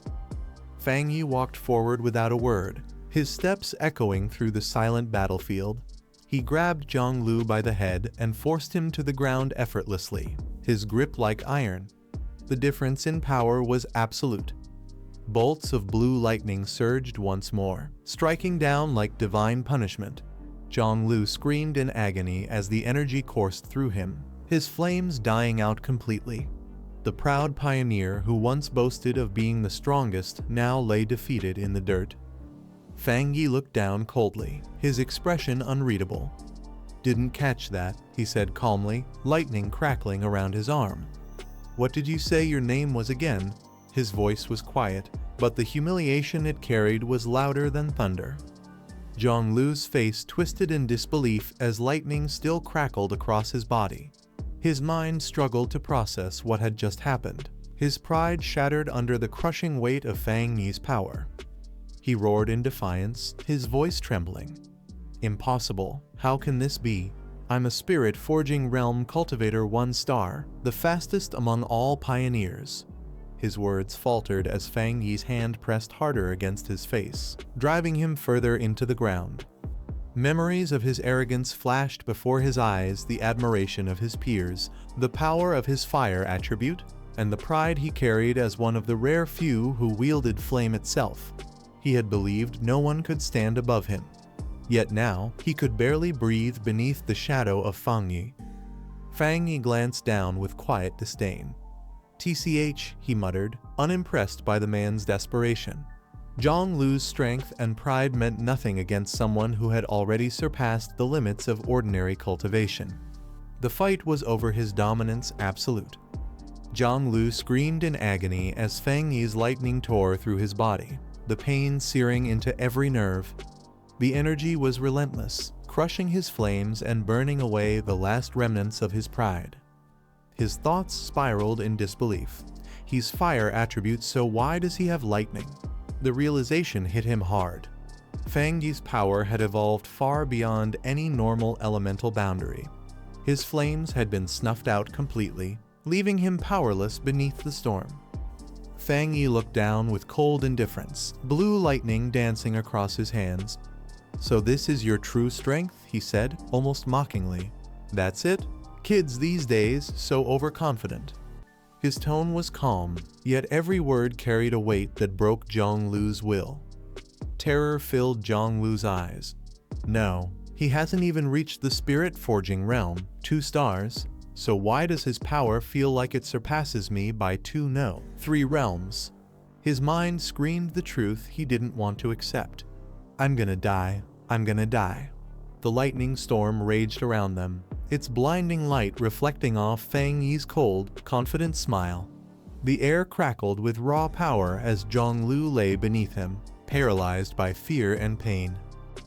Fang Yi walked forward without a word, his steps echoing through the silent battlefield. He grabbed Zhang Lu by the head and forced him to the ground effortlessly, his grip like iron. The difference in power was absolute. Bolts of blue lightning surged once more, striking down like divine punishment. Zhang Lu screamed in agony as the energy coursed through him, his flames dying out completely. The proud pioneer who once boasted of being the strongest now lay defeated in the dirt. Fang Yi looked down coldly, his expression unreadable. "Didn't catch that," he said calmly, lightning crackling around his arm. "What did you say your name was again?" His voice was quiet, but the humiliation it carried was louder than thunder. Zhang Lu's face twisted in disbelief as lightning still crackled across his body. His mind struggled to process what had just happened, his pride shattered under the crushing weight of Fang Yi's power. He roared in defiance, his voice trembling. "Impossible, how can this be? I'm a spirit-forging realm cultivator 1 star, the fastest among all pioneers." His words faltered as Fang Yi's hand pressed harder against his face, driving him further into the ground. Memories of his arrogance flashed before his eyes, the admiration of his peers, the power of his fire attribute, and the pride he carried as one of the rare few who wielded flame itself. He had believed no one could stand above him. Yet now, he could barely breathe beneath the shadow of Fang Yi. Fang Yi glanced down with quiet disdain. "TCH," he muttered, unimpressed by the man's desperation. Zhonglu's strength and pride meant nothing against someone who had already surpassed the limits of ordinary cultivation. The fight was over his dominance absolute. Zhonglu screamed in agony as Fang Yi's lightning tore through his body, the pain searing into every nerve. The energy was relentless, crushing his flames and burning away the last remnants of his pride. His thoughts spiraled in disbelief. He's fire attribute, so why does he have lightning? The realization hit him hard. Fang Yi's power had evolved far beyond any normal elemental boundary. His flames had been snuffed out completely, leaving him powerless beneath the storm. Fang Yi looked down with cold indifference, blue lightning dancing across his hands. "So this is your true strength?" he said, almost mockingly. "That's it? Kids these days, so overconfident." His tone was calm, yet every word carried a weight that broke Zhonglu's will. Terror filled Zhonglu's eyes. "No, he hasn't even reached the spirit-forging realm, 2 stars, so why does his power feel like it surpasses me by 2, no, 3 realms?" His mind screamed the truth he didn't want to accept. "I'm gonna die. I'm gonna die." The lightning storm raged around them, its blinding light reflecting off Fang Yi's cold, confident smile. The air crackled with raw power as Zhonglu lay beneath him, paralyzed by fear and pain.